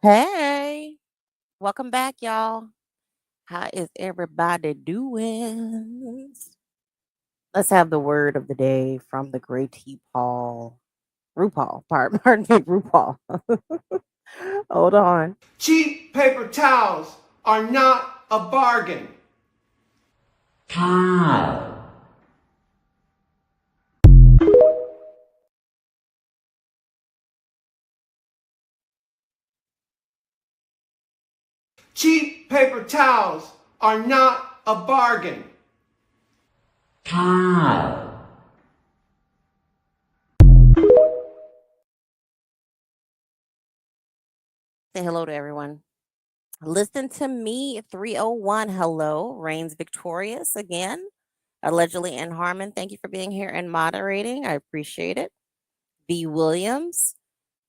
Hey, welcome back, y'all. How is everybody doing? Let's have the word of the day from the great pardon me, RuPaul. Hold on. Cheap paper towels are not a bargain. Cheap paper towels are not a bargain. Say hello to everyone. Listen to me, 301. Hello, reigns victorious again, allegedly in Harmon. Thank you for being here and moderating. I appreciate it. B. Williams,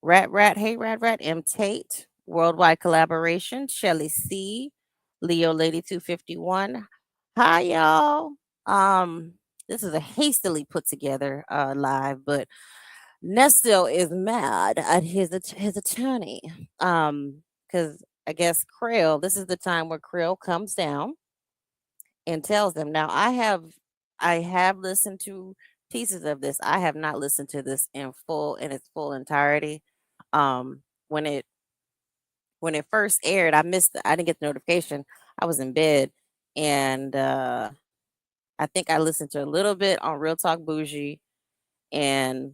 hey Rat, M. Tate, Worldwide Collaboration, Shelley C, Leo Lady 251. Hi y'all. Um, this is a hastily put together live, but Nesto is mad at his attorney. Because I guess this is the time where Krill comes down and tells them. Now I have listened to pieces of this. I have not listened to this in its full entirety. Um, when it first aired, I didn't get the notification. I was in bed, and I think I listened to a little bit on Real Talk Bougie, and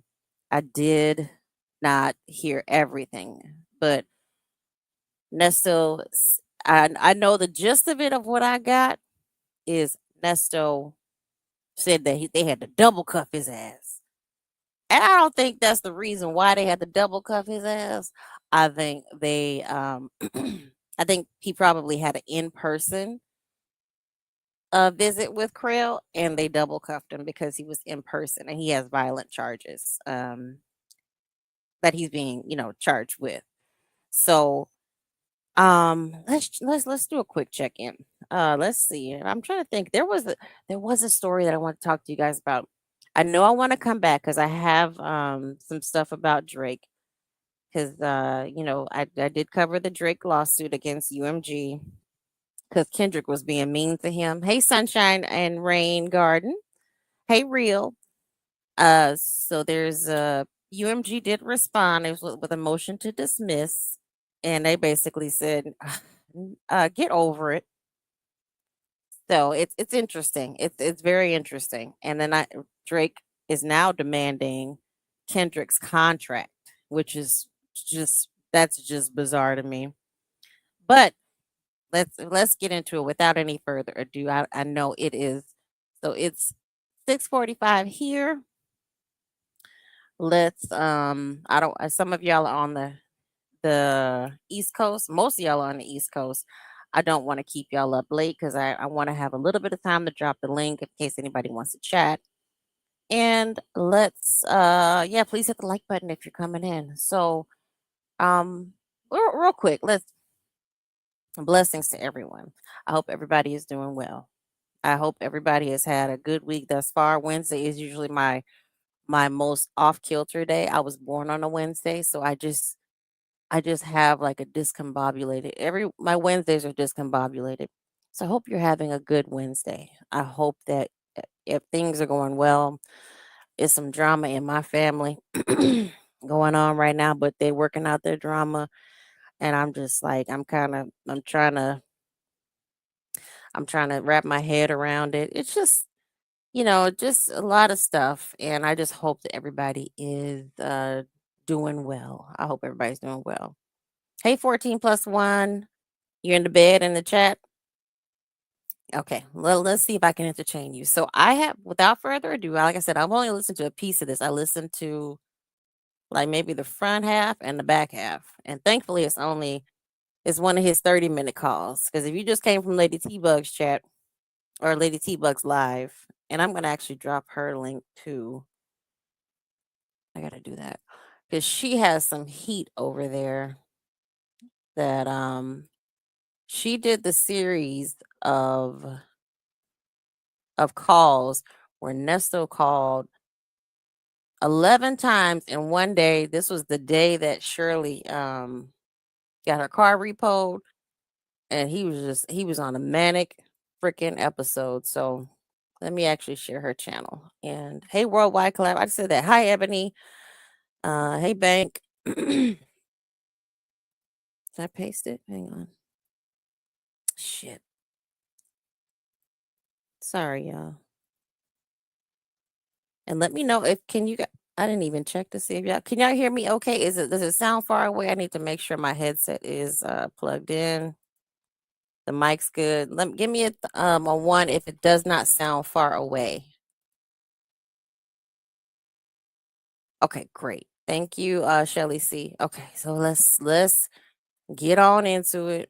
I did not hear everything. But Nesto, I know the gist of it of what I got is Nesto said that they had to double cuff his ass. And I don't think that's the reason why they had to double cuff his ass. I think I think he probably had an in-person visit with Krill, and they double cuffed him because he was in person and he has violent charges that he's being, charged with. So let's do a quick check-in. Let's see. I'm trying to think. There was a story that I want to talk to you guys about. I know I want to come back because I have some stuff about Drake. Because I did cover the Drake lawsuit against UMG because Kendrick was being mean to him. Hey, Sunshine and Rain Garden. Hey, Real. So there's UMG did respond. It was with a motion to dismiss, and they basically said, "Get over it." So it's interesting. It's very interesting. And then Drake is now demanding Kendrick's contract, which is just bizarre to me. But let's get into it without any further ado. I know it is. So it's 6:45 here. Let's I don't some of y'all are on the East Coast. Most of y'all are on the East Coast. I don't want to keep y'all up late because I want to have a little bit of time to drop the link in case anybody wants to chat. And let's yeah, please hit the like button if you're coming in. So real quick, let's blessings to everyone. I hope everybody is doing well. I hope everybody has had a good week thus far. Wednesday is usually my most off kilter day. I was born on a Wednesday, so I just have like a discombobulated. Every my Wednesdays are discombobulated. So I hope you're having a good Wednesday. I hope that if things are going well, it's some drama in my family going on right now, but they're working out their drama, and I'm just like I'm trying to wrap my head around it. It's just a lot of stuff, and I just hope that everybody is doing well. I hope everybody's doing well. Hey, 14 plus one. You're in the bed in the chat. Okay, well, let's see if I can entertain you. So I have, without further ado, like I said, I've only listened to a piece of this. I listened to like maybe the front half and the back half, and thankfully, it's one of his 30-minute calls. Because if you just came from Lady T Bug's chat or Lady T Bug's live, and I'm gonna actually drop her link too. I gotta do that because she has some heat over there. That she did the series of calls where Nesto called 11 times in one day. This was the day that Shirley got her car repoed, and he was on a manic freaking episode. So let me actually share her channel. And hey, Worldwide Collab. I just said that. Hi, Ebony. Hey, Bank. Did I paste it? Hang on. Shit. Sorry, y'all. And let me know if I didn't even check to see if can y'all hear me okay? Does it sound far away? I need to make sure my headset is plugged in. The mic's good. Give me a 1 if it does not sound far away. Okay, great. Thank you, Shirley C. Okay, so let's get on into it.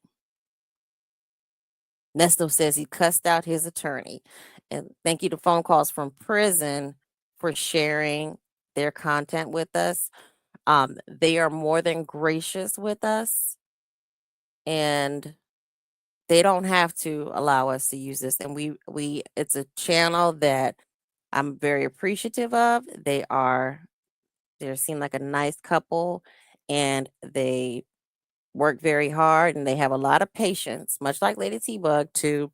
Nesto says he cussed out his attorney. And thank you to phone calls from prison for sharing their content with us. They are more than gracious with us, and they don't have to allow us to use this. And we it's a channel that I'm very appreciative of. They seem like a nice couple, and they work very hard, and they have a lot of patience, much like Lady T-Bug, to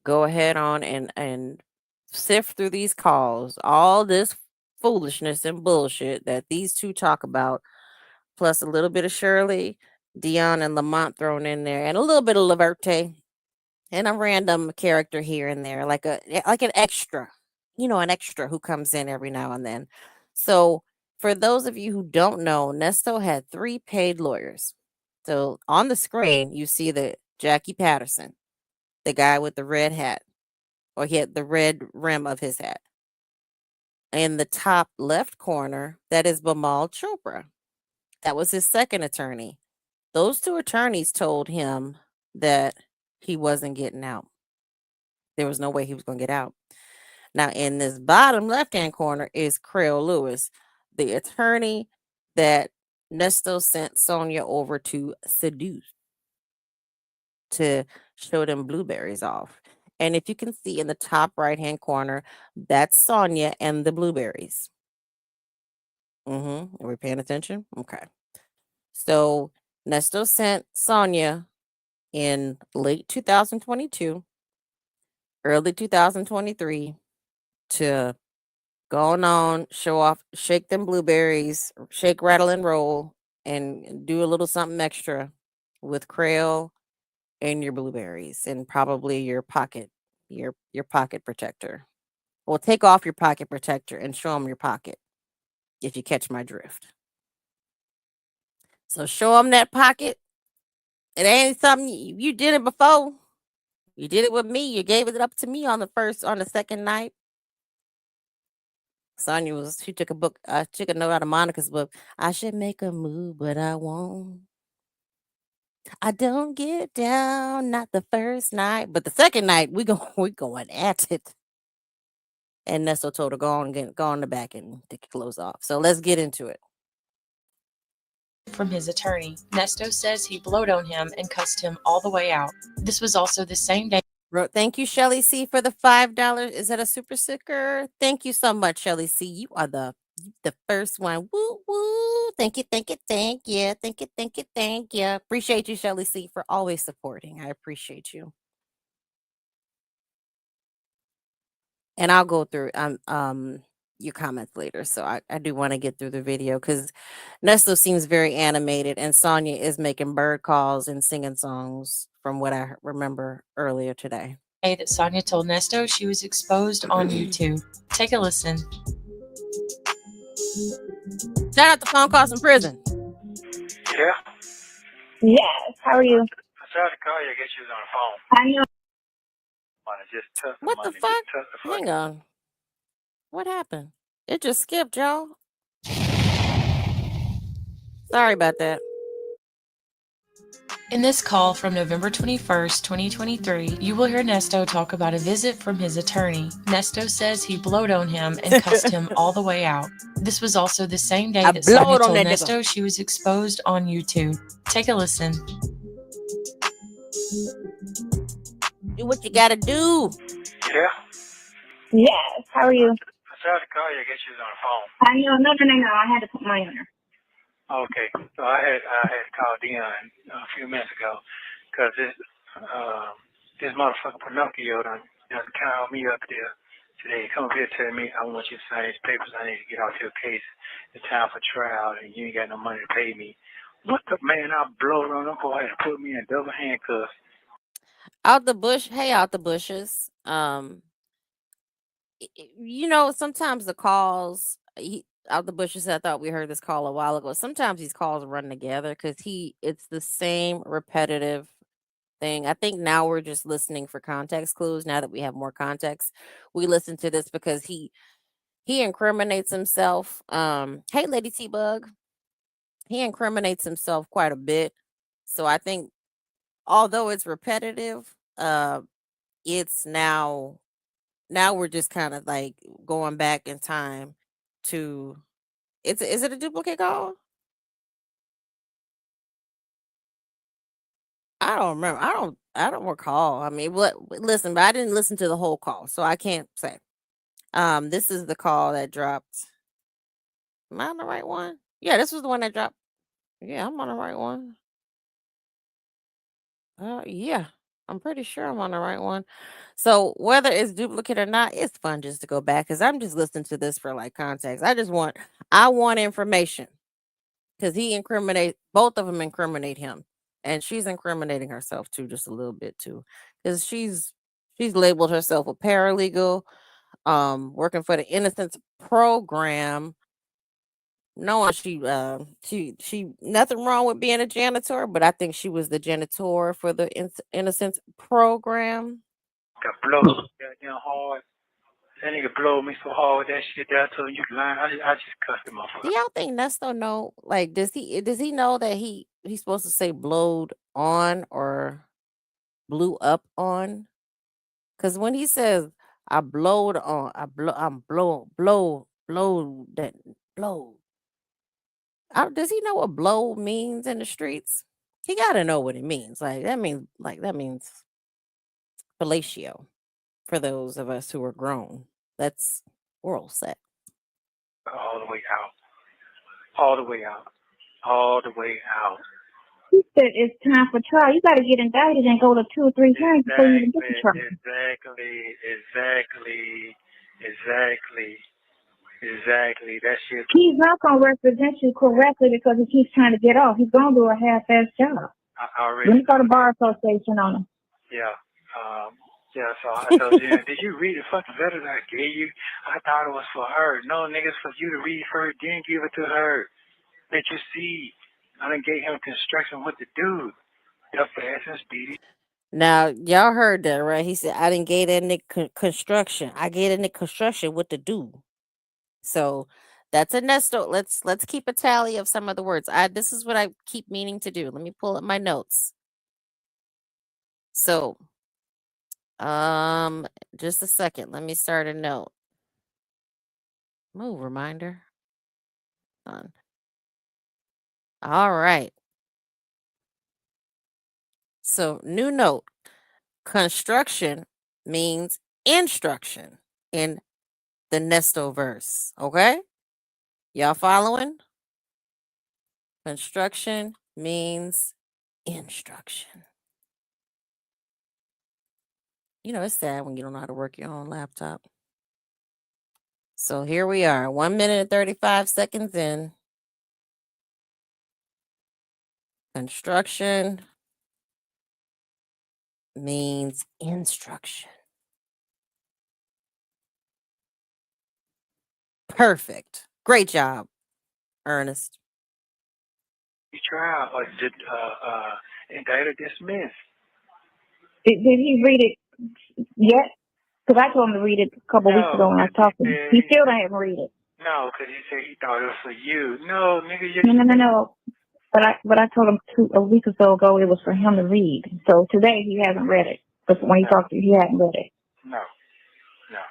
go ahead on and sift through these calls, all this foolishness and bullshit that these two talk about, plus a little bit of Shirley, Dion, and Lamont thrown in there, and a little bit of Laverte, and a random character here and there, like an extra, an extra who comes in every now and then. So for those of you who don't know, Nesto had 3 paid lawyers. So on the screen, you see the Jackie Patterson, the guy with the red hat, or he had the red rim of his hat. In the top left corner, that is Bimal Chopra. That was his second attorney. Those 2 attorneys told him that he wasn't getting out. There was no way he was going to get out. Now, in this bottom left-hand corner is Crail Lewis, the attorney that Nesto sent Sonia over to seduce, to show them blueberries off. And if you can see in the top right-hand corner, that's Sonia and the blueberries. Are we paying attention? Okay. So Nesto sent Sonia in late 2022, early 2023 to go on, show off, shake them blueberries, shake, rattle, and roll, and do a little something extra with Crail and your blueberries, and probably your pocket protector. Well, take off your pocket protector and show them your pocket, if you catch my drift. So show them that pocket. It ain't something you did it before. You did it with me. You gave it up to me on the second night. Sonia she took a note out of Monica's book. I should make a move, but I won't. I don't get down, not the first night, but the second night we going at it. And Nesto told her go on the back and take your clothes off. So let's get into it. From his attorney, Nesto says he blowed on him and cussed him all the way out. This was also the same day. Thank you, Shelley C, for the $5. Is that a super sticker? Thank you so much, Shelley C. You are the first one. Woo woo. Thank you, thank you, thank you, thank you, thank you, thank you. Appreciate you, Shelley C, for always supporting. I appreciate you. And I'll go through your comments later. So I do want to get through the video because Nesto seems very animated, and Sonia is making bird calls and singing songs from what I remember earlier today. That Sonia told Nesto she was exposed on YouTube. Take a listen. Shout out to phone calls from prison. Yeah? Yes. How are you? I tried to call you. I guess you was on the phone. I know. Just tough What the fuck? Hang on. What happened? It just skipped, y'all. Sorry about that. In this call from November 21st, 2023, you will hear Nesto talk about a visit from his attorney. Nesto says he blowed on him and cussed him all the way out. This was also the same day that Sonia told Nesto she was exposed on YouTube. Take a listen. Do what you gotta do. Yeah? Yes. How are you? I tried to call you. I guess you was on the phone. I know. No. I had to put mine on her. Okay, so I had called Dion a few minutes ago because this motherfucker Pinocchio done called me up there today. Come up here telling me I want you to sign these papers. I need to get off your case. It's time for trial, and you ain't got no money to pay me. What the man? I blowed on them boy and put me in double handcuffs. Out the bush, hey, out the bushes. You know, sometimes the calls out the bushes. I thought we heard this call a while ago. Sometimes these calls run together because it's the same repetitive thing. I think now we're just listening for context clues. Now that we have more context, we listen to this because he incriminates himself. Hey, Lady T Bug, he incriminates himself quite a bit. So I think although it's repetitive, it's now we're just kind of like going back in time to is it a duplicate call? I don't remember. I don't recall. I mean, listen, but I didn't listen to the whole call, so I can't say. This is the call that dropped. Am I on the right one? Yeah, this was the one that dropped. Yeah, I'm on the right one. Yeah, I'm pretty sure I'm on the right one. So whether it's duplicate or not, it's fun just to go back because I'm just listening to this for like context. I want information because both of them incriminate him, and she's incriminating herself too, just a little bit too, because she's labeled herself a paralegal, working for the Innocence Program. Knowing she nothing wrong with being a janitor, but I think she was the janitor for the Innocence Program. Got blowed goddamn hard. That nigga blowed me so hard with that shit that I told you lying. I just cussed him off. Do y'all think Nesto know? Like, does he know that he's supposed to say blowed on or blew up on? Because when he says I blowed on, I'm blow that blow. Does he know what blow means in the streets? He got to know what it means. That means fellatio for those of us who are grown. That's oral sex. All the way out. All the way out. All the way out. He said it's time for trial. You got to get indicted and go to 2 or 3 times before you even get to trial. Exactly. That shit. He's not going to represent you correctly because he keeps trying to get off. He's going to do a half-ass job. I already. Let me go to Bar Association on him. Yeah. So I told you, did you read the fucking letter that I gave you? I thought it was for her. No, niggas, for you to read first, then give it to her. Let you see. I done gave him construction what to do. The fast and speedy. Now, y'all heard that, right? He said, I didn't gave that nigga construction. I gave that nigga construction what to do. So that's a Nesto. Let's keep a tally of some of the words. This is what I keep meaning to do. Let me pull up my notes. So, just a second. Let me start a note. Move reminder. On. All right. So, new note. Construction means instruction in the Nesto verse. Okay? Y'all following? Construction means instruction. You know, it's sad when you don't know how to work your own laptop. So here we are, 1 minute and 35 seconds in. Construction means instruction. Perfect. Great job, Ernest. Trial or did indict or dismiss? Did he read it yet? Because I told him to read it a couple weeks ago when I was talking. He still didn't read it. No, because he said he thought it was for you. No, nigga, you. No. But I told him a week or so ago it was for him to read. So today he hasn't read it. But when he talked to you, he hadn't read it. No.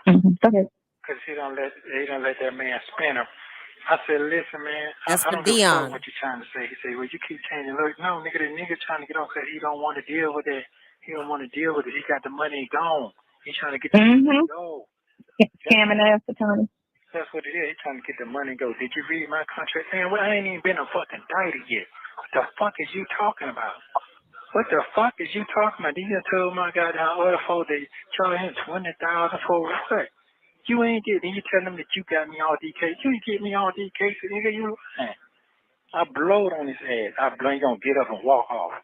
Mm-hmm. Go ahead. Because he don't let that man spin him. I said, listen, man, That's I for don't give a Dion. fuck what you're trying to say. He said, well, you keep changing. Look, no, nigga, the nigga trying to get on because he don't want to deal with it. He don't want to deal with it. He got the money gone. He's trying to get the money go. Scamming ass attorney. That's what it is. He's trying to get the money and go. Did you read my contract? Man, well, I ain't even been a fucking indicted yet. What the fuck is you talking about? What the fuck is you talking about? You just told my goddamn other folks that charge him 20,000 for what? You ain't getting. You tell them that you got me all DK. You ain't get me all DK, so nigga. You lying. I blowed on his ass. I blow. He gonna get up and walk off.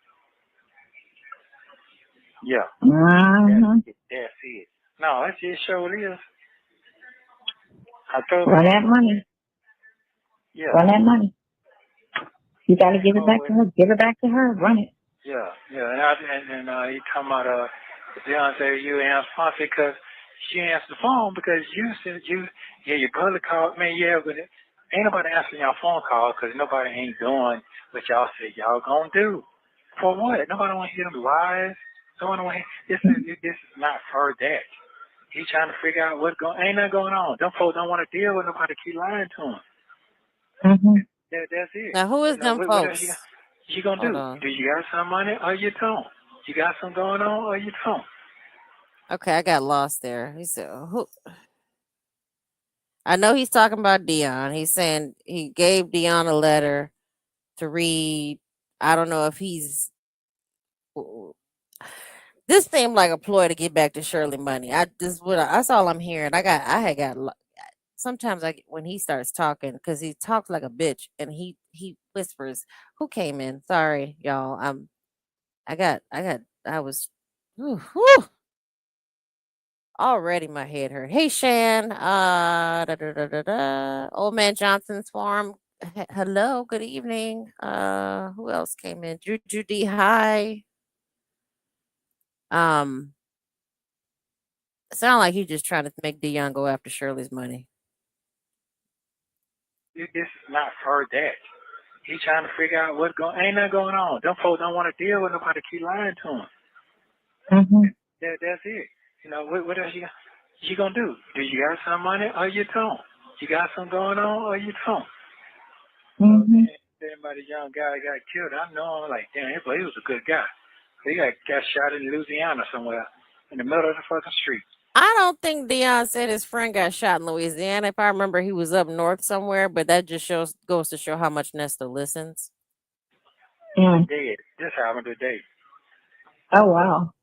Yeah. That's it. No, that's just sure is. I told Run him. that money. Yeah. Run that money. You got to give it back to her. Give it back to her. Run it. Yeah, yeah. And he talking about Dion said you ain't responsible because she answered the phone because you said your brother called me. Yeah, but ain't nobody answering your phone call because nobody ain't doing what y'all said y'all gonna do. For what? Nobody want to hear them lies. Nobody want to hear. This is not for that. He trying to figure out ain't nothing going on. Them folks don't want to deal with nobody keep lying to him. Mm-hmm. That's it. Now, who is them What else folks? you gonna Hold do? on. Do you got some money or you don't? You got some going on or you don't? Okay, I got lost there. He said, "Who?" I know he's talking about Dion. He's saying he gave Dion a letter to read. I don't know if he's. This seemed like a ploy to get back to Shirley money. That's all I'm hearing. I had got. Sometimes when he starts talking, because he talks like a bitch and he whispers. Who came in? Sorry, y'all. I was. Whew. Already my head hurt. Hey Shan, Old Man Johnson's farm. Hello, good evening. Who else came in? Judy, hi. Um, sound like you just trying to make Dion go after Shirley's money. This is not for that. He trying to figure out ain't nothing going on. Them folks don't want to deal with nobody keep lying to him. Mm-hmm. That's it. What else you gonna do? Do you got some money or you don't? You got some going on or you don't? Mm-hmm. Anybody young guy got killed, I know him like, damn, he was a good guy. He got shot in Louisiana somewhere in the middle of the fucking street. I don't think Dion said his friend got shot in Louisiana. If I remember, he was up north somewhere, but that just goes to show how much Nesto listens. Mm. Dead. This happened today. Oh wow.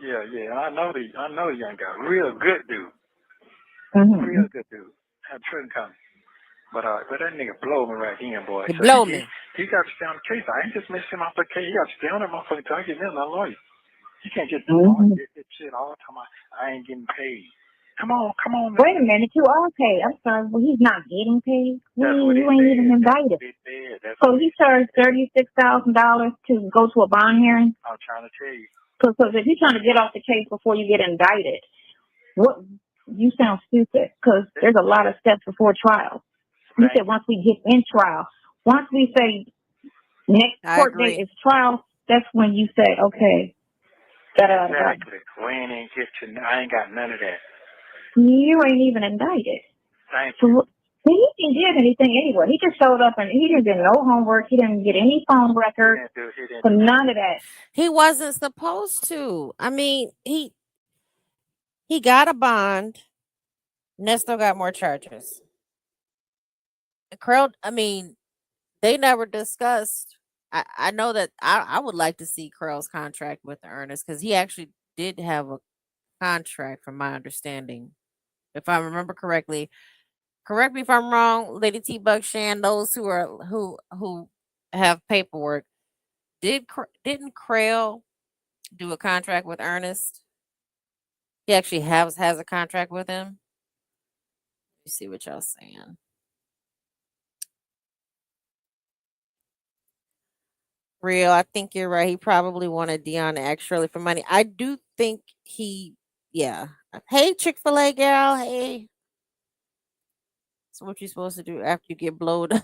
Yeah. I know the young guy. Real good dude. Mm-hmm. Real good dude. Had Trenton coming. But that nigga blow me right in, boy. He So blow me. he got to stay on the case. I ain't just missing him off the case. He got to stay on that motherfucker until I get me a lawyer. You can't just get this shit all the time. I ain't getting paid. Come on, man. Wait a minute, you are paid. I'm sorry, well, he's not getting paid. That's what You ain't even indicted. So he charged $36,000 to go to a bond hearing. I'm trying to tell you. So if you're trying to get off the case before you get indicted, what you sound stupid because there's a lot of steps before trial. You said once we get in trial, once we say next court date is trial, that's when you say okay. Exactly. We ain't I ain't got none of that. You ain't even indicted. Thank you. So, he didn't get anything anyway. He just showed up and he didn't do no homework. He didn't get any phone records. So none of that. He wasn't supposed to. I mean, he got a bond. Nesto got more charges. Krell, I mean, they never discussed. I know that I would like to see Krell's contract with Ernest because he actually did have a contract, from my understanding, if I remember correctly. Correct me if I'm wrong, Lady T Buckshan. Those who have paperwork, didn't Krell do a contract with Ernest? He actually has a contract with him. Let me see what y'all saying. Real, I think you're right. He probably wanted Dion to ask Shirley for money. I do think yeah. Hey, Chick-fil-A gal. Hey. That's what you're supposed to do after you get blowed.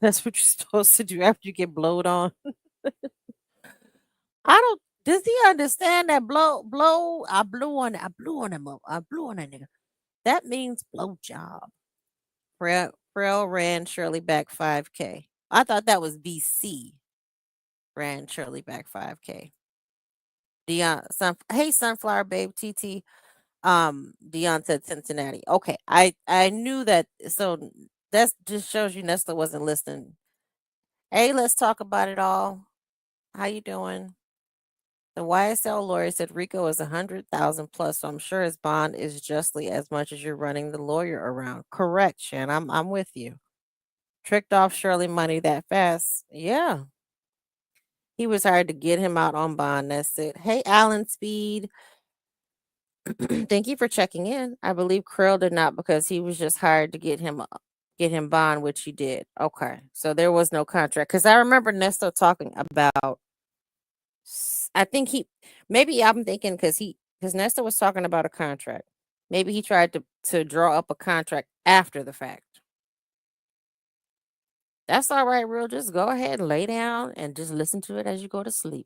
That's what you're supposed to do after you get blowed on. Does he understand that blow? I blew on him up. I blew on that nigga. That means blow job. Prel ran Shirley back 5K. I thought that was BC. Ran Shirley back 5K. Dion, hey Sunflower Babe TT. Dion said Cincinnati. Okay, I knew that. So that just shows you Nesta wasn't listening. Hey, let's talk about it all. How you doing? The YSL lawyer said Rico is 100,000 plus, so I'm sure his bond is justly as much as you're running the lawyer around. Correct, Shan. I'm with you. Tricked off Shirley money that fast. Yeah. He was hired to get him out on bond. That's it. Hey, Alan Speed. Thank you for checking in. I believe Krill did not because he was just hired to get him bond, which he did. Okay. So there was no contract. Because I remember Nesto talking about I think maybe I'm thinking because Nesta was talking about a contract. Maybe he tried to draw up a contract after the fact. That's all right, real. Just go ahead and lay down and just listen to it as you go to sleep.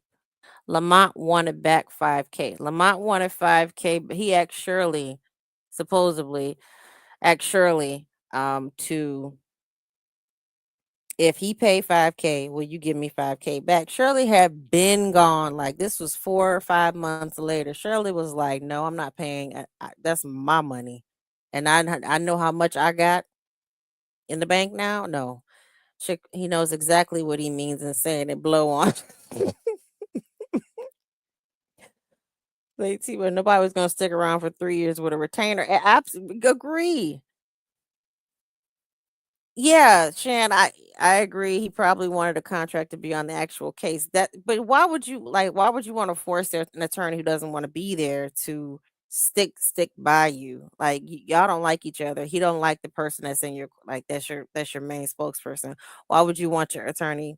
Lamont wanted back 5K. Lamont wanted 5K, but he asked Shirley, supposedly, to if he paid 5K, will you give me 5K back? Shirley had been gone. Like this was 4 or 5 months later. Shirley was like, no, I'm not paying. That's my money. And I know how much I got in the bank now. No. He knows exactly what he means in saying it. Blow on. Let's see, but nobody was going to stick around for 3 years with a retainer. Absolutely agree. Yeah, Shan, I agree. He probably wanted a contract to be on the actual case. But why would you want to force an attorney who doesn't want to be there to stick by you? Like y'all don't like each other. He don't like the person that's in your like that's your main spokesperson. Why would you want your attorney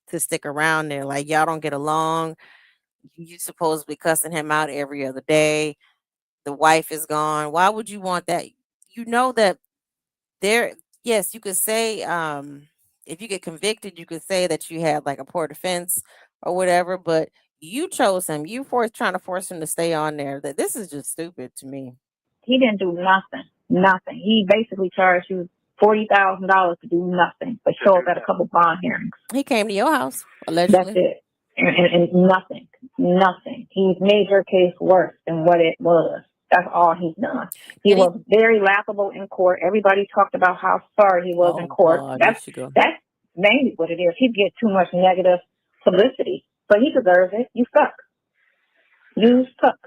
to stick around there? Like y'all don't get along. You supposed to be cussing him out every other day. The wife is gone. Why would you want that? You know that there yes, you could say, if you get convicted, you could say that you had, like, a poor defense or whatever, but you chose him. You trying to force him to stay on there. That this is just stupid to me. He didn't do nothing. Nothing. He basically charged you $40,000 to do nothing but show up at a couple bond hearings. He came to your house, That's allegedly. it. And nothing. Nothing. He's made your case worse than what it was. That's all he's done. He was very laughable in court. Everybody talked about how sorry he was in court. God, That's mainly what it is. He gets too much negative publicity, but he deserves it. You suck. You suck.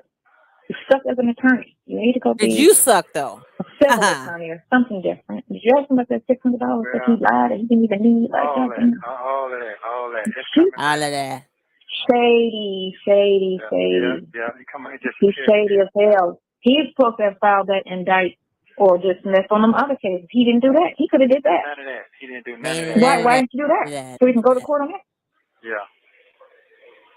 You suck as an attorney. You need to go Did be you suck though? a civil attorney or something different. Did you ask him about that $600 that he lied and he didn't even need like all that? that, all of that, all that. It's She- coming All back. of that. Shady. Yeah. He's shady as hell. He's supposed to have filed that indict or dismiss on them other cases. He didn't do that. He could have did that. None of that. He didn't do He none of didn't that. do Why didn't you do that? So we can go to court on that? Yeah.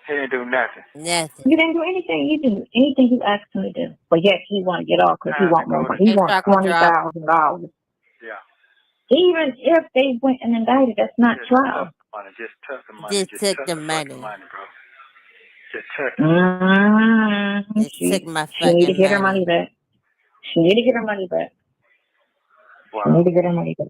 He didn't do nothing. Nothing. You didn't do anything. You didn't do anything you asked him to do. But yet he want to get off because he Time want to go more. to He Hey, wants chocolate drop. $20,000. Yeah. Even if they went and indicted, that's not Just trial. Just took the money. Just took the fucking money. bro. Just took it. Just took my She need to fucking get her money. money back. She need to get her money back. Wow. She need to get her money back.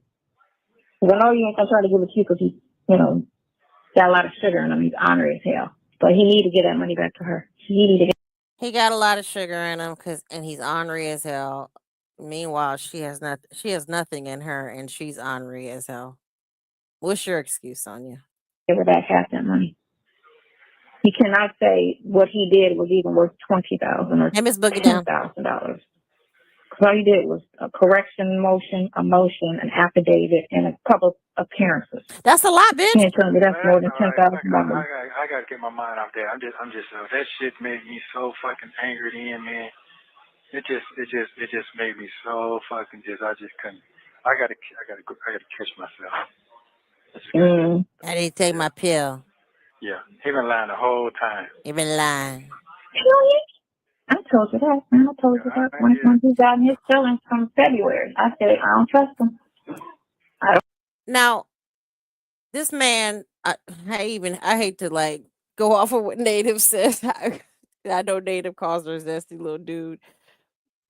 Because I know you ain't gonna try to give it to you because he, got a lot of sugar in him. He's ornery as hell. But he need to get that money back to her. He need to get. He got a lot of sugar in him and he's ornery as hell. Meanwhile, she has nothing in her and she's ornery as hell. What's your excuse, Sonia? Give her back half that money. He cannot say what he did was even worth $20,000 or Hey, Miss Boogie down. $10,000. All he did was a correction motion, a motion, an affidavit, and a couple appearances. That's a lot, He bitch. ain't telling me that's more than $10,000. I gotta get my mind off that. I'm just that shit made me so fucking angry then, man. It just made me so fucking I just couldn't. I gotta catch myself. I didn't take my pill. Yeah, he been lying the whole time. He been lying. I told you that, man. I told you that when he got in his feelings from February. I said, I don't trust him. Now, this man, I hate to like go off of what Native says. I know Native calls her a zesty little dude,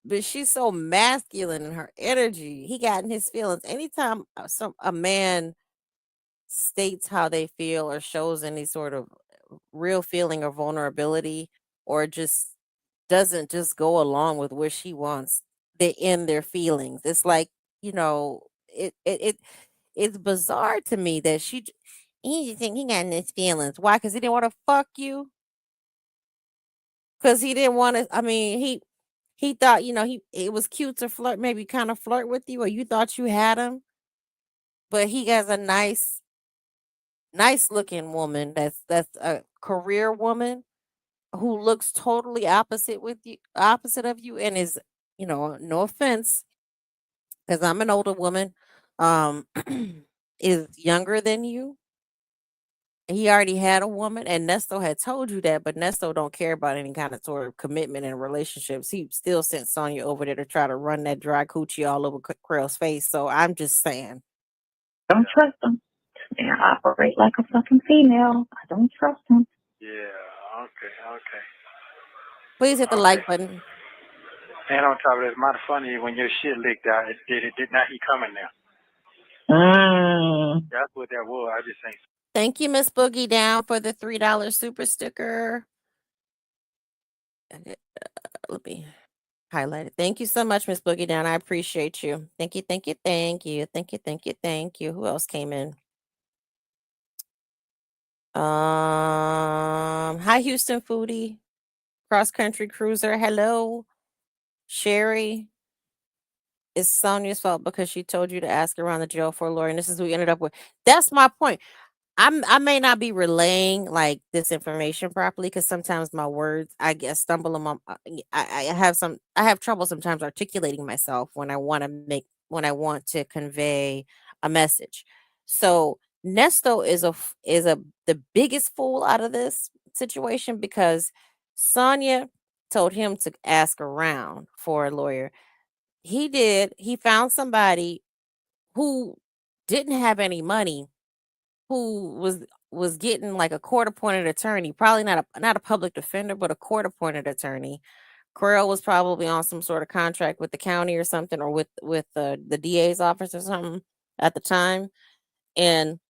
but she's so masculine in her energy. He got in his feelings. Anytime a man states how they feel or shows any sort of real feeling or vulnerability or just doesn't just go along with what she wants. They end their feelings. It's like, it's bizarre to me that he think he got in his feelings. Why? Because he didn't want to fuck you. Because he didn't want to. I mean, he thought, it was cute to flirt, maybe kind of flirt with you, or you thought you had him. But he has a nice looking woman that's a career woman who looks totally opposite of you, and is, no offense, because I'm an older woman, um, is younger than you. He already had a woman, and Nesto had told you that, but Nesto don't care about any kind of sort of commitment in relationships. He still sent Sonya over there to try to run that dry coochie all over Krell's face. So I'm just saying. Don't trust them. They operate like a fucking female. I don't trust them. Yeah, okay. Please hit the like button. And on top of that, it's mighty funny when your shit leaked out, it did not he coming now. That's what that was. I just ain't. Thank you, Miss Boogie Down, for the $3 super sticker. Let me highlight it. Thank you so much, Miss Boogie Down. I appreciate you. Thank you. Who else came in? Hi, Houston Foodie, Cross Country Cruiser. Hello, Sherry. It's Sonia's fault because she told you to ask around the jail for a lawyer, and this is who we ended up with. That's my point. I may not be relaying like this information properly because sometimes my words, I guess, stumble among. I have trouble sometimes articulating myself when I want to convey a message. So Nesto is the biggest fool out of this situation because Sonia told him to ask around for a lawyer. He did. He found somebody who didn't have any money, who was getting like a court appointed attorney, probably not a public defender, but a court appointed attorney. Krell was probably on some sort of contract with the county or something, or with the DA's office or something at the time. And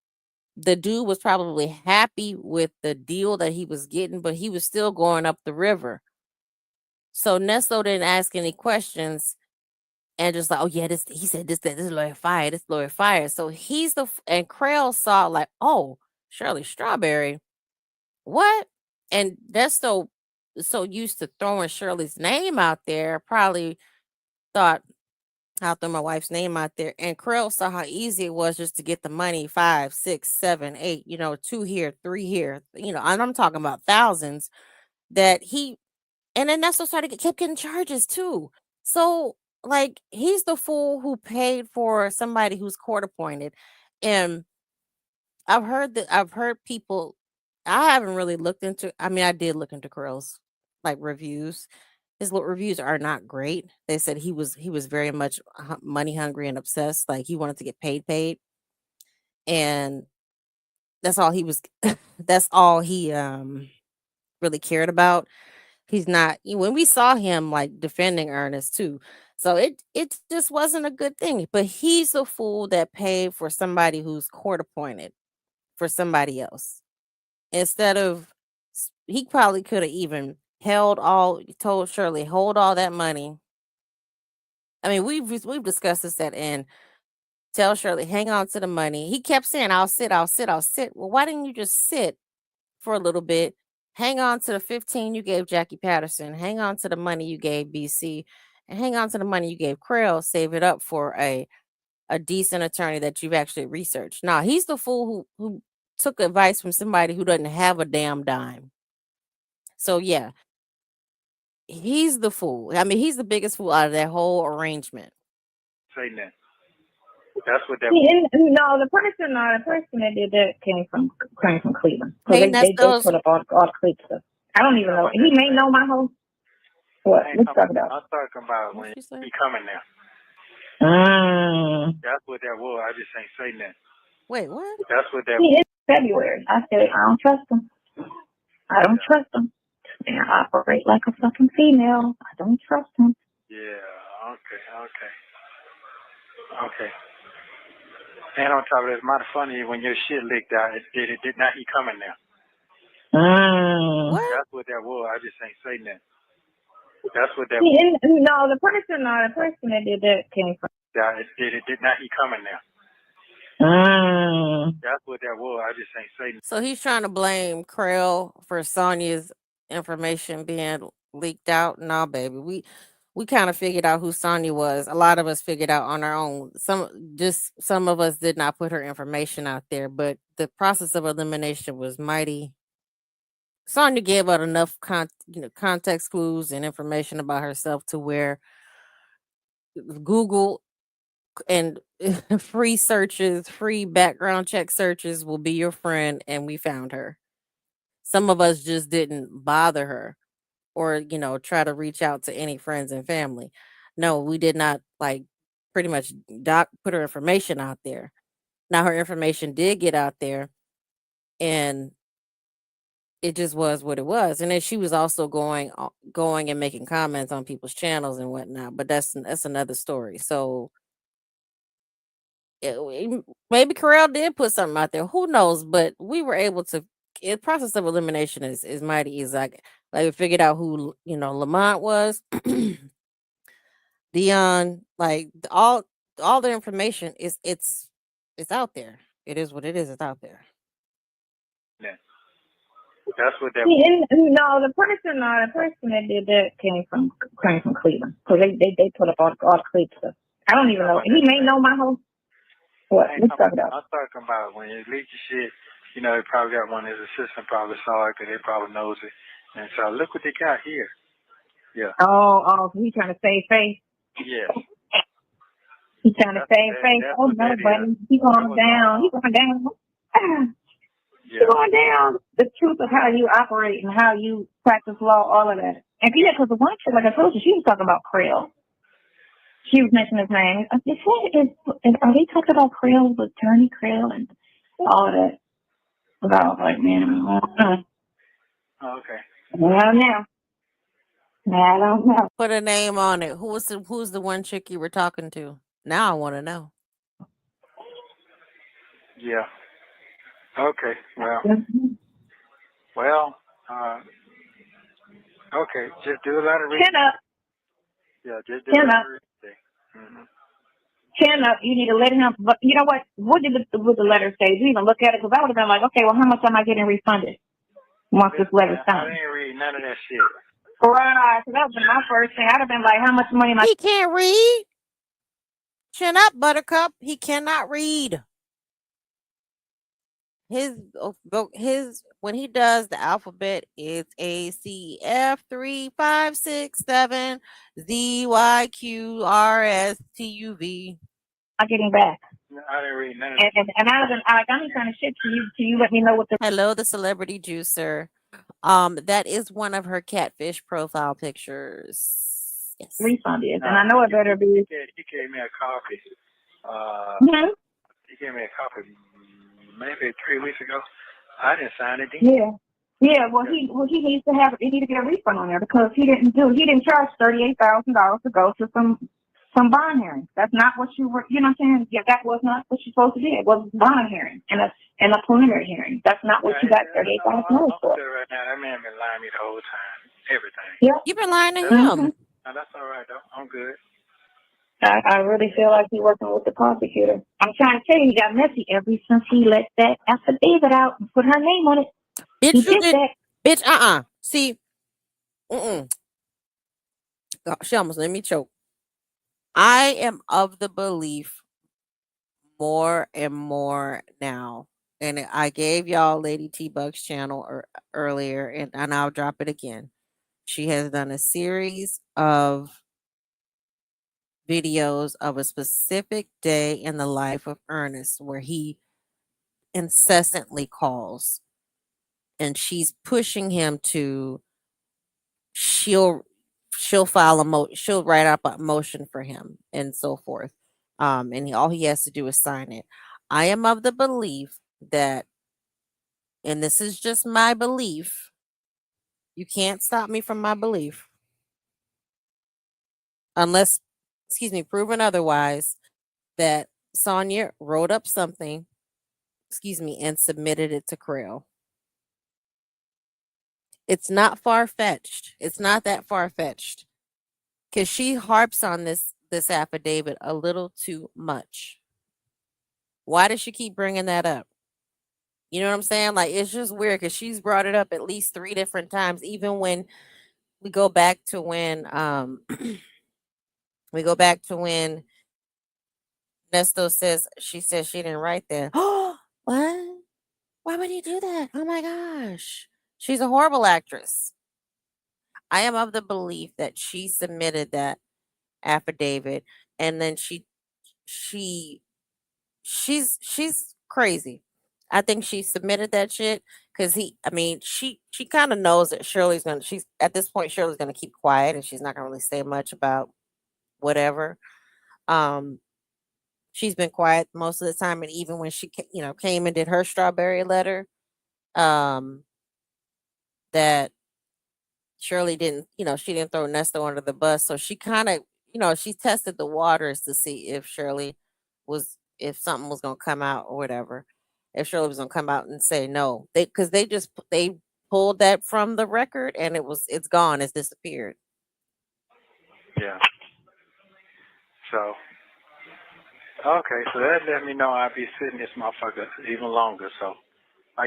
the dude was probably happy with the deal that he was getting, but he was still going up the river. So Nesto didn't ask any questions and just like, oh yeah, he said this lawyer fired. So and Krell saw like, oh, Shirley Strawberry, what? And that's so used to throwing Shirley's name out there, probably thought, I'll throw my wife's name out there. And Krell saw how easy it was just to get the money, 5, 6, 7, 8, 2 here, 3 here, and I'm talking about thousands that and then Nestor kept getting charges too. So like he's the fool who paid for somebody who's court appointed. And I've heard people, I haven't really looked into, I mean, I did look into Krell's like reviews. His reviews are not great. They said he was very much money hungry and obsessed. Like he wanted to get paid. And that's all he was, that's all he really cared about. He's not, when we saw him like defending Ernest too. So it just wasn't a good thing. But he's the fool that paid for somebody who's court appointed for somebody else. Instead of, he probably could have even told Shirley, hold all that money. I mean, we've discussed this at end. Tell Shirley, hang on to the money. He kept saying, I'll sit. Well, why didn't you just sit for a little bit? Hang on to the 15 you gave Jackie Patterson. Hang on to the money you gave BC. And hang on to the money you gave Krell. Save it up for a decent attorney that you've actually researched. Now, he's the fool who took advice from somebody who doesn't have a damn dime. So, yeah, he's the fool. I mean, he's the biggest fool out of that whole arrangement. Say that. That's what that. No, the person that did that came from Cleveland. So Hey, they put up all the Cleveland stuff. I don't even know. He may know my whole. What? Let's talk about. I'm talking about when he coming now. That's what that was. I just ain't saying that. Wait, what? That's what that. He is February. I said I don't trust him. I don't trust him. They operate like a fucking female. I don't trust him. Yeah. Okay. And on top of that, it's mighty funny when your shit leaked out, it did not he coming now. What? That's what that was. I just ain't saying that. That's what that. No, the person that did that came from. Yeah, it did not. He coming now. That's what that was. I just ain't saying. So he's trying to blame Krell for Sonia's information being leaked out. No, baby, we kind of figured out who Sonia was. A lot of us figured out on our own. Some of us did not put her information out there, but the process of elimination was mighty. Sonia gave out enough context clues and information about herself to where Google and free searches, free background check searches will be your friend, and we found her. Some of us just didn't bother her or, try to reach out to any friends and family. No, we did not pretty much put her information out there. Now her information did get out there, and it just was what it was. And then she was also going and making comments on people's channels and whatnot, but that's another story. So maybe Carell did put something out there. Who knows? But we were able to. The process of elimination is mighty easy. Like we figured out who Lamont was, Dion. Like all the information it's out there. It is what it is. It's out there. Yeah. That's what that. No, the person that did that came from Cleveland, because they put up all the Cleveland stuff. I don't even know. He may know my whole. What? Let's talk about. I'm talking about when you leak the shit. He probably got one of his assistants probably saw it because they probably knows it. And so look what they got here. Yeah. Oh, he trying to save face. Yeah. He's trying to save face. Oh no, buddy, he's going down. He's going down. Yeah. He's going down. The truth of how you operate and how you practice law, all of that. And because the one chick, like I told you, she was talking about Krell. She was mentioning his name. I said, are they talking about Krell, attorney Krell, and all of that? About like, man, I don't know. Oh, okay. I don't know. Put a name on it. Who's the one chick you were talking to? Now I want to know. Yeah. Okay. Well. Okay. Just do a lot of research. Chin up. Yeah. Just do a lot of research. Mm-hmm. Chin up. You need to let him. But you know what? What did the letter say? Did you even look at it? Because I would have been like, okay, well, how much am I getting refunded once this letter's signed? I didn't read none of that shit. Right. So that was my first thing. I'd have been like, how much money am I? He can't read. Chin up, Buttercup. He cannot read. His when he does the alphabet, it's A C F 3 5 6 7 Z Y Q R S T U V. I'm getting back. I didn't read none of that. And I was like, I'm trying to shit to you. Let me know what the. Hello, the celebrity juicer. That is one of her catfish profile pictures. Yes. Refund is, and I know it better be. He gave me a copy. He gave me a copy maybe 3 weeks ago. I didn't sign it. Yeah. Well, he needs to have. He need to get a refund on there because he didn't charge $38,000 to go to some bond hearing. That's not what you were. You know what I'm saying? Yeah, that was not what you're supposed to do. It was bond hearing and a preliminary hearing. That's not what you got $38,000 for. Right now, that man been lying to me the whole time. Everything. Yeah. You've been lying to him. No, that's all right though. I'm good. I really feel like he's working with the prosecutor. I'm trying to tell you, he got messy ever since he let that affidavit out and put her name on it. Bitch, he did that. Bitch, See, God, she almost let me choke. I am of the belief more and more now, and I gave y'all Lady T Bug's channel earlier, and I'll drop it again. She has done a series of videos of a specific day in the life of Ernest where he incessantly calls, and she's pushing him to she'll she'll write up a motion for him and so forth, and all he has to do is sign it. I am of the belief that, and this is just my belief, you can't stop me from my belief unless, proven otherwise, that Sonia wrote up something, and submitted it to Krell. It's not far-fetched. It's not that far-fetched because she harps on this affidavit a little too much. Why does she keep bringing that up? You know what I'm saying? Like, it's just weird because she's brought it up at least 3 different times, even when we go back to when we go back to when Nesto says she didn't write that. Oh, what? Why would he do that? Oh my gosh. She's a horrible actress. I am of the belief that she submitted that affidavit, and then she she's crazy. I think she submitted that shit because she kind of knows that she's at this point Shirley's gonna keep quiet and she's not gonna really say much about whatever. Um, she's been quiet most of the time, and even when she came and did her strawberry letter, um, that Shirley didn't, she didn't throw Nesto under the bus, so she kind of, she tested the waters to see if if something was gonna come out or whatever, if Shirley was gonna come out and say no, because they pulled that from the record and it's gone, it's disappeared. Yeah. So, okay, so that let me know I'll be sitting this motherfucker even longer. So,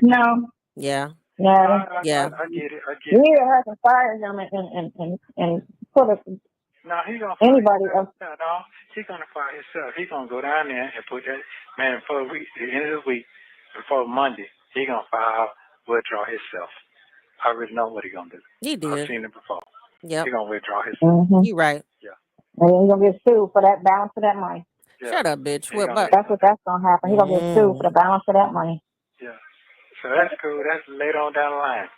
No. Yeah. Yeah. Yeah. I get it. You need to have to fire him and put a, No, he gonna anybody else. No, he gonna fire himself. He gonna go down there and put that man before the end of the week, before Monday. He gonna file, withdraw himself. I already know what he gonna do. He did. I've seen it before. Yep. He gonna withdraw himself. Mm-hmm. You right. Yeah. And then he's gonna get sued for that balance of that money. Yeah. Shut up, bitch. That's what's gonna happen. He's gonna get sued for the balance of that money. Yeah. So that's cool. That's later on down the line.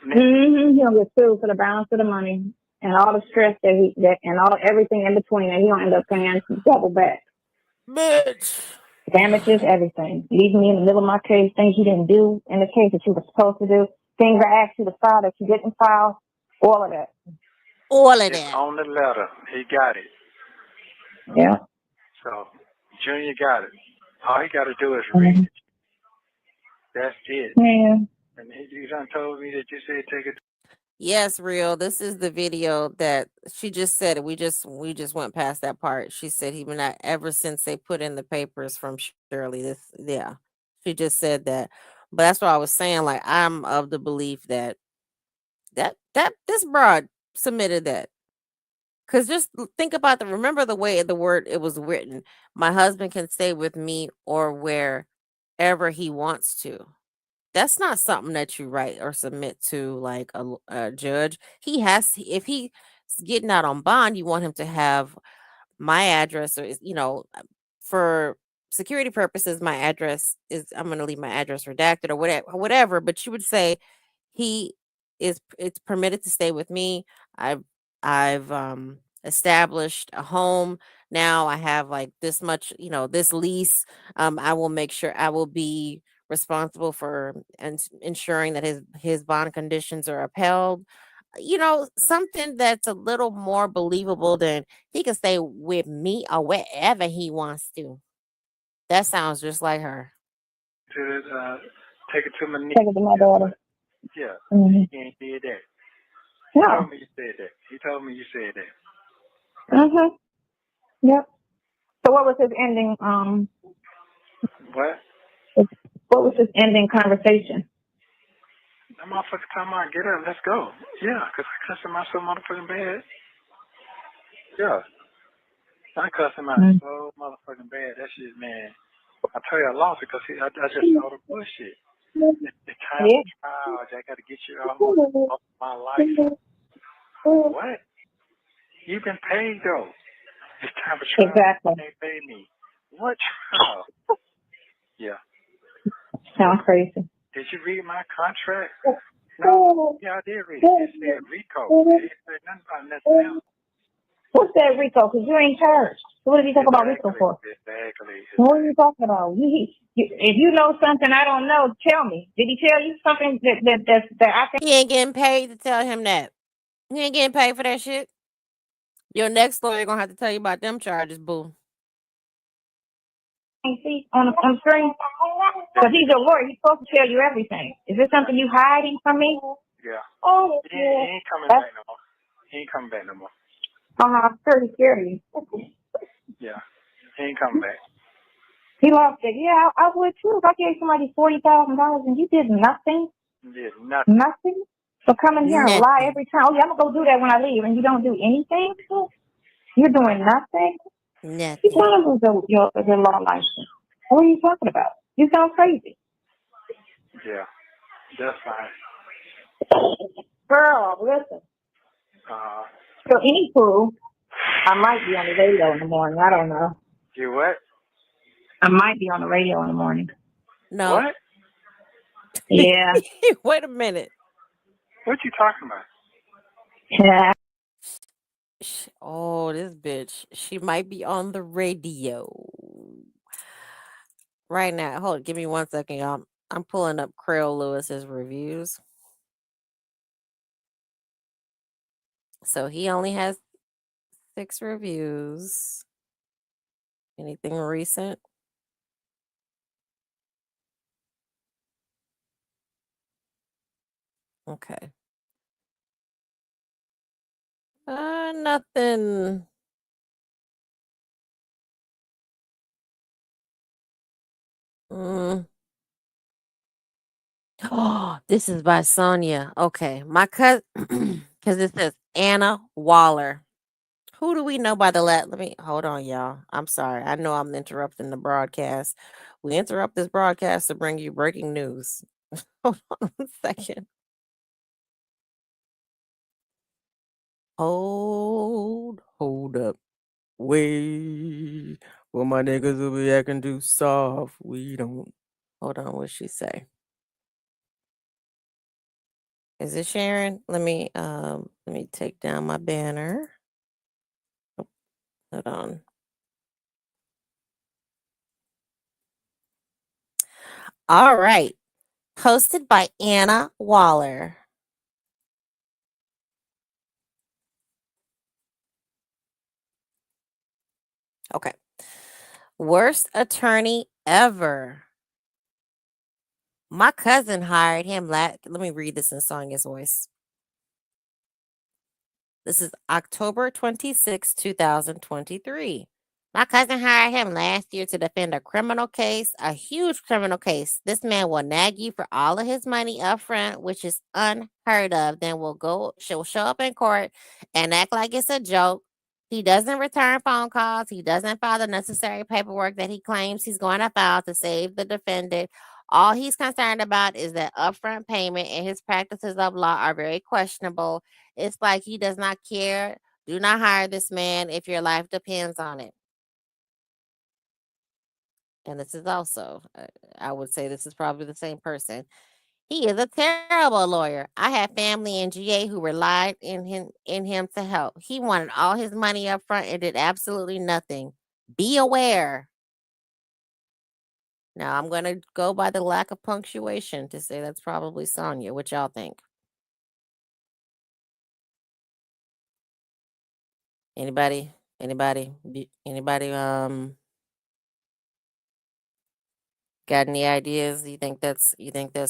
Mm-hmm. He's gonna get sued for the balance of the money and all the stress and everything in between, and he's gonna end up paying double back. Bitch. Damages, everything. Leaving me in the middle of my case, things you didn't do in the case that you were supposed to do, things I asked you to file that you didn't file, all of that. It's on the letter. He got it. Yeah. So Junior got it. All he got to do is read it. That's it. Yeah. And you done told me that you said take it. Yes, real. This is the video that she just said. We just went past that part. She said he been not ever since they put in the papers from Shirley. She just said that. But that's what I was saying. Like, I'm of the belief that this broad submitted that. Cause just think about remember the way the word it was written. My husband can stay with me or wherever he wants to. That's not something that you write or submit to like a judge. If he's getting out on bond, you want him to have my address or for security purposes, my address is I'm going to leave my address redacted or whatever. But you would say it's permitted to stay with me. I've established a home. Now I have like this much, this lease. I will make sure I will be responsible for ensuring that his bond conditions are upheld. Something that's a little more believable than he can stay with me or wherever he wants to. That sounds just like her. Take it to my niece. Take it to my daughter. Yeah. Mm-hmm. He ain't did that. No. He told me you said that. He told me you said that. Mm-hmm. Yep. So what was his ending? What? What was his ending conversation? That motherfucker come on, get up, let's go. Yeah, because I cussed him out so motherfucking bad. Yeah. I cussed him out so motherfucking bad. That shit, man. I tell you, I lost it because I just saw the bullshit. It's time for trial. I got to get you out of my life. What? You've been paid, though. It's time for trial. Exactly. They pay me. What trial? Yeah. Sounds crazy. Did you read my contract? No. Yeah, I did read it. It said RICO. It said nothing about nothing else. What's that RICO? Because you ain't charged. So what did you talk about RICO for? Exactly. What are you talking about? If you know something I don't know, tell me. Did he tell you something that I think? He ain't getting paid to tell him that. He ain't getting paid for that shit. Your next lawyer gonna have to tell you about them charges, boo. See on the screen? Because he's your lawyer. He's supposed to tell you everything. Is this something you hiding from me? Yeah. Oh, He ain't coming back no more. He ain't coming back no more. I'm pretty scared of you. Yeah. He ain't coming back. He lost it. Yeah, I would too. If I gave somebody $40,000 and you did nothing, Did nothing. nothing. So come in here and lie Nothing. every time. Oh, yeah, I'm gonna go do that when I leave, and you don't do anything. You're doing nothing. You Nothing. want to lose your law license. What are you talking about? You sound crazy. Yeah. That's fine. Girl, listen. Uh, So anywho, I might be on the radio in the morning. I don't know. you what? I might be on the radio in the morning. No. What? Yeah. Wait a minute. What you talking about? Yeah. Oh, this bitch. She might be on the radio right now. Hold, give me 1 second, y'all. I'm pulling up Creel Lewis's reviews. So he only has 6 reviews. Anything recent? Okay. Nothing. Mm. Oh, this is by Sonia. Okay. My cousin, because it says Anna Waller. Who do we know by the let me hold on, y'all. I'm sorry. I know I'm interrupting the broadcast. We interrupt this broadcast to bring you breaking news. Hold on 1 second. Hold up. Wait. Well, my niggas will be acting too soft. We don't. Hold on, what she say? Is it Sharon? Let me take down my banner. Oh, hold on. All right. Posted by Anna Waller. Okay. Worst attorney ever. My cousin hired him let me read this in Sonia's voice. This is October 26, 2023. My cousin hired him last year to defend a criminal case, a huge criminal case. This man will nag you for all of his money up front, which is unheard of. Then she'll show up in court and act like it's a joke. He doesn't return phone calls. He doesn't file the necessary paperwork that he claims he's going to file to save the defendant. All he's concerned about is that upfront payment, and his practices of law are very questionable. It's like he does not care. Do not hire this man if your life depends on it. And this is also, I would say this is probably the same person. He is a terrible lawyer. I have family in GA who relied in him to help. He wanted all his money up front and did absolutely nothing. Be aware. Now I'm gonna go by the lack of punctuation to say that's probably Sonia. What y'all think? Anybody? Anybody? Got any ideas? You think that's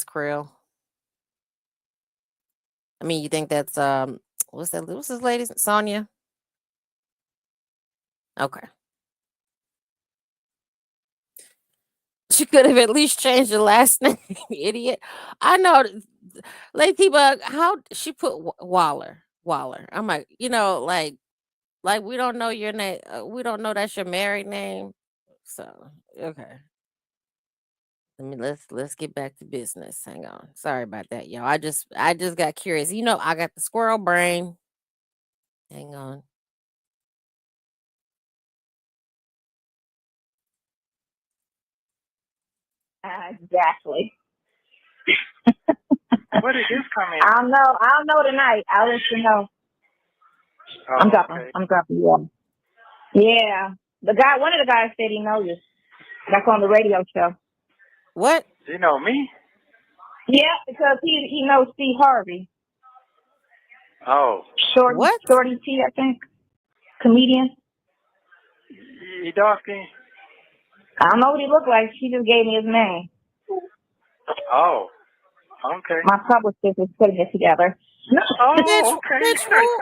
Krill? I mean, you think that's what's this lady's Sonia? Okay. She could have at least changed the last name, idiot. I know, Ladybug. How she put Waller? Waller. I'm like, like we don't know your name. We don't know that's your married name. So okay. Let's get back to business. Hang on. Sorry about that, y'all. I just got curious. I got the squirrel brain. Hang on. Exactly. Where did this come in? I don't know tonight. I'll let you know. Oh, I'm dropping. okay. I'm dropping you off. Yeah. One of the guys said he knows you. That's on the radio show. What? You know me? Yeah, because he knows Steve Harvey. Oh. What? Shorty T, I think. Comedian. He dark skin? I don't know what he looked like. She just gave me his name. Oh. Okay. My publicist is putting it together. Oh, Bitch, okay. bitch, who?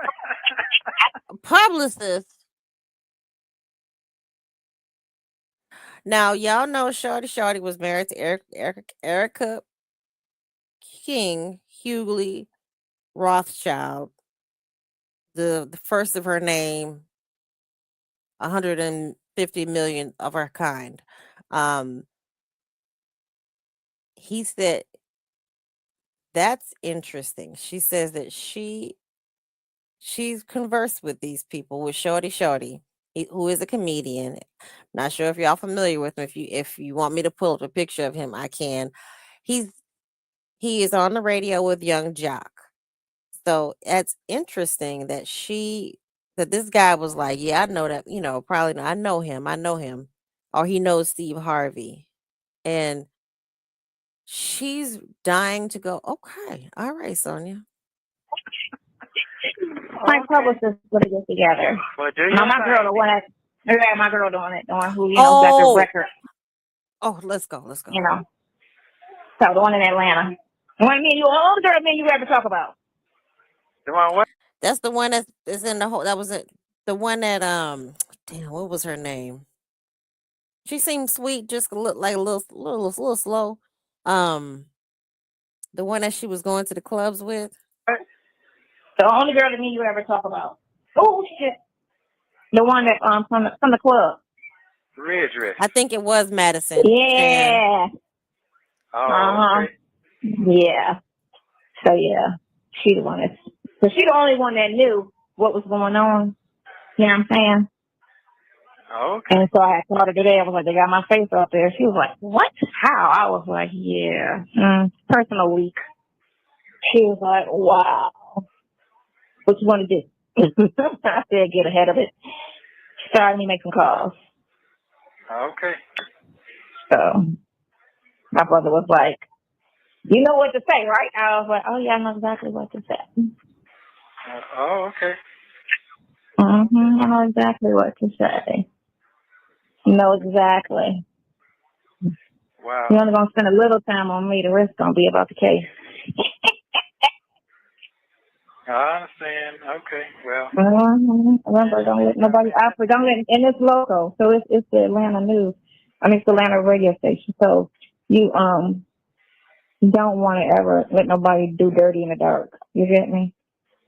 Publicist. Now y'all know Shorty was married to Erica King Hughley Rothschild, the first of her name, 150 million of her kind. He said that's interesting. She says that she's conversed with these people, with Shorty, who is a comedian. Not sure if y'all familiar with him. If you want me to pull up a picture of him, I can. He is on the radio with Young Jock. So it's interesting that this guy was like, yeah, I know that, probably I know him, or he knows Steve Harvey, and she's dying to go. Okay, all right, Sonia. My publicist put it together. Well, do you Now my girl, my girl doing it, the one who got the record. Oh, let's go. So the one in Atlanta. The one all the girl you ever talk about. The one what? That's the one that is in the whole. That was it. The one that damn, what was her name? She seemed sweet, just looked like a little slow. The one that she was going to the clubs with. The only girl to me you ever talk about. Oh shit. The one that from the club. Red dress. I think it was Madison. Yeah. Oh. Okay. Yeah. So yeah, she the one so she the only one that knew what was going on. You know what I'm saying? Okay. And so I told her today, I was like, they got my face up there. She was like, what? How? I was like, yeah. Personal leak. She was like, wow. What you want to do? I said, get ahead of it. Started me make some calls. Okay. So my brother was like, you know what to say, right? I was like, oh yeah, I know exactly what to say. Okay. I know exactly what to say. You know exactly. Wow. You're only gonna spend a little time on me. The rest gonna be about the case. I understand. Okay. Well. Remember, don't let nobody offer. Don't let, and it's local, so it's the Atlanta news. I mean, it's the Atlanta radio station. So you don't want to ever let nobody do dirty in the dark. You get me?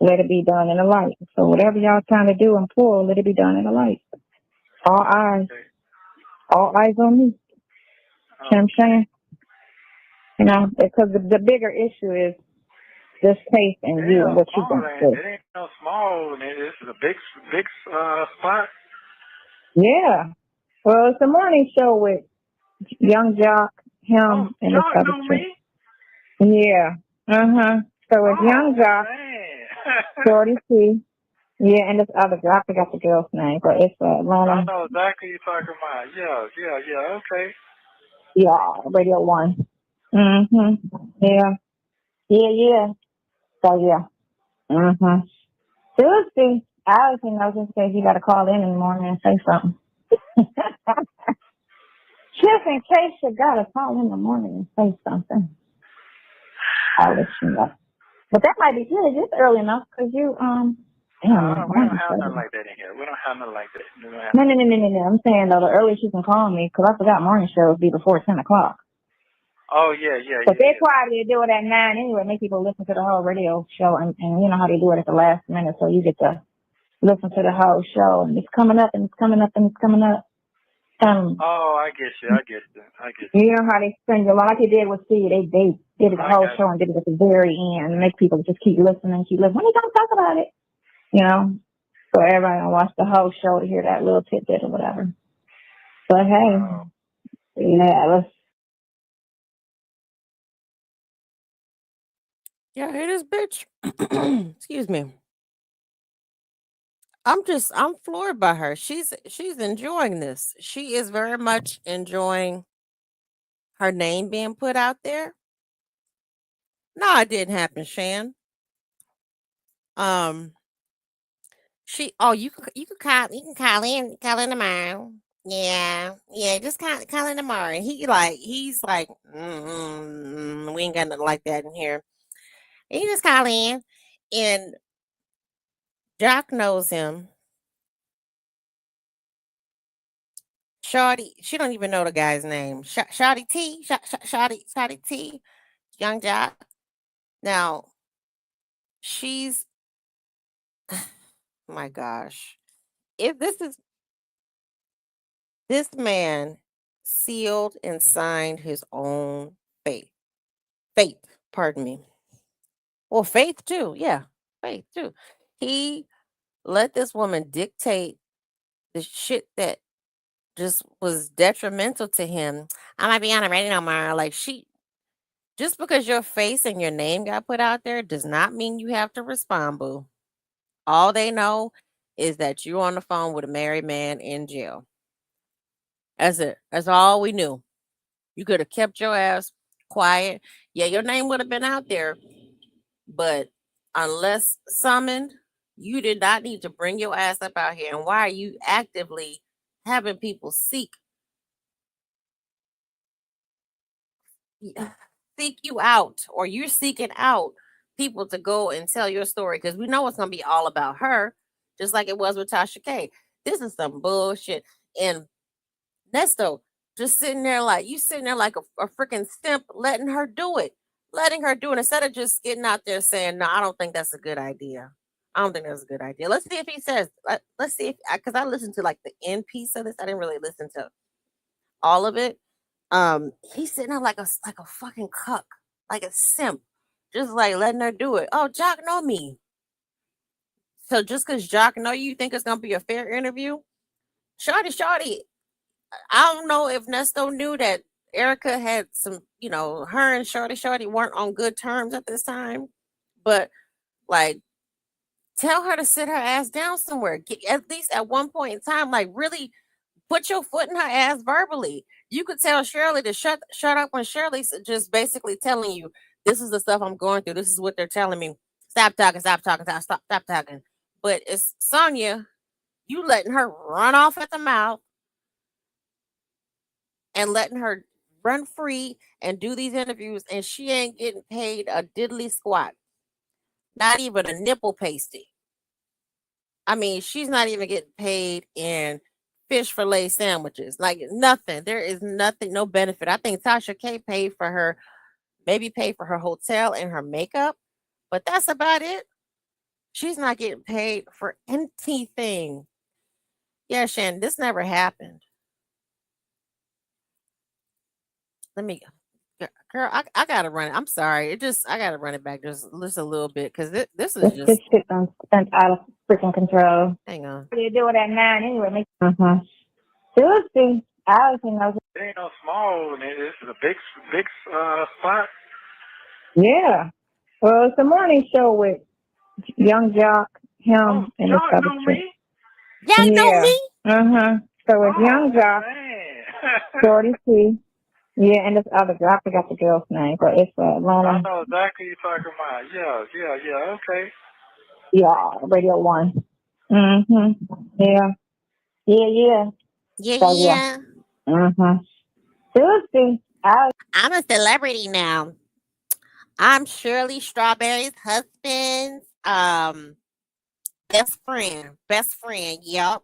Let it be done in the light. So whatever y'all trying to do and pull, let it be done in the light. All eyes on me. You know what I'm saying? You know, because the bigger issue is this case and you and what you're going to do. It ain't no small. This is a big spot. Yeah. Well, it's a morning show with Young Jock, him, and this other chick. Yeah. So it's Young Jock, Shorty T. Yeah, and this other girl. I forgot the girl's name, but it's Atlanta. I know exactly you're talking about. Yeah. Okay. Yeah, Radio 1. Yeah. So yeah. Tuesday, I obviously know just in case you got to call in the morning and say something. Just in case you got to call in the morning and say something, I'll let you know. But that might be good. It's early enough because you we don't have nothing like that in here. We don't have nothing like that. No. I'm saying though, the earliest you can call me, because I forgot morning shows be before 10 o'clock. Oh yeah. But they probably do it at 9 anyway. Make people listen to the whole radio show, and you know how they do it at the last minute, so you get to listen to the whole show, and it's coming up, and it's coming up, and it's coming up. I get you. You know how they spend a lot, like they did with Steve. They did it the whole show and did it at the very end, and make people just keep listening. When are you gonna talk about it? You know, so everybody will watch the whole show to hear that little tidbit or whatever. But hey, let's. Yeah, hear this bitch. Excuse me. I'm floored by her. She's enjoying this. She is very much enjoying her name being put out there. No, it didn't happen, Shan. You can call in tomorrow. Yeah, just call in tomorrow. And he's like, we ain't got nothing like that in here. And you just call in, and Jock knows him. Shawty, she don't even know the guy's name. Shawty T, Shawty T, young Jock. Now, she's, my gosh, if this man sealed and signed his own faith, pardon me. Well, faith too, yeah, faith too. He let this woman dictate the shit that just was detrimental to him. I might be on a radio no more. Like just because your face and your name got put out there does not mean you have to respond, boo. All they know is that you're on the phone with a married man in jail. That's it. That's all we knew. You could have kept your ass quiet. Yeah, your name would have been out there, but unless summoned, you did not need to bring your ass up out here. And why are you actively having people seek you out, or you're seeking out people to go and tell your story? Because we know it's going to be all about her, just like it was with Tasha K. This is some bullshit. And Nesto just sitting there like a freaking simp, letting her do it. Instead of just getting out there saying, no, I don't think that's a good idea. I don't think that's a good idea. Let's see if he says, let's see if, because I listened to like the end piece of this. I didn't really listen to all of it. He's sitting there like a fucking cuck, like a simp, just like letting her do it. Oh, Jock know me. So just because Jock know you think it's gonna be a fair interview? Shawty, I don't know if Nesto knew that Erica had some, her and Shorty weren't on good terms at this time. But like, tell her to sit her ass down somewhere. At least at one point in time, like really put your foot in her ass verbally. You could tell Shirley to shut up when Shirley's just basically telling you, this is the stuff I'm going through. This is what they're telling me. Stop talking, stop talking. But it's Sonia, you letting her run off at the mouth and letting her run free and do these interviews, and she ain't getting paid a diddly squat. Not even a nipple pasty. I mean, she's not even getting paid in fish fillet sandwiches. Like nothing. There is nothing, no benefit. I think Tasha K paid for her hotel and her makeup, but that's about it. She's not getting paid for anything. Yeah, Shannon, this never happened. Let me, girl, I gotta run it. I'm sorry. I gotta run it back just a little bit because this is just. This shit done spent out of freaking control. Hang on. What do you do it at 9 anyway? Tuesday, I was in those. It ain't no small. This is a big spot. Yeah. Well, it's a morning show with Young Jock, him, and this other chick. Y'all know me? So it's Young Jock, Shorty T. Yeah, and this other girl, I forgot the girl's name, but it's Lana. I know exactly what you're talking about. Yeah, okay. Yeah, Radio 1. Yeah. Yeah, So, yeah. Tuesday, I'm a celebrity now. I'm Shirley Strawberry's husband's best friend. Yep.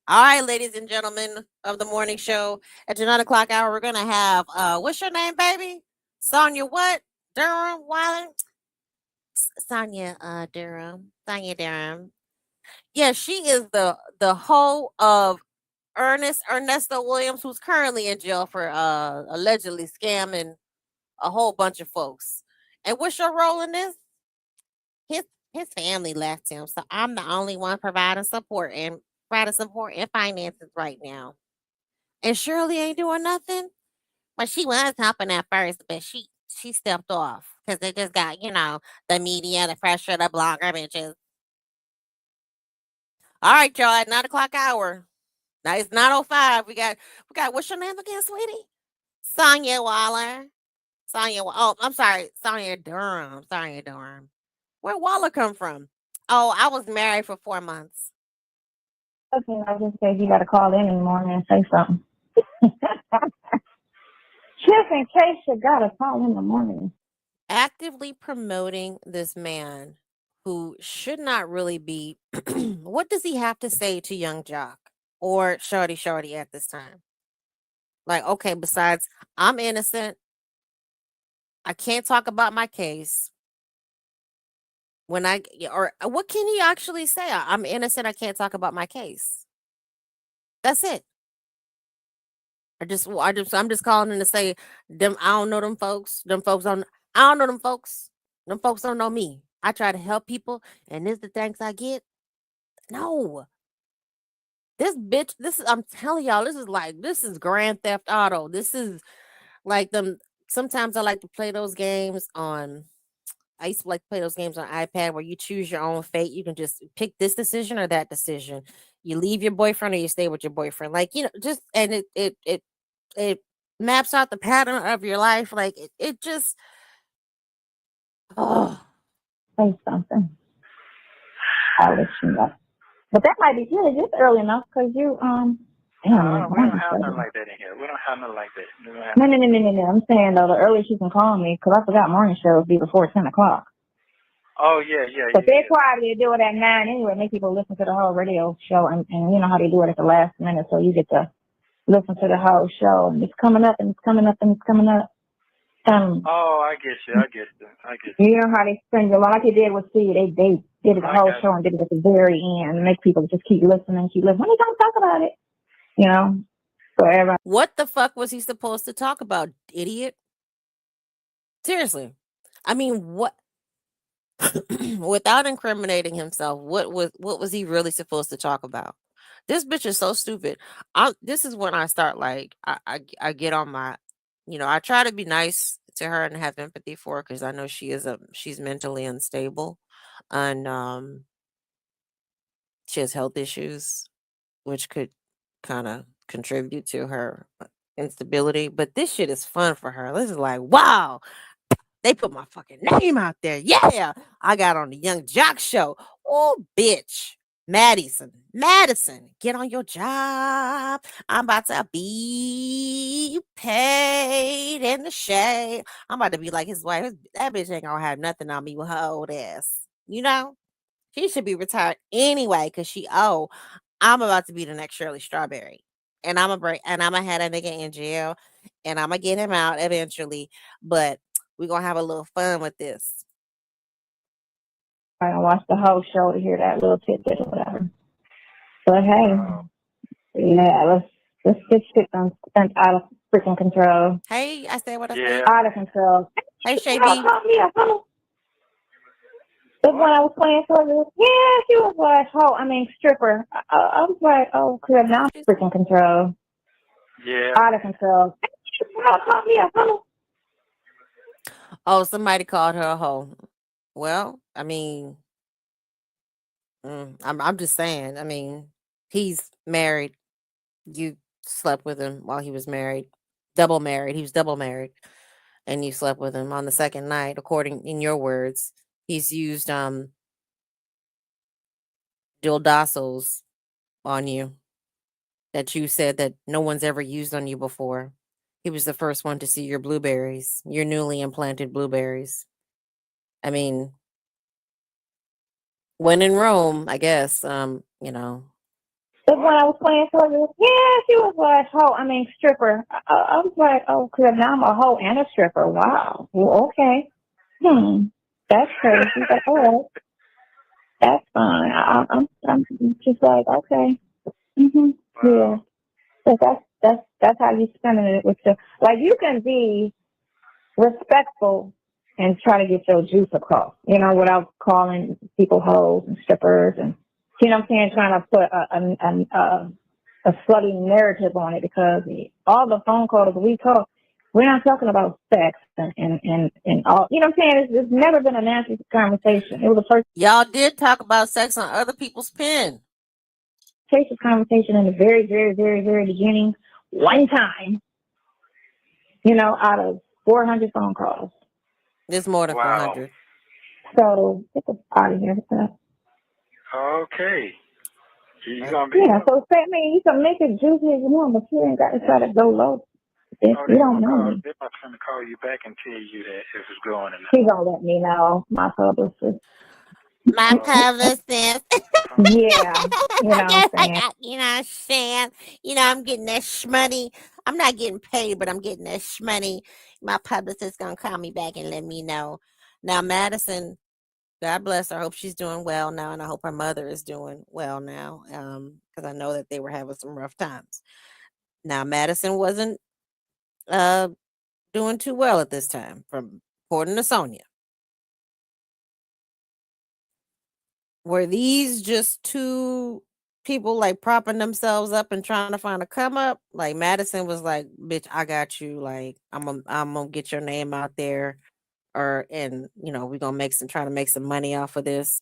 All right, ladies and gentlemen of the morning show. At the 9 o'clock hour, we're gonna have what's your name, baby? Sonia what? Durham Wilder? Sonia Durham. Yeah, she is the hoe of Ernesto Williams, who's currently in jail for allegedly scamming a whole bunch of folks. And what's your role in this? His family left him, so I'm the only one providing support and finances right now. And Shirley ain't doing nothing. But she was helping at first, but she stepped off because they just got the media, the pressure, the blogger bitches. All right, y'all. At 9 o'clock hour. Now it's 9:05. We got what's your name again, sweetie? Sonia Waller. Oh, I'm sorry. Sonia Durham. Where Waller come from? Oh, I was married for 4 months. Okay, I just said you got to call in the morning and say something. Just in case you got to call in the morning. Actively promoting this man who should not really be. What does he have to say to young Jock or Shorty at this time? Like, okay, besides, I'm innocent. I can't talk about my case. When or what can he actually say? I'm innocent. I can't talk about my case. That's it. I'm just calling in to say them. I don't know them folks. Them folks don't. I don't know them folks. Them folks don't know me. I try to help people, and this the thanks I get. No, this bitch. I'm telling y'all. This is Grand Theft Auto. This is like them. Sometimes I like to play those games on. I used to like to play those games on iPad where you choose your own fate. You can just pick this decision or that decision. You leave your boyfriend or you stay with your boyfriend. Like, just and it maps out the pattern of your life. Like it just oh Say something. I'll let you know. But that might be good. It's early enough because you we don't have nothing like that in here. We don't have nothing like that. No. I'm saying though, the earliest you can call me, because I forgot morning shows be before 10 o'clock. Oh yeah. But they're probably do it at 9 anyway. Make people listen to the whole radio show, and you know how they do it at the last minute, so you get to listen to the whole show. And it's coming up, and it's coming up, and it's coming up. Oh, I get you. You know how they spend a lot, like they did with C. They did it the whole show and did it at the very end, make people just keep listening. When are you gonna talk about it? You know, so everybody. What the fuck was he supposed to talk about, idiot? Seriously, I mean, what? Without incriminating himself, what was he really supposed to talk about? This bitch is so stupid. This is when I start like I get on my, I try to be nice to her and have empathy for her because I know she's mentally unstable, and she has health issues, which could kind of contribute to her instability. But this shit is fun for her. This is like, wow, they put my fucking name out there. Yeah, I got on the Young Jock show. Oh, bitch. Madison, get on your job. I'm about to be paid in the shade. I'm about to be like his wife. That bitch ain't gonna have nothing on me with her old ass. She should be retired anyway because I'm about to be the next Shirley Strawberry. And I'm gonna have that nigga in jail and I'm gonna get him out eventually. But we're gonna have a little fun with this. I watch the whole show to hear that little tidbit or whatever. But hey, yeah, let's get shit spent out of freaking control. Hey, I said what I said. Out of control. Hey, Shay B. But when I was playing for her, yeah, she was like, stripper. I was like, oh, crap, now I'm freaking control. Yeah. Out of control. Oh, somebody called her a hoe. Well, I mean, I'm just saying. I mean, he's married. You slept with him while he was married. Double married. He was double married. And you slept with him on the second night, according in your words. He's used dildasos on you that you said that no one's ever used on you before. He was the first one to see your blueberries, your newly implanted blueberries. I mean, when in Rome, I guess, But when I was playing for her, yeah, she was like, stripper. I was like, oh, crap, now I'm a hoe and a stripper. Wow. Well, okay. That's crazy. But all right. That's fine. I'm just like, okay. Yeah. So that's how you spending it with like you can be respectful and try to get your juice across, without calling people hoes and strippers and what I'm saying, trying to put a slutty narrative on it because all the phone calls we call, we're not talking about sex and all, what I'm saying? It's never been a nasty conversation. It was the first. Y'all did talk about sex on other people's pen. Conversation in the very, very, very, very beginning, one time, out of 400 phone calls. There's more than 400. So get the out of here. Okay. You gonna be? Yeah. So you can make it juicy as you want, but you ain't got to try to go low. You don't know me. They're trying to call you back and tell you that if it's going or not. He's gonna let me know, my publicist. My publicist. Yeah, you know I what I'm guess saying? you know what I'm saying? I'm getting that shmoney. I'm not getting paid, but I'm getting that shmoney. My publicist gonna call me back and let me know. Now, Madison, God bless her. I hope she's doing well now, and I hope her mother is doing well now. Because I know that they were having some rough times. Now, Madison wasn't uh doing too well at this time, from according to Sonia. Were these just two people like propping themselves up and trying to find a come up? Like Madison was like, "Bitch, I got you. Like, I'm gonna get your name out there, and we're gonna try to make some money off of this."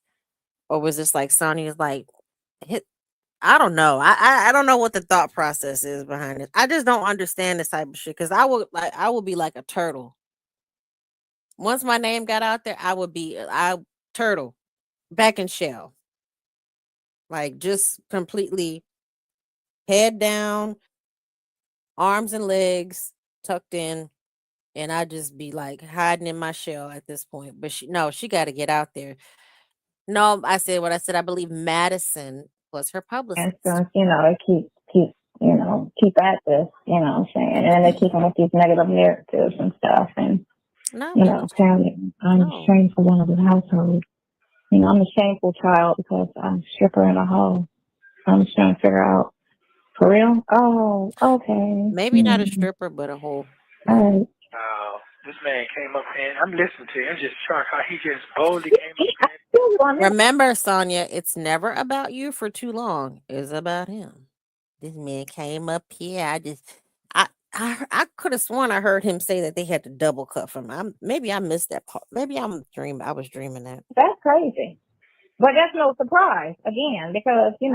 Or was this like Sonia's like, hit? I don't know. I don't know what the thought process is behind it. I just don't understand this type of shit because I would be like a turtle. Once my name got out there, I turtle back in shell, like just completely head down, arms and legs tucked in, and I just be like hiding in my shell at this point. But she got to get out there. No, I said what I said. I believe Madison was her And publicist. so, they keep at this, you know what I'm saying? And then they keep on with these negative narratives and stuff. And, No, they was apparently I'm no. ashamed for one of the household. I'm a shameful child because I'm a stripper in a hole. I'm just trying to figure out, for real? Oh, okay. Maybe not a stripper, but a whole. All right. This man came up and I'm listening to him. I'm just shocked how he just boldly came up and Remember, Sonia, it's never about you for too long. It's about him. This man came up here. I could have sworn I heard him say that they had to double cut from him. Maybe I missed that part. Maybe I was dreaming that. That's crazy. But that's no surprise, again, because, he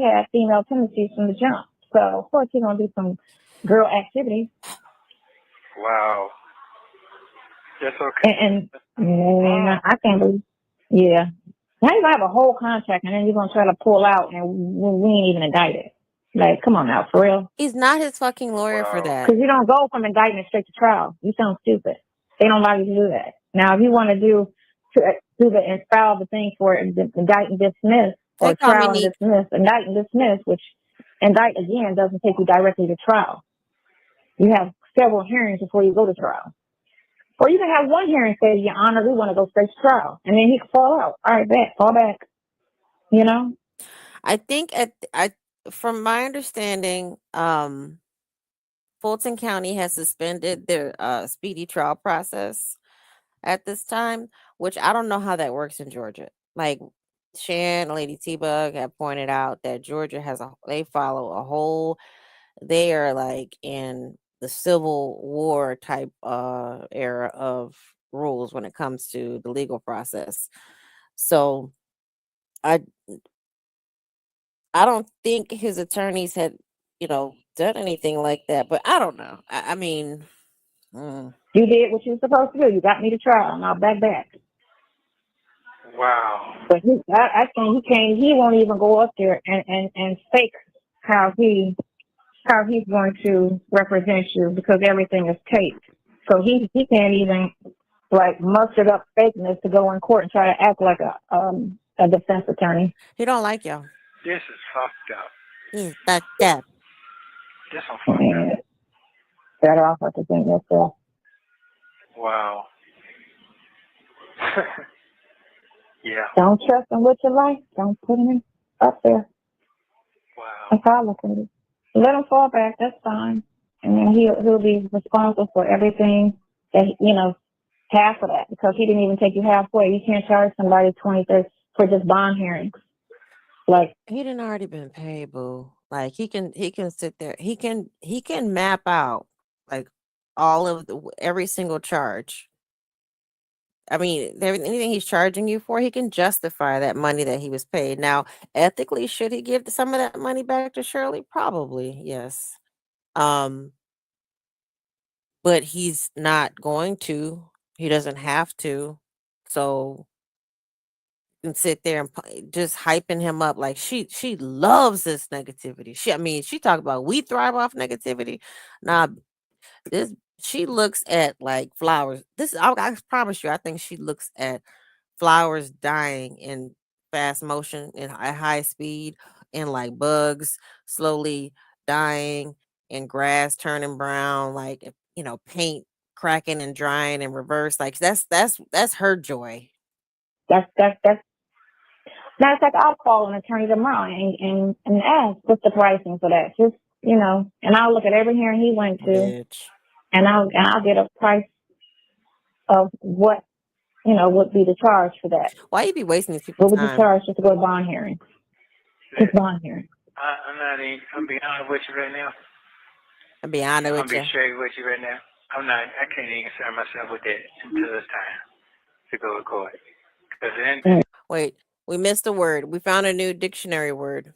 had female tendencies from the jump. So, of course, he's going to do some girl activities. wow. That's okay. And I can't believe, yeah. Now you're going to have a whole contract, and then you're going to try to pull out, and we ain't even indicted. Like, come on now, for real. He's not his fucking lawyer for that. Because you don't go from indictment straight to trial. You sound stupid. They don't allow you to do that. Now, if you want to do and file the thing for indict and dismiss, or trial and dismiss, indict and dismiss, which indict again doesn't take you directly to trial. You have several hearings before you go to trial. Or you can have one hearing say, Your Honor, we want to go straight to trial. And then he can fall out. All right, fall back. I think from my understanding, Fulton County has suspended their speedy trial process at this time, which I don't know how that works in Georgia. Like Shan, Lady T-Bug have pointed out that Georgia they follow a whole, they are like in the Civil War type era of rules when it comes to the legal process. So I don't think his attorneys had, done anything like that, but I don't know. I mean, you did what you were supposed to do. You got me to trial. Now back. Wow. But I think he won't even go up there and fake how he's going to represent you because everything is taped. So he can't even like muster up fakeness to go in court and try to act like a defense attorney. He don't like y'all. This is fucked up. He's fucked up. This is fucked up. Better off representing yourself. Wow. Yeah. Don't trust him with your life. Don't put him up there. Wow. That's how I look at it. Let him fall back. That's fine. And then he'll be responsible for everything that, half of that, because he didn't even take you halfway. You can't charge somebody 20 for just bond hearings. Like, he didn't already been paid, boo. Like he can sit there. He can map out like all of every single charge. I mean, anything he's charging you for, he can justify that money that he was paid. Now, ethically, should he give some of that money back to Shirley? Probably, yes. But he's not going to. He doesn't have to. So and sit there and just hyping him up like she loves this negativity. She talk about we thrive off negativity. Nah, she looks at like flowers. I promise you, I think she looks at flowers dying in fast motion and at high speed, and like bugs slowly dying, and grass turning brown, like paint cracking and drying in reverse. Like that's her joy. That's matter of fact, I'll call an attorney tomorrow and ask what's the pricing for that. Just and I'll look at every hearing he went to, Bitch. and I'll get a price of what would be the charge for that. Why you be wasting these What people's would you time? charge just to go to bond hearing? Just bond hearing. I'm being honest with you right now. I'll be honest I'm with you. being straight with you right now. I can't even concern myself with that until it's time to go to court. Because then, Wait, we missed a word. We found a new dictionary word.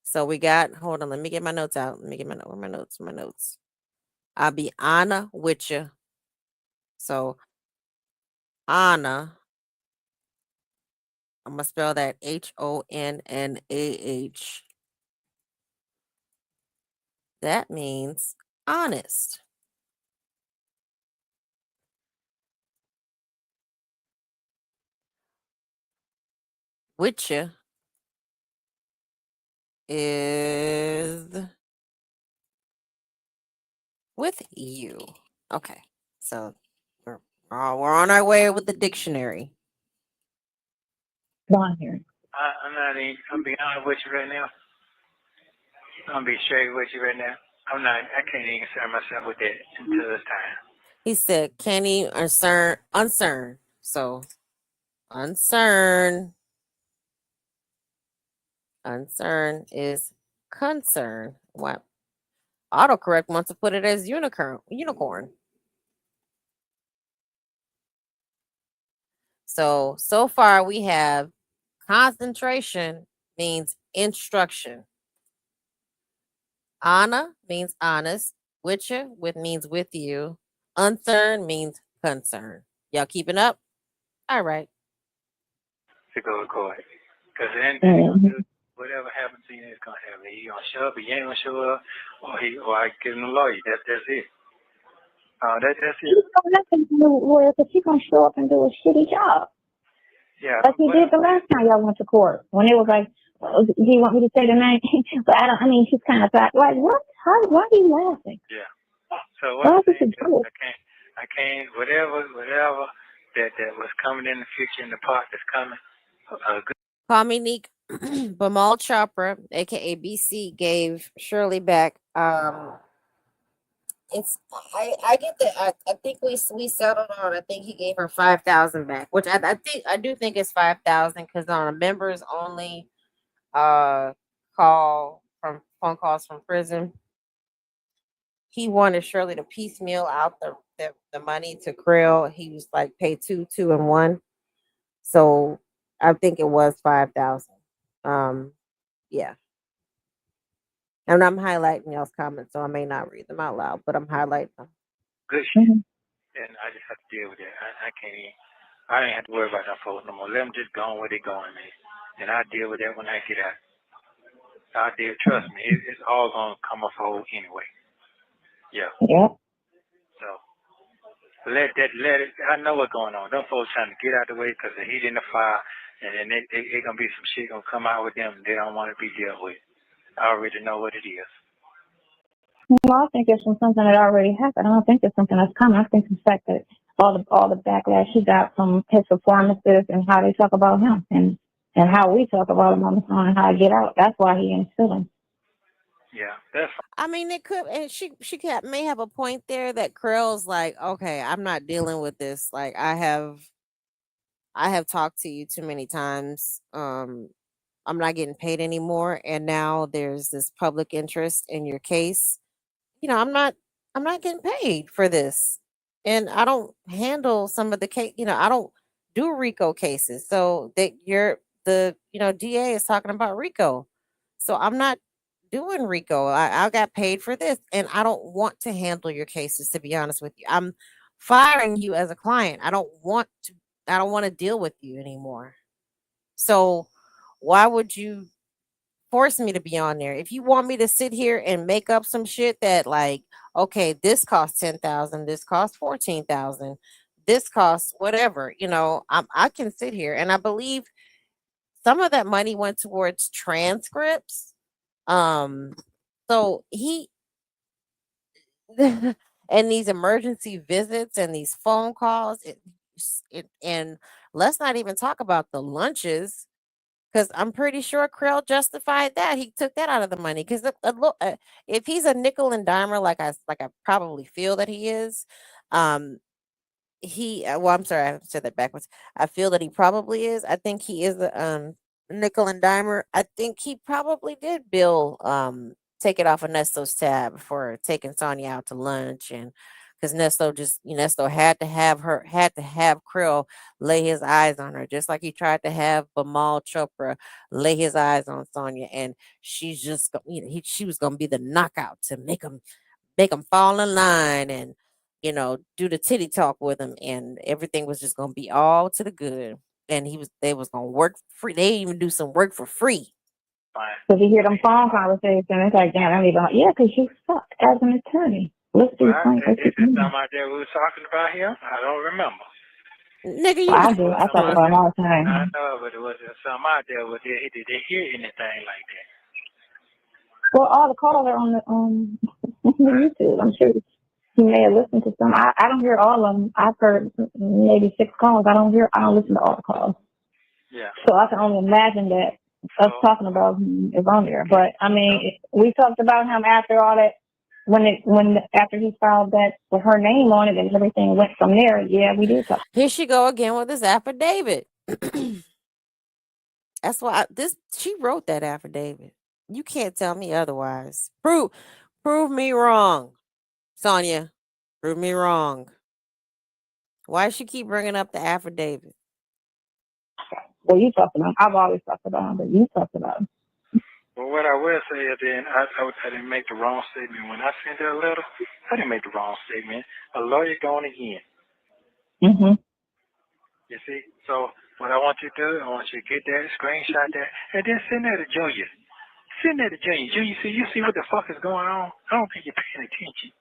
So we got, hold on, let me get my notes out. Let me get my notes. I'll be honest with you. So Anna, I'm gonna spell that HONNAH. That means honest. With you is with you. Okay, so we're on our way with the dictionary. Bond hearing. I'm being honest with you right now. I'm being straight with you right now. I can't even concern myself with that until it's time. He said, can he uncern? So uncern is concern. What? Autocorrect wants to put it as unicorn. So far we have concentration means instruction. Anna means honest. With you means with you. Uncern means concern. Y'all keeping up? All right. To go to court. Because then whatever happens to you is going to happen. You're going to show up, or you ain't going to show up, or I get him a lawyer. That's it. That's it. You don't have to do lawyer because he's going to show up and do a shitty job. Yeah. Like he did the last time y'all went to court. When it was like, do you want me to say the name? But she's kind of like, what? Why are you laughing? Yeah. So what I'm saying is I can't, whatever that was coming in the future in the part that's coming. Call me Neek. Bamal Chopra, aka BC, gave Shirley back. It's I get that. I think we settled on. I think he gave her 5,000 back, which I do think it's 5,000 because on a members only call from phone calls from prison, he wanted Shirley to piecemeal out the money to Krill. He was like pay two and one. So I think it was 5,000. Yeah. And I'm highlighting y'all's comments, so I may not read them out loud, but I'm highlighting them. Good shit. And I just have to deal with it. I can't even. I ain't have to worry about that folks no more. Let them just go on where they going, man. And I'll deal with that when I get out. I'll deal. Trust me, it's all gonna come off whole anyway. Yeah. Yeah. So let it. I know what's going on. Them folks trying to get out the way because the heat in the fire, and then they gonna be some shit gonna come out with them. They don't want to be dealt with. I already know what it is. Well, I think it's from something that already happened. I don't think it's something that's coming. I think the fact that all the backlash he got from his performances and how they talk about him and how we talk about him on the phone and how I get out. That's why he ain't suing. Yeah, that's. I mean, it could, and she may have a point there that Krill's like, okay, I'm not dealing with this. Like, I have talked to you too many times. I'm not getting paid anymore, and now there's this public interest in your case. I'm not getting paid for this, and I don't handle some of the case. I don't do RICO cases, so that the DA is talking about RICO, so I'm not doing RICO. I got paid for this, and I don't want to handle your cases. To be honest with you, I'm firing you as a client. I don't want to. I don't want to deal with you anymore. So why would you force me to be on there? If you want me to sit here and make up some shit that like, okay, this costs 10,000, this costs 14,000, this costs whatever, I can sit here and I believe some of that money went towards transcripts. Um, so he and these emergency visits and these phone calls, and let's not even talk about the lunches because I'm pretty sure Krill justified that. He took that out of the money because if he's a nickel and dimer, like I probably feel that he is, um, well, I'm sorry, I said that backwards. I feel that he probably is. I think he is a nickel and dimer. I think he probably did bill take it off of Nesto's tab for taking Sonya out to lunch, and because Nesto had to have Krill lay his eyes on her, just like he tried to have Bamal Chopra lay his eyes on Sonya, and she's just she was gonna be the knockout to make him fall in line and do the titty talk with him, and everything was just gonna be all to the good. And they was gonna work free. They even do some work for free. Because you hear them phone conversations, it's like, damn, I don't even, yeah, because you suck as an attorney. Let's do something. Is this something out there we were talking about here? I don't remember. Nigga, you I do. I talk about them all the time. I know, but it was something out there. Did they hear anything like that? Well, all the calls are on the YouTube. I'm sure you may have listened to some. I don't hear all of them. I've heard maybe 6 calls. I don't listen to all the calls. Yeah. So I can only imagine that us talking about him is on there. But I mean, we talked about him after all that. After he filed that with her name on it and everything went from there. Yeah, we did talk. Here she go again with this affidavit. That's why she wrote that affidavit. You can't tell me otherwise. Prove me wrong, Sonya. Prove me wrong. Why does she keep bringing up the affidavit? Well, you talked about him. I've always talked about him, but you talked about him. Well, what I will say is then I didn't make the wrong statement. When I sent that letter, I didn't make the wrong statement. A lawyer going again. Mm-hmm. You see? So what I want you to do, I want you to get that, screenshot that, and then send that to Junior. Send that to Junior. Junior, you see what the fuck is going on? I don't think you're paying attention.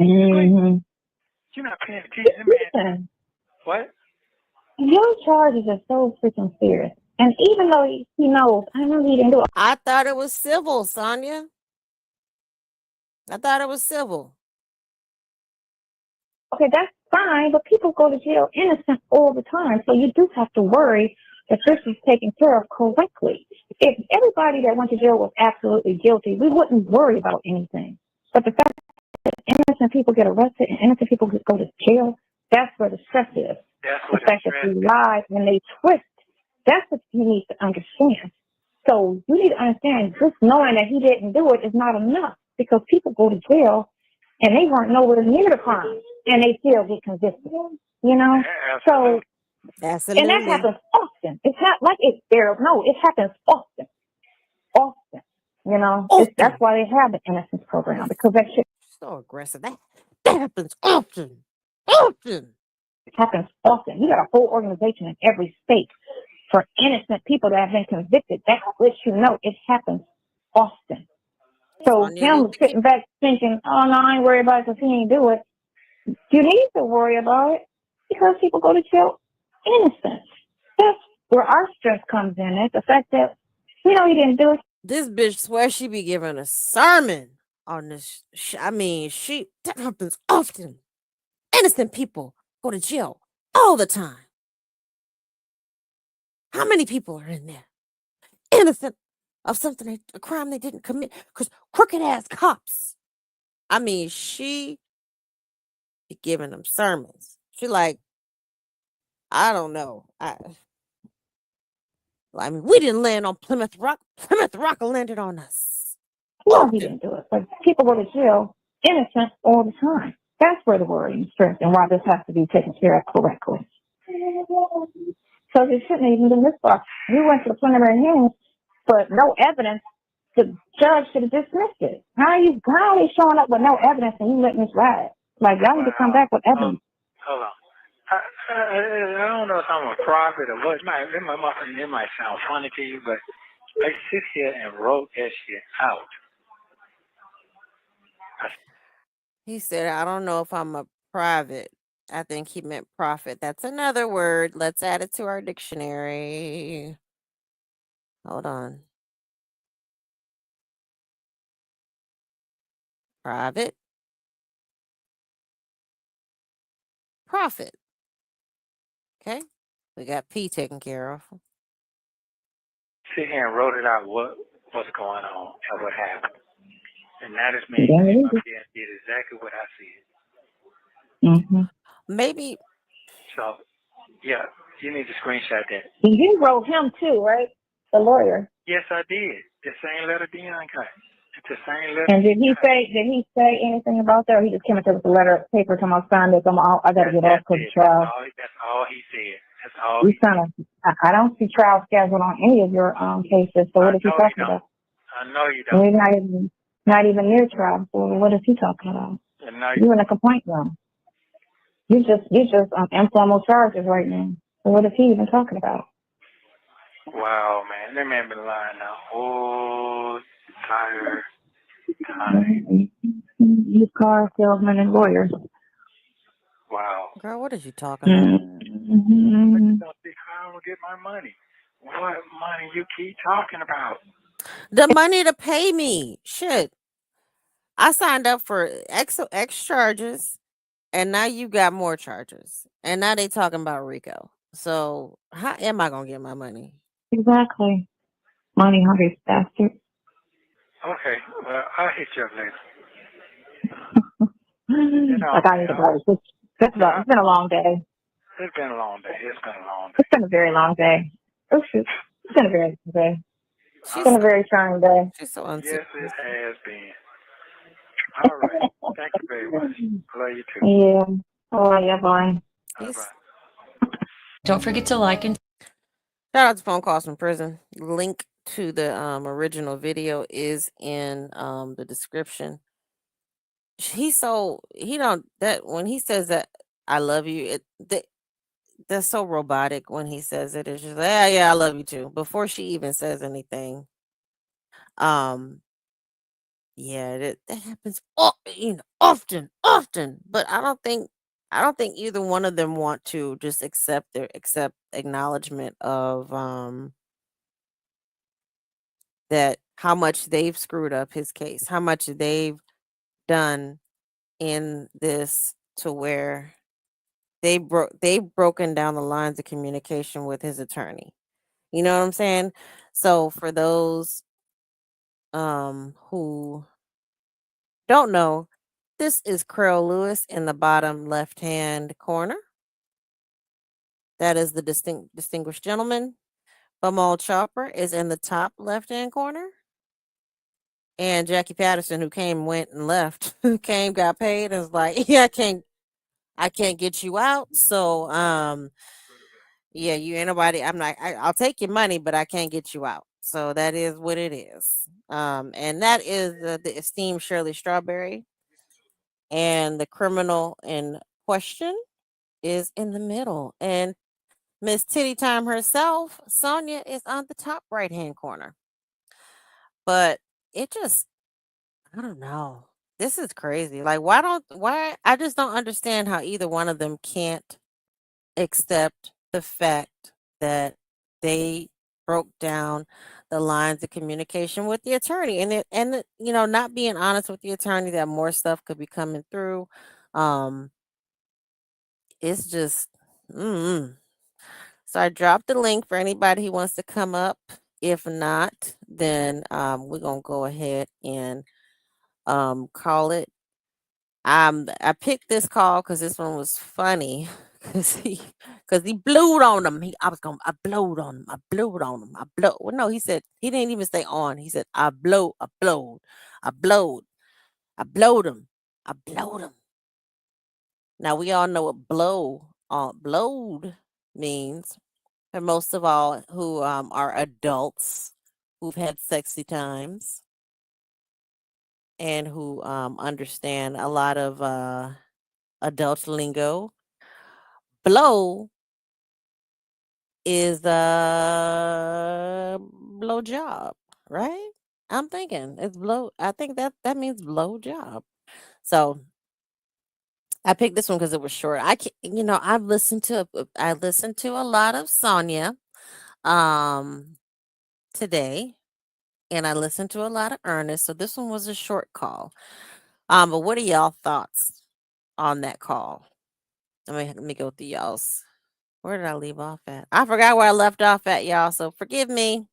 Mm-hmm. You're not paying attention, man. What? Your charges are so freaking serious. And even though he knows, I know he didn't do it. I thought it was civil, Sonya. I thought it was civil. Okay, that's fine, but people go to jail innocent all the time. So you do have to worry that this is taken care of correctly. If everybody that went to jail was absolutely guilty, we wouldn't worry about anything. But the fact that innocent people get arrested and innocent people go to jail, that's where the stress is. The fact that they lie and they twist, that's what you need to understand. So you need to understand just knowing that he didn't do it is not enough, because people go to jail and they weren't nowhere near the crime and they still get convicted, So, absolutely. And that happens often. It's not like it's there. No, it happens often. Often. That's why they have the innocence program, because that shit so aggressive. That happens often. Often. It happens often. You got a whole organization in every state for innocent people that have been convicted. That lets you know it happens often. So him sitting back thinking, oh, no, I ain't worried about it because he ain't do it. You need to worry about it because people go to jail innocent. That's where our stress comes in. It's the fact that, he didn't do it. This bitch swears she be giving a sermon on this. That happens often. Innocent people go to jail all the time. How many people are in there innocent of a crime they didn't commit? Because crooked ass cops. She be giving them sermons. She like, I don't know. We didn't land on Plymouth Rock. Plymouth Rock landed on us. No, he didn't do it. But people go to jail innocent all the time. That's where the worry and stress and why this has to be taken care of correctly. So it shouldn't even been this far. You went to the preliminary hearing, but no evidence. The judge should have dismissed it. How are they showing up with no evidence and you letting this ride? Like, y'all need to come back with evidence. Hold on. I don't know if I'm a prophet or what. It might sound funny to you, but I sit here and wrote that shit out. He said, I don't know if I'm a private I think he meant profit. That's another word. Let's add it to our dictionary. Hold on. Private. Profit. Okay. We got P taken care of. Sit here and wrote it out what's going on and what happened. And now this man Yeah, came it up is. here and did exactly what I said. Mm-hmm. Maybe So, yeah, you need to screenshot that. You wrote him too, right? The lawyer. Yes, I did. The same letter Dion got. It's the same letter. And did he say anything about that, or he just came up with a letter of paper to my son that I got to get off because of trial? That's all he said. That's all You he said. son of, I don't see trial scheduled on any of your cases. So what is he talking about? I know you don't. We're not even near trial. So what is he talking about? You in a complaint room. You just informal charges right now. So what is he even talking about? Wow, man, that man been lying now whole entire time. Used car salesmen and lawyers. Wow. girl, what is you talking about? Mm-hmm. I just don't see how I'm gonna get my money. What money you keep talking about? The money to pay me. Shit. I signed up for X charges, and now you got more charges. And now they talking about Rico. So how am I gonna get my money? Exactly. Money hungry bastard. Okay, well, I'll hit you up later. Like I need a break. It's been a long day. It's been a long day. It's been a very long day. Oh shoot. It's been a very long day. It's been a very trying day. She's so Yes, unserious. it has been. All right. Thank you very much. Love you too. Yeah. Oh yeah, boy. Bye-bye. Don't forget to like and Shout out to phone calls from prison. Link to the original video is in the description. He don't that when he says that I love you, that's so robotic when he says it. It's just like, yeah, I love you too. Before she even says anything. Yeah, that happens often, but I don't think either one of them want to just accept acknowledgement of that how much they've screwed up his case, how much they've done in this to where they've broken down the lines of communication with his attorney. You know what I'm saying? So for those who don't know, this is Crow Lewis in the bottom left hand corner. That is the distinguished gentleman. Bamal Chopper is in the top left hand corner. And Jackie Patterson, who came, went, and left, came, got paid, and was like, yeah, I can't get you out. So yeah, you ain't nobody. I'll take your money, but I can't get you out. So that is what it is. And that is the esteemed Shirley Strawberry. And the criminal in question is in the middle. And Miss Titty Time herself, Sonia, is on the top right hand corner. But it just, I don't know. This is crazy. Like, why? I just don't understand how either one of them can't accept the fact that they broke down the lines of communication with the attorney, not being honest with the attorney that more stuff could be coming through. It's just, mm. So I dropped the link for anybody who wants to come up. If not, then we're gonna go ahead and call it. I picked this call because this one was funny because he blowed on him. I blowed on him. I blowed on him. I blow. Well, no, he said he didn't even say on. He said I blowed. I blowed. I blowed. I blowed him. I blowed him. Now we all know what blowed means. For most of all who are adults who've had sexy times and who understand a lot of adult lingo. Blow is a blow job, right? I'm thinking it's blow. I think that means blow job. So I picked this one because it was short. I listened to a lot of Sonia um today, and I listened to a lot of Ernest. So this one was a short call. But what are y'all thoughts on that call? Let me go through y'all's. Where did I leave off at? I forgot where I left off at, y'all. So forgive me.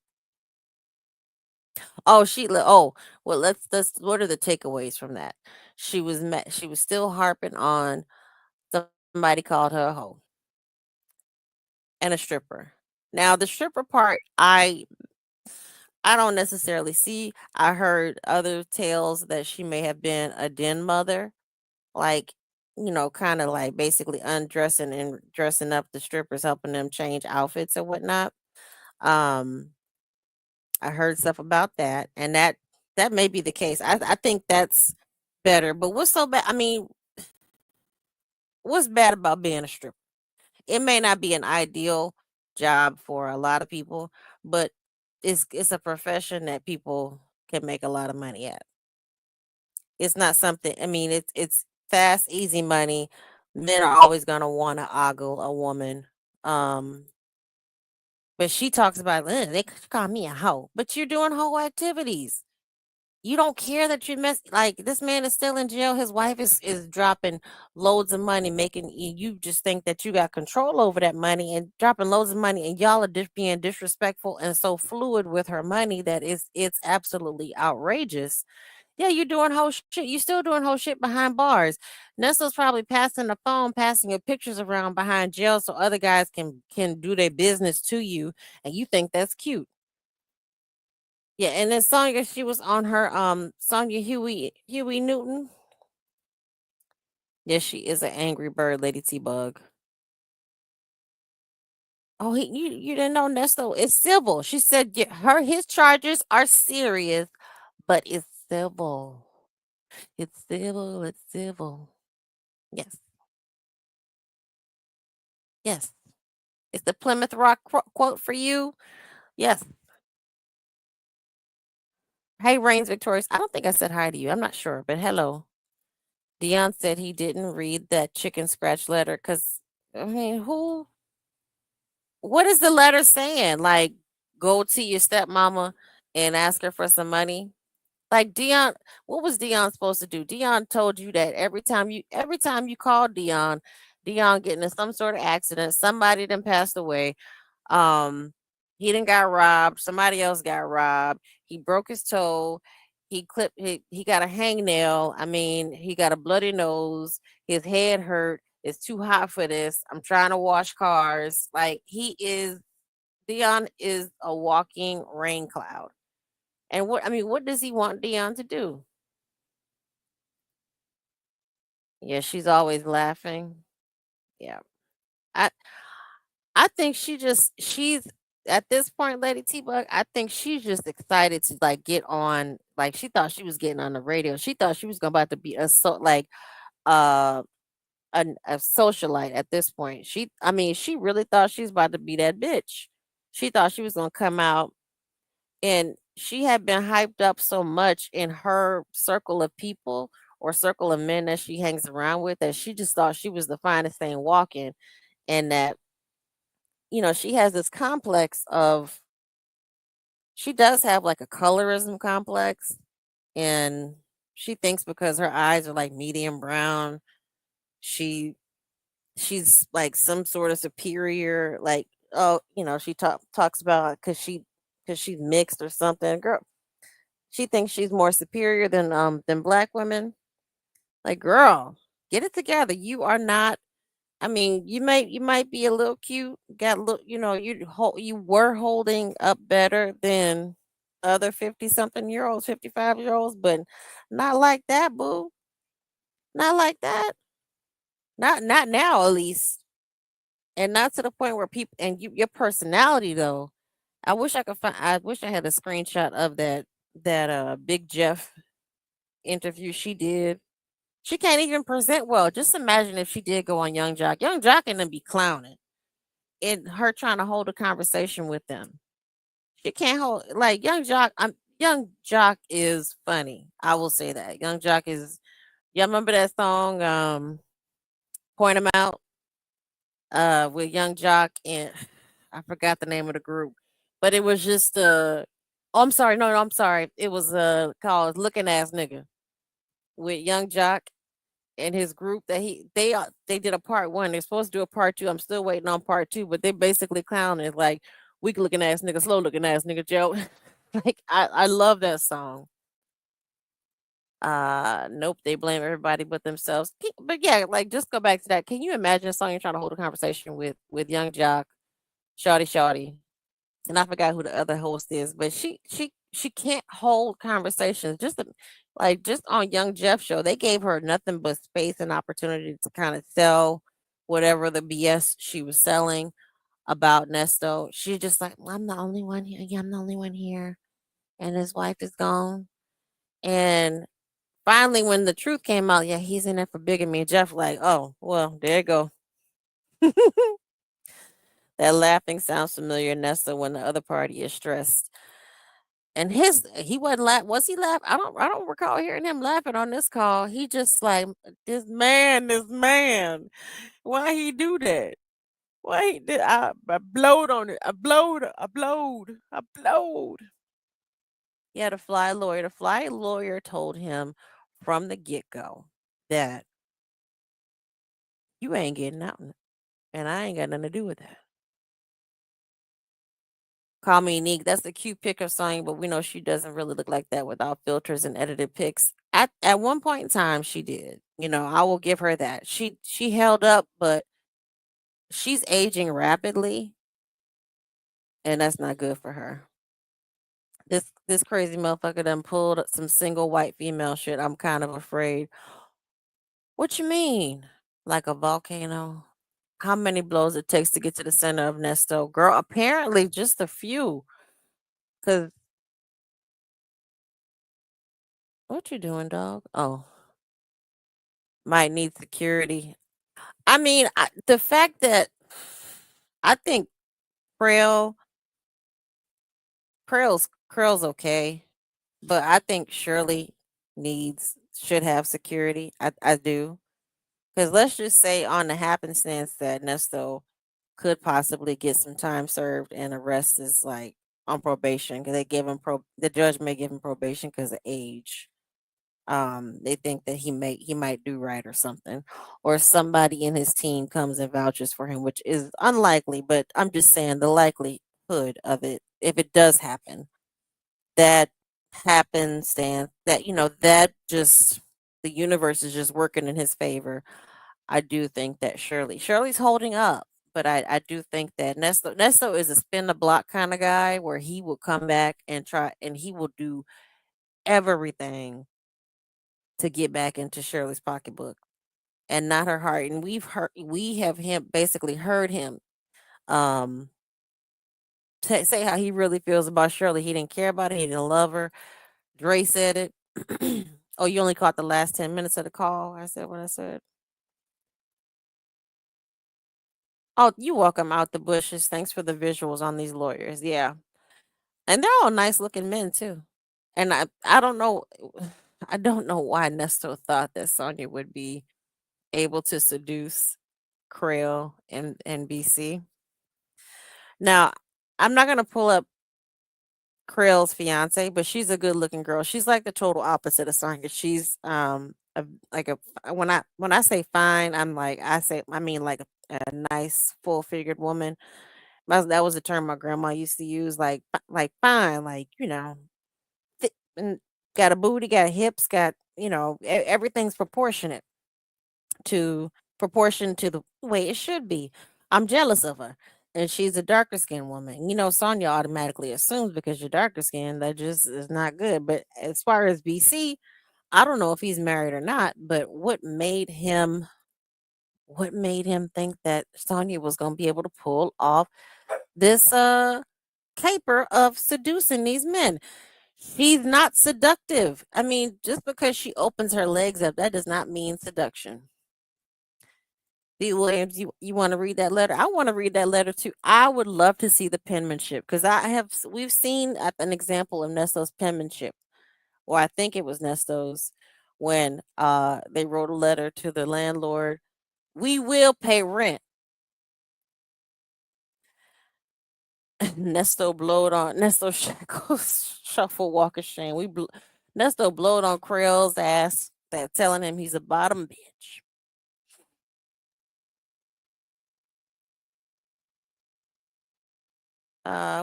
Oh, well, let's. What are the takeaways from that? She was still harping on somebody called her a hoe and a stripper. Now the stripper part, I don't necessarily see. I heard other tales that she may have been a den mother, like, kind of like basically undressing and dressing up the strippers, helping them change outfits and whatnot. Um, I heard stuff about that, and that may be the case. I think that's better. But what's so bad? I mean, what's bad about being a stripper? It may not be an ideal job for a lot of people, but it's a profession that people can make a lot of money at. It's not something. I mean, it's fast, easy money. Men are always gonna want to ogle a woman. Um, but she talks about, they call me a hoe, but you're doing hoe activities. You don't care that you mess like this man is still in jail. His wife is dropping loads of money, making you just think that you got control over that money and dropping loads of money, and y'all are just being disrespectful and so fluid with her money that it's absolutely outrageous. Yeah, you doing whole shit. You still doing whole shit behind bars. Nestle's probably passing the phone, passing your pictures around behind jail so other guys can do their business to you, and you think that's cute. Yeah, and then Sonya, she was on her Sonya Huey Newton. Yes, she is an angry bird, Lady T Bug. Oh, you didn't know Nesto is civil. She said his charges are serious, but it's civil. It's civil. It's civil. Yes, yes. It's the Plymouth Rock quote for you. Yes. Hey, Reigns Victorious. I don't think I said hi to you. I'm not sure, but hello. Dion said he didn't read that chicken scratch letter because, I mean, what is the letter saying? Like, go to your stepmama and ask her for some money? Like Dion, what was Dion supposed to do? Dion told you that every time you call Dion getting in some sort of accident, somebody then passed away. Um, he didn't got robbed. Somebody else got robbed. He broke his toe. He got a hangnail. I mean, he got a bloody nose. His head hurt. It's too hot for this. I'm trying to wash cars. Like Dion is a walking rain cloud. And what does he want Dion to do? Yeah, she's always laughing. Yeah. I I think she's at this point, Lady T Bug, I think she's just excited to like get on, like she thought she was getting on the radio. She thought she was about to be uh a socialite at this point. She really thought she was about to be that bitch. She thought she was gonna come out, and she had been hyped up so much in her circle of people or circle of men that she hangs around with, that she just thought she was the finest thing walking, and that she has this complex of she does have like a colorism complex, and she thinks because her eyes are like medium brown, she she's like some sort of superior, like, oh, she talks about because she's mixed or something. Girl, she thinks she's more superior than black women. Like, girl, get it together. You are not. I mean, you might be a little cute, got a little, you were holding up better than other 50-something-year-olds, 55-year-olds, but not like that, boo. Not like that. Not now, at least. And not to the point where people, and your personality though. I wish I had a screenshot of that Big Jeff interview she did. She can't even present well. Just imagine if she did go on Young Jock. Young Jock and them be clowning. And her trying to hold a conversation with them. She can't hold, like, Young Jock is funny. I will say that. Young Jock is, y'all remember that song? point them out with Young Jock and I forgot the name of the group, but it was just oh, I'm sorry, no, I'm sorry. It was called Looking Ass Nigga with Young Jock and his group that they did a part one. They're supposed to do a part two. I'm still waiting on part two, but they basically clowning like weak looking ass nigga, slow looking ass nigga Joe. Like I love that song. Nope, they blame everybody but themselves. But yeah, like just go back to that. Can you imagine Sonya trying to hold a conversation with Young Jock, Shawty, and I forgot who the other host is, but she can't hold conversations. Like just on Young Jeff show, they gave her nothing but space and opportunity to kind of sell whatever the BS she was selling about Nesto. She's just like, well, I'm the only one here. Yeah, I'm the only one here, and his wife is gone. And finally, when the truth came out, yeah, he's in there for bigamy. Jeff like, oh well, there you go. That laughing sounds familiar, Nesta, when the other party is stressed. And he wasn't laugh. Was he laugh? I don't recall hearing him laughing on this call. He just like this man. Why he do that? Why he did I blowed on it. I blowed. Yeah, the fly lawyer. The fly lawyer told him from the get-go that you ain't getting out and I ain't got nothing to do with that. Call me Neek. That's a cute pic of Sonya, but we know she doesn't really look like that without filters and edited pics. At one point in time, she did. You know, I will give her that. She held up, but she's aging rapidly, and that's not good for her. This crazy motherfucker done pulled some single white female shit. I'm kind of afraid. What you mean? Like a volcano? How many blows it takes to get to the center of Nesto? Girl, apparently just a few. Cause what you doing, dog? Oh, might need security. I mean, the fact that I think Krill, Krill's okay, but I think Shirley should have security. I do. Because let's just say on the happenstance that Nesto could possibly get some time served and arrest is like on probation because they give him the judge may give him probation because of age. They think that he might do right or something, or somebody in his team comes and vouches for him, which is unlikely, but I'm just saying the likelihood of it, if it does happen, that happenstance, that that just the universe is just working in his favor. I do think that Shirley's holding up, but I do think that Nesto is a spin the block kind of guy where he will come back and try and he will do everything to get back into Shirley's pocketbook and not her heart. And we have him basically heard him um say how he really feels about Shirley. He didn't care about it. He didn't love her. Dre said it. Oh, you only caught the last 10 minutes of the call. I said what I said. Oh, you welcome out the bushes. Thanks for the visuals on these lawyers. Yeah, and they're all nice looking men too. And I don't know. I don't know why Nesto thought that Sonya would be able to seduce Krail and BC. Now, I'm not gonna pull up Krail's fiance, but she's a good looking girl. She's like the total opposite of Sonya. She's like a when I say fine, I mean like a nice full figured woman. That was the term my grandma used to use, like fine, like thick and got a booty, got hips, got everything's to proportion to the way it should be. I'm jealous of her. And she's a darker skinned woman. Sonya automatically assumes because you're darker skinned, that just is not good. But as far as BC, I don't know if he's married or not, but what made him think that Sonya was gonna be able to pull off this caper of seducing these men? She's not seductive. I mean, just because she opens her legs up, that does not mean seduction. D. Williams, you want to read that letter? I want to read that letter too. I would love to see the penmanship because we've seen an example of Nesto's penmanship, or I think it was Nesto's when they wrote a letter to the landlord We will pay rent. Nesto blowed on Nesto shackles shuffle walk of shame. Nesto blowed on Creel's ass that telling him he's a bottom bitch.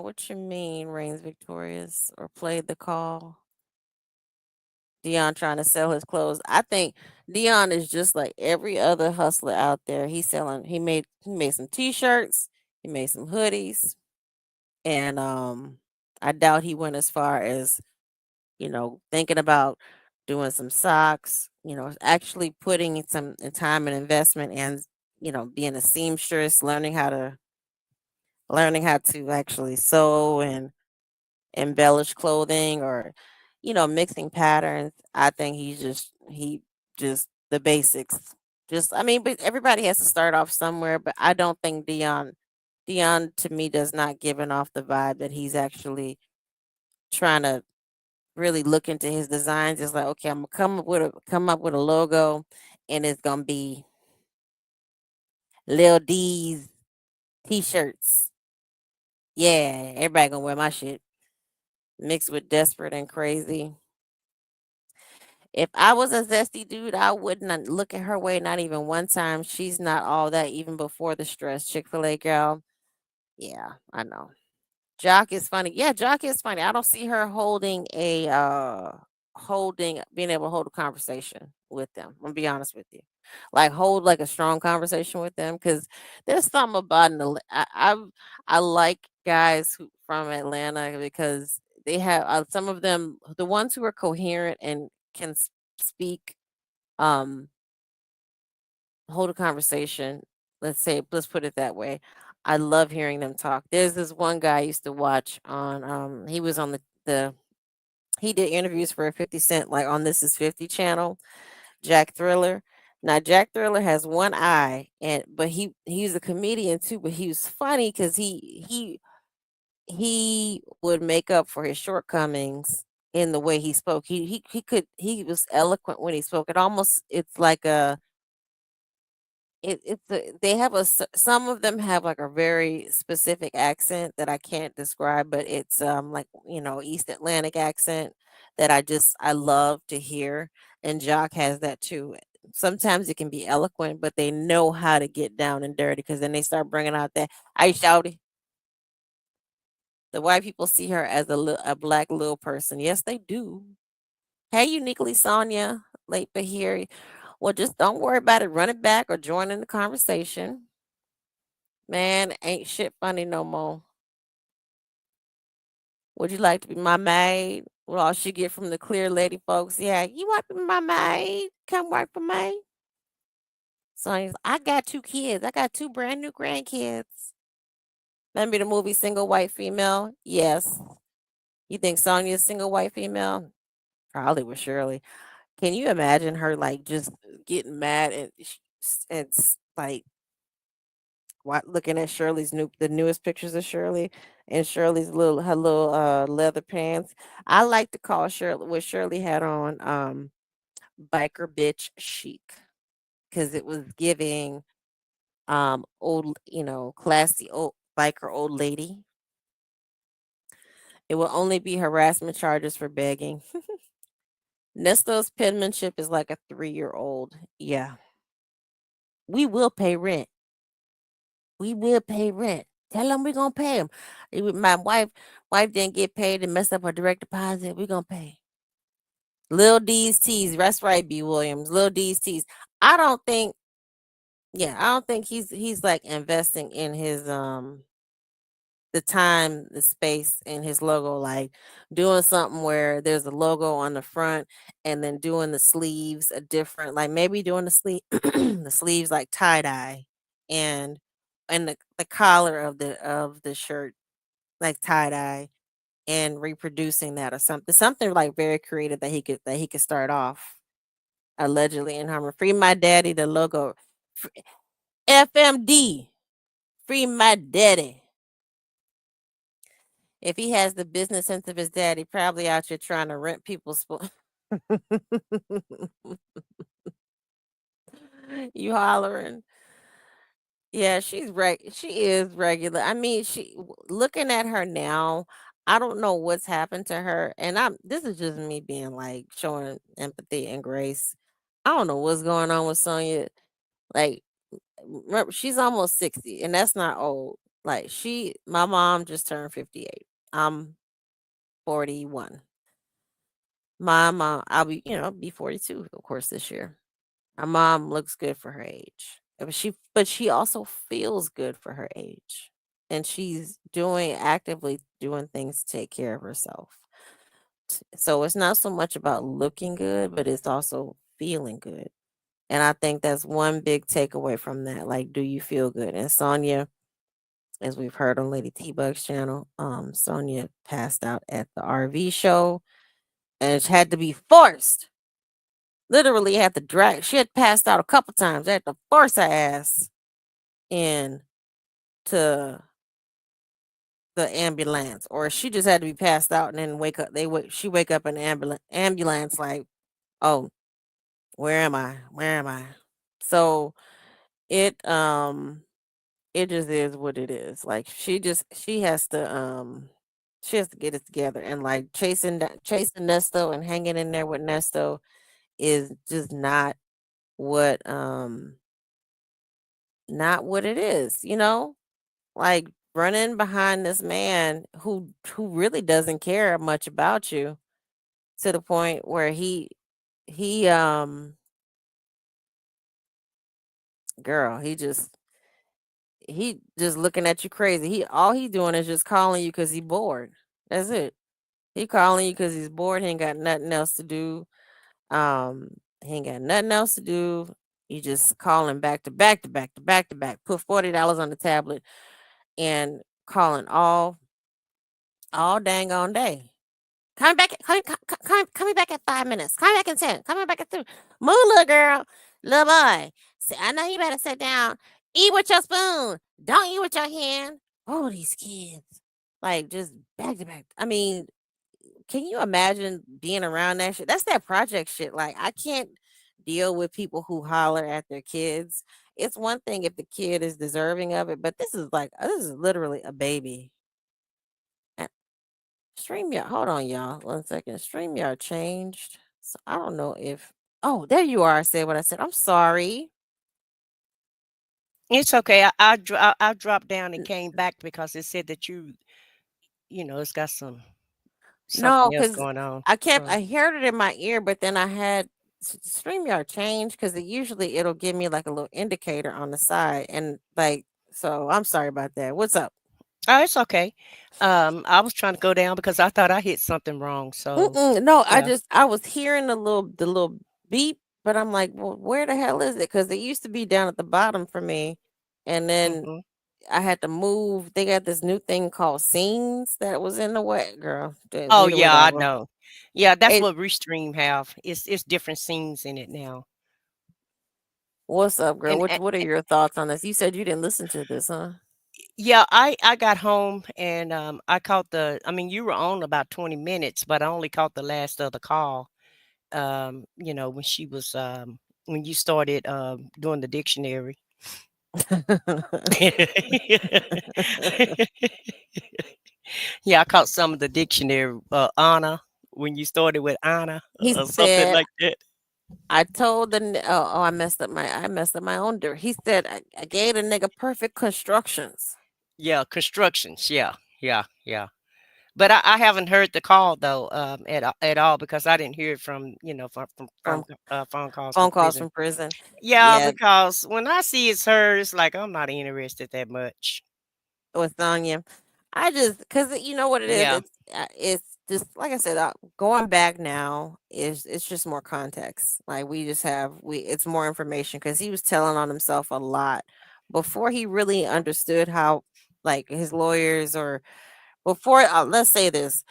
What you mean, reigns victorious or played the call? Dion trying to sell his clothes. I think Dion is just like every other hustler out there. He made some t-shirts, he made some hoodies, and I doubt he went as far as, thinking about doing some socks, actually putting in some time and investment and, being a seamstress, learning how to actually sew and embellish clothing or, mixing patterns. I think he just the basics. Just I mean, but everybody has to start off somewhere, but I don't think Dion to me does not giving off the vibe that he's actually trying to really look into his designs. It's like, okay, I'm gonna come up with a logo and it's gonna be Lil D's t-shirts. Yeah, everybody gonna wear my shit. Mixed with desperate and crazy. If I was a zesty dude, I would not look at her way, not even one time. She's not all that even before the stress. Chick-fil-A girl. Yeah, I know. Jock is funny. Yeah, Jock is funny. I don't see her being able to hold a conversation with them. I'm gonna be honest with you. Like hold like a strong conversation with them because there's something about I like guys from Atlanta because they have some of them, the ones who are coherent and can speak, um, hold a conversation. Let's put it that way. I love hearing them talk. There's this one guy I used to watch on he was on the he did interviews for 50 Cent like on This Is 50 channel, Jack Thriller. Now Jack Thriller has one eye and but he's a comedian too, but he was funny cuz he would make up for his shortcomings in the way he spoke. He was eloquent when he spoke. It's like a they have some of them have like a very specific accent that I can't describe, but it's like East Atlantic accent that I love to hear, and Jock has that too. Sometimes it can be eloquent, but they know how to get down and dirty because then they start bringing out that I shouty. The white people see her as a black little person. Yes, they do. Hey, uniquely Sonia, late but here. Well, just don't worry about it. Run it back or join in the conversation. Man, ain't shit funny no more. Would you like to be my maid? Well, all she get from the clear lady folks. Yeah, you want to be my maid? Come work for me. Sonya's, I got 2 kids. I got 2 brand new grandkids. Remember the movie Single White Female? Yes. You think Sonya's single white female? Probably with Shirley. Can you imagine her like just getting mad and like looking at the newest pictures of Shirley and Shirley's her little leather pants. I like to call Shirley what Shirley had on biker bitch chic because it was giving old classy old biker old lady. It will only be harassment charges for begging. Nesto's penmanship is like a 3-year-old. Yeah, we will pay rent. We will pay rent. Tell them we gonna pay them. My wife didn't get paid and messed up her direct deposit. We gonna pay. Lil D's teas. That's right, B Williams. Lil D's teas. I don't think. Yeah, I don't think he's like investing in his the time, the space, and his logo. Like doing something where there's a logo on the front, and then doing the sleeves a different. Like maybe doing the sleeve the sleeves like tie dye, and the collar of the shirt like tie dye and reproducing that or something like very creative that he could start off allegedly in Harmon. Free my daddy, the logo. FMD, free my daddy. If he has the business sense of his daddy, probably out here trying to rent people's you hollering. Yeah, she is regular. I mean, looking at her now, I don't know what's happened to her, and this is just me being like showing empathy and grace. I don't know what's going on with Sonya. Like, remember, she's almost 60, and that's not old. Like, my mom just turned 58. I'm 41. My mom, be 42, of course, this year. My mom looks good for her age. But she also feels good for her age. And she's actively doing things to take care of herself. So it's not so much about looking good, but it's also feeling good. And I think that's one big takeaway from that. Like, do you feel good? And Sonia, as we've heard on Lady T Bug's channel, Sonia passed out at the RV show and it had to be forced. Literally had to drag. She had passed out a couple times. I had to force her ass in to the ambulance, or she just had to be passed out and then wake up. She wake up in the ambulance like, oh, where am I? Where am I? So it it just is what it is. Like she has to get it together, and like chasing Nesto and hanging in there with Nesto is just what um not what it is, like running behind this man who really doesn't care much about you, to the point where he girl, he just looking at you crazy. He doing is just calling you because he bored. That's it. He calling you because he's bored. He ain't got nothing else to do. He ain't got nothing else to do. He just calling back to back to back to back to back. Put $40 on the tablet and calling all dang on day. Coming back at 5 minutes. Coming back in 10. Coming back at 2. Move, little girl. Little boy. I know you better sit down. Eat with your spoon. Don't eat with your hand. Oh, these kids. Like, just back to back. I mean, can you imagine being around that shit? That's that project shit. Like, I can't deal with people who holler at their kids. It's one thing if the kid is deserving of it, but this is literally a baby. StreamYard, hold on, y'all. 1 second. StreamYard changed. So I don't know if. Oh, there you are. I said what I said. I'm sorry. It's okay. I dropped down and came back because it said that it's got No, something else because going on. I heard it in my ear, but then I had StreamYard change because it'll give me like a little indicator on the side. And like, so I'm sorry about that. What's up? Oh, it's okay. I was trying to go down because I thought I hit something wrong. So No, yeah. I was hearing the little beep, but I'm like, well, where the hell is it? Because it used to be down at the bottom for me, and then Hmm. I had to move. They got this new thing called scenes that was in the way, girl. Oh Leave the way yeah, that I alone. know. Yeah, that's Hey, what Restream have. It's different scenes in it now. what's up, girl? And, What are your thoughts on this? You said you didn't listen to this, huh? yeah, I got home and I caught I mean, you were on about 20 minutes, but I only caught the last of the call. When she was when you started doing the dictionary. Yeah, I caught some of the dictionary, Anna, when you started with Anna He or something said, like that. I told I messed up my own door. He said I gave the nigga perfect constructions Yeah, constructions. Yeah, yeah, yeah. But I haven't heard the call though, at all because I didn't hear it from from phone calls from phone calls prison. from prison. Yeah, Yeah, because when I see it's her, it's like I'm not interested that much. with Sonya. I just because you know what it is. Yeah. It's just like I said. Going back now is it's just more context. Like it's more information because he was telling on himself a lot before he really understood how, like, his lawyers, or before. Let's say this,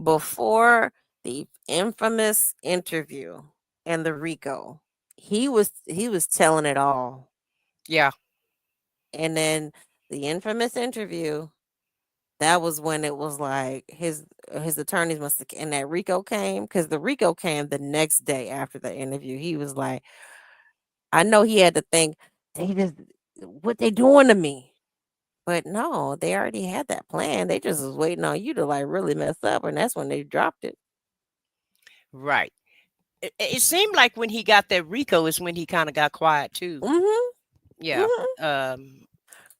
before the infamous interview and the RICO. He was telling it all, Yeah. and then the infamous interview. That was when it was like his attorneys must have, and that RICO came, because the RICO came the next day after the interview. He was like, I know he had to think, they just what they doing to me. But no, they already had that plan. They just was waiting on you to like really mess up, and that's when they dropped it. Right. It seemed like when he got that Rico is when he kind of got quiet too. Mhm. Yeah. Mhm. Um,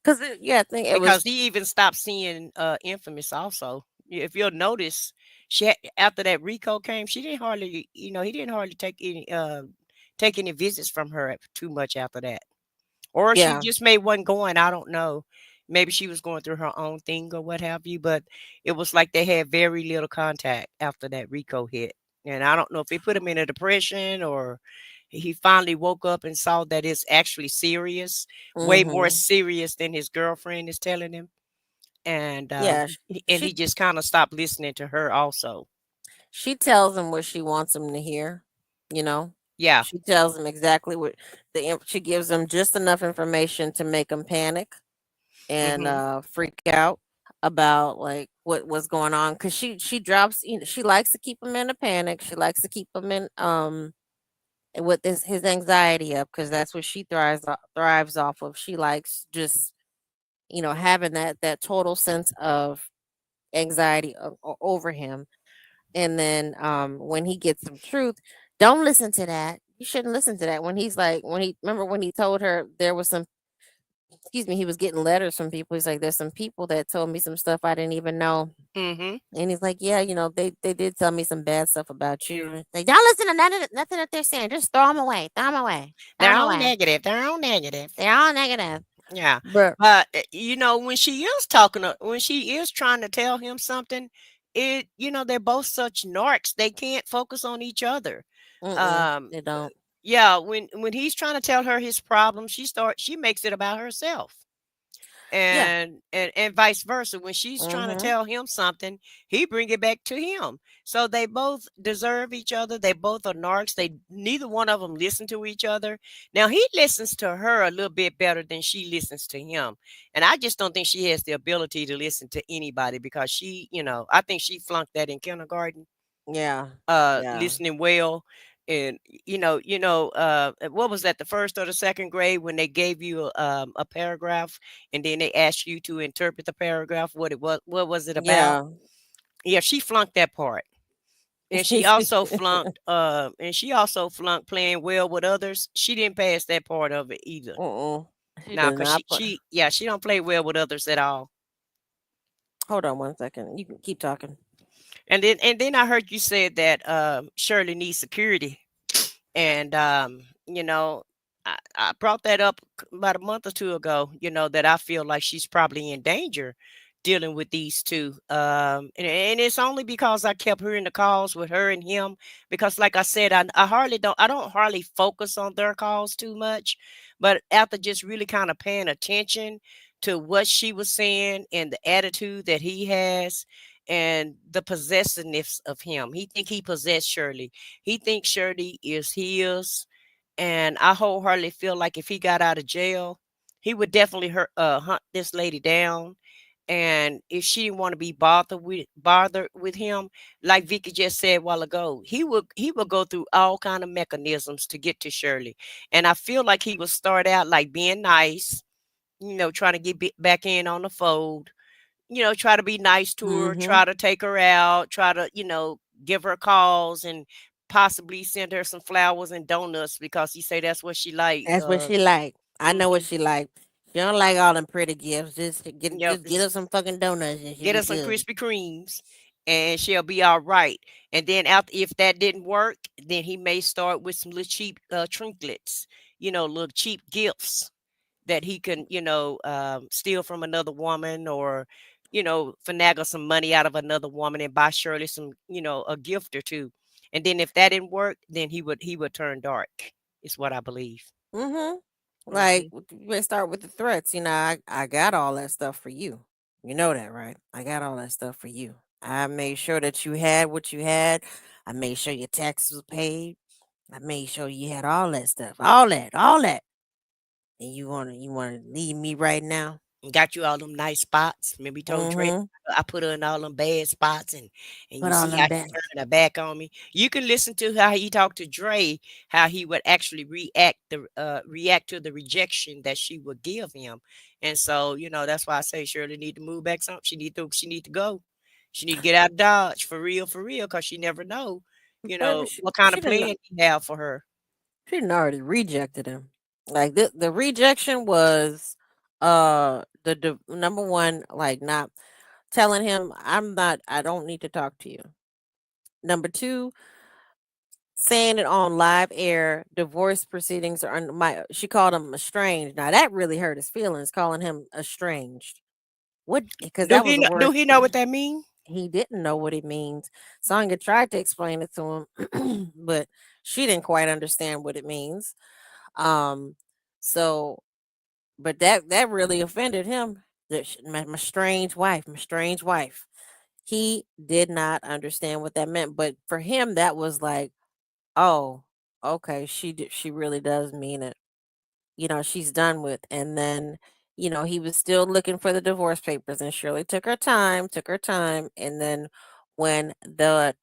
Cause yeah, I think it because was he even stopped seeing Infamous also. If you'll notice, after that Rico came, she didn't hardly, he didn't hardly take any visits from her too much after that. Or she yeah. just made one going, I don't know. Maybe she was going through her own thing or what have you, but it was like they had very little contact after that Rico hit. And I don't know if it put him in a depression or he finally woke up and saw that it's actually serious, way more Mhm. serious than his girlfriend is telling him. And Yeah. he just kind of stopped listening to her also. She tells him what she wants him to hear. You know, Yeah. she tells him exactly what she gives him just enough information to make him panic and Hmm. freak out about like what's going on because she drops, she likes to keep him in a panic, she likes to keep him in with his anxiety up because that's what she thrives off of. She likes just having that total sense of anxiety over him. And then when he gets some truth, don't listen to that. You shouldn't listen to that. When he's like, remember when he told her there was some, excuse me, he was getting letters from people. He's like, there's some people that told me some stuff I didn't even know. Hmm. And he's like, yeah, they did tell me some bad stuff about you. Like, don't listen to nothing that they're saying. Just throw them away. Throw them away. Throw They're them all away. negative. They're all negative. They're all negative. Yeah. But But when she is talking when she is trying to tell him something, they're both such narcs. They can't focus on each other. Um they don't. yeah, when he's trying to tell her his problem, she makes it about herself. Yeah. And vice versa, when she's trying to Mm-hmm. tell him something, he bring it back to him. So they both deserve each other. They both are narcs. They Neither one of them listen to each other. Now he listens to her a little bit better than she listens to him, and I just don't think she has the ability to listen to anybody because I think she flunked that in kindergarten, Yeah. Yeah. listening well. And what was that, the first or the second grade, when they gave you a paragraph and then they asked you to interpret the paragraph, what was it about? Yeah. Yeah, she flunked that part. And she also flunked playing well with others. She didn't pass that part of it either. Mm-mm. She Now, does because not put. she don't play well with others at all. Hold on one second. You can keep talking. And then I heard you said that Shirley needs security. And I brought that up about a month or two ago, that I feel like she's probably in danger dealing with these two. And it's only because I kept hearing the calls with her and him, because like I said, I don't hardly focus on their calls too much. But after just really kind of paying attention to what she was saying and the attitude that he has and the possessiveness of him, he possessed Shirley. He thinks Shirley is his, and I wholeheartedly feel like if he got out of jail, he would definitely hunt this lady down. And if she didn't want to be bothered with him, like Vicky just said a while ago, he would go through all kind of mechanisms to get to Shirley. And I feel like he would start out like being nice, trying to get back in on the fold, try to be nice to her, Mm-hmm. try to take her out, try to, give her calls and possibly send her some flowers and donuts because he say that's what she like. That's what she like. I know what Mhm. she like. She don't like all them pretty gifts. Just Yep, get her some fucking donuts and she'll get be her some good. Krispy Kremes and she'll be all right. And then after, if that didn't work, then he may start with some little cheap trinkets, little cheap gifts that he can, steal from another woman, or, finagle some money out of another woman and buy Shirley some, a gift or two. And then if that didn't work, then he would turn dark, is what I believe. Mm-hmm. Like Hmm. let's start with the threats. I got all that stuff for you. You know that, right? I got all that stuff for you. I made sure that you had what you had. I made sure your taxes were paid. I made sure you had all that stuff. All that. And you wanna leave me right now? Got you all them nice spots. Remember you told Dre Mm-hmm. I put her in all them bad spots, and Put you on see how them she back. turned her back on me. You can listen to how he talked to Dre, how he would actually react to the rejection that she would give him. And so, that's why I say Shirley need to move back some. She need to go. She need to get out of Dodge for real, because she never know, Baby, what kind she of didn't. plan he have for her. She didn't already rejected him. Like the rejection was the number one, like not telling him I don't need to talk to you. Number two, saying it on live air, divorce proceedings are my she called him estranged. Now that really hurt his feelings, calling him estranged. What, because Do that was he the know, do word. he know what that mean? He didn't know what it means. Sonya tried to explain it to him, but she didn't quite understand what it means. Um, so, but that really offended him. My strange wife, my strange wife. He did not understand what that meant, but for him, that was like, oh, okay, she really does mean it. She's done with. And then, he was still looking for the divorce papers, and Shirley took her time, and then when the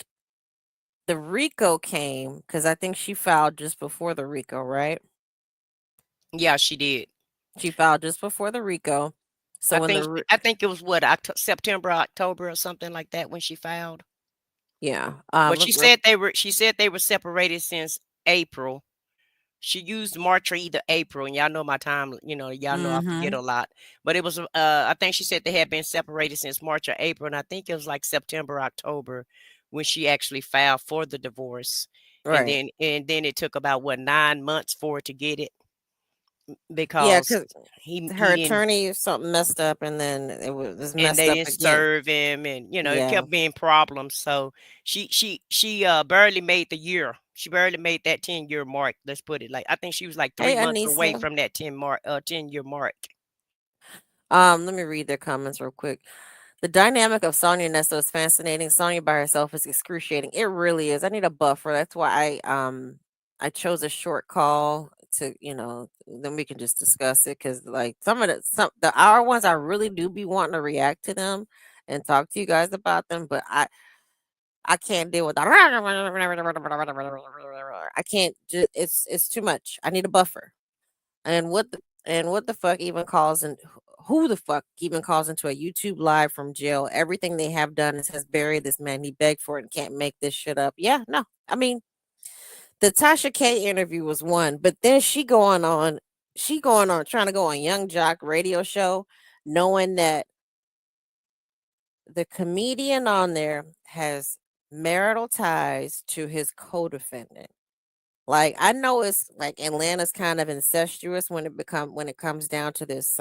RICO came, because I think she filed just before the RICO, right? Yeah, she did. She filed just before the RICO. So I when think I think it was what, September, October, or something like that when she filed. yeah, But she said they were separated since April. She used March or either April, and y'all know my time. Y'all know I forget mm-hmm. a lot. But it was, I think she said they had been separated since March or April, and I think it was like September, October when she actually filed for the divorce. And Right. then it took about what, 9 months for her to get it, Yeah, because because her he didn't, attorney something messed up, and then it was and messed they up didn't again. serve him, and it Yeah. kept being problems. So she barely made the year. She barely made that 10-year mark. Let's put it like, I think she was like Hey, 3 months away Anissa. from that 10-year mark. Let me read their comments real quick. The dynamic of Sonya and Nesto is fascinating. Sonya by herself is excruciating. It really is. I need a buffer. That's why I chose a short call to, then we can just discuss it, because like some the hour ones I really do be wanting to react to them and talk to you guys about them, but I can't deal with that. I can't just it's too much. I need a buffer. And what the fuck even calls and who the fuck even calls into a YouTube live from jail? Everything they have done has buried this man. He begged for it and can't make this shit up. Yeah, no. I mean, the Tasha K interview was one, but then she going on trying to go on Young Jock radio show, knowing that the comedian on there has marital ties to his co-defendant. Like, I know it's like Atlanta's kind of incestuous when it comes down to this.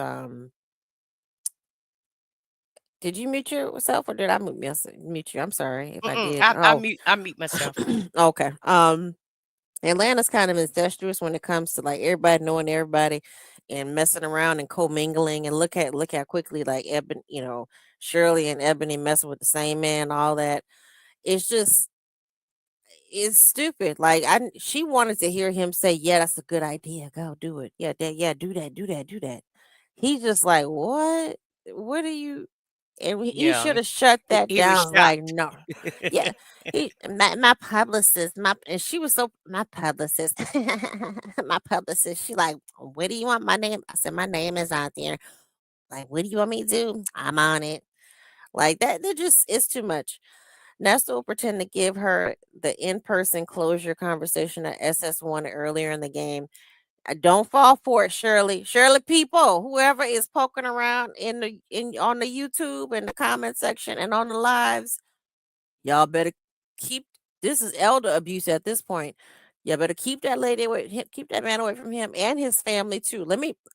Did you mute yourself, or did I mute you? I'm sorry if I Mm-mm, did. I Oh, mute I mute myself. okay. Atlanta's kind of incestuous when it comes to like everybody knowing everybody and messing around and commingling. And look how quickly like Shirley and Ebony messing with the same man, all that. It's just it's stupid. Like she wanted to hear him say, "Yeah, that's a good idea. Go do it. Yeah, yeah, do that, do that, do that." He's just like, "What? What are you?" And he Yeah, should have shut that he was down. Like, shocked. no, yeah, my publicist, and she was so my publicist, my publicist. She like, "What do you want my name?" I said, "My name is out there." Like, what do you want me to do? I'm on it. Like that. They're just it's too much. Nesta will pretend to give her the in-person closure conversation that SS wanted earlier in the game. Don't fall for it, Shirley. Shirley, people, whoever is poking around in on the YouTube and the comment section and on the lives, y'all better keep. This is elder abuse at this point. Y'all better keep that lady away. Keep that man away from him and his family too.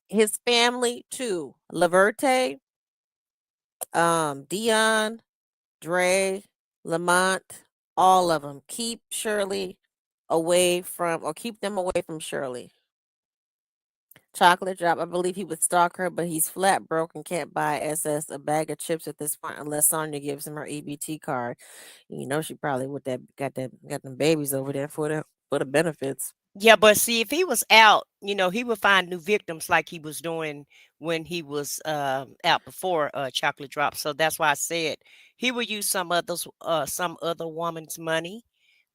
His family too. Laverte, Dion, Dre, Lamont, all of them. Keep Shirley away from, or keep them away from Shirley. Chocolate Drop, I believe he would stalk her, but he's flat broke and can't buy SS a bag of chips at this point unless Sonya gives him her EBT card. She probably got them babies over there for the benefits. Yeah, but see, if he was out, he would find new victims like he was doing when he was out before Chocolate Drop. So that's why I said he would use some other woman's money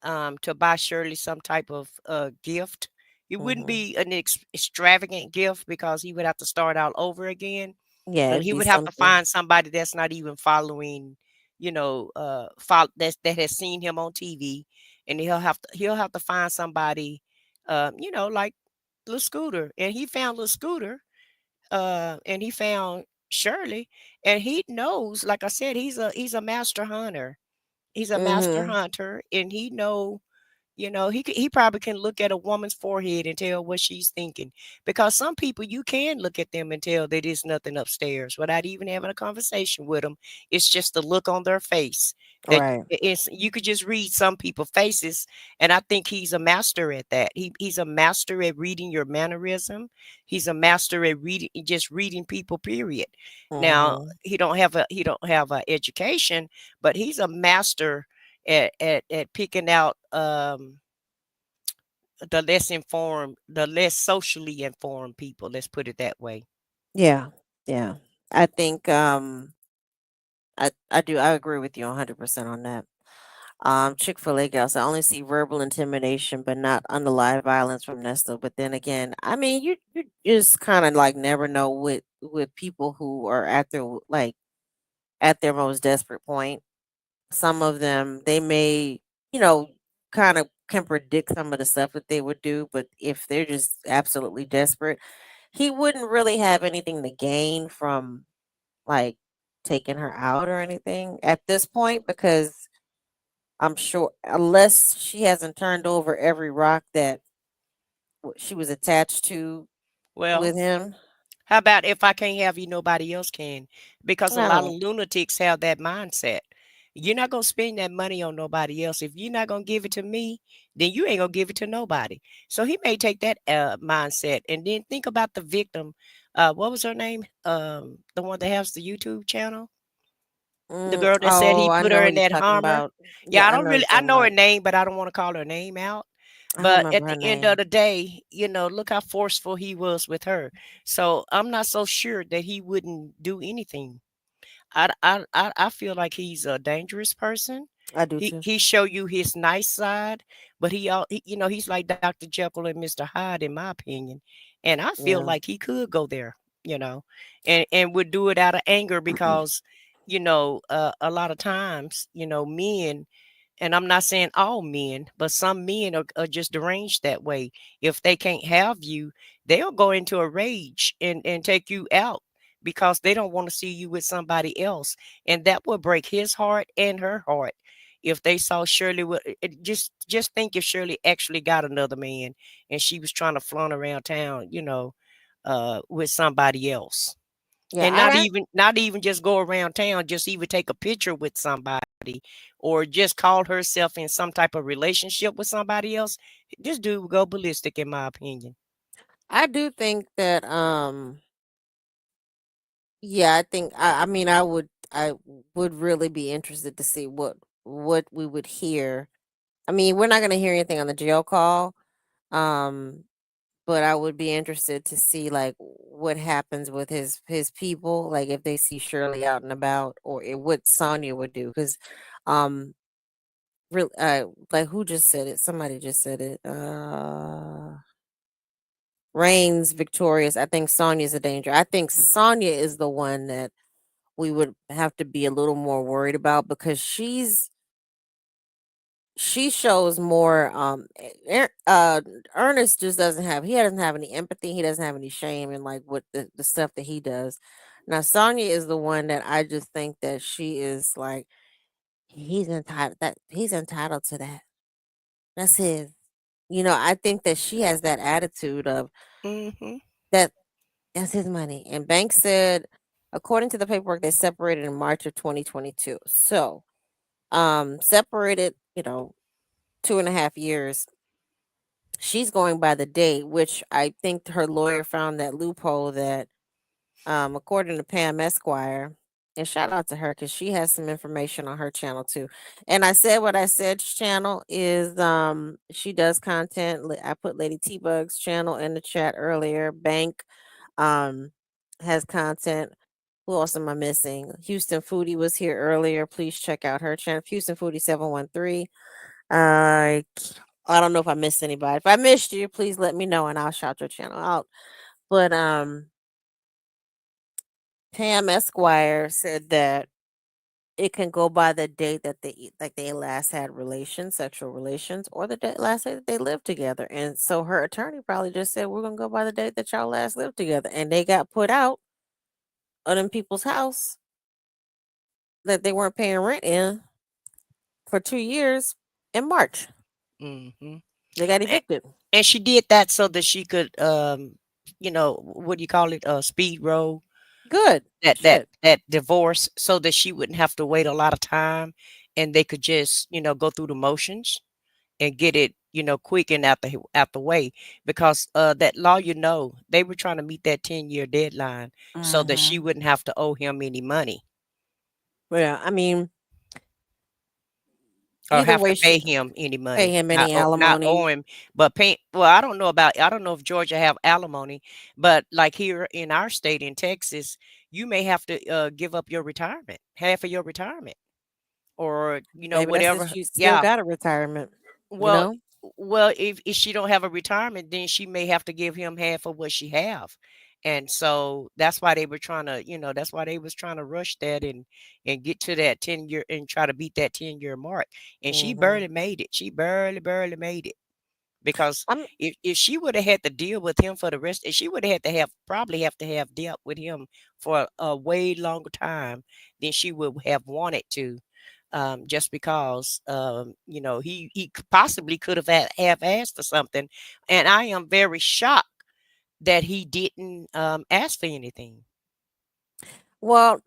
to buy Shirley some type of gift. It wouldn't Hmm. be an extravagant gift because he would have to start all over again. Yeah, But it'd he be would have to something. find somebody that's not even following, that has seen him on TV, and he'll have to find somebody, like little Scooter, and he found little Scooter, and he found Shirley, and he knows, like I said, he's a master hunter. He's a master Hmm. hunter, and he probably can look at a woman's forehead and tell what she's thinking. Because some people, you can look at them and tell that there's nothing upstairs without even having a conversation with them. It's just the look on their face that Right. you could just read some people's faces. And I think he's a master at that. He's a master at reading your mannerism. He's a master at reading people, period. Now, Hmm. he don't have a education, but he's a master at picking out the less socially informed people. Let's put it that way. Yeah. Yeah. I think I agree with you 100% on that. Chick-fil-A gals, I only see verbal intimidation, but not unalive violence from Nesto. But then again, I mean, you just kind of like never know with people who are at their like at their most desperate point. Some of them they may, you know, kind of can predict some of the stuff that they would do, but if they're just absolutely desperate, he wouldn't really have anything to gain from like taking her out or anything at this point because I'm sure unless she hasn't turned over every rock that she was attached to Well, with him. how about if I can't have you, nobody else can? Because a I lot of don't. lunatics have that mindset. You're not gonna spend that money on nobody else. If you're not gonna give it to me, then you ain't gonna give it to nobody. So he may take that mindset, and then think about the victim. What was her name? The one that has the YouTube channel. The girl that said Oh, he I put know her who in you're that talking Hummer. about. Yeah, Yeah, I know who you're I talking know her about. name, but I don't want to call her name out. I don't But at remember her the end of name. the day, look how forceful he was with her. So I'm not so sure that he wouldn't do anything. I feel like he's a dangerous person. I do He too. he show you his nice side, but he's like Dr. Jekyll and Mr. Hyde in my opinion. And I feel Yeah. like he could go there, and would do it out of anger because a lot of times, men, and I'm not saying all men, but some men are just deranged that way. If they can't have you, they'll go into a rage and take you out because they don't want to see you with somebody else. And that would break his heart and her heart. If they saw Shirley, just think if Shirley actually got another man and she was trying to flaunt around town, with somebody else, Yeah, and not even just go around town, just even take a picture with somebody, or just call herself in some type of relationship with somebody else. This dude would go ballistic, in my opinion. I do think that yeah, I think I mean I would really be interested to see what we would hear. I mean, we're not going to hear anything on the jail call. Um but I would be interested to see like what happens with his people, like if they see Shirley out and about, or what Sonya would do, because um, real like who just said it? Somebody just said it. Reigns victorious. I think Sonya's a danger. I think Sonya is the one that we would have to be a little more worried about because she shows more Ernest just doesn't have any empathy, he doesn't have any shame in like what the stuff that he does. Now Sonya is the one that I just think that she is like he's entitled to that. That's his. I think that she has that attitude of Hmm. that that's his money. And Banks said, according to the paperwork, they separated in March of 2022. So separated, 2.5 years. She's going by the date, which I think her lawyer found that loophole that, according to Pam Esquire, And shout out to her because she has some information on her channel too. And I said what I said channel is she does content. I put Lady T Bug's channel in the chat earlier. Bank um has content. Who else am I missing? Houston Foodie was here earlier. Please check out her channel. Houston Foodie 713. I I don't know if I missed anybody. If I missed you, please let me know and I'll shout your channel out. But Pam Esquire said that it can go by the date that they last had sexual relations, or the last day that they lived together. And so her attorney probably just said, "We're gonna go by the date that y'all last lived together." And they got put out of them people's house that they weren't paying rent in for 2 years in March. Mm-hmm. They got And, evicted. and she did that so that she could, what do you call it? Speed roll Good shit. that divorce, so that she wouldn't have to wait a lot of time, and they could just, go through the motions and get it, quick and out the way, because that lawyer, they were trying to meet that 10-year deadline so that she Hmm. wouldn't have to owe him any money Yeah, I mean, or either have way, to she pay him any pay money. him Not any not alimony. owe him, but pay. Well, I don't know if Georgia have alimony, but like here in our state in Texas, you may have to give up your retirement, half of your retirement, or Maybe that's if whatever. she still Yeah. got a retirement. You Well, know, if she don't have a retirement, then she may have to give him half of what she have. And so that's why they were trying to, that's why they was trying to rush that and get to that 10-year and try to beat that 10-year mark. And she hmm barely made it. She barely made it, because I'm if she would have had to deal with him for the rest, and she would have had to have dealt with him for a way longer time than she would have wanted to, just because, he possibly could have asked for something, and I am very shocked that he didn't ask for anything. well.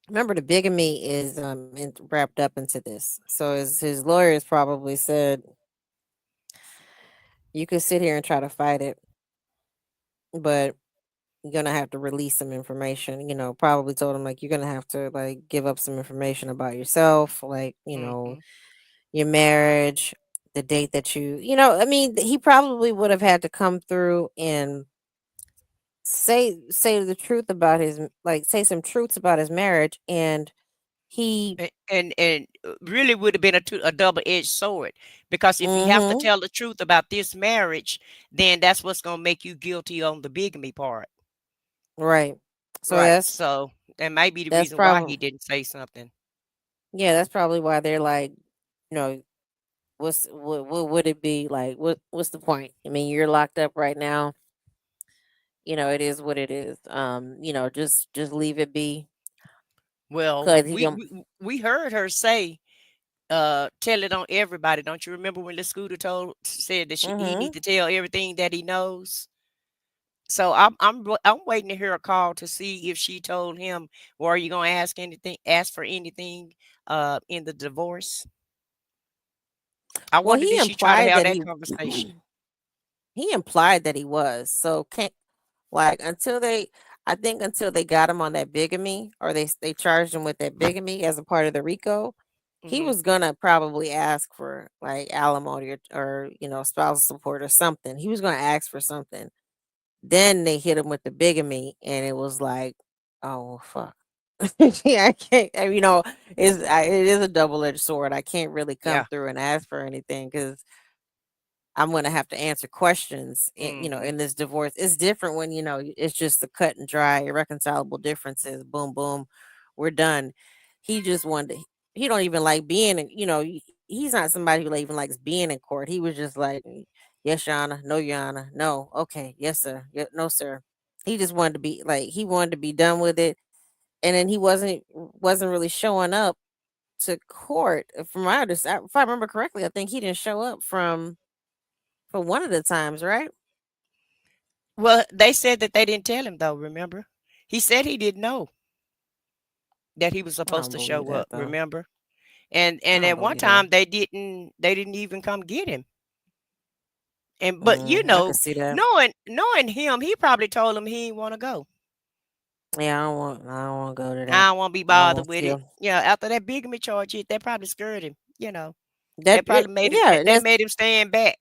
Remember, the bigamy is wrapped up into this. So his lawyers probably said, you could sit here and try to fight it, but you're gonna have to release some information. Probably told him like you're gonna have to like give up some information about yourself, like Hmm. your marriage, the date that I mean, he probably would have had to come through and say the truth about say some truths about his marriage, and he. And really would have been a double-edged sword, because if you have to Mhm. tell the truth about this marriage, then that's what's going to make you guilty on the bigamy part. Right. So Right. So that might be the that's reason why he probably didn't say something. yeah, that's probably why they're like, you know, what would it be like? What's the point? I mean, you're locked up right now. It is what it is. Just leave it be. Well, Cause he we don't. we heard her say, tell it on everybody. Don't you remember when the scooter said that he need Mhm. to tell everything that he knows? So I'm waiting to hear a call to see if she told him, or are you going to ask for anything in the divorce? I Well, wonder, did she try to have that conversation? he implied that he was. So can't like until they. I think until they got him on that bigamy, or they charged him with that bigamy as a part of the RICO, he Hmm. was gonna probably ask for like alimony, or spousal support or something. He was gonna ask for something. Then they hit him with the bigamy, and it was like, oh fuck. Yeah, I can't. It is a double edged sword. I can't really come Yeah. through and ask for anything because I'm gonna have to answer questions. Hmm. In this divorce, it's different when it's just the cut and dry, irreconcilable differences. Boom, boom, we're done. He just wanted. He don't even like being. He's not somebody who even likes being in court. He was just like, yes, Your Honor, no, Your Honor, no, okay, yes, sir, no, sir. He just wanted to be like he wanted to be done with it, and then he wasn't really showing up to court. From my understanding, if I remember correctly, I think he didn't show up for one of the times, right? Well, they said that they didn't tell him though. Remember, he said he didn't know that he was I supposed don't to believe show that up. though. Remember, I and don't at one believe that. time they didn't even come get him. And but I could see that. knowing him, he probably told him he didn't want to go. Yeah, I don't want to go to I that. don't want to be I don't bothered want to with it. feel Yeah, after that bigamy charge hit, that probably scared him. You know, that. that probably made him. Yeah, and That made him stand back.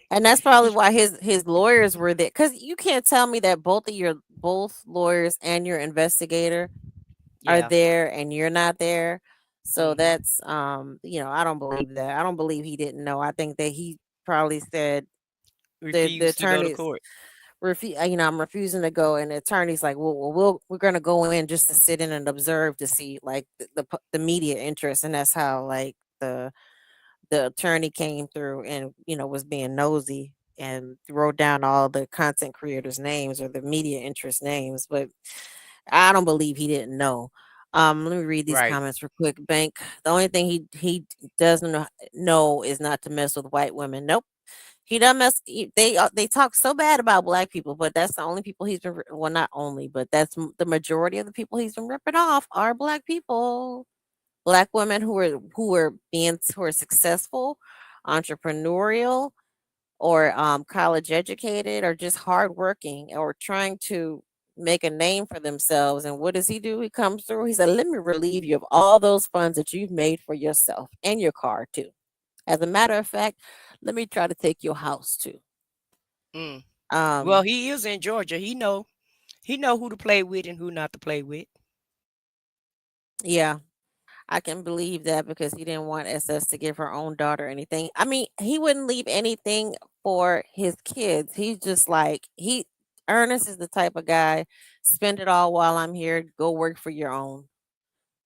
that's probably why his lawyers were there. Because you can't tell me that both lawyers and your investigator are Yeah. there and you're not there. So Hmm. that's I don't believe that. I don't believe he didn't know. I think that he probably said the Refused to go to attorneys court. I'm refusing to go, and the attorney's like, well, we're gonna go in just to sit in and observe to see like the media interest, and that's how like the attorney came through and was being nosy and wrote down all the content creators' names or the media interest names, but I don't believe he didn't know. Let me read these Right. comments real quick. Bank. The only thing he doesn't know is not to mess with white women. Nope. He doesn't mess. They talk so bad about black people, but that's the only people he's been. Well, not only, but that's the majority of the people he's been ripping off are black people. Black women who are successful, entrepreneurial, or college educated, or just hardworking, or trying to make a name for themselves. And what does he do? He comes through. He said, "Let me relieve you of all those funds that you've made for yourself and your car too. As a matter of fact, let me try to take your house too." Mm. Well, Um, he is in Georgia. He know who to play with and who not to play with. yeah, I can believe that because he didn't want SS to give her own daughter anything. I mean, he wouldn't leave anything for his kids. He's just like Ernest is the type of guy, spend it all while I'm here, go work for your own.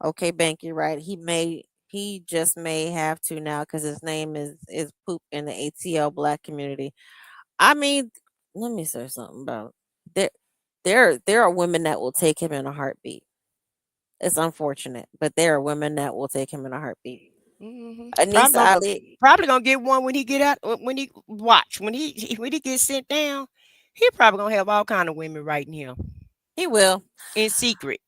Okay, Bank, you're right. He just may have to now because his name is poop in the ATL black community. I mean, let me say something about there. There are women that will take him in a heartbeat. It's unfortunate, but there are women that will take him in a heartbeat. Hmm. Probably Anissa gonna Ali, probably gonna get one when he get out. When he watch when he gets sent down, he probably gonna have all kind of women writing him he will. in secret.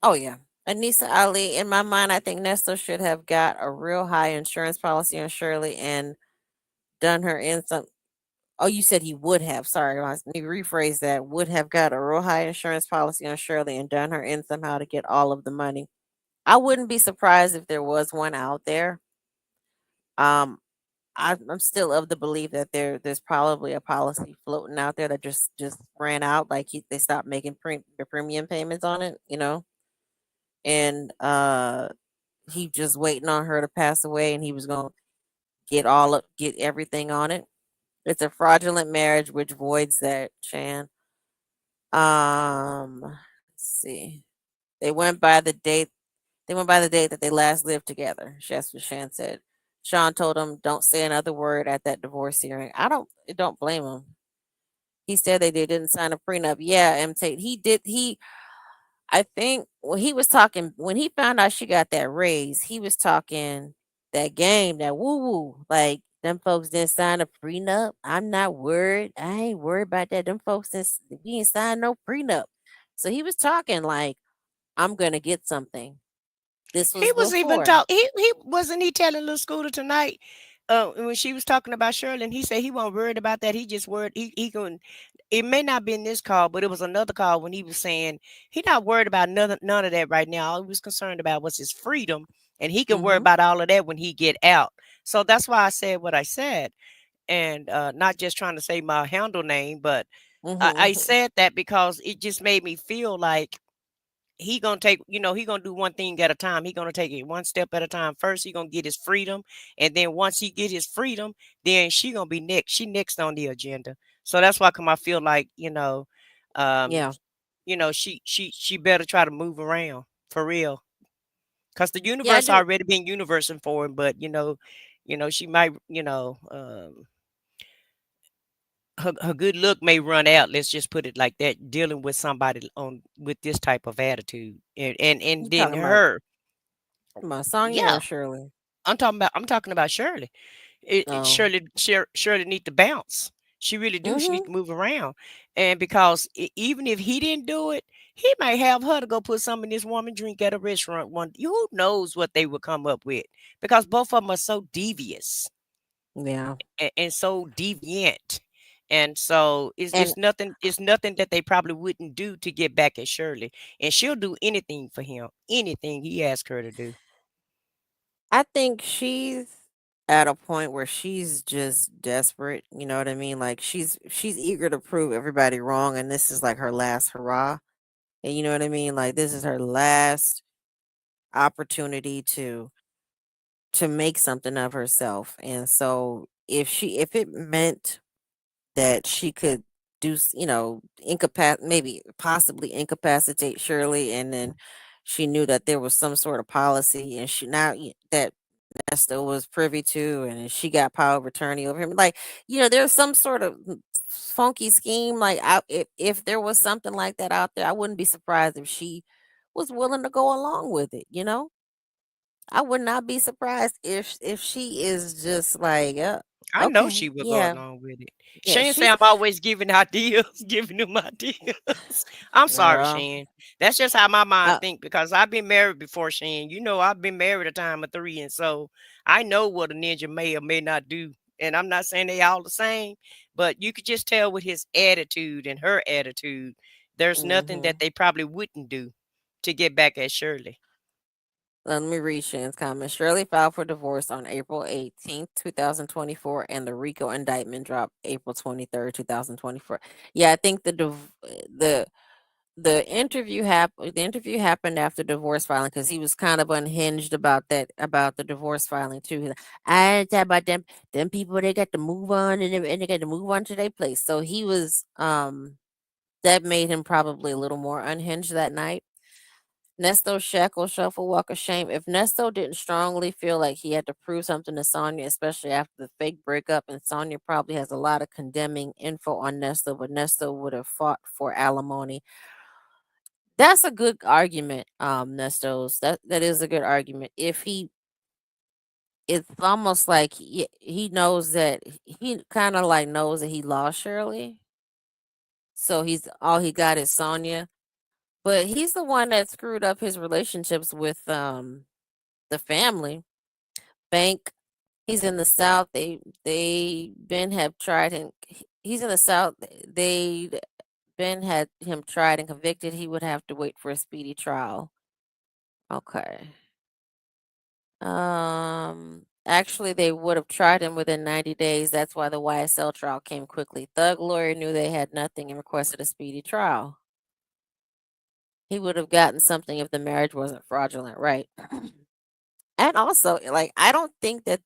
Oh yeah. Anissa Ali, in my mind, I think Nesto should have got a real high insurance policy on Shirley and done her in some. Oh, you said he would have. Sorry, let me rephrase that. Would have got a real high insurance policy on Shirley and done her in somehow to get all of the money. I wouldn't be surprised if there was one out there. Um, I'm still of the belief that there's probably a policy floating out there that just ran out. Like they stopped making the premium payments on it, and he just waiting on her to pass away, and he was gonna get everything on it. It's a fraudulent marriage which voids that, Chan. Let's see. They went by the date. They went by the date that they last lived together. That's what Shan said. Sean told him, "Don't say another word at that divorce hearing." I don't blame him. He said they didn't sign a prenup. Yeah, M. Tate. He did. I think when he was talking, when he found out she got that raise, he was talking that game, that woo woo. Like, them folks didn't sign a prenup. I'm not worried. I ain't worried about that. Them folks didn't, we ain't signed no prenup. So he was talking like, I'm going to get something. This He was was even before. talk. He wasn't he telling little Scooter tonight. When she was talking about Shirley, and he said he wasn't worried about that. He just worried he going. It may not be in this call, but it was another call when he was saying he not worried about none of that right now. All he was concerned about was his freedom, and he can worry Mm-hmm. about all of that when he get out. So that's why I said what I said, and not just trying to say my handle name, but I Mm-hmm. said that because it just made me feel like he gonna take, he gonna do one thing at a time. He gonna take it one step at a time. First, he gonna get his freedom, and then once he get his freedom, then she gonna be next. She next on the agenda. So that's why come I feel like um, Yeah. she better try to move around for real, cause the Yeah, I universe do. already been universing for him. But she might her good luck may run out. Let's just put it like that. Dealing with somebody on with this type of attitude, and You then talking about Sonya yeah, or Shirley? I'm talking about Shirley. Oh. Shirley need to bounce. She really do. She need Mm-hmm. to move around, and because even if he didn't do it, he might have her to go put some in this woman drink at a restaurant. Who knows what they would come up with, because both of them are so devious Yeah. and so deviant. And so it's, And it's nothing it's nothing that they probably wouldn't do to get back at Shirley. And she'll do anything for him, anything he asks her to do. I think she's at a point where she's just desperate, you know what I mean? Like she's eager to prove everybody wrong, and this is like her last hurrah. And you know what I mean? Like this is her last opportunity to make something of herself. And so if it meant that she could do, maybe possibly incapacitate Shirley, and then she knew that there was some sort of policy, and that Nesto was privy to, and then she got power of attorney over him. Like, there's some sort of funky scheme. Like, if there was something like that out there, I wouldn't be surprised if she was willing to go along with it. I would not be surprised if she is just like, I know okay, she will go yeah, along with it. yeah, Shan say she's I'm always giving ideas, giving them ideas. I'm sorry, girl. Shan. That's just how my mind Uh, think because I've been married before, Shan. You know, I've been married a time of 3, and so I know what a ninja may or may not do. And I'm not saying they all the same, but you could just tell with his attitude and her attitude, there's nothing that mhm. they probably wouldn't do to get back at Shirley. Let me read Shan's comment. Shirley filed for divorce on April 18th, 2024, and the RICO indictment dropped April 23rd, 2024. Yeah, I think the interview happened after divorce filing because he was kind of unhinged about the divorce filing too. He's like, I ain't talking about them people, they got to move on, and they got to move on to their place. So he was that made him probably a little more unhinged that night. Nesto shackle shuffle walk of shame. If Nesto didn't strongly feel like he had to prove something to Sonya, especially after the fake breakup, and Sonya probably has a lot of condemning info on Nesto, but Nesto would have fought for alimony. That's a good argument, Nestos. That is a good argument. If he, it's almost like he knows that he kind of like knows that he lost Shirley, so all he got is Sonya. But he's the one that screwed up his relationships with the family. Bank. He's in the South. They been have tried and he's in the South. They been had him tried and convicted. He would have to wait for a speedy trial. Okay. Actually, they would have tried him within 90 days. That's why the YSL trial came quickly. Thug lawyer knew they had nothing and requested a speedy trial. He would have gotten something if the marriage wasn't fraudulent, right? And also, like, I don't think the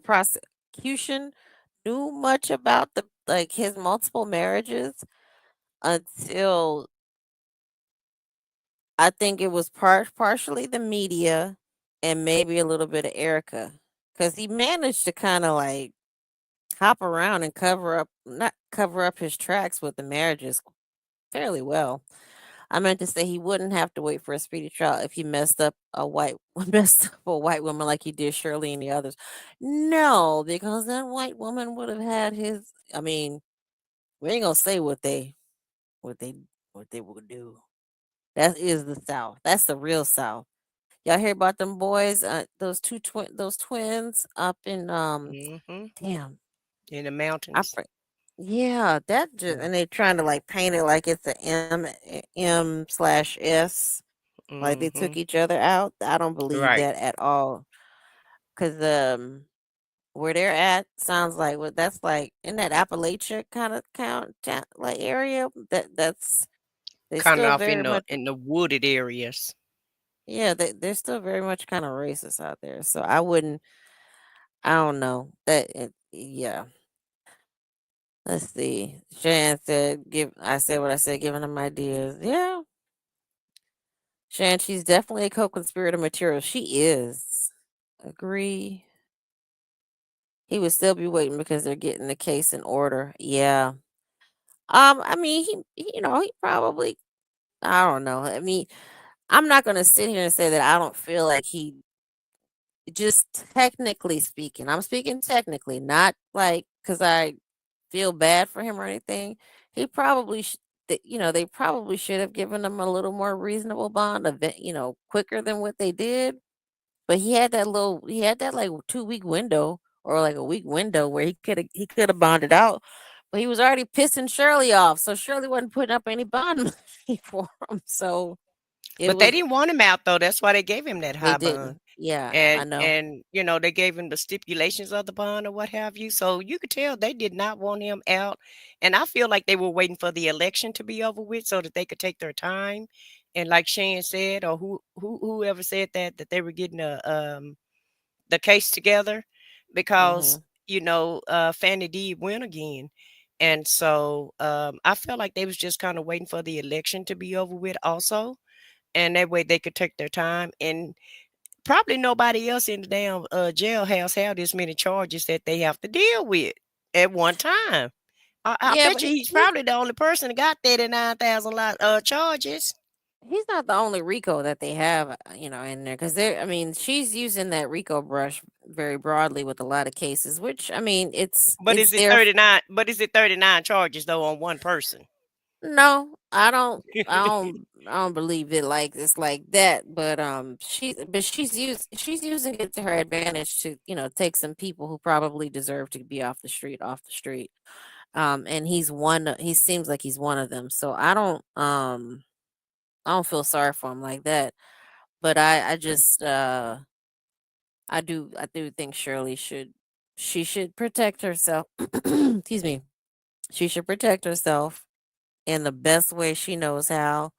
prosecution knew much about his multiple marriages until I think it was partially the media and maybe a little bit of Erica, because he managed to kind of like hop around and not cover up his tracks with the marriages fairly well. I meant to say he wouldn't have to wait for a speedy trial if he messed up a white woman like he did Shirley and the others. No, because that white woman would have had his. I mean, we ain't gonna say what they what they would do. That is the South. That's the real South. Y'all hear about them boys? Those twins up in Hmm. damn. In the I mountains. for- yeah, that just Yeah. and they trying to like paint it like it's a M/S. Like they Hmm. took each other out. I don't believe Right. that at all. Cause where they're at sounds like what that's like in that Appalachia kind of like area. That's they Kind of still off very much in the wooded areas. yeah they're still very much kind of racist out there. So I don't know yeah. Let's see. Shan said give I said what I said giving them ideas. Yeah, Shan, she's definitely a co-conspirator material. She is. Agree. He would still be waiting because they're getting the case in order. Yeah. I mean, he probably I don't know. I mean, I'm not gonna sit here and say that I don't feel like he just technically speaking. I'm speaking technically, not like because I feel bad for him or anything. He probably they probably should have given him a little more reasonable bond, quicker than what they did. But he had that like 2-week window or like a week window where he could have bonded out. he was already pissing Shirley off, so Shirley wasn't putting up any bond money for him. So it But they was didn't want him out though. That's why they gave him that they high bond. didn't. Yeah, I And know. and you know, they gave him the stipulations of the bond or what have you. So you could tell they did not want him out. And I feel like they were waiting for the election to be over with so that they could take their time. And like Shan said, or whoever said that they were getting the case together because Mhm. Fanny did win again. And so I felt like they was just kind of waiting for the election to be over with also, and that way they could take their time. And probably nobody else in the damn jailhouse have this many charges that they have to deal with at one time. I Yeah, bet but you he's probably the only person that got 39,000 charges. he's not the only Rico that they have, in there because I mean, she's using that Rico brush very broadly with a lot of cases, which I mean, But it's is it their 39? But is it 39 charges though on one person? no, I don't believe it like it's like that, but she's using it to her advantage to, take some people who probably deserve to be off the street. And he seems like he's one of them. So I don't feel sorry for him like that. But I just I do think she should protect herself. Excuse me. She should protect herself in the best way she knows how.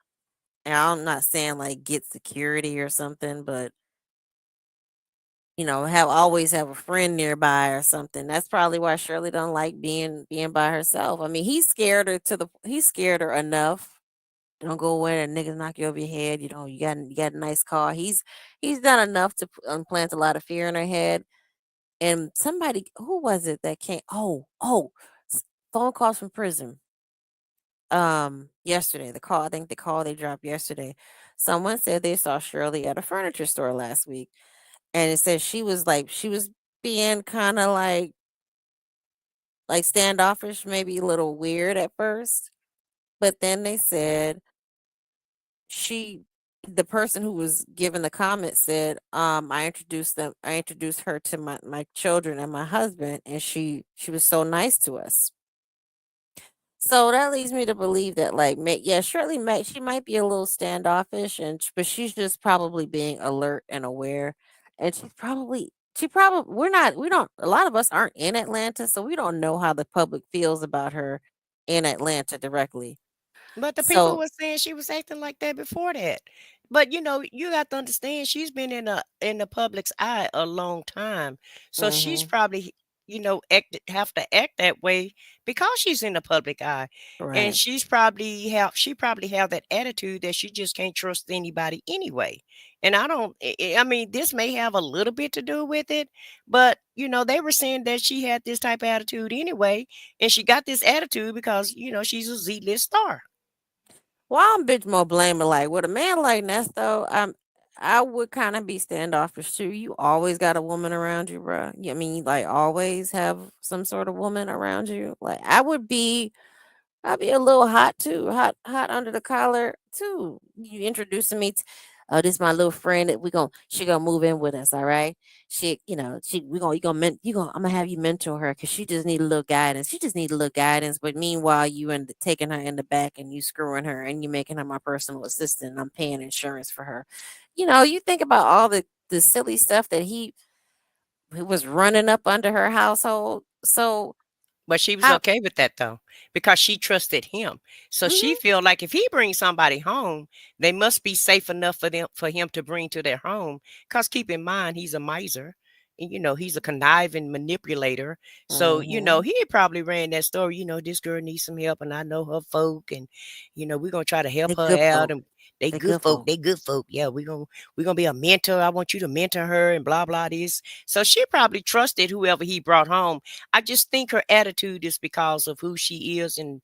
And I'm not saying like get security or something, but have always have a friend nearby or something. That's probably why Shirley don't like being by herself. I mean, he's scared her enough. Don't go away and niggas knock you over your head. You got a nice car. He's done enough to implant a lot of fear in her head. And somebody, who was it that came? Phone calls from prison. Yesterday, I think the call they dropped yesterday. Someone said they saw Shirley at a furniture store last week, and it says she was being kind of like standoffish, maybe a little weird at first, but then they said she the person who was giving the comment said, I introduced her to my children and my husband, and she was so nice to us. So that leads me to believe that, like, yeah, Shirley she might be a little standoffish, but she's just probably being alert and aware, and she probably we don't a lot of us aren't in Atlanta, so we don't know how the public feels about her in Atlanta directly. But the people So, were saying she was acting like that before that. But you got to understand she's been in the public's eye a long time. So she's hmm probably have to act that way because she's in the public eye. And right. she probably have that attitude that she just can't trust anybody anyway. And I don't I mean this may have a little bit to do with it, but they were saying that she had this type of attitude anyway, and she got this attitude because she's a Z-list star. Well, I'm a bit more blaming, like, with a man like Nesto, I would kind of be standoffish too. You always got a woman around you, bro. I mean, like, always have some sort of woman around you. Like, I'd be a little hot too, hot under the collar too. You introducing me to, oh, this my little friend that she gonna move in with us, all right? We gonna you gonna I'm gonna have you mentor her because she just need a little guidance. She just need a little guidance. But meanwhile, taking her in the back and you screwing her and you making her my personal assistant. And I'm paying insurance for her. You think about all the silly stuff that he was running up under her household. So But she was how? okay with that though, because she trusted him. So she Mhm, feel like if he brings somebody home, they must be safe enough for him to bring to their home. Because keep in mind, he's a miser. And, he's a conniving manipulator. So, mhm. he probably ran that story. This girl needs some help, and I know her folk, and we're gonna try to help They her good out. folk. And they They good good folk. folk. They good folk. Yeah, we're gonna be a mentor. I want you to mentor her, and blah blah this. So she probably trusted whoever he brought home. I just think her attitude is because of who she is, and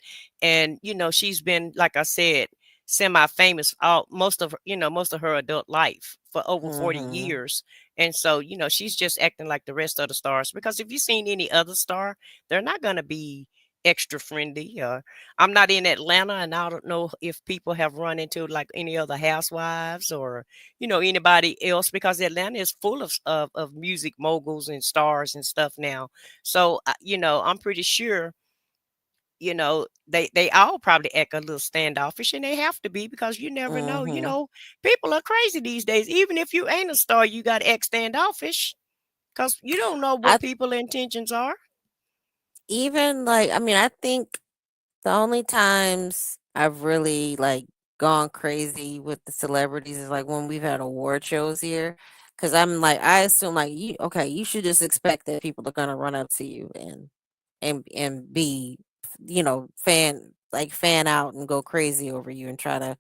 she's been, like I said, semi-famous all most of her adult life for over 40 Mhm. years. And so she's just acting like the rest of the stars, because if you've seen any other star, they're not going to be extra friendly. I'm not in Atlanta, and I don't know if people have run into like any other housewives or anybody else, because Atlanta is full of music moguls and stars and stuff now. So I'm pretty sure they all probably act a little standoffish, and they have to be because you never know. Mm-hmm. People are crazy these days. Even if you ain't a star, you got to act standoffish because you don't know I what people's intentions are. even like I mean, I think the only times I've really like gone crazy with the celebrities is like when we've had award shows here. Cause I'm like, I assume like you okay, you should just expect that people are gonna run up to you and be, fan out and go crazy over you and try to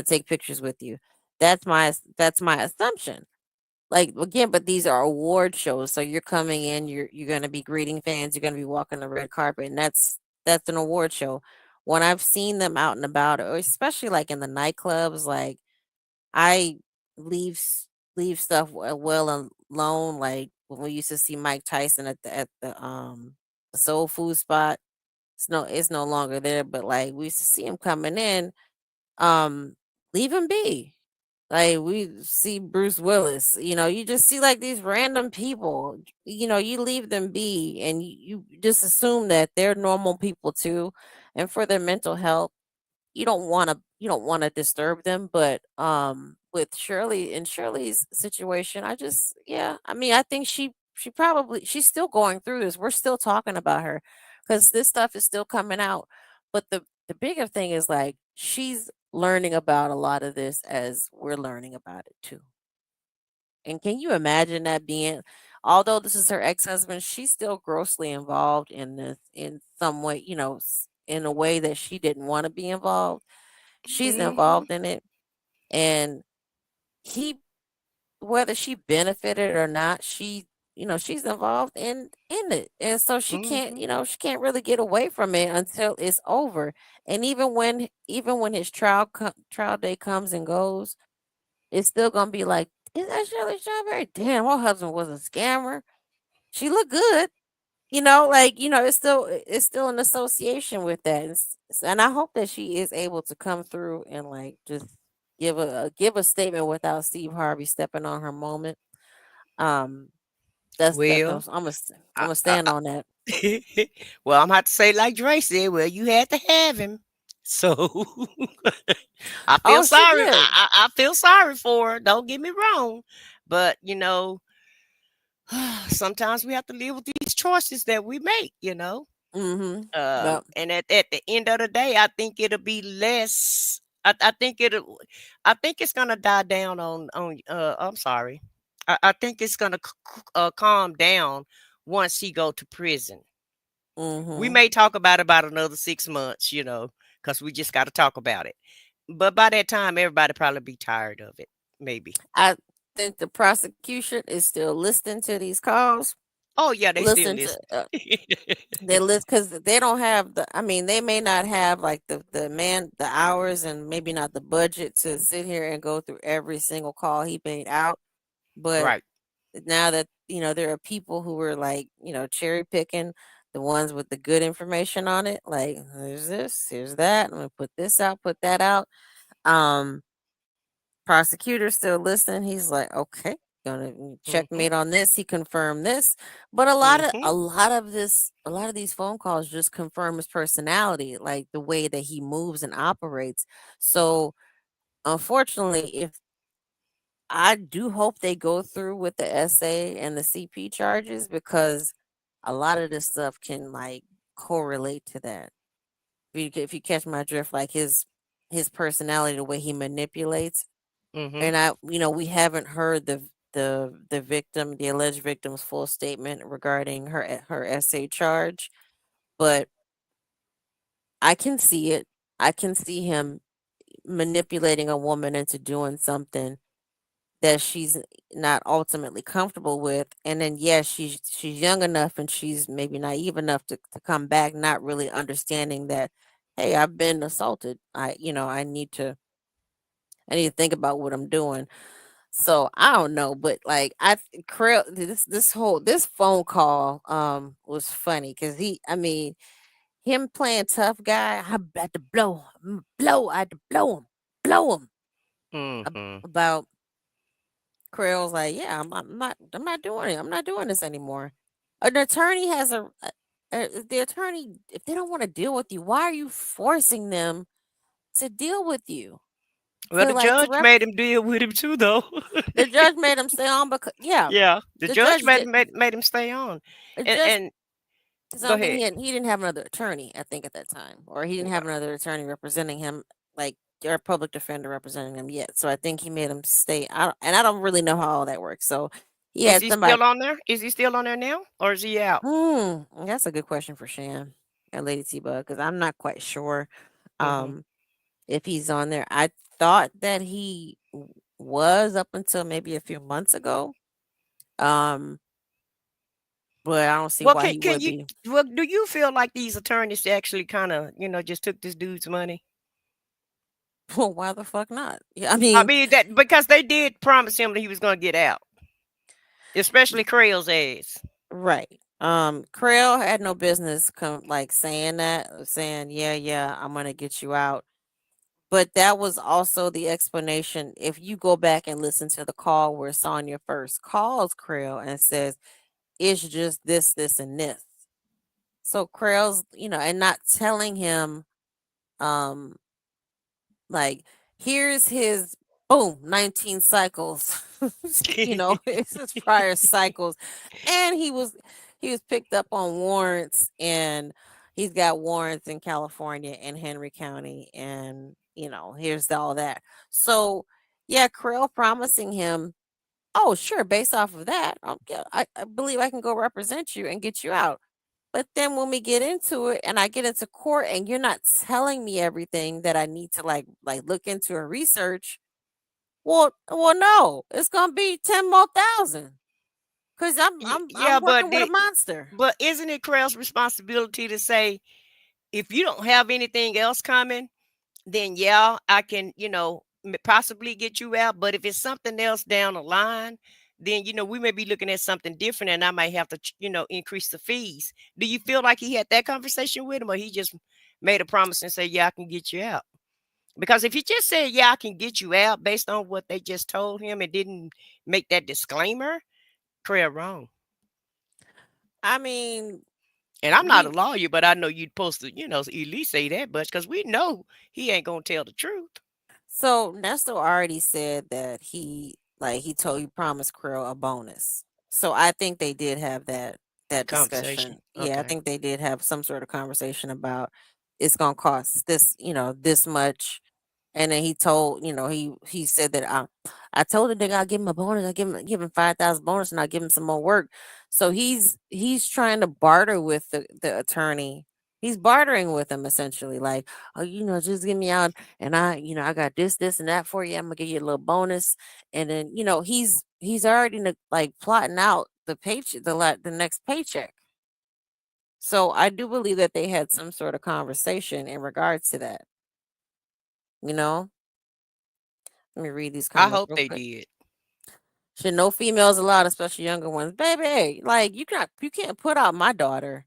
take pictures with you. That's my assumption. Like again, but these are award shows, so you're coming in, you're going to be greeting fans, you're going to be walking the red carpet, and that's an award show. When I've seen them out and about, or especially like in the nightclubs, like I leave leave stuff well alone. Like when we used to see Mike Tyson at the soul food spot, it's no longer there, but like we used to see him coming in, um, leave him be. Like we see Bruce Willis, you just see like these random people, you leave them be and you just assume that they're normal people too. And for their mental health, you don't want to disturb them. But with Shirley's situation, I mean, I think she's still going through this. We're still talking about her because this stuff is still coming out. But the bigger thing is like she's learning about a lot of this as we're learning about it too. And can you imagine that being, although this is her ex-husband, she's still grossly involved in this in some way, in a way that she didn't want to be involved. She's Hmm. involved in it, and he, whether she benefited or not, she's involved in it, and so Hmm. she can't really get away from it until it's over. And even when his trial day comes and goes, it's still gonna be like, is that Shirley Strawberry? Damn, her husband was a scammer. She looked good. It's still an association with that. And I hope that she is able to come through and like just give a statement without Steve Harvey stepping on her moment. Um, that's Well, I'm I, gonna I, stand on that. well, I'm gonna have to say like Dre said. Well, you had to have him, so I feel Oh, she sorry. did. I feel sorry for her. Don't get me wrong, but sometimes we have to live with these choices that we make. Mm-hmm. But And at the end of the day, I think it'll be less. I think it's gonna die down on. I'm sorry. I think it's gonna calm down once he go to prison. We mm-hmm. may talk about another 6 months, because we just got to talk about it. But by that time, everybody probably be tired of it. Maybe. I think the prosecution is still listening to these calls. Oh yeah, they still Listen to listen. They list because they don't have I mean, they may not have like the hours and maybe not the budget to sit here and go through every single call he made out. But Right. now that, there are people who are like, cherry picking the ones with the good information on it. Like, here's this, here's that. I'm gonna put this out, put that out. Um, Prosecutor still listening. He's like, okay, gonna Mhm. checkmate on this. He confirmed this, but a lot of Mhm. a lot of this, a lot of these phone calls just confirm his personality, like the way that he moves and operates. So, unfortunately, if I do hope they go through with the SA and the CP charges because a lot of this stuff can like correlate to that. If you catch my drift, like his personality, the way he manipulates. Mhm. And we haven't heard the victim, the alleged victim's full statement regarding her essay charge, but I can see it. I can see him manipulating a woman into doing something that she's not ultimately comfortable with. And then yes, she's young enough and she's maybe naive enough to come back not really understanding that, hey, I've been assaulted. I need to think about what I'm doing. So I don't know, but like this phone call was funny because I mean, him playing tough guy. I had to I had to blow him. Mhm. About Creole's like, yeah, I'm not doing it. I'm not doing this anymore. An attorney has The attorney, if they don't want to deal with you, why are you forcing them to deal with you? Well, the To judge made him deal with him too, though. the judge made him stay on because yeah, Yeah, the the judge judge made did. made him stay on. The And judge, and because I go don't think ahead. he didn't have another attorney. I think at that time, or he didn't Yeah. have another attorney representing him, like or public defender representing him yet. So I think he made him stay. I don't really know how all that works. So he Is had he somebody. still on there? Is he still on there now, or is he out? That's a good question for Shan and Lady T Bug because I'm not quite sure. Hmm. Um, if he's on there. I thought that was up until maybe a few months ago. Um, but I don't see Well, why he can would you? be. Well, do you feel like these attorneys actually kind of, just took this dude's money? Well, why the fuck not? Yeah, I I mean, mean that because they did promise him that he was going to get out, especially Creel's ass. right. Krail had no business like saying that, saying, yeah, yeah, I'm gonna get you out. But that was also the explanation. If you go back and listen to the call where Sonya first calls Krail and says, it's just this, this, and this. So Krail's, and not telling him, um, like, here's his boom, 19 cycles. It's his prior cycles. And he was picked up on warrants and he's got warrants in California and Henry County and here's all that. So yeah, Krail promising him, oh sure, based off of that, yeah, I believe I can go represent you and get you out. But then when we get into it and I get into court and you're not telling me everything that I need to like look into or research, well no, it's gonna be 10 more thousand. Cause Yeah, I'm working with a monster. but isn't it Creel's responsibility to say, if you don't have anything else coming, then yeah, I can, possibly get you out. But if it's something else down the line, then we may be looking at something different, and I might have to, increase the fees. Do you feel like he had that conversation with him, or he just made a promise and say, yeah, I can get you out? Because if he just said, yeah, I can get you out based on what they just told him and didn't make that disclaimer, Creel wrong. I mean, And I'm not a we lawyer, but I know you'd supposed to, at least say that much because we know he ain't gonna tell the truth. so Nesto already said that he promised Krill a bonus. So I think they did have that Conversation. discussion. Yeah, I Okay. think they did have some sort of conversation about it's gonna cost this much. And then he told, he said that I told the nigga I'll give him a bonus, I give him 5,000 bonus and I'll give him some more work. So he's trying to barter with the attorney. He's bartering with him essentially, like, oh, just get me out and I got this and that for you. I'm gonna give you a little bonus. And then, he's already like plotting out the paycheck, the next paycheck. So I do believe that they had some sort of conversation in regards to that. You know, let me read these I comments hope real they quick. did. Should no females allowed, especially younger ones. Baby, like you can't put out my daughter.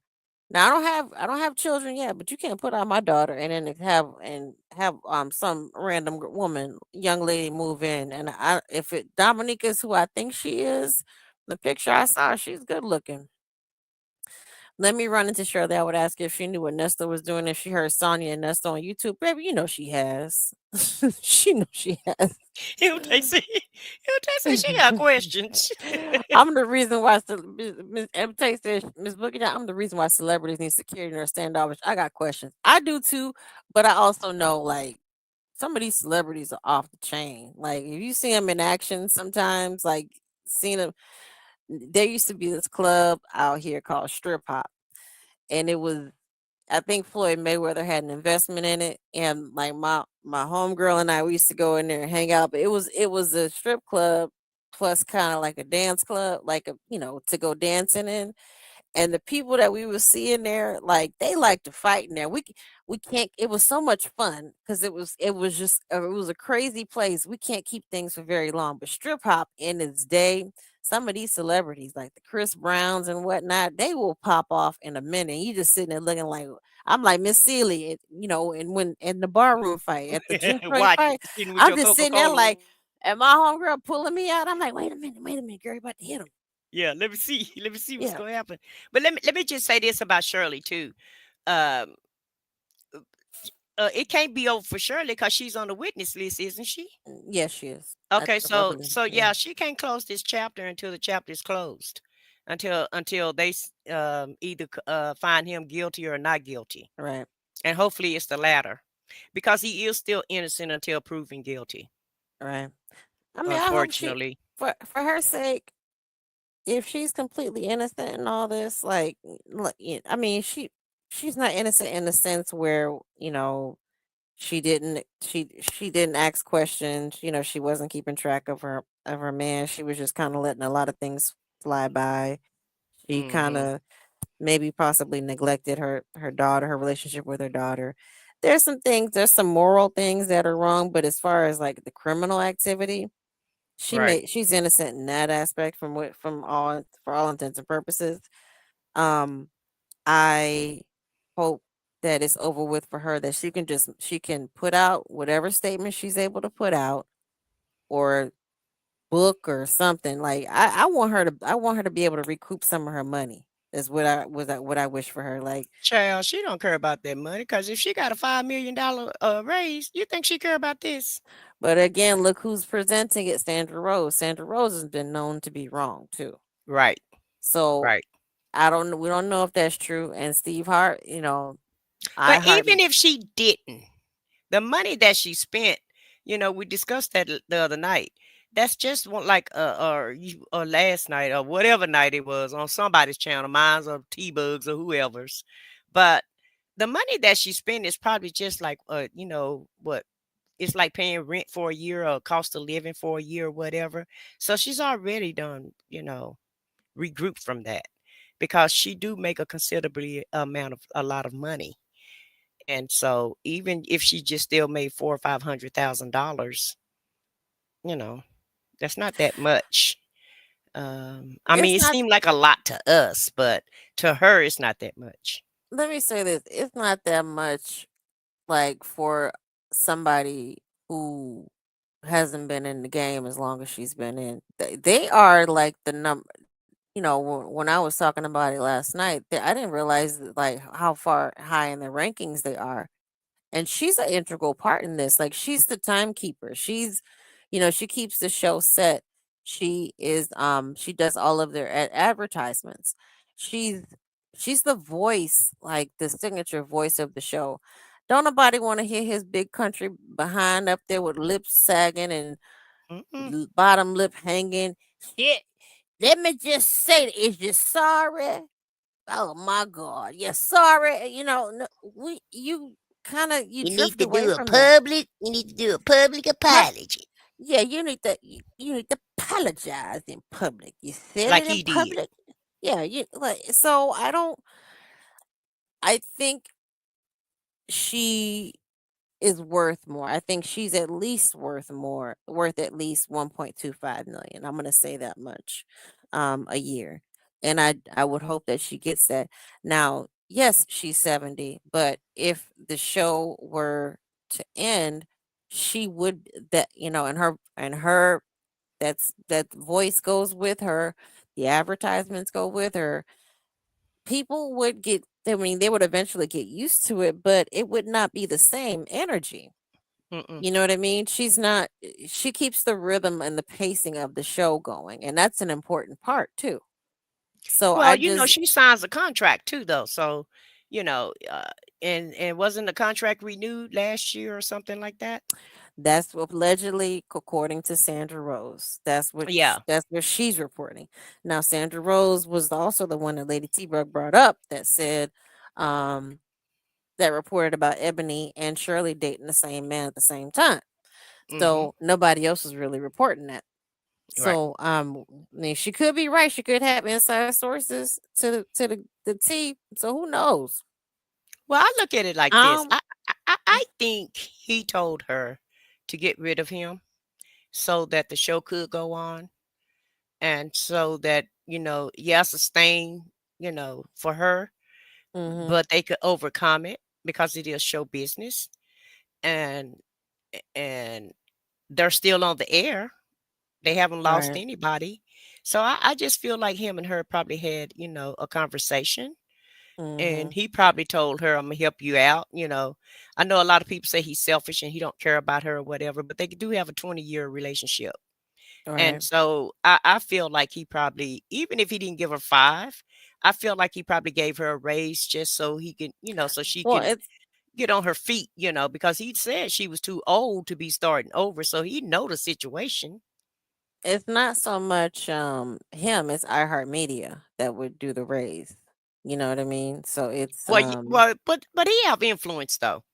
Now I don't have children yet, but you can't put out my daughter and then have some random woman, young lady move in. And if Dominique is who I think she is, the picture I saw, she's good looking. Let me run into Shirley. I would ask her if she knew what Nesto was doing. If she heard Sonya and Nesto on YouTube, baby, she has. She knows she has. He'll say she got questions. I'm the reason why Miss MT says Miss Boogie. I'm the reason why celebrities need security or standoffish. I got questions. I do too, but I also know like some of these celebrities are off the chain. Like if you see them in action, sometimes like seeing them. There used to be this club out here called Strip Hop, and it was I think Floyd Mayweather had an investment in it, and like my homegirl and I we used to go in there and hang out. But it was a strip club plus kind of like a dance club, like a to go dancing in. And the people that we were seeing there, like they like to fight in there. We can't. It was so much fun because it was just it was a crazy place. We can't keep things for very long. But strip hop in its day, some of these celebrities like the Chris Browns and whatnot, they will pop off in a minute. You just sitting there looking like I'm like Miss Seeley, and when in the barroom fight at the gym train Watching, fight, sitting with I'm your just Coca sitting there Cola. like, and my homegirl pulling me out. I'm like, wait a minute, girl, you about to hit him. Yeah, let me see. Let me see what's Yeah. gonna happen. But let me just say this about Shirley too. Um, it can't be over for Shirley because she's on the witness list, isn't she? Yes, she is. Okay, I so believe. so Yeah. yeah, she can't close this chapter until the chapter is closed, until they either find him guilty or not guilty, Right. and hopefully it's the latter, because he is still innocent until proven guilty. Right. I mean, I hope she, Unfortunately, for her sake, if she's completely innocent in all this, like, I mean, she's not innocent in the sense where she didn't ask questions. She wasn't keeping track of her man. She was just kind of letting a lot of things fly by. She kind hmm of maybe possibly neglected her daughter, her relationship with her daughter. There's some moral things that are wrong, but as far as like the criminal activity, right. she's innocent in that aspect from all for all intents and purposes. Um I hope that it's over with for her, that she can put out whatever statement she's able to put out, or book or something. Like I want her to be able to recoup some of her money. Is what I wish for her. Like, Child, she don't care about that money because if she got a $5 million raise, you think she care about this? but again, look who's presenting it, Sandra Rose. Sandra Rose has been known to be wrong too. Right, So right. we don't know if that's true. And Steve Hart, I But hardly even if she didn't, the money that she spent, we discussed that the other night. That's just one like or last night or whatever night it was on somebody's channel, mine's or T Bugs or whoever's. But the money that she spent is probably just like what, it's like paying rent for a year or cost of living for a year or whatever. So she's already done, regroup from that, because she do make a considerably amount of a lot of money. And so even if she just still made 400,000 or 500,000, you know, that's not that much. I it's mean, it not seemed like a lot to us, but to her, it's not that much. let me say this, it's not that much, like, for somebody who hasn't been in the game as long as she's been in. They are like the number. When I was talking about it last night, I didn't realize like how far high in the rankings they are. And she's an integral part in this. Like, she's the timekeeper. She keeps the show set. She does all of their advertisements. She's she's the voice, like the signature voice of the show. Don't nobody want to hear his big country behind up there with lips sagging and Mm-mm. bottom lip hanging. Shit. Let me just say, is you sorry? Oh my God, you're sorry. No, you kind of you You need drift to away do a from that. public. You need to do a public Pu- apology. Yeah, you need to apologize in public. You said Like it in he did. public. Yeah, you like so I don't. I think she is worth more. I think she's at least worth at least 1.25 million. I'm gonna say that much, a year, and I would hope that she gets that. Now, yes, she's 70, but if the show were to end, she would that and her that voice goes with her, the advertisements go with her. People would get. I mean, they would eventually get used to it, but it would not be the same energy. Mm-mm. You know what I mean? She keeps the rhythm and the pacing of the show going, and that's an important part too. So Well, I just she signs a contract too, though. So, you know, uh, and wasn't the contract renewed last year or something like that? that's what allegedly, according to Sandra Rose, Yeah. that's what she's reporting. Now, Sandra Rose was also the one that Lady T Bug brought up that said, um, that reported about Ebony and Shirley dating the same man at the same time. Mm-hmm. So nobody else was really reporting that. Right. So, I mean, she could be right. She could have inside sources to the T. So who knows? Well, I look at it like this. Um, I think he told her to get rid of him so that the show could go on, and so that, yes, a stain, for her, mhm. but they could overcome it because it is show business, and and they're still on the air. They haven't lost Right. anybody. So I just feel like him and her probably had, a conversation. And Mhm. he probably told her, I'm gonna help you out. I know a lot of people say he's selfish and he don't care about her or whatever, but they do have a 20-year relationship. And Right. so I feel like he probably, even if he didn't give her five, I feel like he probably gave her a raise just so he can, so she Well, can it's get on her feet, because he said she was too old to be starting over. So he know the situation. it's not so much him, it's iHeartMedia that would do the raise. You know what I mean? So it's Well, but he have influence though,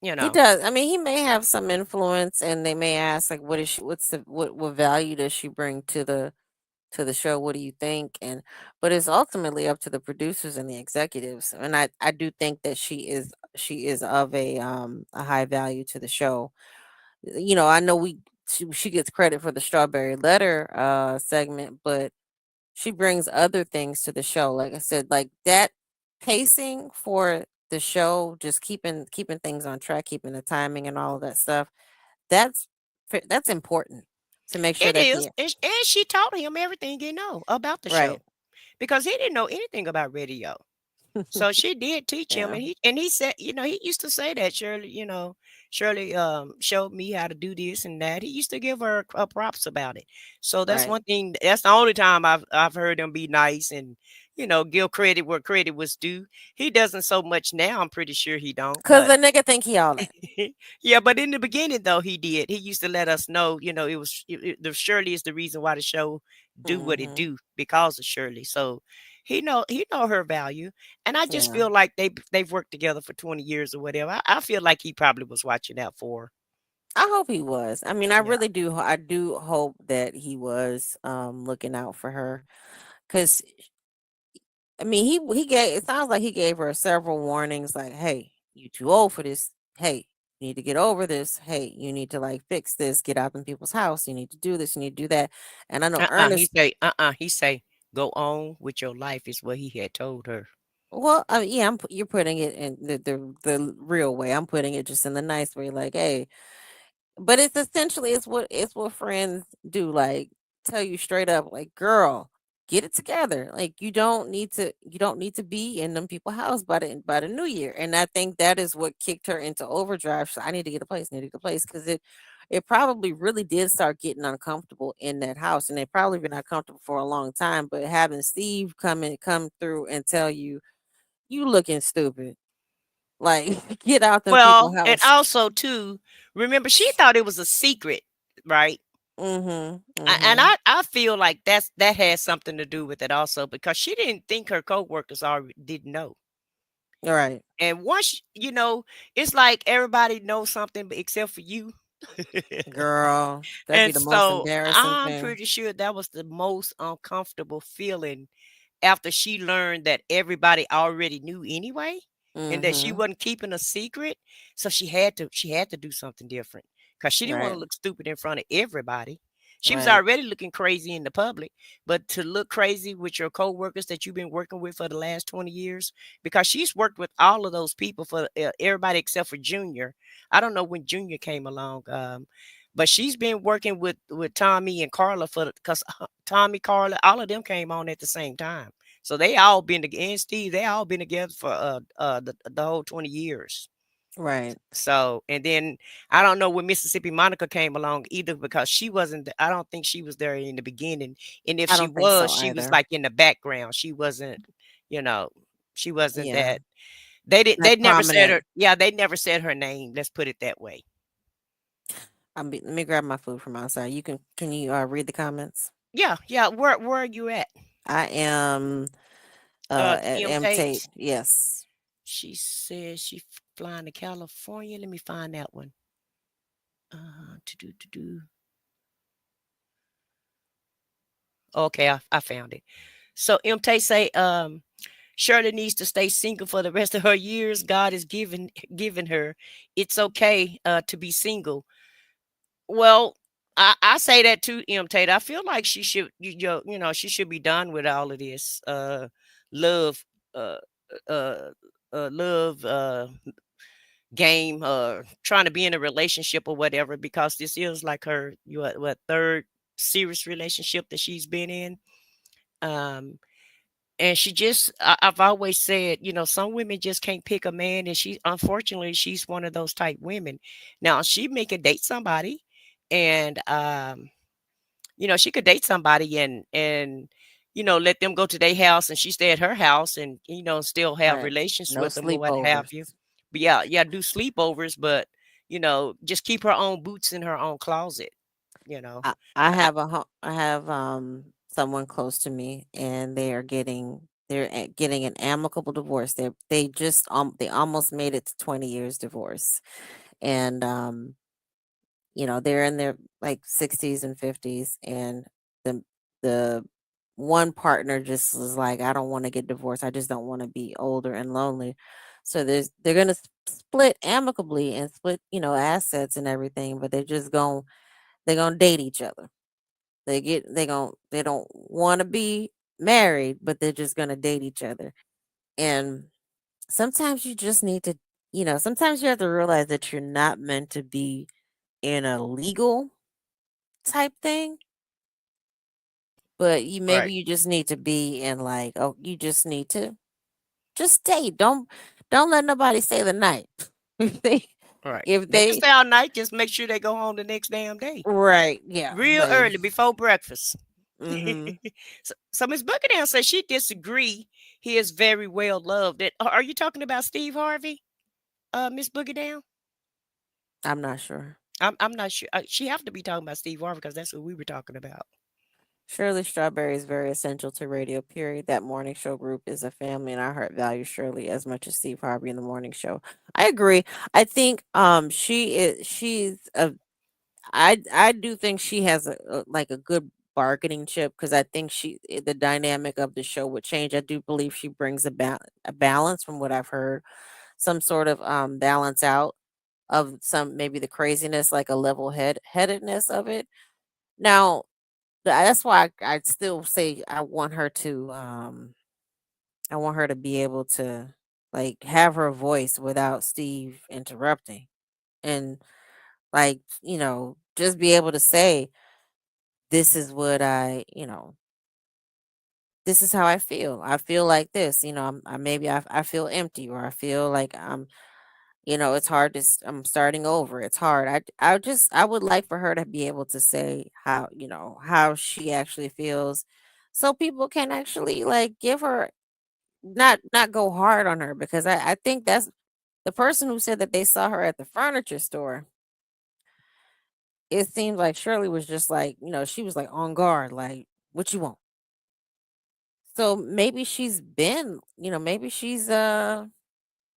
you he know. does. I mean, he may have some influence and they may ask like what is she what's the what value does she bring to the show? What do you think? And but it's ultimately up to the producers and the executives. And I do think that she is of a high value to the show. You know, I know she gets credit for the Strawberry Letter segment, but she brings other things to the show. Like I said, like that pacing for the show, just keeping things on track, keeping the timing and all of that stuff. That's that's important to make sure It that is. the And she taught him everything he know about the right. show because he didn't know anything about radio. So she did teach him, Yeah, and he said, he used to say that Shirley showed me how to do this and that. He used to give her props about it. So that's right. one thing. That's the only time I've heard him be nice and give credit where credit was due. He doesn't so much now. I'm pretty sure he don't, Cause but the nigga think he all that. yeah, but in the beginning though, he did. He used to let us know, it was the Shirley is the reason why the show do what it Hmm. do because of Shirley. So he know her value, and I just Yeah, feel like they've worked together for 20 years or whatever. I feel like he probably was watching out for her. I hope he was. I mean, I Yeah. really do. I do hope that he was looking out for her. Cause I mean, he gave. It sounds like he gave her several warnings. Like, hey, you too old for this. Hey, you need to get over this. Hey, you need to like fix this. Get out in people's house. You need to do this. You need to do that. And I know He Ernest. say he say go on with your life is what he had told her. Well, I mean, yeah, you're putting it in the real way. I'm putting it just in the nice way. Like, hey, but it's essentially it's what friends do, like, tell you straight up, like, "Girl, get it together. Like, you don't need to be in them people house by the new year." And I think that is what kicked her into overdrive. So I need to get a place, need to get a place because it probably really did start getting uncomfortable in that house, and they probably been uncomfortable for a long time. But having Steve come through and tell you, "You looking stupid. Like, get out them people Well, and house." also too, remember she thought it was a secret, right? Mhm. And Mhm. I feel like that has something to do with it also because she didn't think her coworkers already didn't know. All right. And once it's like everybody knows something except for you. Girl, that'd be And the most so embarrassing I'm thing. pretty sure that was the most uncomfortable feeling after she learned that everybody already knew anyway and that she Mhm. wasn't keeping a secret. So she had to do something different because she didn't want Right. to look stupid in front of everybody. She was Right. already looking crazy in the public, but to look crazy with your coworkers that you've been working with for the last 20 years, because she's worked with all of those people for everybody except for Junior. I don't know when Junior came along, but she's been working with Tommy and Carla for because Tommy, Carla, all of them came on at the same time. So they all been together, and Steve, they all been together for the whole 20 years. Right. So and then I don't know when Mississippi Monica came along either because she wasn't. I don't think she was there in the beginning, and if I she don't think was, so she was either. like in the background. She wasn't, you know, she wasn't Yeah. that. They did. Like They never said her. prominent. Yeah, they never said her name. Let's put it that way. Let me grab my food from outside. Can you read the comments? Yeah, yeah. Where are you at? I am at M M Tate. Tate. Yes. She says she flying to California. Let me find that one. To do to do. Okay, I found it. So MT say Shirley needs to stay single for the rest of her years. God is giving her. It's okay to be single. Well, I say that too, Tate. I feel like she should she should be done with all of this love uh uh love game trying to be in a relationship or whatever because this is like her third serious relationship that she's been in. Um, and I've always said, some women just can't pick a man, and unfortunately, she's one of those type women. Now, she may could date somebody, and she could date somebody and let them go to their house and she stay at her house and still have Right. relations No with them or what have sleepovers. you. But yeah, do sleepovers, but just keep her own boots in her own closet. You know, I I, have I have someone close to me, and they're getting an amicable divorce. They almost made it to 20 years divorce, and they're in their like 60s and 50s, and the one partner just was like, I don't want to get divorced. I just don't want to be older and lonely. So they're gonna split amicably and split assets and everything, but they're gonna date each other. They don't want to be married, but they're just gonna date each other. And sometimes you just need to, sometimes you have to realize that you're not meant to be in a legal type thing, but maybe right, you just need to be in, like, oh, you just need to just stay. Don't let nobody stay the night. if they right. if They can they stay all night. Just make sure they go home the next damn day, right, yeah, real like, early before breakfast. mhm. So Miss Buckingham says she disagree. He is very well loved. Are you talking about Steve Harvey, Miss Boogie Down? I'm not sure. I'm not sure. She have to be talking about Steve Harvey because that's what we were talking about. Shirley Strawberry is very essential to radio, period. That morning show group is a family, and I heart value Shirley as much as Steve Harvey in the morning show. I agree. I think she's a I do think she has like a good bargaining chip, because I think the dynamic of the show would change. I do believe she brings a balance from what I've heard, some sort of balance out of some, maybe the craziness, like a headedness of it. Now, that's why I'd still say I want her to be able to, like, have her voice without Steve interrupting, and, like, just be able to say, this is what this is how I feel. I feel like this, I feel empty, or I feel like it's hard I'm starting over. It's hard. I would like for her to be able to say how she actually feels, so people can actually, like, give her, not go hard on her, because I think that's the person who said that they saw her at the furniture store. It seems like Shirley was just like, she was like on guard, like, what you want? So maybe she's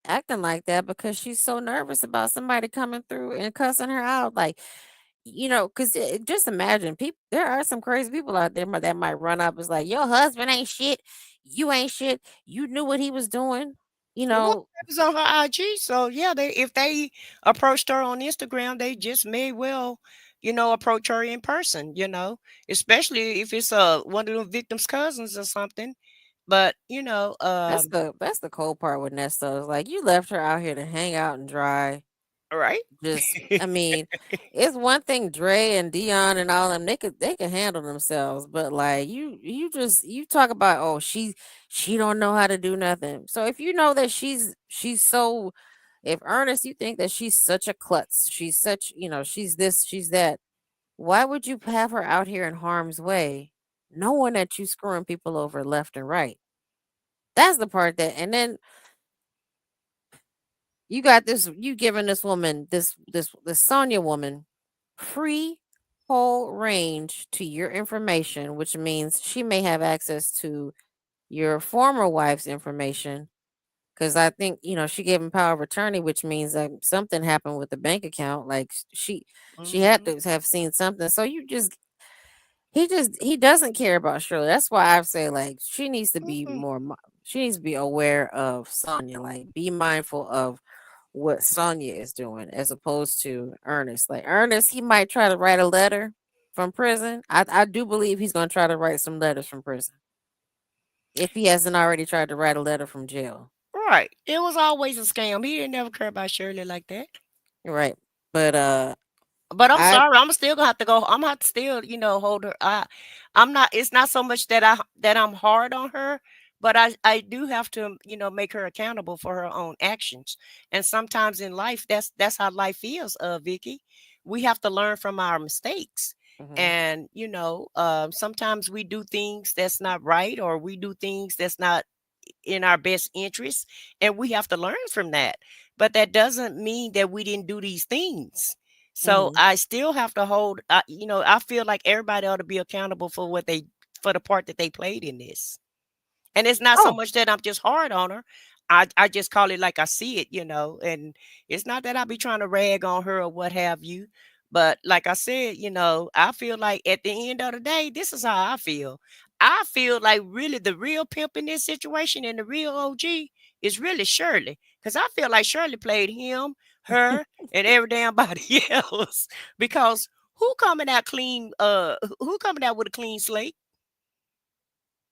acting like that because she's so nervous about somebody coming through and cussing her out, like, because just imagine, people, there are some crazy people out there that might run up, is like, your husband ain't shit, you ain't shit, you knew what he was doing, you Well, know. it was on her IG, so yeah, if they approached her on Instagram, they just may well, approach her in person, especially if it's one of the victim's cousins or something. But That's the cold part with Nesto, is like, you left her out here to hang out and dry. right, Just, I mean, it's one thing Dre and Dion and all them, they could handle themselves, but, like, you talk about, oh, she don't know how to do nothing. So if you know that she's so, if Ernest, you think that she's such a klutz, she's such, she's this, she's that, why would you have her out here in harm's way, knowing that you screwing people over left and right? That's the part that, and then you giving this woman, this Sonia woman, free whole range to your information, which means she may have access to your former wife's information, because I think, she gave him power of attorney, which means that something happened with the bank account, like, she had hmm to have seen something. So he doesn't care about Shirley. That's why I say, like, she needs to be aware of Sonya, like, be mindful of what Sonya is doing, as opposed to Ernest. Like, Ernest, he might try to write a letter from prison. I do believe he's going to try to write some letters from prison, if he hasn't already tried to write a letter from jail. right. It was always a scam. He didn't never care about Shirley like that. Right. But But I'm I sorry, I'm still gonna have to go. I'm gonna have to still, hold her. I'm not. It's not so much that I'm hard on her, but I do have to, make her accountable for her own actions. And sometimes in life, that's how life is, Vicky. We have to learn from our mistakes. mhm. And sometimes we do things that's not right, or we do things that's not in our best interest, and we have to learn from that. But that doesn't mean that we didn't do these things. So Mhm. I still have to hold, I feel like everybody ought to be accountable for the part that they played in this. And it's not so Oh, much that I'm just hard on her. I just call it like I see it, and it's not that I be trying to rag on her or what have you. But like I said, I feel like at the end of the day, this is how I feel. I feel like really the real pimp in this situation and the real OG is really Shirley. Because I feel like Shirley played him, her, and every damn body else. Because who coming out with a clean slate?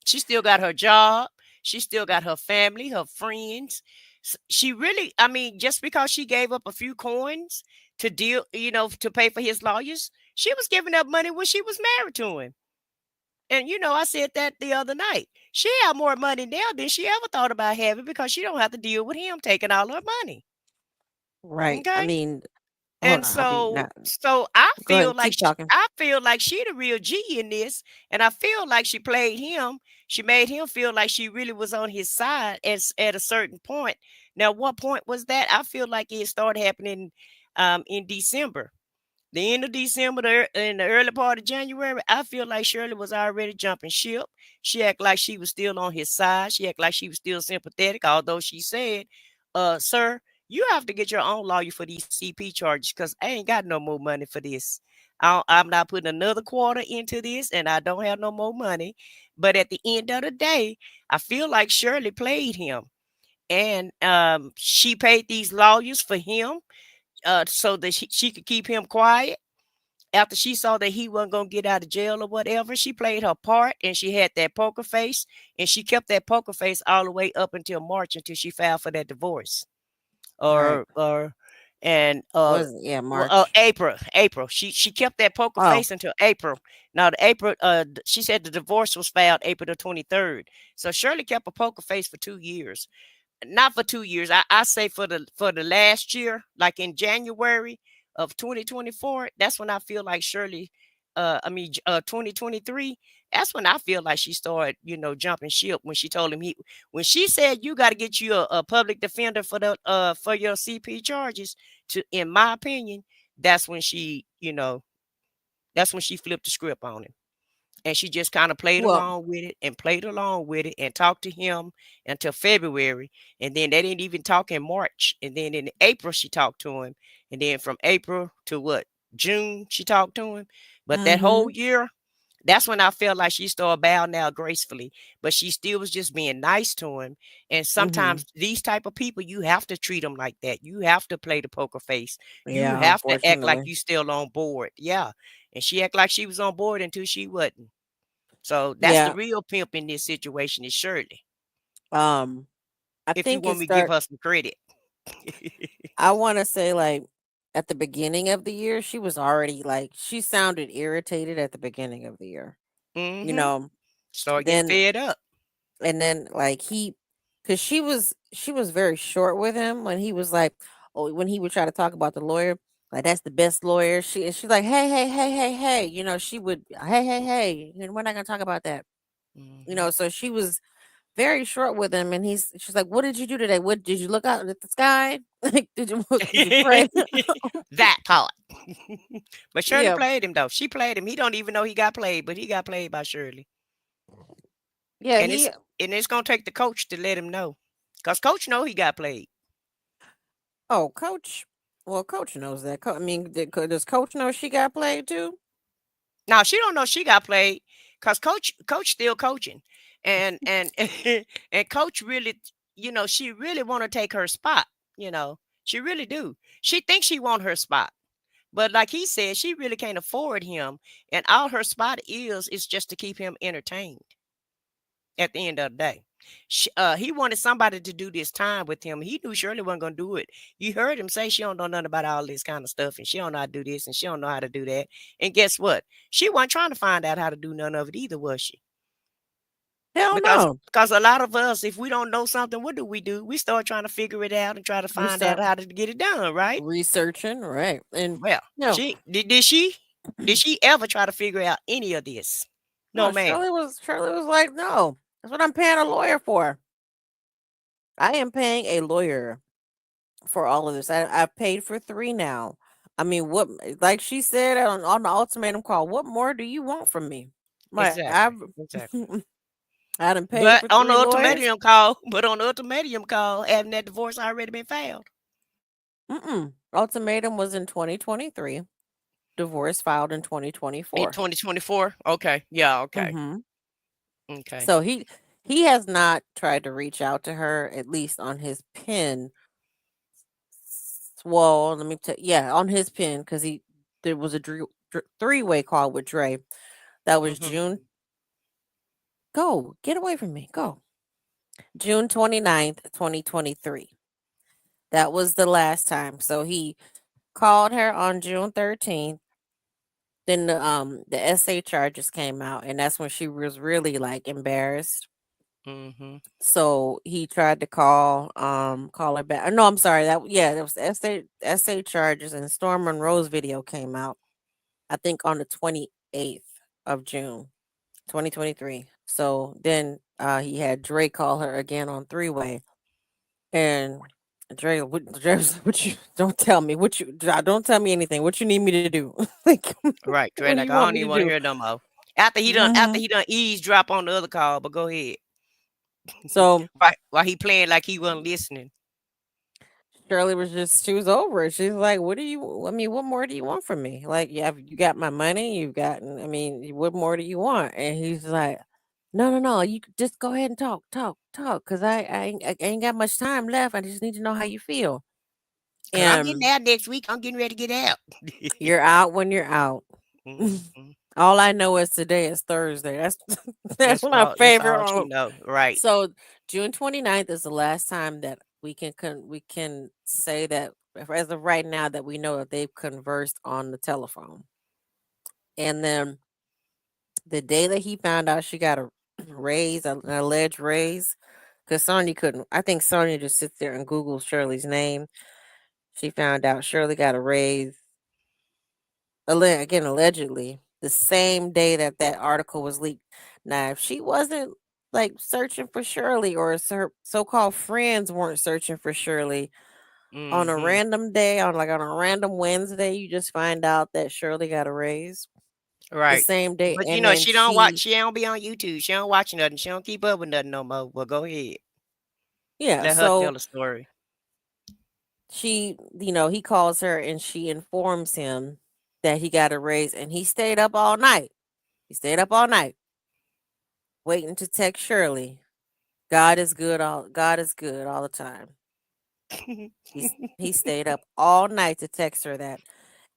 She still got her job. She still got her family, her friends. She really, I mean, just because she gave up a few coins to deal, to pay for his lawyers, she was giving up money when she was married to him. And I said that the other night. She have more money now than she ever thought about having because she don't have to deal with him taking all her money. right. I Okay. mean, hold And on. I'll be so not. so I Go feel ahead. like Keep talking. she the real G in this, and I feel like she played him. She made him feel like she really was on his side at a certain point. Now, what point was that? I feel like it started happening in December. The end of December, in the early part of January, I feel like Shirley was already jumping ship. She acted like she was still on his side. She acted like she was still sympathetic, although she said, sir, you have to get your own lawyer for these CP charges because I ain't got no more money for this. I'm not putting another quarter into this, and I don't have no more money. But at the end of the day, I feel like Shirley played him. And she paid these lawyers for him so that she could keep him quiet. After she saw that he wasn't going to get out of jail or whatever, she played her part and she had that poker face. And she kept that poker face all the way up until March, until she filed for that divorce. Right. Or and Was it? Yeah, March. April. She kept that poker Oh, face until April. Now the April, she said the divorce was filed April the 23rd. So Shirley kept a poker face for 2 years. Not for 2 years. I say for the last year, like in January of 2024. That's when I feel like Shirley, 2023. That's when I feel like she started, jumping ship when she told him when she said you got to get you a public defender for your CP charges. In my opinion, that's when she flipped the script on him. And she just kind of played well, along with it and played along with it and talked to him until February. And then they didn't even talk in March. And then in April, she talked to him. And then from April to what? June, she talked to him. But that whole mhm. year, that's when I felt like she started bowing down gracefully. But she still was just being nice to him. And Mhm. sometimes these type of people, you have to treat them like that. You have to play the poker face. You Yeah, have to act like unfortunately. you still on board. Yeah. And she act like she was on board until she wasn't. So that's the Yeah. real pimp in this situation is Shirley. Um, I If you think it want me to give start her some credit. I wanna say, like, at the beginning of the year, she was already, like she sounded irritated at the beginning of the year, you Mm-hmm. know? Start getting Then fed up. and then, like, cause she was very short with him when he was like when he would try to talk about the lawyer, like, "That's the best lawyer." She's like, "Hey, hey, hey, hey, hey," she would, "Hey, hey, hey, we're not gonna talk about that." Mm-hmm. So she was very short with him, and she's like, "What did you do today? What did you look out at the sky? Like, did you pray?" That part. But Shirley Yeah, played him though. She played him. He don't even know he got played, but he got played by Shirley. yeah, And it's gonna take the coach to let him know. Cause coach know he got played. oh, coach. Well, coach knows that. I mean, does coach know she got played too? Now she don't know she got played because coach still coaching, and and coach really, she really want to take her spot. She really do. She thinks she want her spot, but like he said, she really can't afford him, and all her spot is just to keep him entertained. At the end of the day. He wanted somebody to do this time with him. He knew Shirley wasn't gonna do it. You heard him say she don't know nothing about all this kind of stuff, and she don't know how to do this, and she don't know how to do that. And guess what? She wasn't trying to find out how to do none of it either, was she? Hell Because no. because a lot of us, if we don't know something, what do? We start trying to figure it out and try to We find out start how to get it done, right? researching, right? And Well, no, did she ever try to figure out any of this? No, no, ma'am. Shirley was like, no, that's what I'm paying a lawyer for. I am paying a lawyer for all of this. I've paid for 3 now. I mean, what like she said on the ultimatum call, what more do you want from me? Like Exactly. Exactly. I done paid But for on 3 the lawyers. ultimatum call, having that divorce already been filed? Ultimatum was in 2023. Divorce filed in In 2024. 2024? Okay. Yeah, okay. Mhm. Okay. So he has not tried to reach out to her, at least on his pen. Well, let me tell yeah, on his pen because there was a 3-way call with Dre. That was Mhm. June. Go get away from me. Go June 29th, 2023. That was the last time. So he called her on June 13th. Then the SA charges came out, and that's when she was really like embarrassed. Mhm. So he tried to call her back. No, I'm sorry. That was SA charges, and Storm Monroe's video came out, I think on the 28th of June, 2023. So then he had Dre call her again on 3-way, and Dre was like, what you don't tell me don't tell me anything. What you need me to do? Like, Right. Dre, what do like you I want don't me to even want to do? hear no more. After Hmm. he done eavesdrop on the other call, but go ahead. So While he playing like he wasn't listening. Shirley she was over it. She's like, what do you, I mean, what more do you want from me? Like, yeah, you got my money. I mean, what more do you want? And he's like, no, you could just go ahead and talk. Cause I ain't got much time left. I just need to know how you feel. Cause I'm getting And out next week. I'm getting ready to get out. you're out when you're out. Mhm. All I know is today is Thursday. That's that's my That's favorite. all she know. Right. So June 29th is the last time that we can say that as of right now that we know that they've conversed on the telephone. And then the day that he found out she got a raise, an alleged raise, because Sonya couldn't. I think Sonya just sits there and Googles Shirley's name. She found out Shirley got a raise again allegedly the same day that that article was leaked. Now, if she wasn't like searching for Shirley or her so-called friends weren't searching for Shirley on a Mhm. random day, on a random Wednesday, you just find out that Shirley got a raise the Right. same day, But you and know, then she don't watch. She don't be on YouTube. She don't watch nothing. She don't keep up with nothing no more. Well, go ahead. yeah, Let her tell so the story. he calls her and she informs him that he got a raise, and he stayed up all night. He stayed up all night waiting to text Shirley. God is good all the time. He stayed up all night to text her that,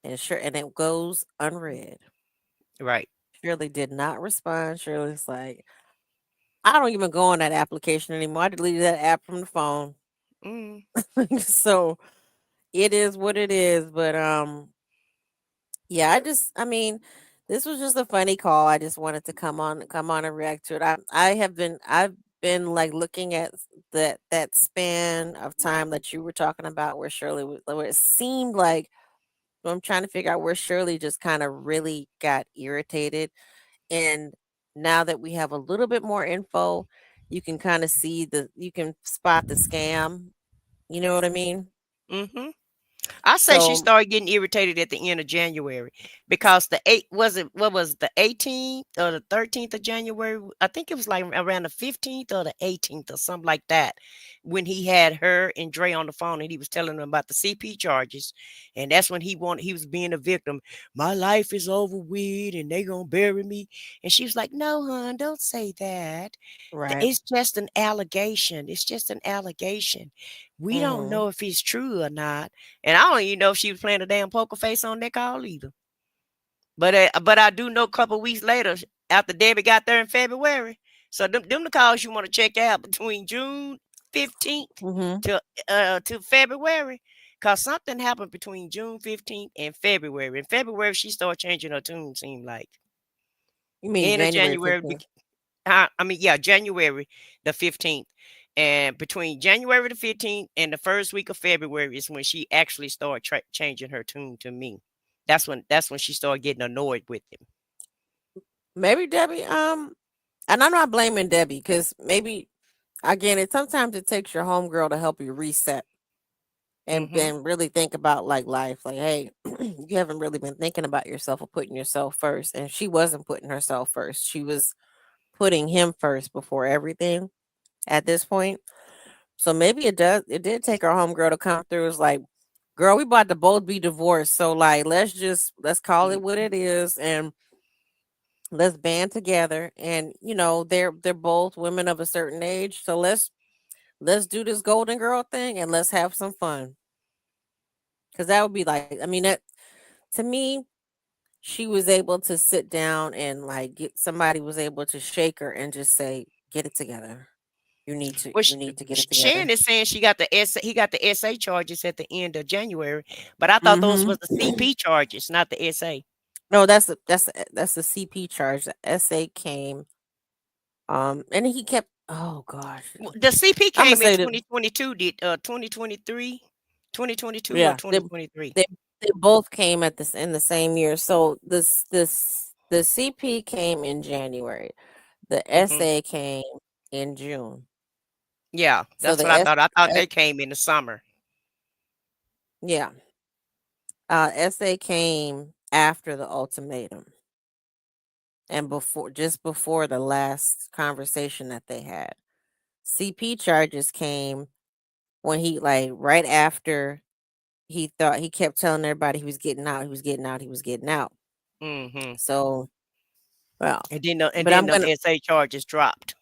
and it goes unread. Right. Shirley did not respond. Shirley's like, I don't even go on that application anymore. I deleted that app from the phone. Mm. So it is what it is. But yeah, I mean, this was just a funny call. I just wanted to come on and react to it. I've been like looking at that span of time that you were talking about where where it seemed like, I'm trying to figure out where Shirley just kind of really got irritated. And now that we have a little bit more info, you can kind of you can spot the scam. You know what I mean? Mhm. I say she So, started getting irritated at the end of January because the eight was it what was the 18th or the 13th of January? I think it was like around the 15th or the 18th or something like that when he had her and Dre on the phone and he was telling them about the CP charges. And that's when he was being a victim. My life is over with and they gonna bury me. And she was like, no, hon, don't say that. right. It's just an allegation. It's just an allegation. We don't Mhm. know if it's true or not. And I don't even know if she was playing a damn poker face on that call either. But I do know a couple weeks later, after Debbie got there in February, So them the calls you want to check out between June 15th Mm-hmm. to February. Cause something happened between June 15th and February. In February, she started changing her tune, seemed like. You mean End of January January, 15th? yeah, January the 15th. And between January the 15th and the first week of February is when she actually started changing her tune to me. That's when she started getting annoyed with him. Maybe Debbie. And I'm not blaming Debbie because maybe again, sometimes it takes your homegirl to help you reset and Mm-hmm. then really think about like life. Like, hey, you haven't really been thinking about yourself or putting yourself first. And she wasn't putting herself first. She was putting him first before everything at this point. So maybe it did take our homegirl to come through. It's like, girl, we about to both be divorced. So like let's call it what it is and let's band together. And they're both women of a certain age. So let's do this golden girl thing and let's have some fun. Cause that would be like, I mean, that to me, she was able to sit down and like somebody was able to shake her and just say, get it together. Well, You need to get it Shan together. is saying she got the he got the SA charges at the end of January, but I thought those Mm-hmm. was the CP charges, not the SA. No, that's the CP charge. The SA came, and he kept. Oh gosh, The CP I'm gonna came in say that. 2022, did 2023, 2022 or Yeah, 2023. they they both came at this in the same year. So the CP came in January. The Hmm. SA came in June. Yeah, So that's the what I S, thought. I thought S they came in the summer. yeah, SA came after the ultimatum and just before the last conversation that they had. CP charges came when he like right after he thought he kept telling everybody he was getting out, he was getting out, he was getting out. Hmm. So, well, And but then I'm them gonna SA charges dropped.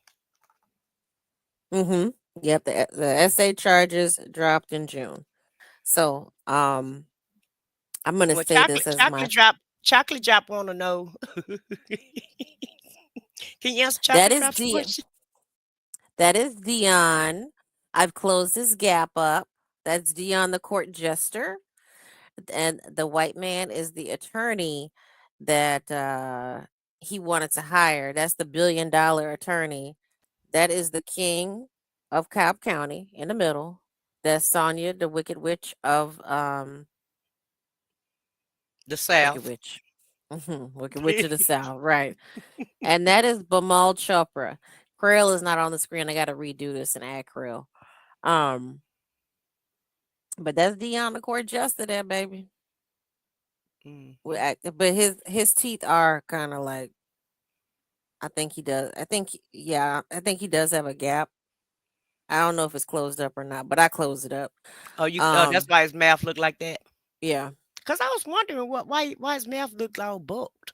mhm. Yep, the SA charges dropped in June. So, I'm gonna Well, say this as my chocolate drop want to know. Can you answer that chocolate is drop's D question? that is Dion. I've closed this gap up. That's Dion the court jester. And the white man is the attorney that he wanted to hire. That's the $1 billion attorney. That is the king of Cobb County in the middle. That's Sonia, the Wicked Witch of The Wicked South. Witch. Wicked Witch of the South, right. And that is Bamal Chopra. Krill is not on the screen. I gotta redo this and add Krill. Um, but that's Dion the court jester there, baby. Hmm. But his teeth are kind of like I think he does. Yeah, I think he does have a gap. I don't know if it's closed up or not, but I closed it up. Oh, that's Um, why his mouth looked like that. yeah, Cause I was wondering why his mouth looked all booked.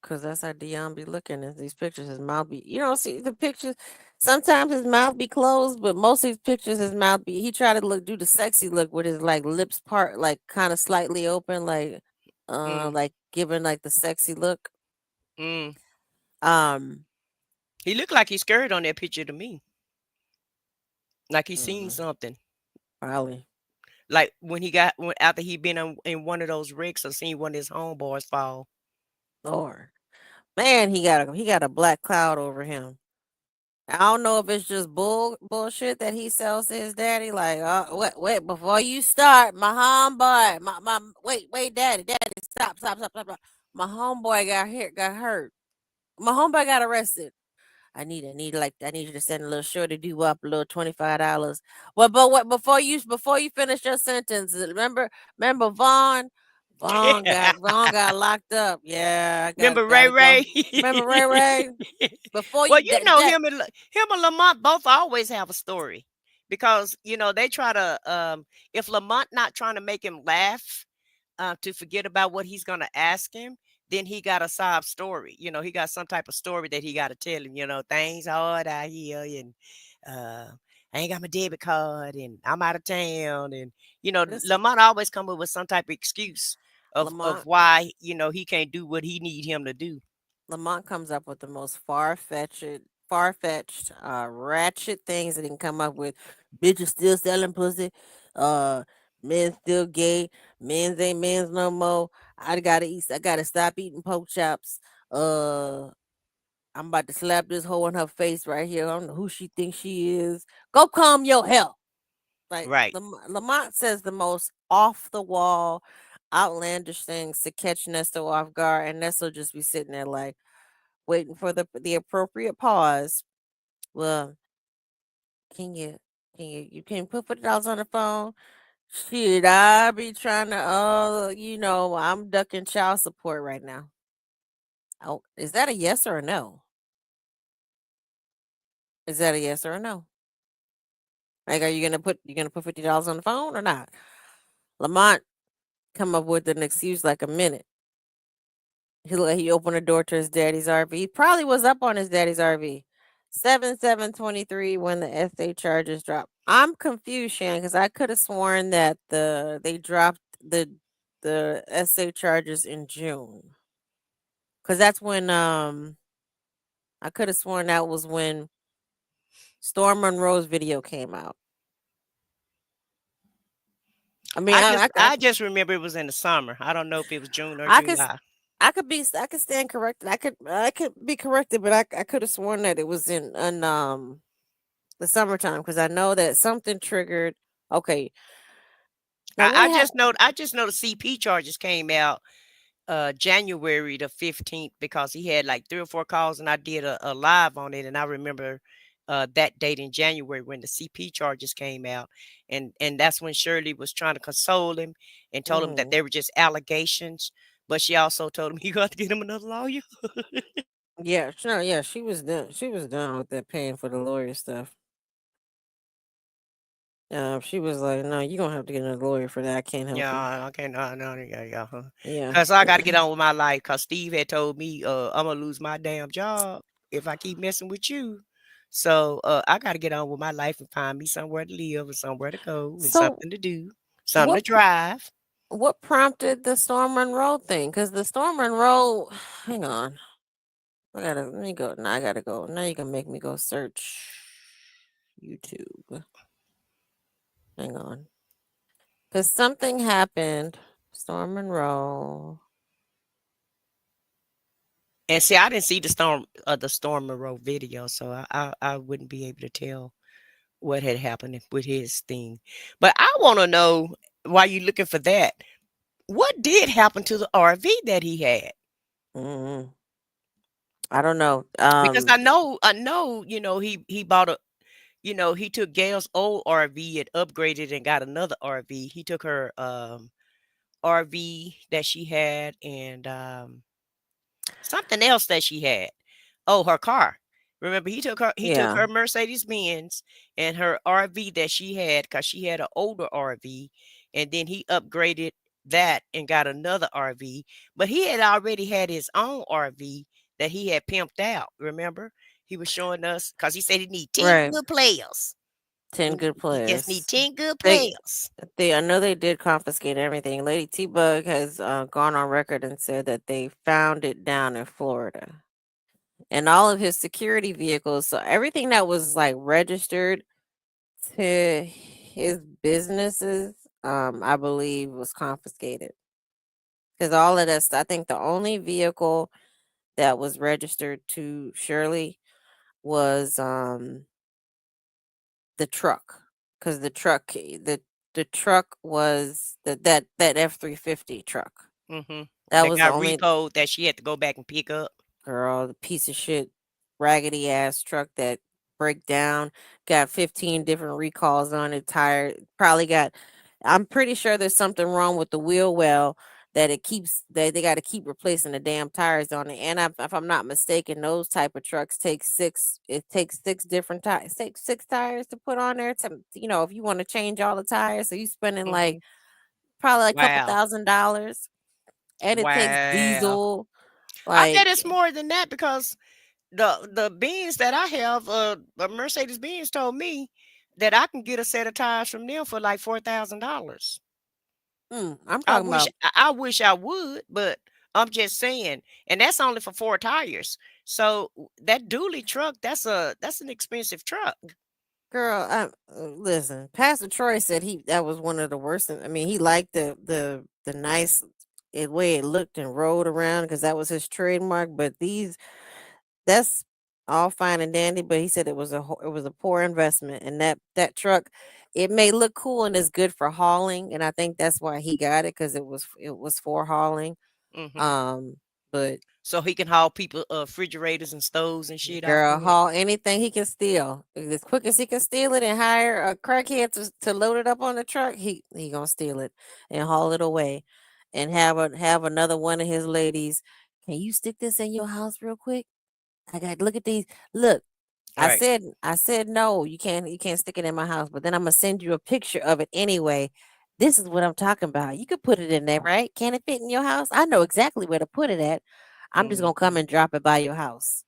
because that's how Dion be looking at these pictures. His mouth be, see the pictures. Sometimes his mouth be closed, but most of these pictures, his mouth be. He try to do the sexy look with his like lips part, like kind of slightly open, Mm, like giving like the sexy look. mm. Um, He looked like he's scared on that picture to me. Like he seen mm, something. probably. Like after he been in one of those wrecks or seen one of his homeboys fall. Lord, man, he got a black cloud over him. I don't know if it's just bullshit that he sells to his daddy. Like, wait, before you start, my homeboy, wait, daddy, stop. My homeboy got hurt. My homeboy got arrested. I need you to send a little shorty do up a little $25. Well, but what before you finish your sentence, remember Vaughn got locked up. Yeah, I Remember Ray gotta go. Ray? Remember Ray? Before Well, you that him and Lamont both always have a story because they try to if Lamont not trying to make him laugh to forget about what he's gonna ask him, then he got a sob story. He got some type of story that he got to tell him. Things hard out here, and uh, I ain't got my debit card, and I'm out of town, and listen, Lamont always come up with some type of excuse of Lamont why he can't do what he need him to do. Lamont comes up with the most far fetched far-fetched, ratchet things that he can come up with. Bitches still selling pussy. Uh, men still gay. Men's ain't men's no more. I gotta eat. I gotta stop eating pork chops. Uh, I'm about to slap this hoe in her face right here. I don't know who she thinks she is. Go comb your hair. Like Right. Lamont says the most off the wall, outlandish things to catch Nesto off guard, and Nesto just be sitting there like waiting for the appropriate pause. Well, can you can put $50 on the phone? Shit, I be trying to I'm ducking child support right now. Oh, is that a yes or a no? Is that a yes or a no? Like, are you gonna put $50 on the phone or not? Lamont come up with an excuse like a minute. He opened the door to his daddy's RV. He probably was up on his daddy's RV. 7/7/23 when the SA charges dropped. I'm confused, Shan, because I could have sworn that they dropped the SA charges in June. Cause that's when I could have sworn that was when Storm Monroe's video came out. I mean, I just remember it was in the summer. I don't know if it was June or I could July. I could stand corrected. I could be corrected, but I could have sworn that it was in the summertime because I know that something triggered. Okay, now what I happened? just know the CP charges came out January the 15th because he had like 3 or 4 calls and I did a live on it, and I remember that date in January when the CP charges came out, and that's when Shirley was trying to console him and told him that Hmm. they were just allegations, but she also told him you got to get him another lawyer. Yeah, no, yeah, she was done. She was done with that paying for the lawyer stuff. She was like, "No, you gonna have to get another lawyer for that. I can't help you." Yeah, okay, no, yeah. Yeah. Cause I got to get on with my life. Cause Steve had told me, I'm gonna lose my damn job if I keep messing with you. So I got to get on with my life and find me somewhere to live and somewhere to go and So something to do, something to what drive. what prompted the Storm Monroe thing? Because the Storm Monroe, hang on, let me go. Now I gotta go. Now you can make me go search YouTube. Hang on, because something happened. Storm Monroe. And see, I didn't see the Storm Monroe video, so I wouldn't be able to tell what had happened with his thing. But I want to know, while you're looking for that, what did happen to the RV that he had? Mm, I don't know. Because I know, he bought he took Gail's old RV and upgraded and got another RV. He took her RV that she had and something else that she had. Oh, her car. Remember, he took Yeah. her Mercedes Benz and her RV that she had because she had an older RV, and then he upgraded that and got another RV. But he had already had his own RV that he had pimped out. Remember, he was showing us because he said he need 10 Right. good players. 10 good He just need players. 10 good They players. I know they did confiscate everything. Lady T Bug has gone on record and said that they found it down in Florida. And all of his security vehicles, so everything that was like registered to his businesses, I believe was confiscated. Because all of that, I think the only vehicle that was registered to Shirley was the truck. Because the truck was that F-350 truck. Mm-hmm. That That was the got only repoed that she had to go back and pick up. girl, the piece of shit, raggedy ass truck that break down, got 15 different recalls on it, tire, probably got, I'm pretty sure there's something wrong with the wheel well that it keeps, they got to keep replacing the damn tires on it. And if I'm not mistaken, those type of trucks it takes 6 different tires, takes 6 tires to put on there to, if you want to change all the tires. So you spending Mm-hmm. like probably like a couple Wow. $1,000, and it takes Wow. diesel. I bet Like, it's more than that because the Benz that I have, a Mercedes Benz told me that I can get a set of tires from them for like $4,000. I'm talking about I wish I would, but I'm just saying, and that's only for 4 tires. So that dually truck, that's an expensive truck. Girl, listen. Pastor Troy said that was one of the worst. I mean, he liked the nice way it looked and rolled around because that was his trademark. But that's all fine and dandy. But he said it was a poor investment, and that truck, it may look cool and is good for hauling, and I think that's why he got it because it was for hauling. Hmm. Um, but So he can haul people refrigerators and stoves and shit off girl, of it. haul anything he can steal. As quick as he can steal it and hire a crackhead to load it up on the truck, he gonna steal it and haul it away. And have another one of his ladies. Can you stick this in your house real quick? I got look at these. Look, Right. I said no, you can't stick it in my house, but then I'm gonna send you a picture of it anyway. This is what I'm talking about. You could put it in there, right? Can it fit in your house? I know exactly where to put it at. I'm just gonna come Mhm. and drop it by your house.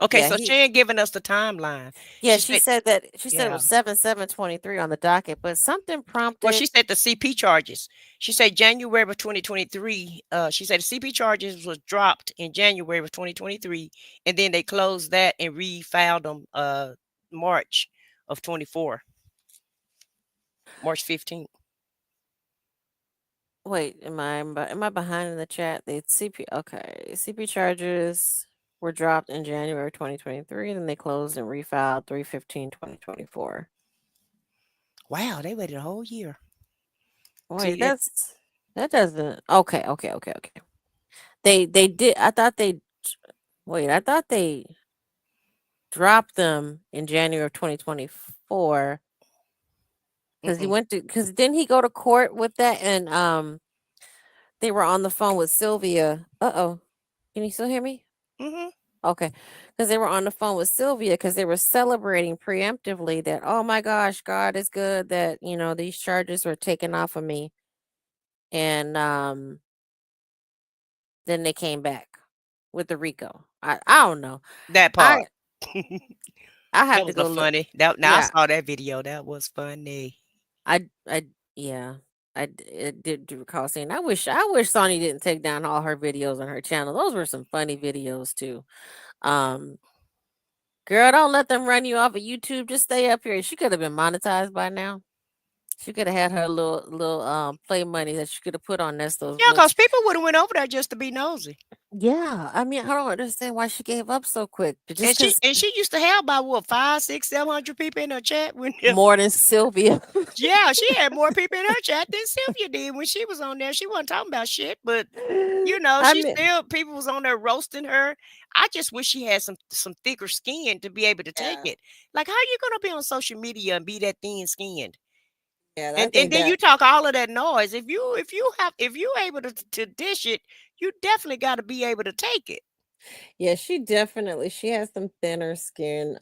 Okay, Yeah, so she ain't giving us the timeline. yeah, She she said, said that she said it yeah. was 7/7/23 on the docket, but something Well, prompted. she said the CP charges. She said January of 2023. She said the CP charges was dropped in January of 2023, and then they closed that and refiled them March of 24, March 15th. Wait, am I behind in the chat? The CP okay, CP charges were dropped in January 2023, then they closed and refiled 3/15/2024. Wow, they waited a whole year. See Wait, that? that doesn't okay. They did. I thought they dropped them in January of 2024 because Mm-mm. because didn't he go to court with that and they were on the phone with Sylvia. Uh-oh. Can you still hear me? Mm-hmm. Okay. Because they were on the phone with Sylvia because they were celebrating preemptively that, oh my gosh, God is good that, these charges were taken off of me. And then they came back with the RICO. I don't know. That I part. I That have to was a go look. funny. That now I Yeah. saw that video. That was funny. I yeah. Did recall seeing. I wish Sonya didn't take down all her videos on her channel. Those were some funny videos too. Um Girl, don't let them run you off of YouTube. Just stay up here. She could have been monetized by now. She could have had her little play money that she could have put on Nesto's Yeah, books. because people would have went over there just to be nosy. Yeah, I mean, I don't understand why she gave up so quick. Just And she because and she used to have about what 5, 6, 700 people in her chat when more than Sylvia. yeah, she had more people in her chat than Sylvia did when she was on there. She wasn't talking about shit, but I she mean, still people was on there roasting her. I just wish she had some thicker skin to be able to take yeah, it. Like, how you gonna be on social media and be that thin skinned? yeah, I And think then you that. talk all of that noise. If you able to dish it, you definitely got to be able to take it. Yeah, she has some thinner skin.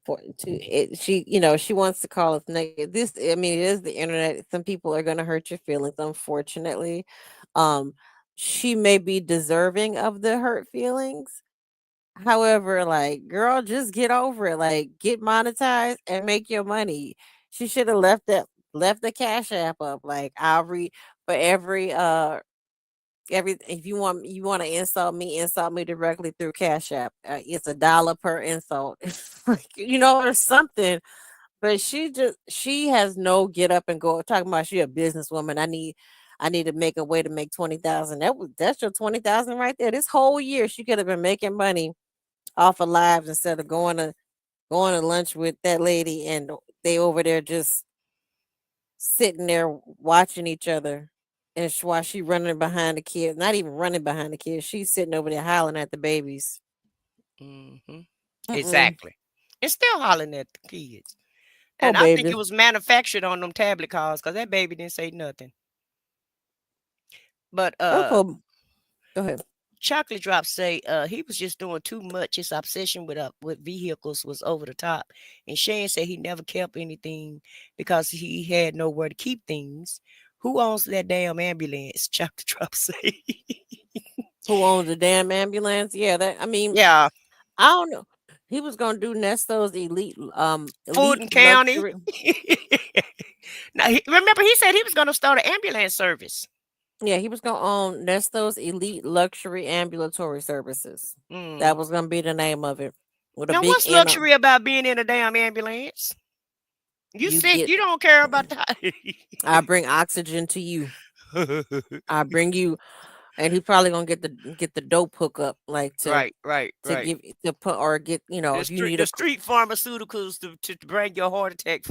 For to it, she wants to call us negative. This, I mean, it is the internet. Some people are going to hurt your feelings, unfortunately. Um, she may be deserving of the hurt feelings. However, like, girl, just get over it. Like, get monetized and make your money. She should have left the cash app up. Like, I'll read for every if you want to insult me directly through Cash App. It's $1 per insult. Like, or something. But she has no get up and go talking about she a businesswoman. I need to make a way to make 20,000. That's your 20,000 right there. This whole year she could have been making money off of lives instead of going to lunch with that lady and they over there just sitting there watching each other. And while she running behind the kids, not even running behind the kids, she's sitting over there hollering at the babies. Hmm. Mm-mm. Exactly. And still hollering at the kids. Poor And I think it babies. was manufactured on them tablet calls because that baby didn't say nothing. But Go ahead. Chocolate Drop say he was just doing too much. His obsession with vehicles was over the top. And Shane said he never kept anything because he had nowhere to keep things. Who owns that damn ambulance? Chocolate Drop say. Who owns the damn ambulance? Yeah, that I mean, Yeah, I don't know. He was gonna do Nesto's elite Fulton County. luxury. Now, remember he said he was going to start an ambulance service. Yeah, he was gonna own Nesto's Elite Luxury Ambulatory Services. Mm. That was gonna be the name of it with a Now, big what's N. luxury about being in a damn ambulance? You You sick? get, You don't care about that. I bring oxygen to you. I bring you, and he probably gonna get the dope hookup, like Right, right, to right. give to put or get if you need The a street pharmaceuticals to bring your heart attack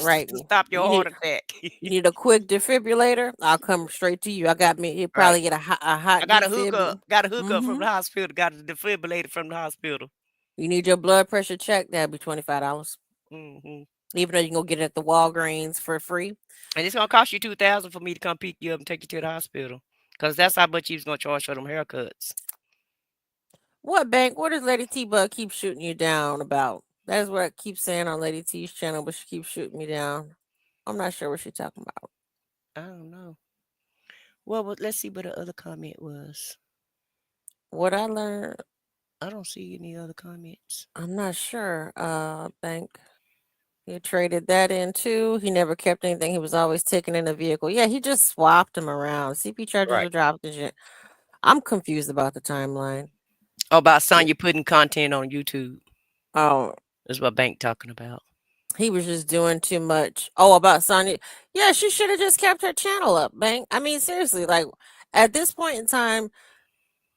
right, to stop your you need heart attack. you need a quick defibrillator. I'll come straight to you. I got me. You Right. probably get a I hot got a hookup. defib. Got a hookup from Mm-hmm. the hospital. Got a defibrillator from the hospital. You need your blood pressure checked. That'd be $25. Hmm. Even though you can go get it at the Walgreens for free. And it's gonna cost you 2,000 for me to come pick you up and take you to the hospital, cause that's how much he was gonna charge for them haircuts. What bank? What does Lady T Bug keep shooting you down about? That's what I keep saying on Lady T's channel, but she keeps shooting me down. I'm not sure what she's talking about. I don't know. Well, let's see what the other comment was. What I learned, I don't see any other comments. I'm not sure. Bank. He traded that in too. He never kept anything. He was always taking in a vehicle. Yeah, he just swapped them around. CP charges Right. are dropped and shit. I'm confused about the timeline. Oh, about Sonya putting content on YouTube. Oh, That's what Bank talking about. he was just doing too much. Oh, about Sonya. Yeah, she should have just kept her channel up, Bank. I mean, seriously, like at this point in time,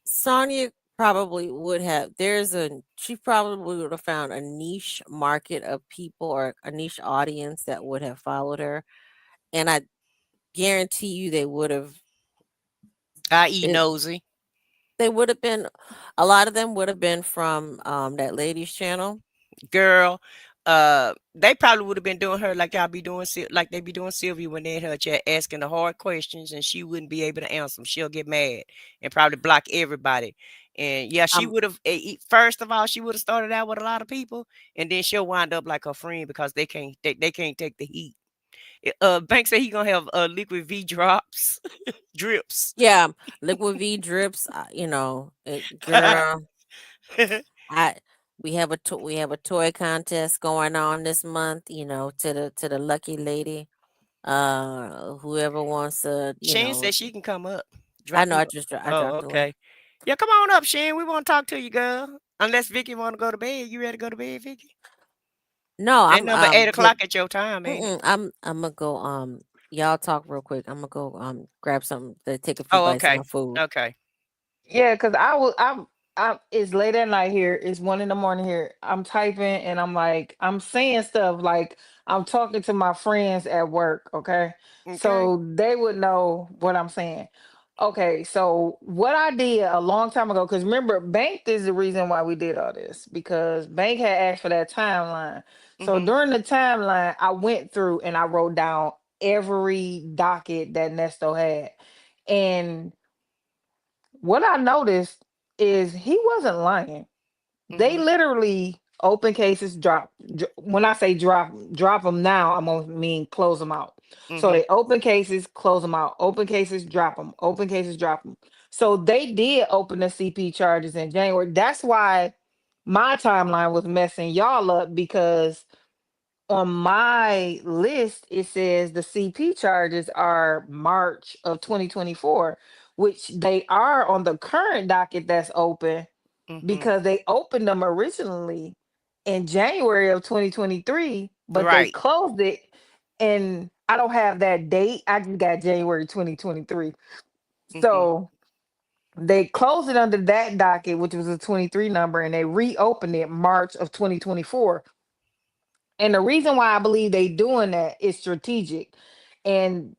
Sonya probably would have. She probably would have found a niche market of people or a niche audience that would have followed her, and I guarantee you they would have. I.e. It, nosy. they would have been. A lot of them would have been from that lady's channel. Girl, they probably would have been doing her like y'all be doing, like they be doing Sylvia when they in her chat asking the hard questions and she wouldn't be able to answer them. She'll get mad and probably block everybody. And yeah, she Um, would have. First of all, she would have started out with a lot of people, and then she'll wind up like her friend because they can't take the heat. Bank said he gonna have liquid V drops, drips. yeah, Liquid V drips. Girl, I we have a toy contest going on this month. To the lucky lady. Whoever wants to, Shane said she can come up. I Drop know you. I Oh, dropped the link. okay. Yeah, come on up, Shane. We want to talk to you, girl. Unless Vicky want to go to bed. You ready to go to bed, Vicky? No, That I'm number 8 o'clock get at your time, ain't it? I'm gonna go y'all talk real quick. I'm gonna go grab something to take a few Oh, bites of okay. my food. Okay. Yeah, because I'm it's late at night here. It's 1 in the morning here. I'm typing and I'm saying stuff like I'm talking to my friends at work, okay? Okay. So they would know what I'm saying. Okay, so what I did a long time ago, because remember, Bank is the reason why we did all this, because Bank had asked for that timeline. So Mm-hmm. during the timeline, I went through and I wrote down every docket that Nesto had. And what I noticed is he wasn't lying. They Mm-hmm. literally open cases, when I say drop them now, I'm gonna mean close them out. So Mm-hmm. they open cases, close them out. Open cases, drop them. Open cases, drop them. So they did open the CP charges in January. That's why my timeline was messing y'all up, because on my list it says the CP charges are March of 2024, which they are on the current docket that's open, Mm-hmm. because they opened them originally in January of 2023, but they Right. closed it. And I don't have that date. I just got January 2023. Mm-hmm. So they closed it under that docket, which was a 23 number, and they reopened it March of 2024. And the reason why I believe they doing that is strategic. And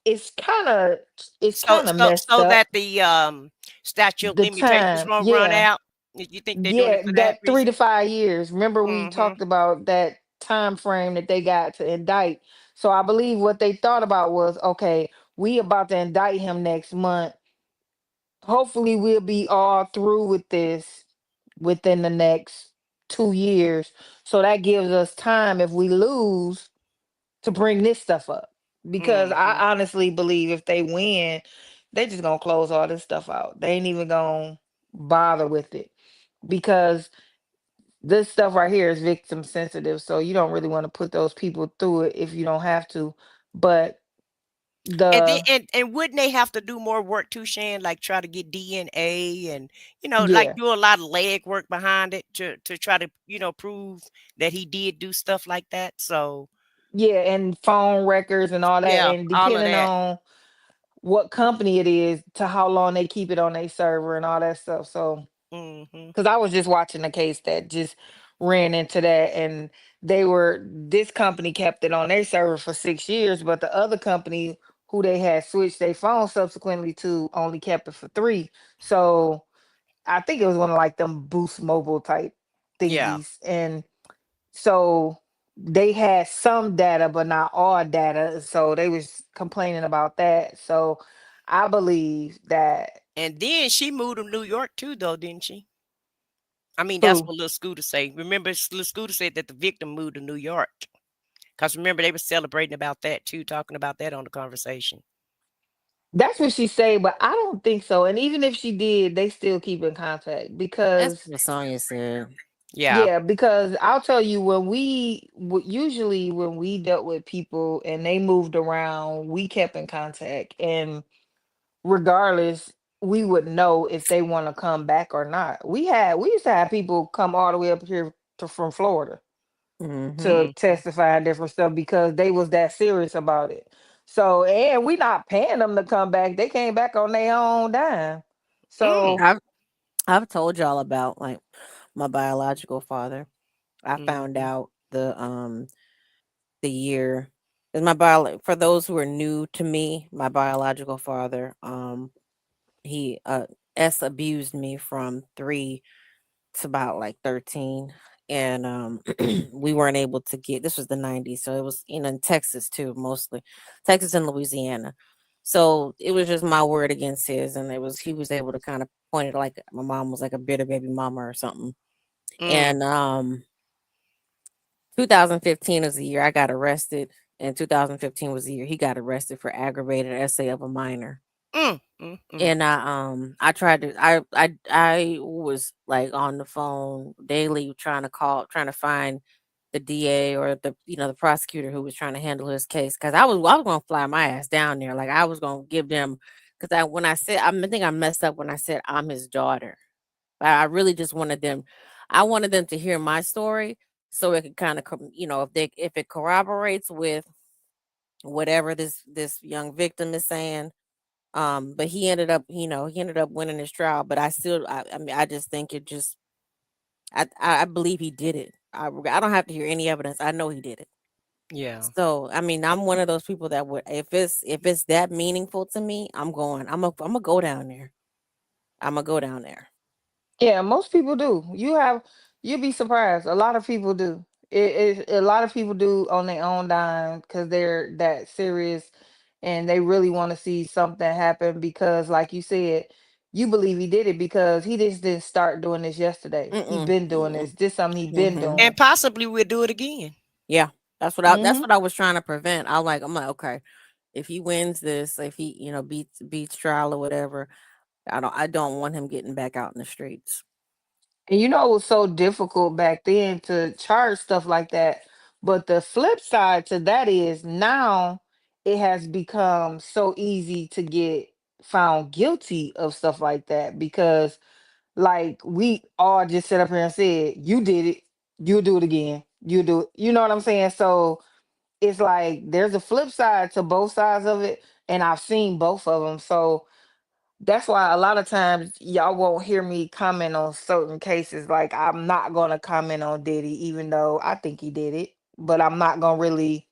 it's kind of it's So kind of so messed so up. that the statute of The limitations time, won't run yeah. out. You think they're doing it Yeah, for that that three reason? to 5 years. Remember we Mm-hmm. talked about that time frame that they got to indict. So I believe what they thought about was, okay, we about to indict him next month. Hopefully we'll be all through with this within the next 2 years. So that gives us time if we lose to bring this stuff up. Because Mm-hmm. I honestly believe if they win, they just gonna close all this stuff out. They ain't even gonna bother with it, because this stuff right here is victim sensitive, so you don't really want to put those people through it if you don't have to. But And then The and wouldn't they have to do more work too, Shan? Like try to get DNA and like yeah, do a lot of leg work behind it to try to prove that he did do stuff like that. So yeah, and phone records and all that, yeah, and all of depending that. on what company it is to how long they keep it on their server and all that stuff. So, Hmm. because I was just watching a case that just ran into that, and this company kept it on their server for 6 years, but the other company who they had switched their phone subsequently to only kept it for 3. So I think it was one of like them Boost Mobile type Yeah. thingies, and so they had some data but not all data, so they was complaining about that. So I believe that And then she moved to New York too, though, didn't she? I mean, that's who what Lil Scooter said. Remember, Lil Scooter said that the victim moved to New York. Because remember, they were celebrating about that too, talking about that on the conversation. that's what she say, but I don't think so. And even if she did, they still keep in contact That's because what Sonya said. Yeah. yeah, because I'll tell you, when usually when we dealt with people and they moved around, we kept in contact, and regardless, we would know if they want to come back or not. We used to have people come all the way up here from Florida Hmm. to Hmm. testify and different stuff because they was that serious about it. So, and we not paying them to come back. They came back on their own dime. Mm. So, I've told y'all about like my biological father. I found Hmm. out the year is my bio for those who are new to me, my biological father, he S abused me from 3 to about like 13. And we weren't able to get, this was the 90s, so it was in Texas too, mostly Texas and Louisiana. So it was just my word against his, and he was able to kind of point it like my mom was like a bitter baby mama or something. Mm. And 2015 was the year I got arrested, and 2015 was the year he got arrested for aggravated essay of a minor. Mm. Mm. Mm. And I tried to I was like on the phone daily trying to find the DA or the prosecutor who was trying to handle his case, because I was gonna fly my ass down there, like I was gonna give them, because I think I messed up when I said I'm his daughter. I really just wanted them, I wanted them to hear my story, so it could kind of if it corroborates with whatever this young victim is saying. But he ended up winning his trial. But I mean, I just think it just, I believe he did it. I don't have to hear any evidence. I know he did it. Yeah. So I mean, I'm one of those people that would, if it's that meaningful to me, I'm going. I'm gonna go down there. I'm gonna go down there. yeah, most people do. You'd be surprised. A lot of people do. A lot of people do on their own dime because they're that serious and they really want to see something happen because, like you said, you believe he did it because he just didn't start doing this yesterday. He Mm-mm. been doing Mm-mm. this. This something he been Mm-hmm. doing. And possibly we'll do it again. Yeah, that's Hmm. what I was trying to prevent. I'm like, okay, if he wins this, if he beats trial or whatever, I don't want him getting back out in the streets. And it was so difficult back then to charge stuff like that. But the flip side to that is now it has become so easy to get found guilty of stuff like that because, like, we all just sit up here and said, "You did it, you'll do it again, you do it." You know what I'm saying? So it's like there's a flip side to both sides of it, and I've seen both of them. So that's why a lot of times y'all won't hear me comment on certain cases. Like, I'm not gonna comment on Diddy, even though I think he did it, but I'm not gonna really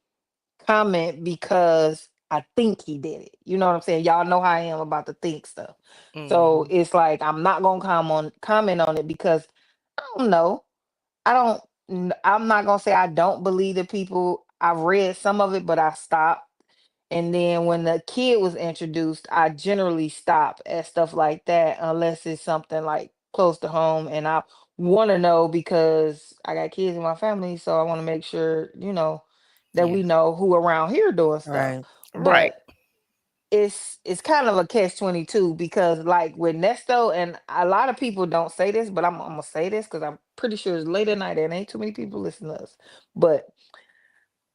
comment because I think he did it. You know what I'm saying? Y'all know how I am about the think stuff. So Hmm. it's like I'm not gonna comment on it because I don't know. I don't. I'm not gonna say I don't believe the people. I've read some of it, but I stopped. And then when the kid was introduced, I generally stop at stuff like that unless it's something like close to home and I want to know because I got kids in my family, so I want to make sure, that Yeah. we know who around here doing stuff. Right. Right. But it's kind of a catch 22 because like with Nesto, and a lot of people don't say this, but I'm gonna say this because I'm pretty sure it's late at night and ain't too many people listening to us. But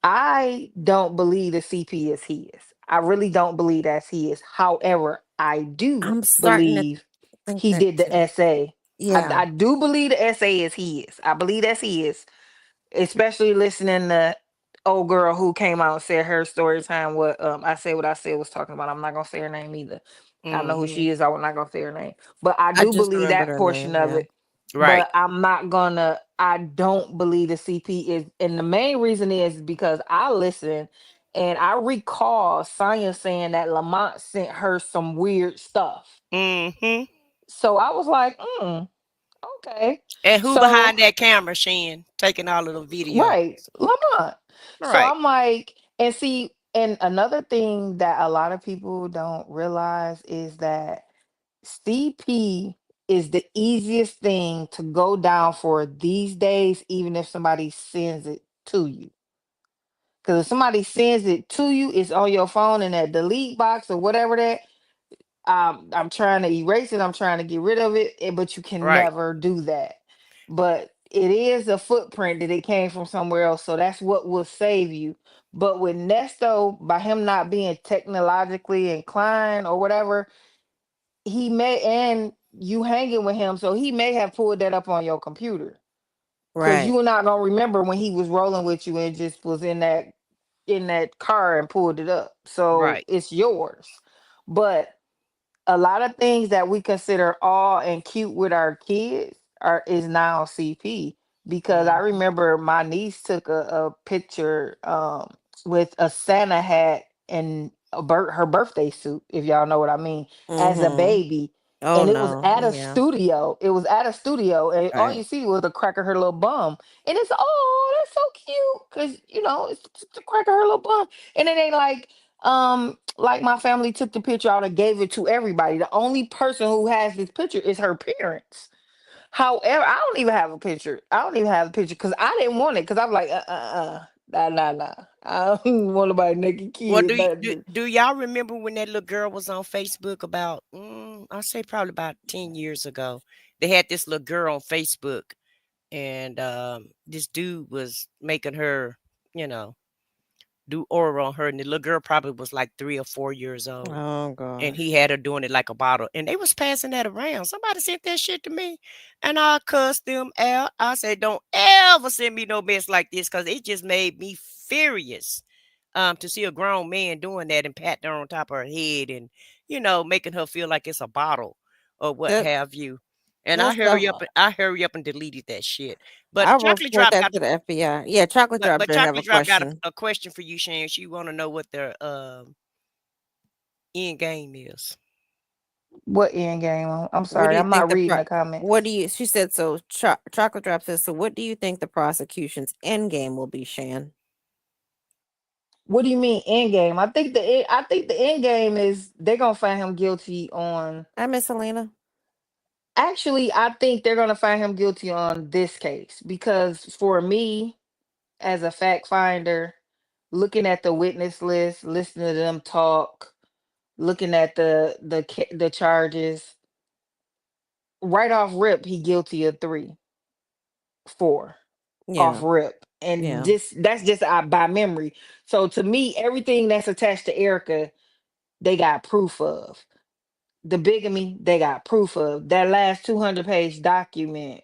I don't believe the CP is his. I really don't believe that's his. However, I do I'm starting to believe think he that did the too. essay. Yeah. I do believe the essay is his. I believe that's his, especially listening to old girl who came out and said her story time. I said what I said was talking about. I'm not gonna say her name either. I know who Hmm. she is. I'm not gonna say her name, but I I do just believe remembered that her portion name. of Yeah. it. Right. But I'm not gonna. I don't believe the CP is, and the main reason is because I listened and I recall Sonya saying that Lamont sent her some weird stuff. Hmm. So I was like, okay. And who So behind that camera, Shan, taking all of the videos? right, Lamont. So Right. I'm like, and see, and another thing that a lot of people don't realize is that CP is the easiest thing to go down for these days, even if somebody sends it to you. Because if somebody sends it to you, it's on your phone in that delete box or whatever that. I'm trying to erase it. I'm trying to get rid of it, but you can Right. never do that. But it is a footprint that it came from somewhere else, so that's what will save you. But with Nesto, by him not being technologically inclined or whatever, he may, and you hanging with him, so he may have pulled that up on your computer because Right. you were not gonna remember when he was rolling with you and just was in that car and pulled it up. So Right. it's yours. But a lot of things that we consider all and cute with our kids are is now CP, because I Hmm. remember my niece took a picture with a Santa hat and her birthday suit, if y'all know what I mean, as a Mm-hmm. baby. Oh And it was no. at a Yeah. studio. It was at a studio, and all Right. you see was the crack of her little bum. And it's, oh, that's so cute, because it's just the crack of her little bum. And it ain't like my family took the picture out and gave it to everybody. The only person who has this picture is her parents. However, I don't even have a picture. I don't even have a picture because I didn't want it, because I'm like, nah. I don't want nobody naked Well, kid. do y'all remember when that little girl was on Facebook about, I say probably about 10 years ago? They had this little girl on Facebook, and this dude was making her, you know, do oral on her, and the little girl probably was like 3 or 4 years old, Oh and he gosh. had her doing it like a bottle, and they was passing that around. Somebody sent that shit to me, and I cussed them out. I said, "Don't ever send me no mess like this," because it just made me furious. To see a grown man doing that and patting her on top of her head, and making her feel like it's a bottle or what That have you. And that stuff. I hurry up and deleted that shit. But I'll Chocolate report Drop that got to the FBI. Yeah, Chocolate but Drop but did have a Chocolate Drop got question. a question for you, Shane. She want to know what their end game is. What end game? I'm What do sorry, you I'm think not the reading pro? the What comments. do you? She said so. Chocolate Drop says so. What do you think the prosecution's end game will be, Shan? What do you mean end game? I think the end game is they're gonna find him guilty on. I miss Helena. Actually, I think they're gonna find him guilty on this case, because for me, as a fact finder, looking at the witness list, listening to them talk, looking at the charges, right off rip, he guilty of 3, 4 off Yeah. rip, and Yeah. that's just by memory. So to me, everything that's attached to Erica, they got proof of. The bigamy, they got proof of. That last 200-page document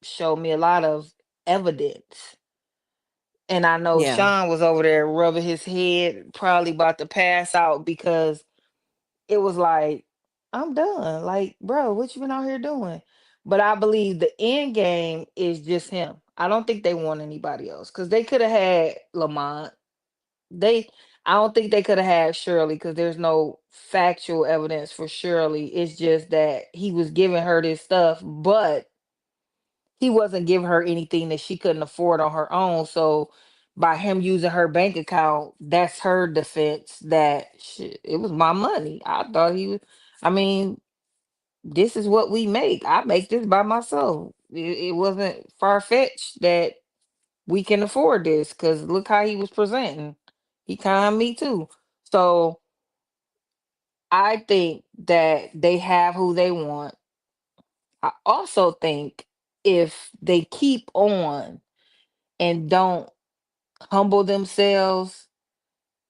showed me a lot of evidence. And I know Yeah. Sean was over there rubbing his head, probably about to pass out, because it was like, I'm done. Like, bro, what you been out here doing? But I believe the end game is just him. I don't think they want anybody else, because they could have had Lamont. They, I don't think they could have had Shirley, because there's no factual evidence for Shirley. It's just that he was giving her this stuff, but he wasn't giving her anything that she couldn't afford on her own. So by him using her bank account, that's her defense that shit, it was my money. I thought he was, I mean, this is what we make. I make this by myself. It wasn't far fetched that we can afford this, because look how he was presenting. He conned me too. So I think that they have who they want. I also think if they keep on and don't humble themselves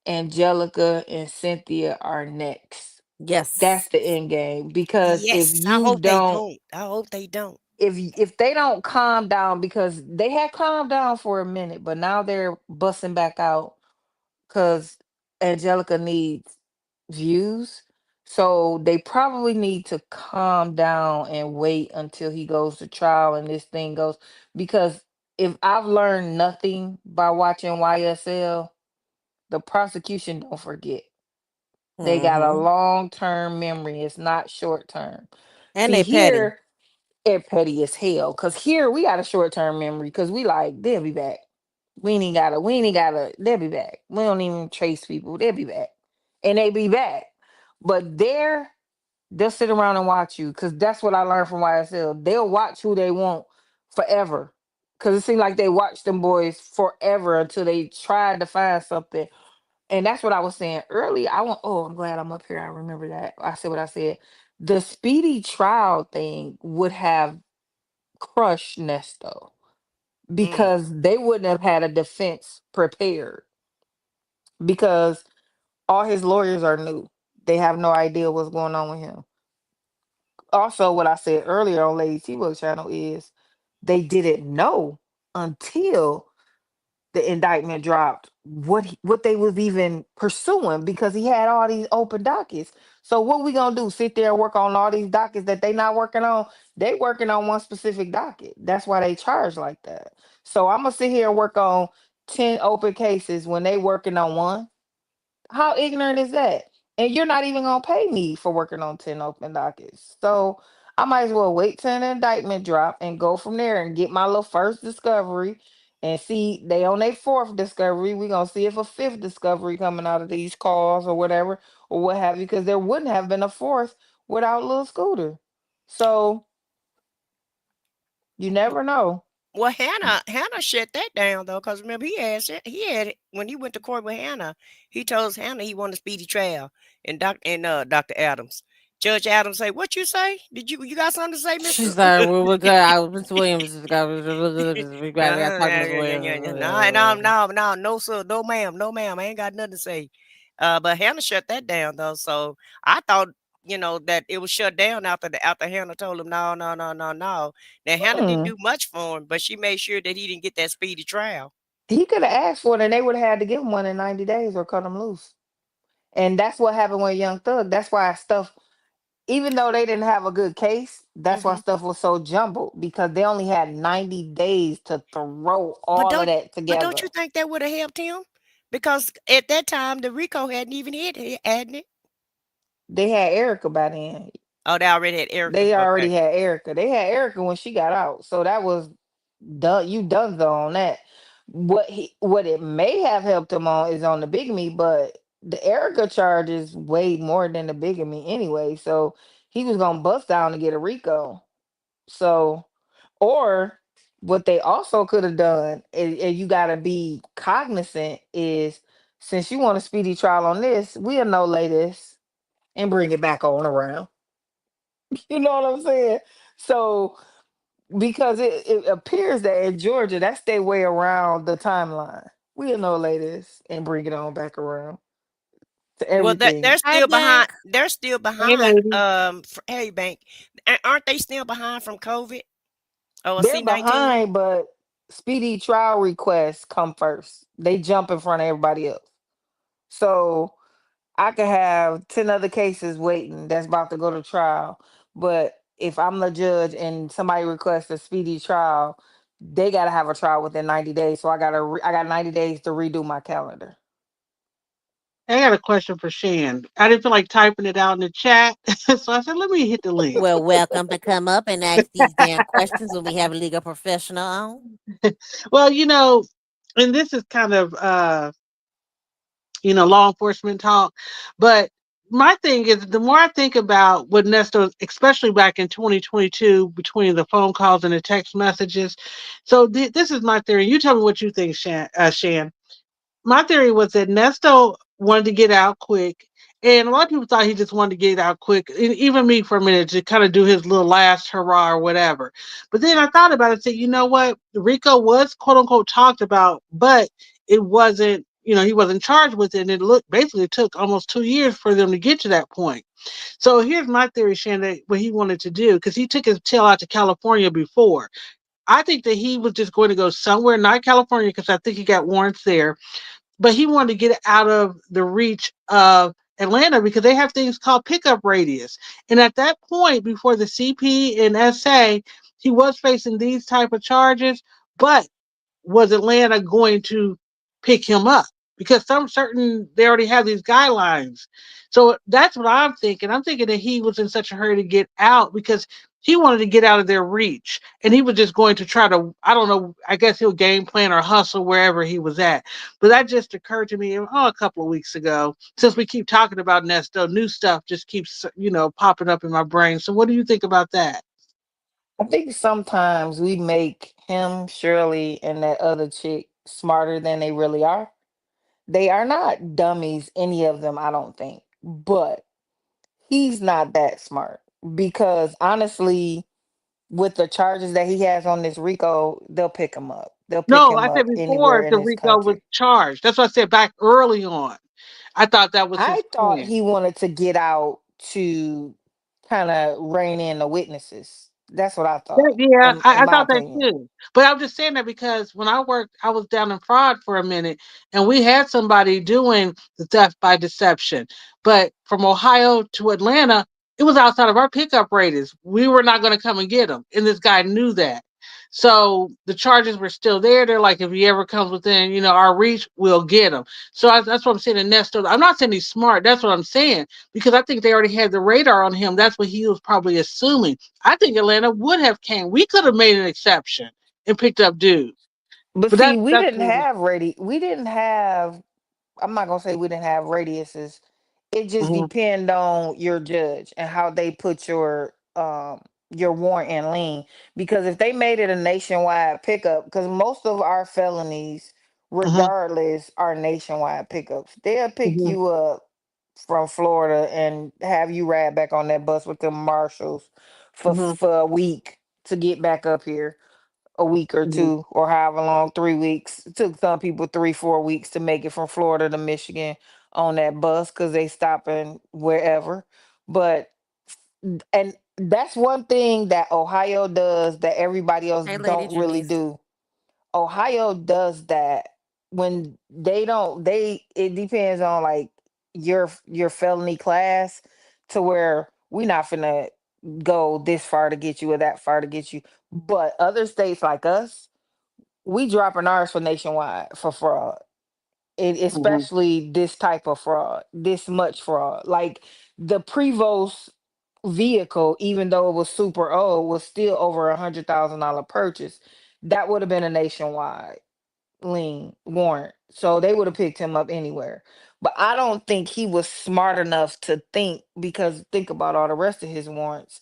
Angelica and Cynthia are next. That's Yes. the end game. Because if Yes, I you hope they don't, don't. I hope they don't. if they don't calm down, because they had calmed down for a minute, but now they're busting back out because Angelica needs views. So they probably need to calm down and wait until he goes to trial and this thing goes. Because if I've learned nothing by watching YSL, the prosecution don't forget. They got a Hmm. long term memory. It's not short term. And See, they petty. here, it petty as hell. Cause here we got a short term memory because we like, they'll be back. We ain't gotta, they'll be back. We don't even trace people, they'll be back. And they be back. But they'll sit around and watch you. Cause that's what I learned from YSL. They'll watch who they want forever. Cause it seemed like they watched them boys forever until they tried to find something. And that's what I was saying earlier. I'm glad I'm up here. I remember that. I said what I said. The speedy trial thing would have crushed Nesto Mm. because they wouldn't have had a defense prepared because all his lawyers are new. They have no idea what's going on with him. Also, what I said earlier on Lady T-Bug channel is they didn't know until the indictment dropped what they was even pursuing because he had all these open dockets. So what we gonna do? Sit there and work on all these dockets that they not working on? They working on one specific docket. That's why they charge like that. So I'm gonna sit here and work on 10 open cases when they working on one. How ignorant is that? And you're not even gonna pay me for working on 10 open dockets. So I might as well wait till an indictment drop and go from there and get my little first discovery and see they on their fourth discovery. We're gonna see if a fifth discovery coming out of these calls or whatever or what have you, because there wouldn't have been a fourth without little Scooter. So you never know. Well, Hannah shut that down though, because remember he had when he went to court with Hannah, he told Hannah he wanted a speedy trial, and Dr. Adams, Judge Adams say, "What you say? You got something to say, Mister?" She's like, we're good. Miss Williams, we got to talk to Miss No, no, Williams. no, no, no, sir, no, ma'am, no, ma'am. I ain't got nothing to say. But Hannah shut that down though. So I thought, that it was shut down after Hannah told him no, no, no, no, no. Now Hannah didn't Hmm. do much for him, but she made sure that he didn't get that speedy trial. He could have asked for it and they would have had to give him one in 90 days or cut him loose. And that's what happened with Young Thug. That's why stuff, even though they didn't have a good case, that's why Hmm. stuff was so jumbled because they only had 90 days to throw But all of don't that but don't together. you think that would have helped him? Because at that time the RICO hadn't even hit, hadn't it? They had Erica by then. Oh, they already had Erica. They already Okay. had Erica. They had Erica when she got out. So that was done. You done though on that. What it may have helped him on is on the bigamy, but the Erica charges weighed more than the bigamy anyway. So he was gonna bust down to get a RICO. So, or what they also could have done, and you got to be cognizant, is since you want a speedy trial on this, we'll no lay this and bring it back on around. You know what I'm saying? So, because it appears that in Georgia, that's their way around the timeline. We'll no lay this and bring it on back around to Well, that everything. Hi, Bank. they're still Hey, behind, lady. hey, Bank. Aren't they still behind from COVID? Oh, They're C-19? behind, but speedy trial requests come first. They jump in front of everybody else. So I could have 10 other cases waiting that's about to go to trial. But if I'm the judge and somebody requests a speedy trial, they got to have a trial within 90 days. So I got 90 days to redo my calendar. I got a question for Shan. I didn't feel like typing it out in the chat, so I said, let me hit the link. Well, welcome to come up and ask these damn questions when we have a legal professional on. Well, and this is kind of law enforcement talk, but my thing is the more I think about what Nesto, especially back in 2022, between the phone calls and the text messages. So this is my theory. You tell me what you think, Shan. My theory was that Nesto wanted to get out quick. And a lot of people thought he just wanted to get out quick, even me for a minute, to kind of do his little last hurrah or whatever. But then I thought about it and said, you know what? Rico was quote unquote talked about, but it wasn't, he wasn't charged with it. And it basically took almost 2 years for them to get to that point. So here's my theory, Shannon, what he wanted to do, because he took his tail out to California before. I think that he was just going to go somewhere, not California, because I think he got warrants there, but he wanted to get out of the reach of Atlanta because they have things called pickup radius. And at that point, before the CP and SA, he was facing these type of charges, but was Atlanta going to pick him up? Because they already have these guidelines. So that's what I'm thinking. I'm thinking that he was in such a hurry to get out because he wanted to get out of their reach. And he was just going to try to, I don't know, I guess he'll game plan or hustle wherever he was at. But that just occurred to me a couple of weeks ago. Since we keep talking about Nesto, new stuff just keeps, popping up in my brain. So what do you think about that? I think sometimes we make him, Shirley, and that other chick smarter than they really are. They are not dummies, any of them, I don't think. But he's not that smart because honestly, with the charges that he has on this Rico, they'll pick him up. They'll pick No, him I said up anywhere before in the this Rico was country. charged. That's what I said back early on. I thought that was his I thought plan. he wanted to get out to kind of rein in the witnesses. That's what I thought, Yeah, in I my thought that opinion. too. But I'm just saying that because when I worked, I was down in fraud for a minute, and we had somebody doing the theft by deception. But from Ohio to Atlanta, it was outside of our pickup radius. We were not going to come and get him, and this guy knew that. So the charges were still there. They're like, if he ever comes within, our reach, we'll get him. So that's what I'm saying. And Nesto, I'm not saying he's smart. That's what I'm saying because I think they already had the radar on him. That's what he was probably assuming. I think Atlanta would have came. We could have made an exception and picked up dude. But But see, that's we that's didn't have we didn't have, I'm not gonna say we didn't have radiuses. It just hmm depend on your judge and how they put your warrant and lien. Because if they made it a nationwide pickup, because most of our felonies, hmm regardless, are nationwide pickups. They'll pick hmm you up from Florida and have you ride back on that bus with the marshals hmm for a week to get back up here, a week or hmm two, or however long, 3 weeks. It took some people 3 4 weeks to make it from Florida to Michigan on that bus because they stopping wherever. But and that's one thing that Ohio does that everybody else Hey, Lady don't really Janice. do. Ohio does that when they don't, they it depends on like your felony class, to where we not finna go this far to get you or that far to get you. But other states like us, we dropping ours for nationwide for fraud. hmm Especially this type of fraud, this much fraud. Like the Prevost vehicle, even though it was super old, was still over $100,000 purchase. That would have been a nationwide lien warrant. So they would have picked him up anywhere. But I don't think he was smart enough to think, because think about all the rest of his warrants.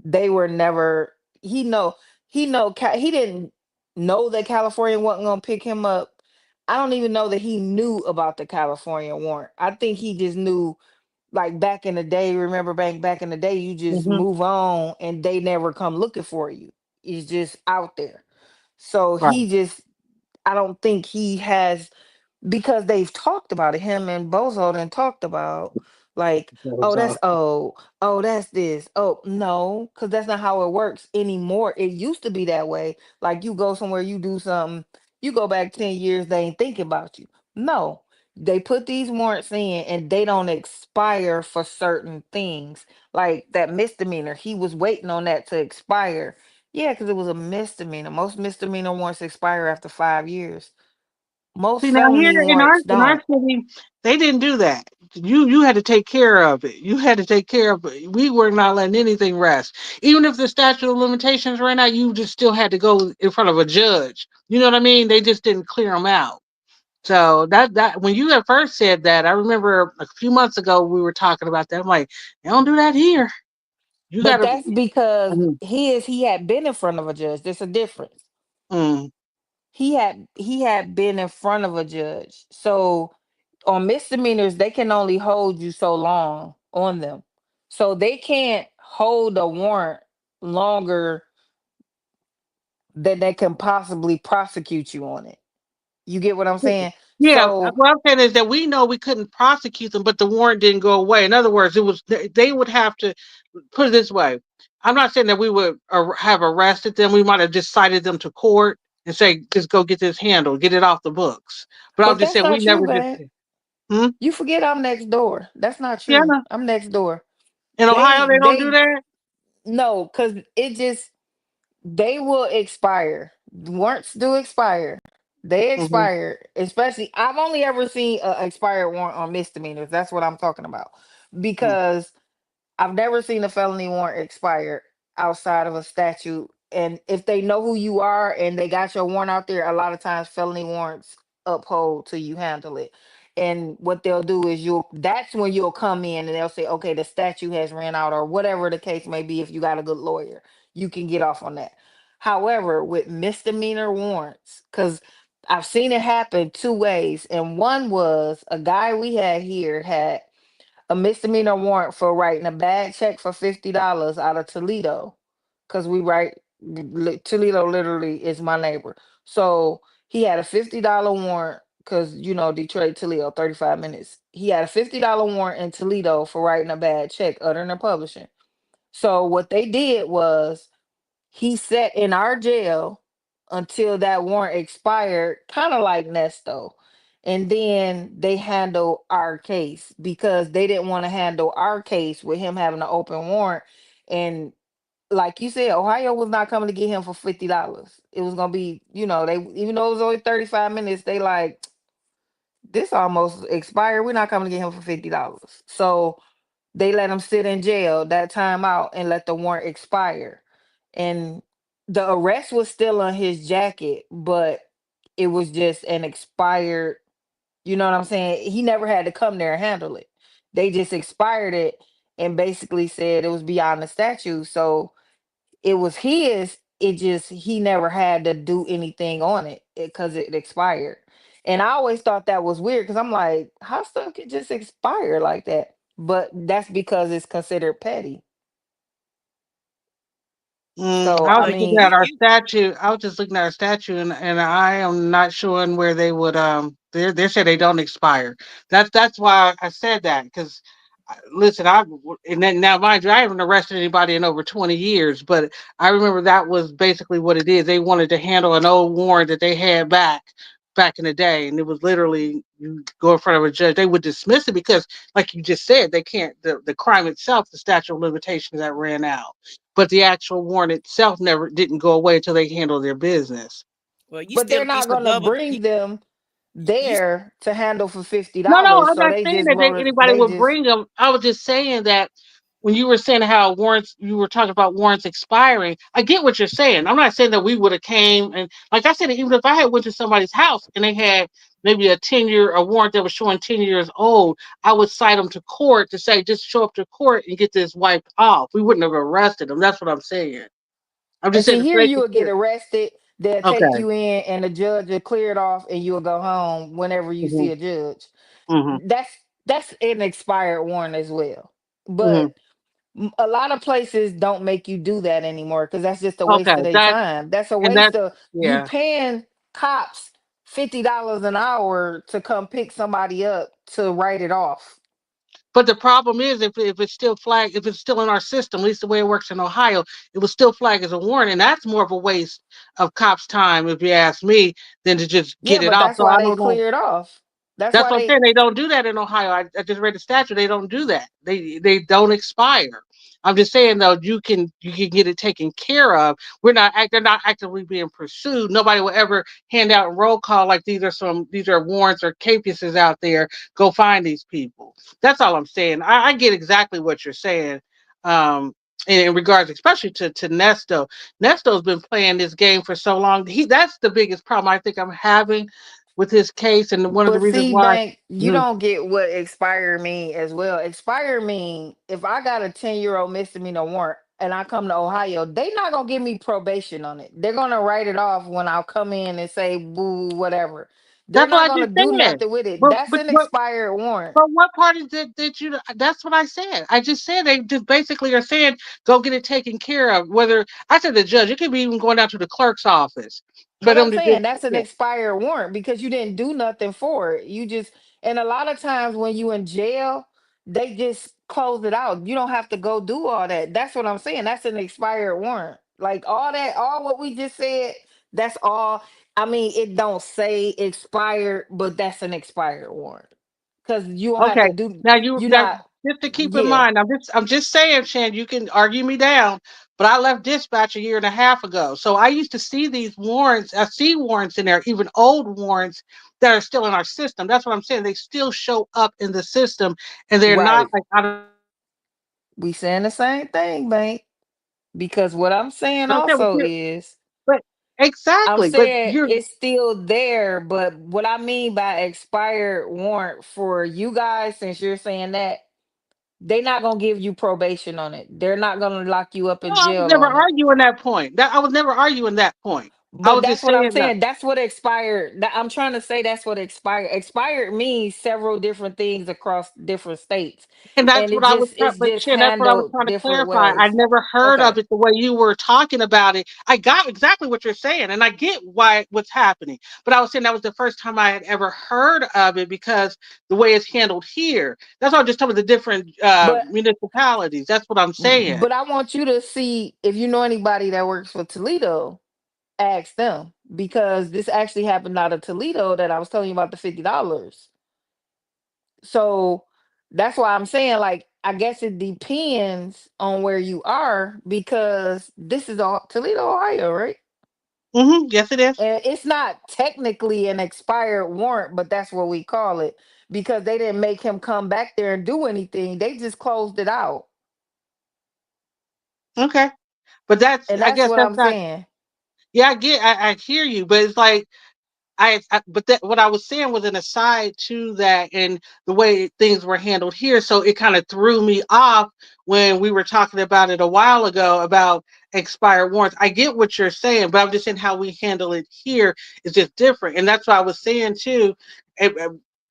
They were never, he didn't know that California wasn't gonna pick him up. I don't even know that he knew about the California warrant. I think he just knew, like back in the day, remember back in the day, you just hmm move on and they never come looking for you. It's just out there. So Right. he just, I don't think he has, because they've talked about it. Him and Bozo done talked about, like, oh, that's old. Oh, that's this. Oh, no, because that's not how it works anymore. It used to be that way. Like, you go somewhere, you do something, you go back 10 years, they ain't thinking about you. No, they put these warrants in and they don't expire for certain things. Like that misdemeanor, he was waiting on that to expire. Yeah, because it was a misdemeanor. Most misdemeanor warrants expire after 5 years. Most See now here felony in our warrants in our don't. city, they didn't do that. You had to take care of it. You had to take care of it. We were not letting anything rest. Even if the statute of limitations ran out, you just still had to go in front of a judge. You know what I mean? They just didn't clear them out. So that when you had first said that, I remember a few months ago we were talking about that. I'm like, they don't do that here. You But gotta. that's because Mhm, he had been in front of a judge. There's a difference. mm, He had been in front of a judge. So on misdemeanors, they can only hold you so long on them. So they can't hold a warrant longer than they can possibly prosecute you on it. You get what I'm saying? Yeah, So what I'm saying is that we know we couldn't prosecute them, but the warrant didn't go away. In other words, it was they would have to put it this way. I'm not saying that we would have arrested them. We might have just cited them to court and say, just go get this handled, get it off the books. But I'm but just that's saying we not true, never did. man. Hmm? You forget I'm next door. That's not Yeah, true. no. I'm next door. In Ohio they don't do They that. no, because it just they will expire. Warrants do expire. They Hmm. expire, especially I've only ever seen a expired warrant on misdemeanors. That's what I'm talking about. Because I've never seen a felony warrant expire outside of a statute. And if they know who you are and they got your warrant out there, a lot of times felony warrants uphold till you handle it. And what they'll do is that's when you'll come in and they'll say, okay, the statute has ran out or whatever the case may be. If you got a good lawyer, you can get off on that. However, with misdemeanor warrants, because I've seen it happen two ways. And one was a guy we had here had a misdemeanor warrant for writing a bad check for $50 out of Toledo, because we write Toledo literally is my neighbor. So he had a $50 warrant because Detroit Toledo 35 minutes. He had a $50 warrant in Toledo for writing a bad check, other than publishing. So what they did was he sat in our jail until that warrant expired, kind of like Nesto. And then they handled our case because they didn't want to handle our case with him having an open warrant. And like you said, Ohio was not coming to get him for $50. It was gonna be, they even though it was only 35 minutes, they like this almost expired. We're not coming to get him for $50. So they let him sit in jail that time out and let the warrant expire. And the arrest was still on his jacket, but it was just an expired, you know what I'm saying? He never had to come there and handle it. They just expired it and basically said it was beyond the statute. So it was his. It just he never had to do anything on it because it expired. And I always thought that was weird because I'm like, how stuff could just expire like that? But that's because it's considered petty. So I was I Well, just looking at mean, our statute. I was just looking at our statute, and I am not sure where they would. They say they don't expire. That's why I said that because, listen, and then now mind you, I haven't arrested anybody in over 20 years, but I remember that was basically what it is. They wanted to handle an old warrant that they had back in the day, and it was literally you go in front of a judge. They would dismiss it because, like you just said, they can't. The crime itself, the statute of limitations that ran out, but the actual warrant itself never didn't go away until they handled their business. well, you but still they're a piece not of gonna bubble. bring them You there to handle for fifty No, no, dollars. I'm So not they saying just that wrote it. anybody They would just bring them. I was just saying that when you were saying how warrants, you were talking about warrants expiring. I get what you're saying. I'm not saying that we would have came and, like I said, even if I had went to somebody's house and they had maybe a warrant that was showing 10 years old, I would cite them to court to say just show up to court and get this wiped off. We wouldn't have arrested them. That's what I'm saying. I'm and just saying see to here make you it will get clear. arrested. They'll take Okay. you in, and the judge will clear it off, and you'll go home whenever you Hmm. see a judge. Hmm. That's that's an expired warrant as well. Hmm. But a lot of places don't make you do that anymore because that's just a Okay. waste of their That time. That's a and that waste of you yeah. paying cops $50 an hour to come pick somebody up to write it off. But the problem is, if it's still flagged, if it's still in our system, at least the way it works in Ohio, it was still flagged as a warrant, and that's more of a waste of cops' time, if you ask me, than to just Yeah, get it but off. that's So why I they don't know. clear it off. That's That's why what I'm they saying. They don't do that in Ohio. I just read the statute. They don't do that. They don't expire. I'm just saying though, you can get it taken care of. They're not actively being pursued. Nobody will ever hand out roll call like these are warrants or capuses out there. Go find these people. That's all I'm saying. I get exactly what you're saying. Um, in regards, especially to Nesto. Nesto's been playing this game for so long. That's the biggest problem I think I'm having with his case, and one of the But reasons see, why. Bank, you Mhm. don't get what expire mean as well. Expire mean if I got a 10-year-old misdemeanor warrant and I come to Ohio, they not gonna give me probation on it. They're gonna write it off when I'll come in and say boo, whatever. They're That's what not I gonna just do said. nothing with it. But That's but an but expired warrant. but what part is it that you? That's what I said. I just said they just basically are saying go get it taken care of. Whether I said the judge, it could be even going down to the clerk's office for But them I'm to just. saying that's an Yeah. expired warrant because you didn't do nothing for it. You just, and a lot of times when you in jail, they just close it out. You don't have to go do all that. That's what I'm saying. That's an expired warrant. Like all that, all what we just said, that's all. I mean, it don't say expired, but that's an expired warrant. Because you don't have Okay. to do, Now you you're now not, just to keep in yeah. mind, I'm just saying, Shan, you can argue me down, but I left dispatch a year and a half ago. So I used to see these warrants, I see warrants in there, even old warrants that are still in our system. That's what I'm saying. They still show up in the system and they're not Right. like out of We saying the same thing, man. Because what I'm saying okay, also is, but I'm exactly, but saying you're it's still there, but what I mean by expired warrant for you guys, since you're saying that, they're not gonna give you probation on it. They're not gonna lock you up no, in I was jail never on it. arguing that point. That I was never arguing that point. I But was that's just what I'm saying that. saying. That's what expired. I'm trying to say that's what expired. Expired means several different things across different states, And that's and what I was trying, it's but just Shin, that's what I was handled trying to different clarify. I ways. never heard Okay. of it the way you were talking about it. I got exactly what you're saying, and I get why what's happening. But I was saying that was the first time I had ever heard of it because the way it's handled here. That's why I'm just talking about the different But municipalities. That's what I'm saying. but I want you to see if you know anybody that works for Toledo, ask them because this actually happened out of Toledo that I was telling you about the $50. So that's why I'm saying, like, I guess it depends on where you are because this is all Toledo, Ohio, right? Yes, it is. And it's not technically an expired warrant, but that's what we call it because they didn't make him come back there and do anything. They just closed it out. Okay, but that's And I that's guess what that's I'm not. saying. Yeah, I hear you, but it's like but that what I was saying was an aside to that and the way things were handled here. So it kind of threw me off when we were talking about it a while ago about expired warrants. I get what you're saying, but I'm just saying how we handle it here is just different. And that's what I was saying too.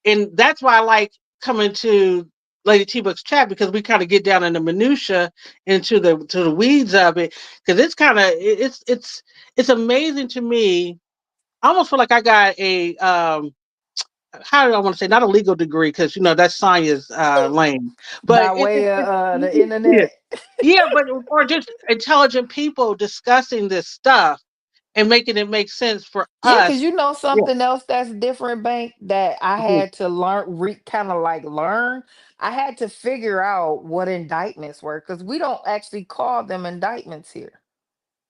And that's why I like coming to Lady T Book's chat because we kind of get down in the minutia into the weeds of it. Because it's kind of it's amazing to me. I almost feel like I got a how do I want to say not a legal degree because that's Sonia's lane, but By way of the yeah, internet. yeah, but or just intelligent people discussing this stuff and making it make sense for Yeah, because us. you know Yeah. something else that's different, Bank, that I Mhm. had to kind of like learn. I had to figure out what indictments were because we don't actually call them indictments here.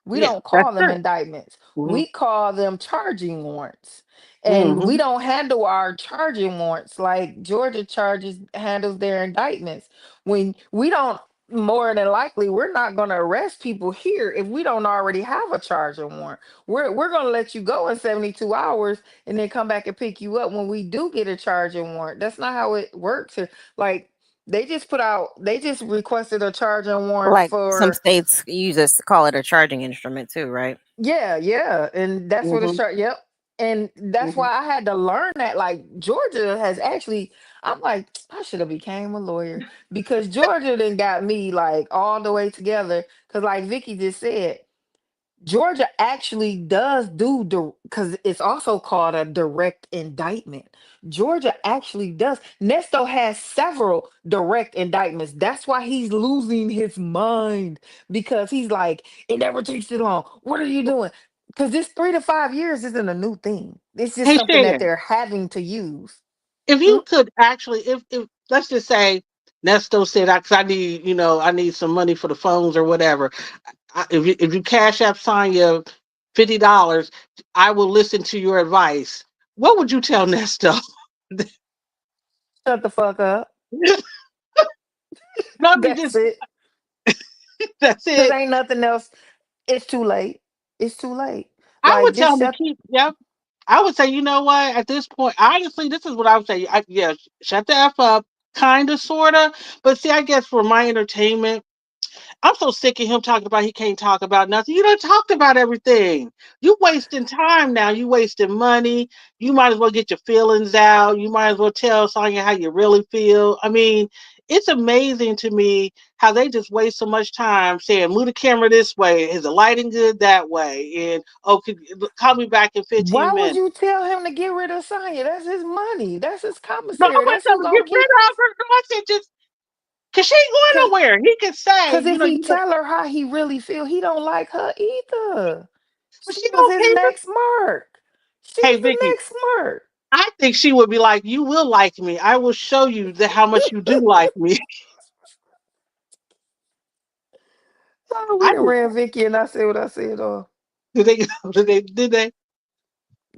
We Yeah, don't that's call them true. indictments. Hmm. We call them charging warrants. And we Hmm. don't handle our charging warrants like Georgia charges handles their indictments. When we don't, more than likely, we're not going to arrest people here if we don't already have a charging warrant. We're going to let you go in 72 hours and then come back and pick you up when we do get a charging warrant. That's not how it works here. Like they just requested a charging warrant Like some for. states use this call it a charging instrument too, right? Yeah, yeah, and that's what it's Hmm. short. Yep, and that's Hmm. why I had to learn that. Like Georgia has actually, I'm like, I should have became a lawyer because Georgia then got me like all the way together. Because like Vicky just said, Georgia actually does do because it's also called a direct indictment. Georgia actually does. Nesto has several direct indictments. That's why he's losing his mind because he's like, it never takes too long. What are you doing? Because this 3 to 5 years isn't a new thing. It's just Hey, something that Shan, they're having to use. if Hmm? you could actually, if let's just say Nesto said, because I need, I need some money for the phones or whatever. If you cash app Sonya $50, I will listen to your advice. What would you tell Nesto? Shut the fuck up. Let me That's just it. that's Because it. ain't nothing else. It's too late. It's too late. I Like would tell just him to shut. keep. Yep. I would say, you know what? At this point, honestly, this is what I would say. Yeah, shut the f up, kind of, sorta. But see, I guess for my entertainment. I'm so sick of him talking about he can't talk about nothing. You done talked about everything. You wasting time now. You wasting money. You might as well get your feelings out. You might as well tell Sonya how you really feel. I mean, it's amazing to me how they just waste so much time saying, move the camera this way. Is the lighting good that way? And, oh, call me back in 15 Why would minutes. you tell him to get rid of Sonya? That's his money. That's his No, I commissary. want That's who to get gonna rid keep. of her. No, I said just, because she ain't going Cause, nowhere. He can say, cause if he you know, tell her how he really feel, he don't like her either. but She she was don't his care. next mark. She Hey, was the Vicky, next mark. I think she would be like, you will like me. I will show you how much you do like me. Oh, we I done just, ran Vicky and I said what I said. Oh, did they, did they?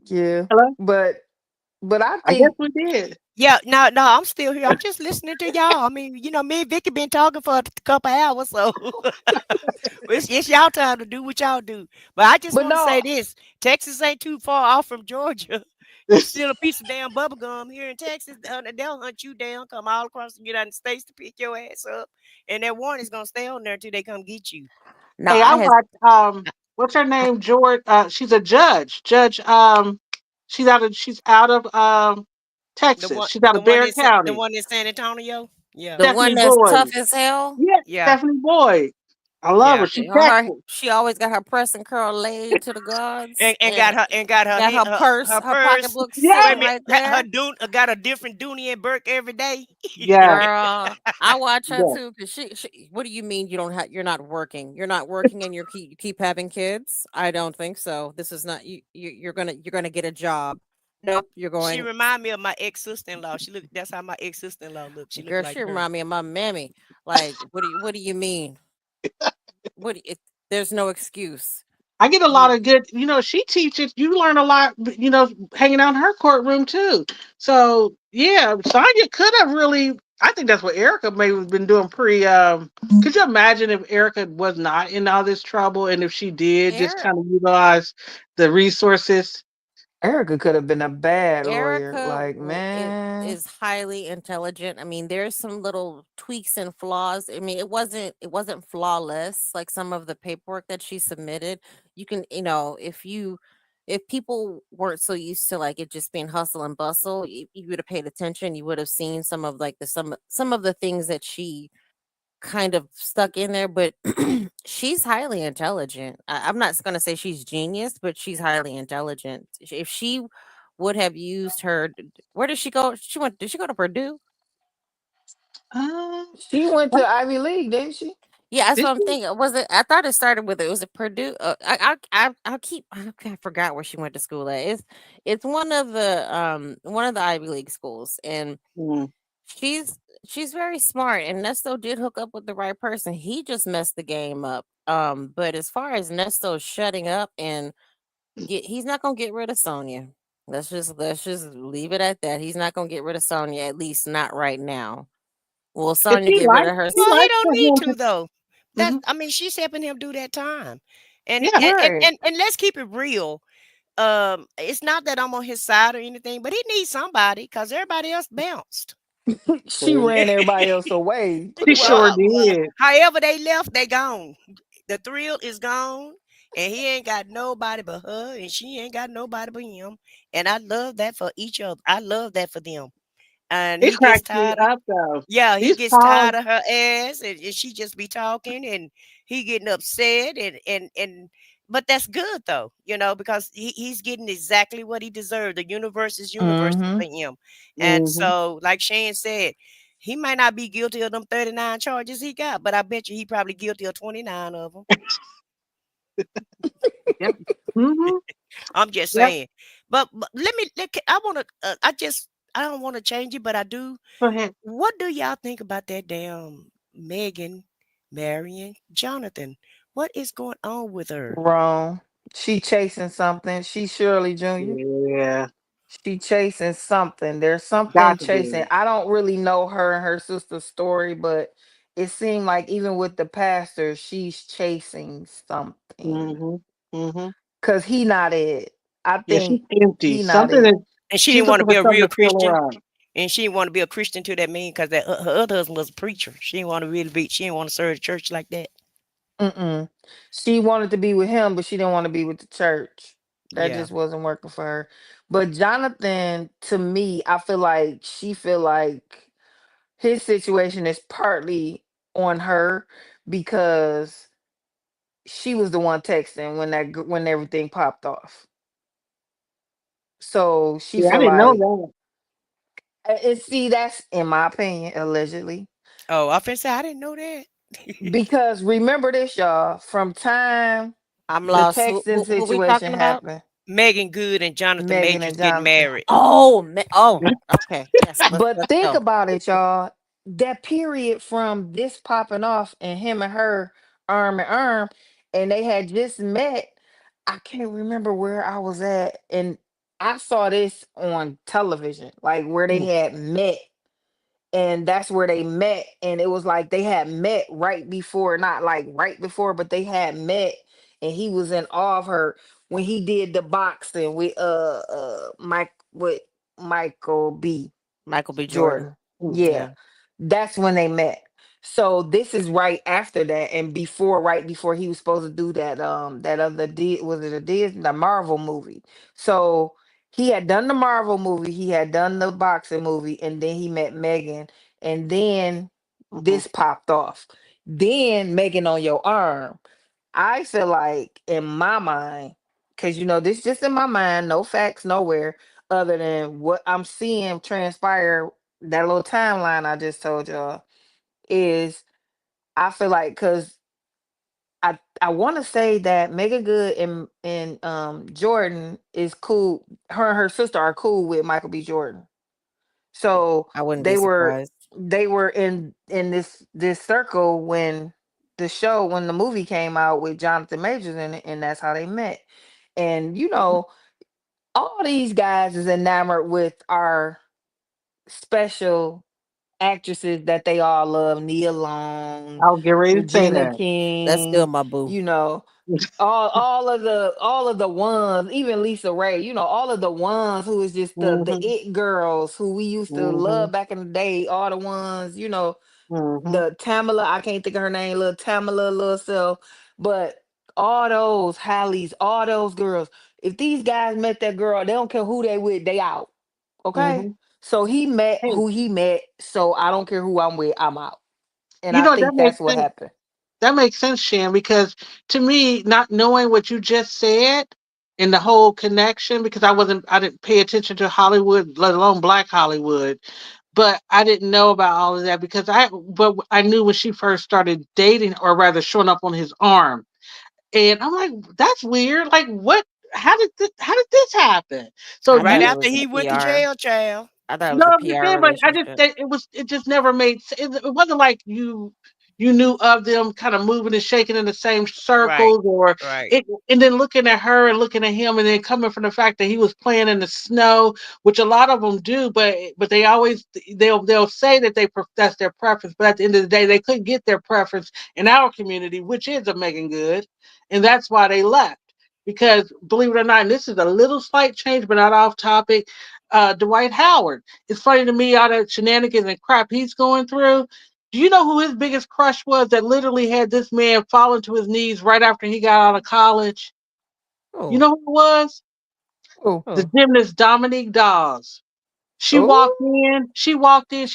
yeah. Hello? But I I guess think we did. Yeah, no, no, I'm still here. I'm just listening to y'all. I mean, me and Vicky been talking for a couple hours, so it's y'all time to do what y'all do. But I just but want to no, say this: Texas ain't too far off from Georgia. You steal a piece of damn bubble gum here in Texas, they'll hunt you down, come all across the United States to pick your ass up, and that warrant is gonna stay on there until they come get you. Now Hey, I I had watched, what's her name? George, she's a judge. She's out of, The Texas. one, She's out the of one Bexar in the County. one in San Antonio. Yeah, the one Stephanie that's Boyd. tough as hell. Yeah, yeah, Stephanie Boyd. I love her. yeah. She Her, Texas. she always got her press and curl laid to the gods, And and got her got her purse, her her purse. pocketbook Yes, sitting right Her there. got a different Dooney and Burke every day. yes, Girl, I watch her yes. too. Cause she. What do you mean you don't have? You're not working. You're not working, and you keep having kids. I don't think so. This is not you. You're gonna get a job. Nope. You're She going. remind me of my ex sister in law. She look. That's how my ex sister in law looks. She look Girl, like she her. remind me of my mammy. Like, what do you mean? There's no excuse. I get a lot You of good, she teaches, you learn a lot, hanging out in her courtroom too. So yeah, Sonya could have really, I think that's what Erica may have been doing could you imagine if Erica was not in all this trouble and if she did just Eric kind of utilize the resources? Erica could have been a bad lawyer. Erica Like, man, is highly intelligent. I mean, there's some little tweaks and flaws. I mean, it wasn't flawless like some of the paperwork that she submitted. You can, if people weren't so used to like it just being hustle and bustle, you would have paid attention. You would have seen some of like some of the things that she kind of stuck in there, but she's highly intelligent. I'm not going to say she's genius, but she's highly intelligent. If she would have used where did she go? Did she go to Purdue? Uh, she went what to Ivy League, didn't she? Yeah, that's did what I'm she? thinking. Was it? I thought it started with it. Was it Purdue? I'll keep. I forgot where she went to school at. It's one of the Ivy League schools, and Mm. she's she's very smart. And Nesto did hook up with the right person. He just messed the game up. But as far as Nesto shutting up and he's not gonna get rid of Sonia. Let's just leave it at that. He's not gonna get rid of Sonia, at least not right now. Will If Sonia get rid of her? Well, he don't for need him to though. to, I mean, she's helping him do that time, and yeah. and and Right. and, and let's keep it real. It's not that I'm on his side or anything, but he needs somebody because everybody else bounced. She ran everybody else away. She Pretty sure much. did. However they left, they gone. The thrill is gone, and he ain't got nobody but her, and she ain't got nobody but him. And I love that for each other. I love that for them. And It he gets cracks me tired of, up though. yeah, he He's gets calm. tired of her ass, and she just be talking, and he getting upset, and but that's good though, because he's getting exactly what he deserved. The universe is universal Mm-hmm. for him, and Hmm. so like Shane said, he might not be guilty of them 39 charges he got, but I bet you he probably guilty of 29 of them. Yep. Hmm. I'm just Yep. saying. But I want to. I don't want to change it, but I do. Go ahead. What do y'all think about that damn Megan marrying Jonathan? What is going on with her? Wrong. She chasing something. She Shirley Jr. Yeah. She chasing something. There's something Got to chasing. be. I don't really know her and her sister's story, but it seemed like even with the pastor, she's chasing something. Hmm. Hmm. Cause he not it. I Yeah, she's think empty. he not Something it. that And she she's didn't want to looking be for a something real to fill Christian. her up. And she didn't want to be a Christian to that man because that her other husband was a preacher. She didn't want to really be. She didn't want to serve the church like that. Mm-mm. She wanted to be with him, but she didn't want to be with the church. That Yeah. just wasn't working for her. But Jonathan, to me, I feel like she feel like his situation is partly on her because she was the one texting when when everything popped off. So she Yeah, I feel didn't know like, that. and see, that's in my opinion, allegedly. Oh, I finna say I didn't know that. Because remember this, y'all, from time I'm the lost. texting Who we situation talking about? happened, Megan Good and Jonathan Megan Majors and getting Jonathan. married. Oh, okay. Yes, But let's think go. about it, y'all. That period from this popping off and him and her arm in arm, and they had just met. I can't remember where I was at, and I saw this on television, like where they Mm, had met, and that's where they met, and it was like they had met right before, not like right before, but they had met, and he was in awe of her when he did the boxing with Mike with Michael B. Michael B. Jordan. Jordan. mm, Yeah. Yeah. That's when they met. So this is right after that and before, right before he was supposed to do that other was it a Disney, the Marvel movie. So he had done the Marvel movie, he had done the boxing movie, and then he met Megan, and then mhm. this popped off. Then Megan on your arm. I feel like in my mind, because this just in my mind, no facts nowhere other than what I'm seeing transpire, that little timeline I just told y'all, is I feel like because I want to say that Megan Good and Jordan is cool. Her and her sister are cool with Michael B. Jordan. So I wouldn't be they were surprised. they were in this circle when when the movie came out with Jonathan Majors in it, and that's how they met. And all these guys is enamored with our special actresses that they all love: Nia Long, I was getting ready to say Regina that. That's still King, my boo. you know, all of the ones, even Lisa Ray, all of the ones who is just the Mm-hmm, it girls who we used to mm-hmm, love back in the day, all the ones, mm-hmm. the Tamala, I can't think of her name, little Tamala, little self, but all those Hallies, all those girls. If these guys met that girl, they don't care who they with, they out. Okay? Mm-hmm. So he met Hey, who he met, so I don't care who I'm with, I'm out. And you I know that think makes that's what sense. happened. That makes sense, Shan, because to me, not knowing what you just said and the whole connection, because I didn't pay attention to Hollywood, let alone Black Hollywood, but I didn't know about all of that because but I knew when she first started dating, or rather showing up on his arm. And I'm like, that's weird. Like, what? How did this happen? So I Right thought you it after was a he went to PR. jail, child. I thought it no, was a I'm just PR saying, but I didn't. relationship. It just never made. It wasn't like you knew of them kind of moving and shaking in the same Right. circles, or Right. it. And then looking at her and looking at him, and then coming from the fact that he was playing in the snow, which a lot of them do, but they always they'll say that that's their preference, but at the end of the day, they couldn't get their preference in our community, which is a Megan Good, and that's why they left. Because believe it or not, and this is a little slight change, but not off topic. Dwight Howard. It's funny to me all the shenanigans and crap he's going through. Do you know who his biggest crush was that literally had this man falling to his knees right after he got out of college? You Oh, know who it was? Oh, The oh, gymnast Dominique Dawes. She walked in, she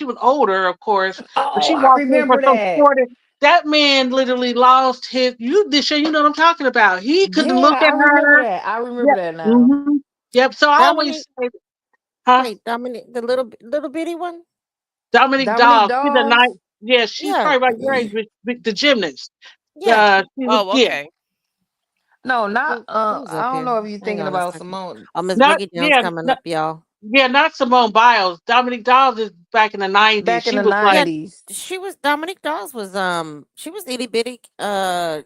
was older, of course, but oh, she I walked in for remember some that. sport. That man literally lost his, you know what I'm talking about. He couldn't look Yeah, at I remember her. that. I remember Yep. that now. hmm Yep. So I always Dominique. say, huh? Wait, Dominique, the little bitty one. Dominique Dominique Dawes. She's a nice, Dawes. yeah, she's Yeah, probably about your age, but the gymnast. yeah. She was, Oh, yeah, okay. No, not Who's I up don't here? know if you're Hang thinking on a about second. Simone. Oh, Miss not, Boogie Down's yeah, coming not, up, y'all. yeah, not Simone Biles. Dominique Dawes is back in the '90s. Back in She the was like, Yeah, 90s. she was Dominique Dawes was she was itty bitty.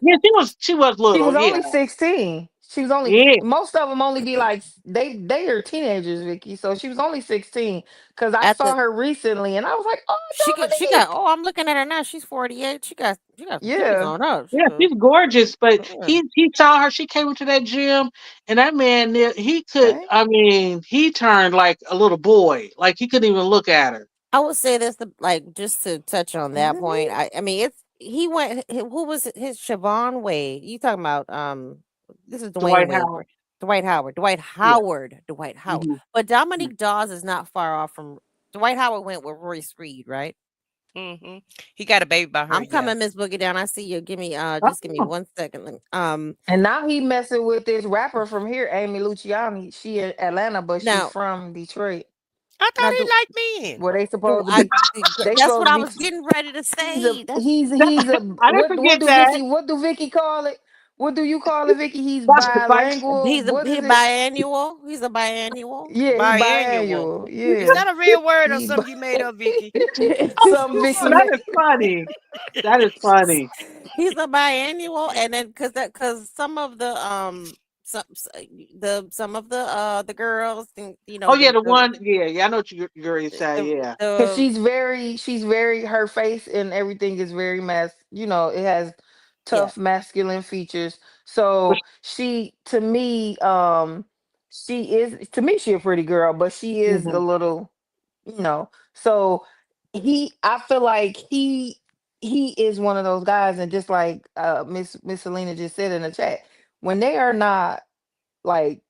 yeah, she was She little, was yeah. only 16. She was only Yeah. most of them only be like they are teenagers, Vicky. So she was only 16 because I At saw the her recently and I was like, oh she got Dominique. oh, I'm looking at her now. She's 48. She got some titties Yeah. on her. She Yeah, was she's gorgeous, but yeah. he saw her. She came into that gym, and that man there, he could. Okay. I mean, he turned like a little boy. Like he couldn't even look at her. I would say this like just to touch on that point. Really? I mean it's he went who was his Siobhan Wade. You talking about this is Dwayne Dwight Wade. Howard. Dwight Howard. Yeah. Dwight Howard. Hmm. But Dominique Dawes is not far off from Dwight Howard went with Royce Reed, right? Mm-hmm. He got a baby by her. I'm Yeah. coming, Miss Boogie down. I see you. Give me just give me Oh, 1 second. And now he messing with this rapper from here, Amy Luciani. She in Atlanta, but she's now from Detroit. I now thought he liked men. Where they do supposed to I be they that's supposed what to I be was getting ready to say. That's he's a I didn't forget that. what do Vicky call it? What do you call it, Vicky? He's That's like bilingual. What he is it? biannual. He's a biannual. Yeah, he Biannual. biannual. Is Yeah. that a real word or He something you made up, Vicky? some Vicky that is funny. That is funny. He's a biannual, and then because some of the some of the girls think Oh yeah, the one. Yeah, yeah. I know what you're ready to say. Yeah. because the she's very her face and everything is very it has yeah. tough masculine features. But So she to me she a pretty girl, but she is a mhm. little so I feel like he is one of those guys, and just like Miss Selena just said in the chat, when they are not like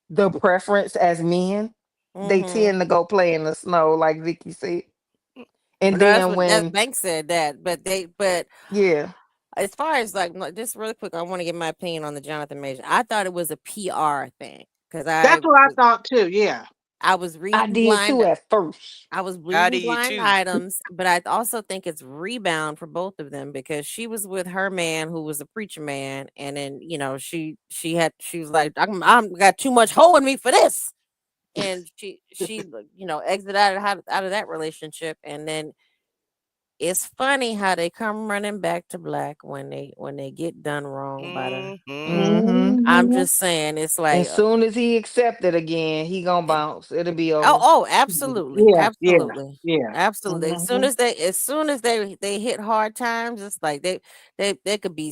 the preference as men, they Mm-hmm. tend to go play in the snow, like Vicky said. And No, that's then what that when Bank said that, but yeah, as far as like just really quick, I want to get my opinion on the Jonathan Major. I thought it was a PR thing because That's what I thought too. Yeah. I was I reading did too at first. I was I reading did blind too. items, but I also think it's rebound for both of them because she was with her man who was a preacher man, and then she was like, I'm got too much hole in me for this, and she exited out of that relationship, and then it's funny how they come running back to black when they get done wrong by the. Mm-hmm. Hmm. I'm Hmm. just saying, it's like And soon as he accepted again, he gonna bounce. It'll be oh, over. oh, absolutely, Yeah. Yeah. absolutely, Yeah. absolutely. Hmm. As soon as they hit hard times, it's like they could be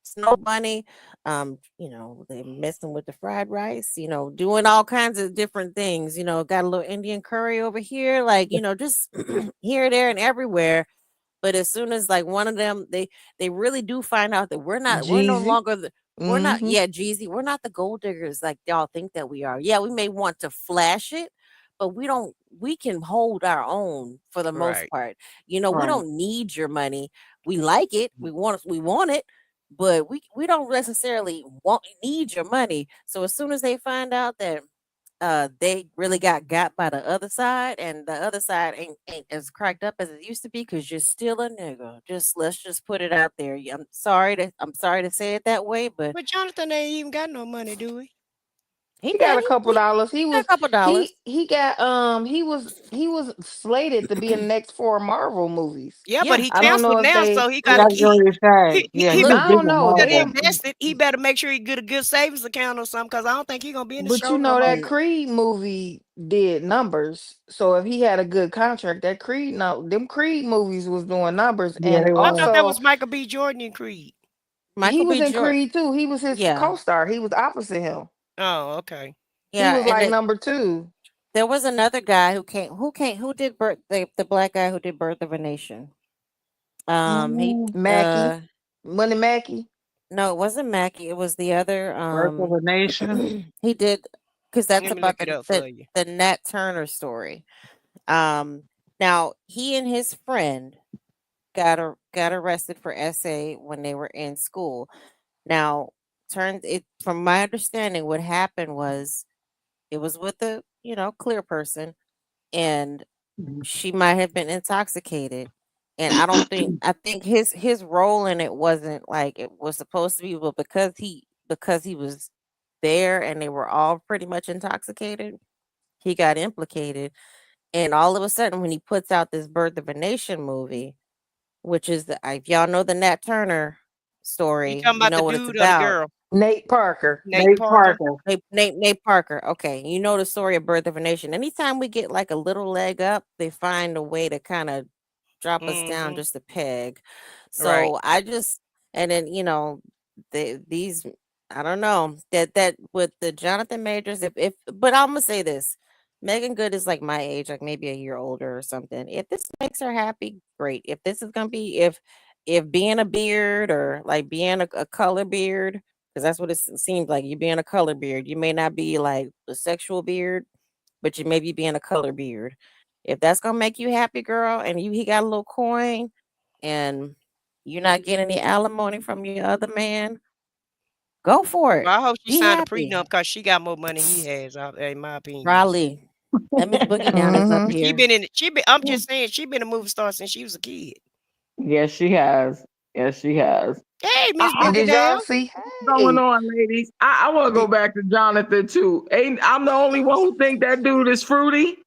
Snow Bunny, they messing with the fried rice, doing all kinds of different things. Got a little Indian curry over here, like just here, there, and everywhere. But as soon as like one of them, they really do find out that we're no Jeezy. longer we're not Hmm. yeah, Jeezy, we're not the gold diggers like y'all think that we are. Yeah, we may want to flash it, but we can hold our own for the most Right. part. We Right. don't need your money. We like it. We want it, but we don't necessarily need your money. So as soon as they find out that they really got by the other side, and the other side ain't as cracked up as it used to be because you're still a nigga. Let's just put it out there. I'm sorry to say it that way, but But Jonathan ain't even got no money, do he? he He got did a couple dollars. He got a was couple dollars. he got he was slated to be in the next 4 Marvel movies. Yeah, but Yeah, he I don't know canceled if now, they so he That's gotta what I was keep going to say. Yeah, he he look. was I big don't on know. could They Marvel. have invest it. He better make sure he get a good savings account or something, because I don't think he gonna be in the but show no more. that Creed movie did numbers. So if he had a good contract, that Creed no them Creed movies was doing numbers. Yeah, And they I were. thought that also was Michael B. Jordan in Creed. he Michael was B. in Jordan. Creed too. He was his Yeah, co-star. He was opposite him. Oh, okay. He yeah, was and like number 2. there was another guy who did birth the black guy who did Birth of a Nation. He Mm, Mackie. Money Mackie. No, it wasn't Mackie. It was the other. Birth of a Nation. He did because that's Let me about look it up for you. the Nat Turner story. Um, Now he and his friend got arrested for SA when they were in school. Now, turned it from my understanding, what happened was it was with a clear person, and Mhm. she might have been intoxicated. And I think his role in it wasn't like it was supposed to be, but because he was there and they were all pretty much intoxicated, he got implicated. And all of a sudden, when he puts out this Birth of a Nation movie, which is if y'all know the Nat Turner You story, talking you about know the what it's dude or the about. girl? Nate Parker. Nate Nate Parker. Parker. Nate Parker. Okay, you know the story of Birth of a Nation. Anytime we get like a little leg up, they find a way to kind of drop us down Mm-hmm. just a peg. Right. So I just and then these I don't know that with the Jonathan Majors if but I'm gonna say this. Megan Good is like my age, like maybe a year older or something. If this makes her happy, great. If this is gonna be if being a beard or like being a color beard, because that's what it seems like. You being a color beard, you may not be like a sexual beard, but you may be being a color beard. If that's gonna make you happy, girl, and he got a little coin, and you're not getting any alimony from your other man, go for it. Well, I hope she Be signed a happy. prenup because she got more money he has, in my opinion. Raleigh. That Miss Boogie down is up Mm-hmm. She here. been in. She been. I'm just saying. She been a movie star since she was a kid. Yes, she has. Yes, she has. Hey, I, Miss I, Boogie Did down. y'all see? what's going Hey, on, ladies? I want to go back to Jonathan too. Ain't I'm the only one who think that dude is fruity?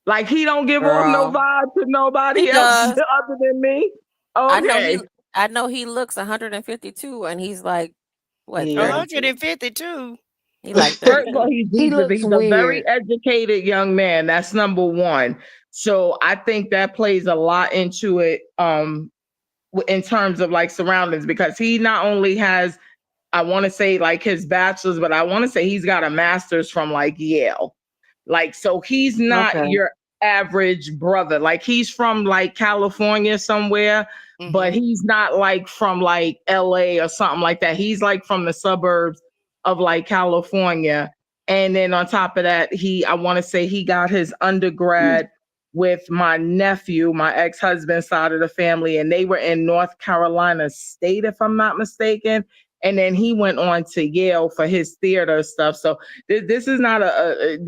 Like he don't give off no Girl. vibe to He nobody else does. other than me. I know Okay. he I know he looks 152 and he's like what, yeah. 32? 152. He like First of all, 32. He looks he's a very weird. educated young man. That's number one. So I think that plays a lot into it in terms of like surroundings because he not only has I want to say like his bachelor's, but I want to say he's got a master's from like Yale. Like, so he's not Okay. your average brother. Like, he's from like California somewhere, but Mm-hmm. he's not like from like LA or something like that. He's like from the suburbs of like California. And then on top of that, I want to say he got his undergrad with my nephew, my ex-husband's side of the family, and they were in North Carolina State, if I'm not mistaken. And then he went on to Yale for his theater stuff. So this is not a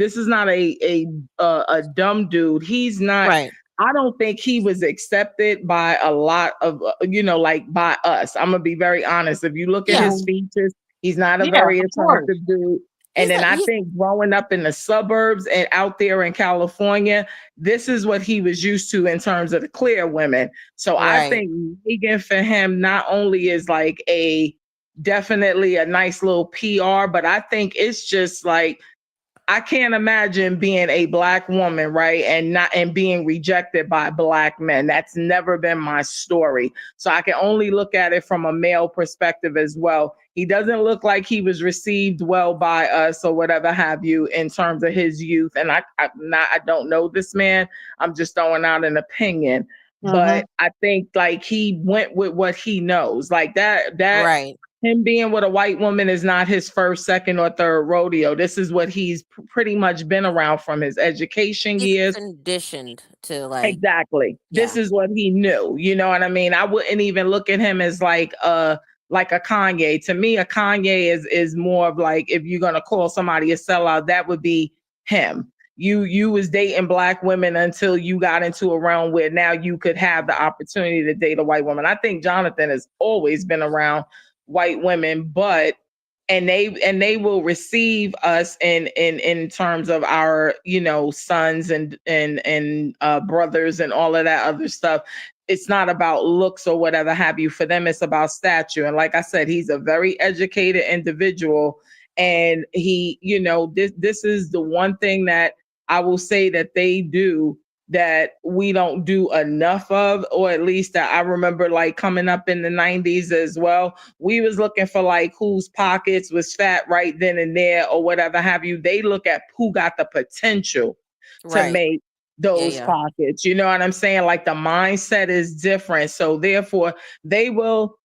dumb dude. He's not. Right. I don't think he was accepted by a lot of like by us. I'm gonna be very honest. If you look at Yeah. his features, he's not a Yeah, very of course. attractive dude. And He's then a, I he's think growing up in the suburbs and out there in California, this is what he was used to in terms of the clear women. So I right. think Megan for him not only is like definitely a nice little PR, but I think it's just like I can't imagine being a Black woman, right? And being rejected by Black men. That's never been my story. So I can only look at it from a male perspective as well. He doesn't look like he was received well by us or whatever have you in terms of his youth. And I don't know this man. I'm just throwing out an opinion. But I think like he went with what he knows. Like that Right. him being with a white woman is not his first, second, or third rodeo. This is what he's pretty much been around from his education He's years. conditioned to like Exactly. This yeah. is what he knew. You know what I mean? I wouldn't even look at him as like a Kanye. To me, a Kanye is more of like if you're gonna call somebody a sellout, that would be him. You was dating Black women until you got into a realm where now you could have the opportunity to date a white woman. I think Jonathan has always been around white women, but they will receive us in terms of our sons and brothers and all of that other stuff. It's not about looks or whatever have you. For them, it's about stature. And like I said, he's a very educated individual, and he, this is the one thing that I will say that they do that we don't do enough of, or at least that I remember like coming up in the 90s as well. We was looking for like whose pockets was fat right then and there or whatever have you. They look at who got the potential to Right. make those Yeah. pockets. You know what I'm saying? Like the mindset is different. So therefore they will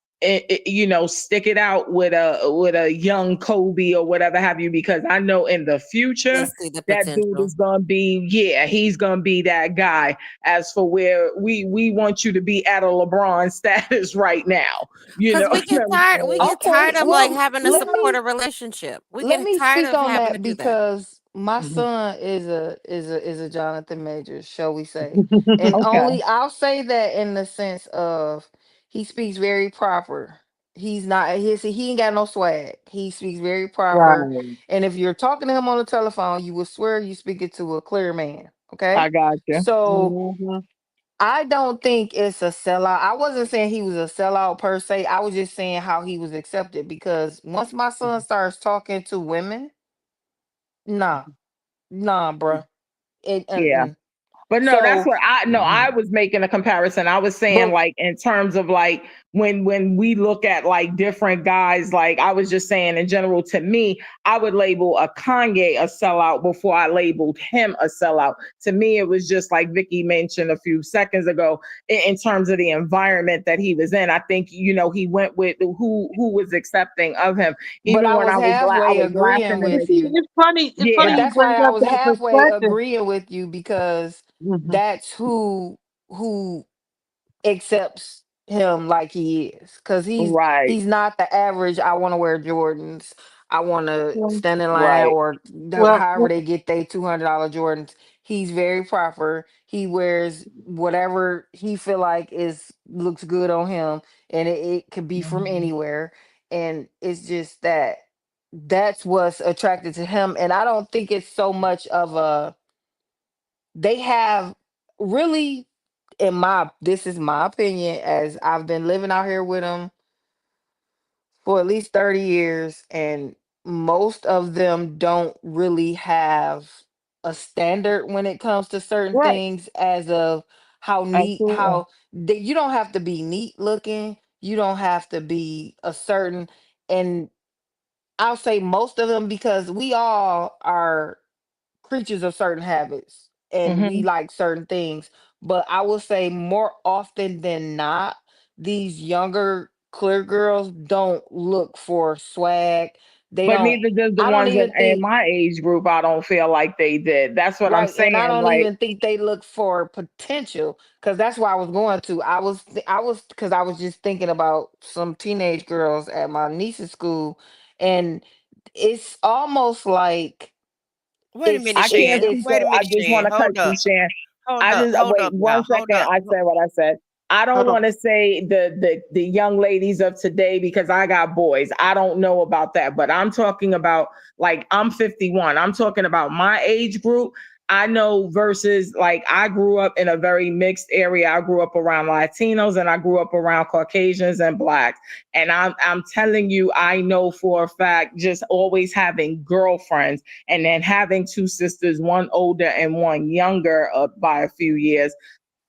stick it out with a young Kobe or whatever have you, because I know in the future They'll see the that dude potential. is gonna be, he's gonna be that guy. As for where we want you to be at a LeBron status right now, Because we what get I'm tired. We saying? get Okay, tired of like well, having to let support me a relationship. We let get me tired speak of on having to that do that. because my Mhm. son is a Jonathan Majors, shall we say. And Okay, only I'll say that in the sense of he speaks very proper. He's not he ain't got no swag. He speaks very proper. Right. And if you're talking to him on the telephone, you will swear you speaking to a clear man. I Okay. got you. So Mhm. I don't think it's a sellout. I wasn't saying he was a sellout per se. I was just saying how he was accepted because once my son starts talking to women, nah, nah, bruh. It, Yeah. uh-uh. But no, that's So, what I was making a comparison. I was saying but like in terms of like when we look at like different guys, like I was just saying in general, to me, I would label a Kanye a sellout before I labeled him a sellout. To me, it was just like Vicky mentioned a few seconds ago, in terms of the environment that he was in. I think, he went with who was accepting of him. but Even I when was I halfway was agreeing laughing in with the you. It's funny. It's But funny yeah. you that's why bring I up was that halfway perspective. agreeing with you because Hmm. that's who accepts him like he is because Right. he's not the average. I want to wear Jordans. I want to Well, stand in line Right. or well, however they get they $200 Jordans. He's very proper. He wears whatever he feel like is looks good on him, and it could be from Mhm. anywhere. And it's just that's what's attracted to him. And I don't think it's so much of a they have really in my this is my opinion as I've been living out here with them for at least 30 years and most of them don't really have a standard when it comes to certain Right. things as of how neat Absolutely. how you don't have to be neat looking, you don't have to be a certain, and I'll say most of them because we all are creatures of certain habits and we Hmm. like certain things. But I will say more often than not, these younger clear girls don't look for swag. They But don't, neither does the I don't ones even in think my age group. I don't feel like they did. That's what I'm right, and I saying. don't Like, even think they look for potential because that's where I was going to. I was because I was just thinking about some teenage girls at my niece's school, and it's almost like Wait a minute, I can't Shan. speak Wait for. a I minute, just want Shan. to cut Hold you, up. Shan. Hold I up. just Hold wait up now. one Hold second. up. I said what I said. I don't hold on. want to say the young ladies of today because I got boys. I don't know about that, but I'm talking about like I'm 51. I'm talking about my age group. I know versus like I grew up in a very mixed area. I grew up around Latinos and I grew up around Caucasians and blacks. And I'm telling you, I know for a fact, just always having girlfriends and then having two sisters, one older and one younger by a few years,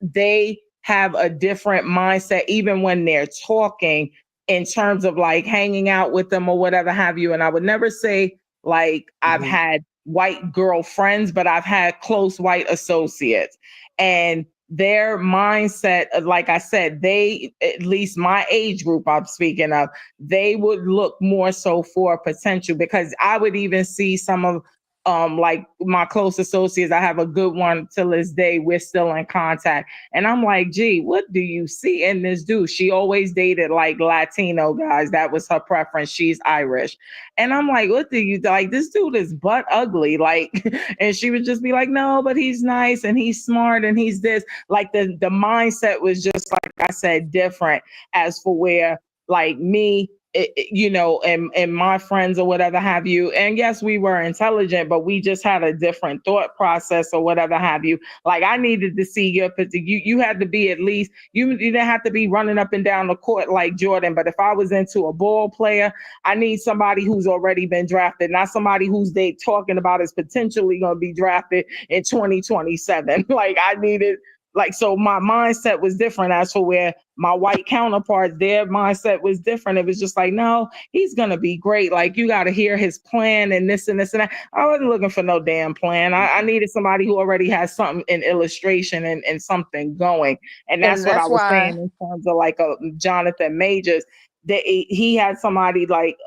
they have a different mindset even when they're talking in terms of like hanging out with them or whatever have you. And I would never say like I've Mhm. had white girlfriends, but I've had close white associates. And their mindset, like I said, they, at least my age group I'm speaking of, they would look more so for potential because I would even see some of like my close associates. I have a good one till this day. We're still in contact. And I'm like, gee, what do you see in this dude? She always dated like Latino guys. That was her preference. She's Irish. And I'm like, what do you like? This dude is butt ugly. Like, and she would just be like, no, but he's nice and he's smart and he's this. Like the mindset was just like I said, different as for where like me, and my friends or whatever have you. And yes, we were intelligent, but we just had a different thought process or whatever have you. Like I needed to see you had to be at least, you didn't have to be running up and down the court like Jordan. But if I was into a ball player, I need somebody who's already been drafted, not somebody who's they talking about is potentially going to be drafted in 2027. Like I needed, like, so my mindset was different as for where my white counterparts, their mindset was different. It was just like, no, he's gonna be great. Like you got to hear his plan and this and this and that. I wasn't looking for no damn plan. I needed somebody who already has something in illustration and something going. And that's And what I that's was saying why in terms of like a Jonathan Majors. That he had somebody like,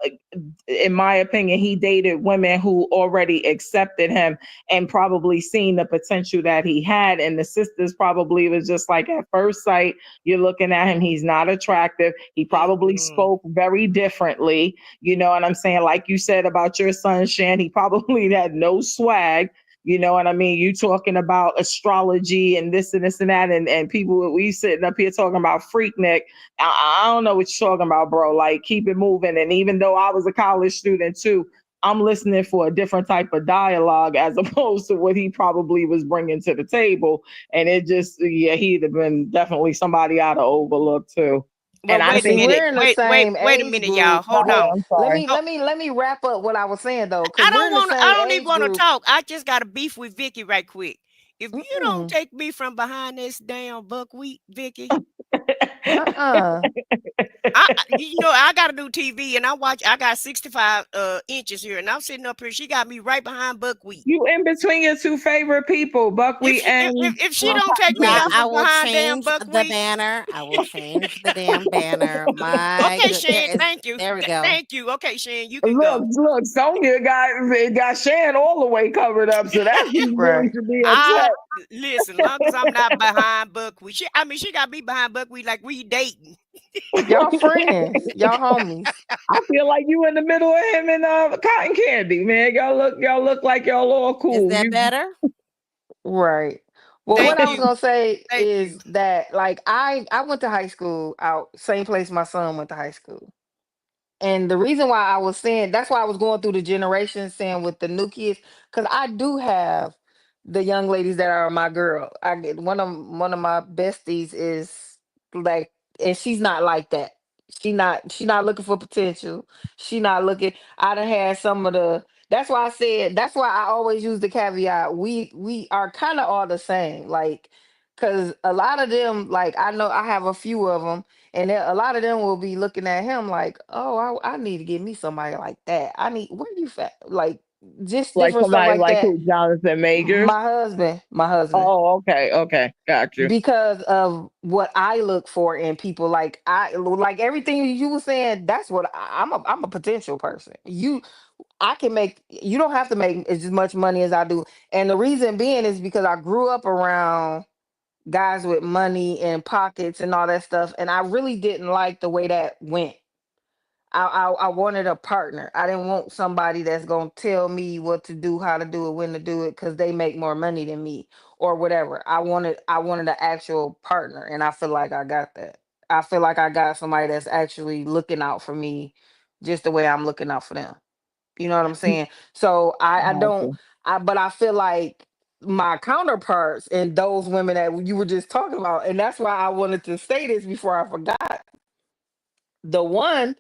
in my opinion, he dated women who already accepted him and probably seen the potential that he had. And the sisters probably was just like at first sight, you're looking at him, he's not attractive. He probably Mm-mm. spoke very differently. You know what I'm saying? Like you said about your son, Shan, he probably had no swag. You know what I mean? You talking about astrology and this and that, and people, we sitting up here talking about Freaknik. I don't know what you're talking about, bro. Like, keep it moving. And even though I was a college student too, I'm listening for a different type of dialogue as opposed to what he probably was bringing to the table. And it just, yeah, he'd have been definitely somebody I'd have overlooked too. Well, And I wait a See, think, minute. we're in the Wait same a age minute, y'all. group. Hold go ahead, on. I'm Let sorry. me let me let me wrap up what I was saying though, because I we're don't in the want to. same I don't even age want to group. talk. I just got a beef with Vicky right quick. If you don't Mm-mm. take me from behind this damn buckwheat, Vicky, Uh-uh. I got to do TV and I got 65 inches here and I'm sitting up here. She got me right behind buckwheat. You in between your two favorite people, If Buckwheat she, and if she don't take me Now off I of will behind damn change the buckwheat, banner. I will change the damn banner. My okay, good, there Shan, is. thank you. There we go. Thank you. Okay, Shan, you can look, go. look, Sonia got Shan all the way covered up, so that's the reason Right. to be I upset. listen, long as I'm not behind buckwheat. She got me behind buckwheat like we dating. Y'all friends. Y'all homies. I feel like you in the middle of him and Cotton Candy, man. Y'all look like y'all all Is cool. that You better? Right. Well, Thank what I was you. gonna say Thank is you. that like I went to high school out same place my son went to high school. And the reason why I was saying that's why I was going through the generations saying with the new kids, because I do have the young ladies that are my girl. I get one of my besties is like, and she's not like that. She not looking for potential. She not looking. I done had some of the. That's why I said. That's why I always use the caveat. We are kind of all the same. Like, cause a lot of them, like I know I have a few of them and a lot of them will be looking at him like, oh, I need to get me somebody like that. I need where you like just like different stuff somebody like like that. who? Jonathan Majors. My husband, Oh, okay, got you. because of what I look for in people. Like I like everything you were saying. That's what I'm a potential person. I can make. You don't have to make as much money as I do, and the reason being is because I grew up around guys with money and pockets and all that stuff, and I really didn't like the way that went. I wanted a partner. I didn't want somebody that's gonna tell me what to do, how to do it, when to do it, because they make more money than me or whatever. I wanted an actual partner, and I feel like I got that. I feel like I got somebody that's actually looking out for me, just the way I'm looking out for them. You know what I'm saying? So I Got don't. you. But I feel like my counterparts and those women that you were just talking about, and that's why I wanted to say this before I forgot. The one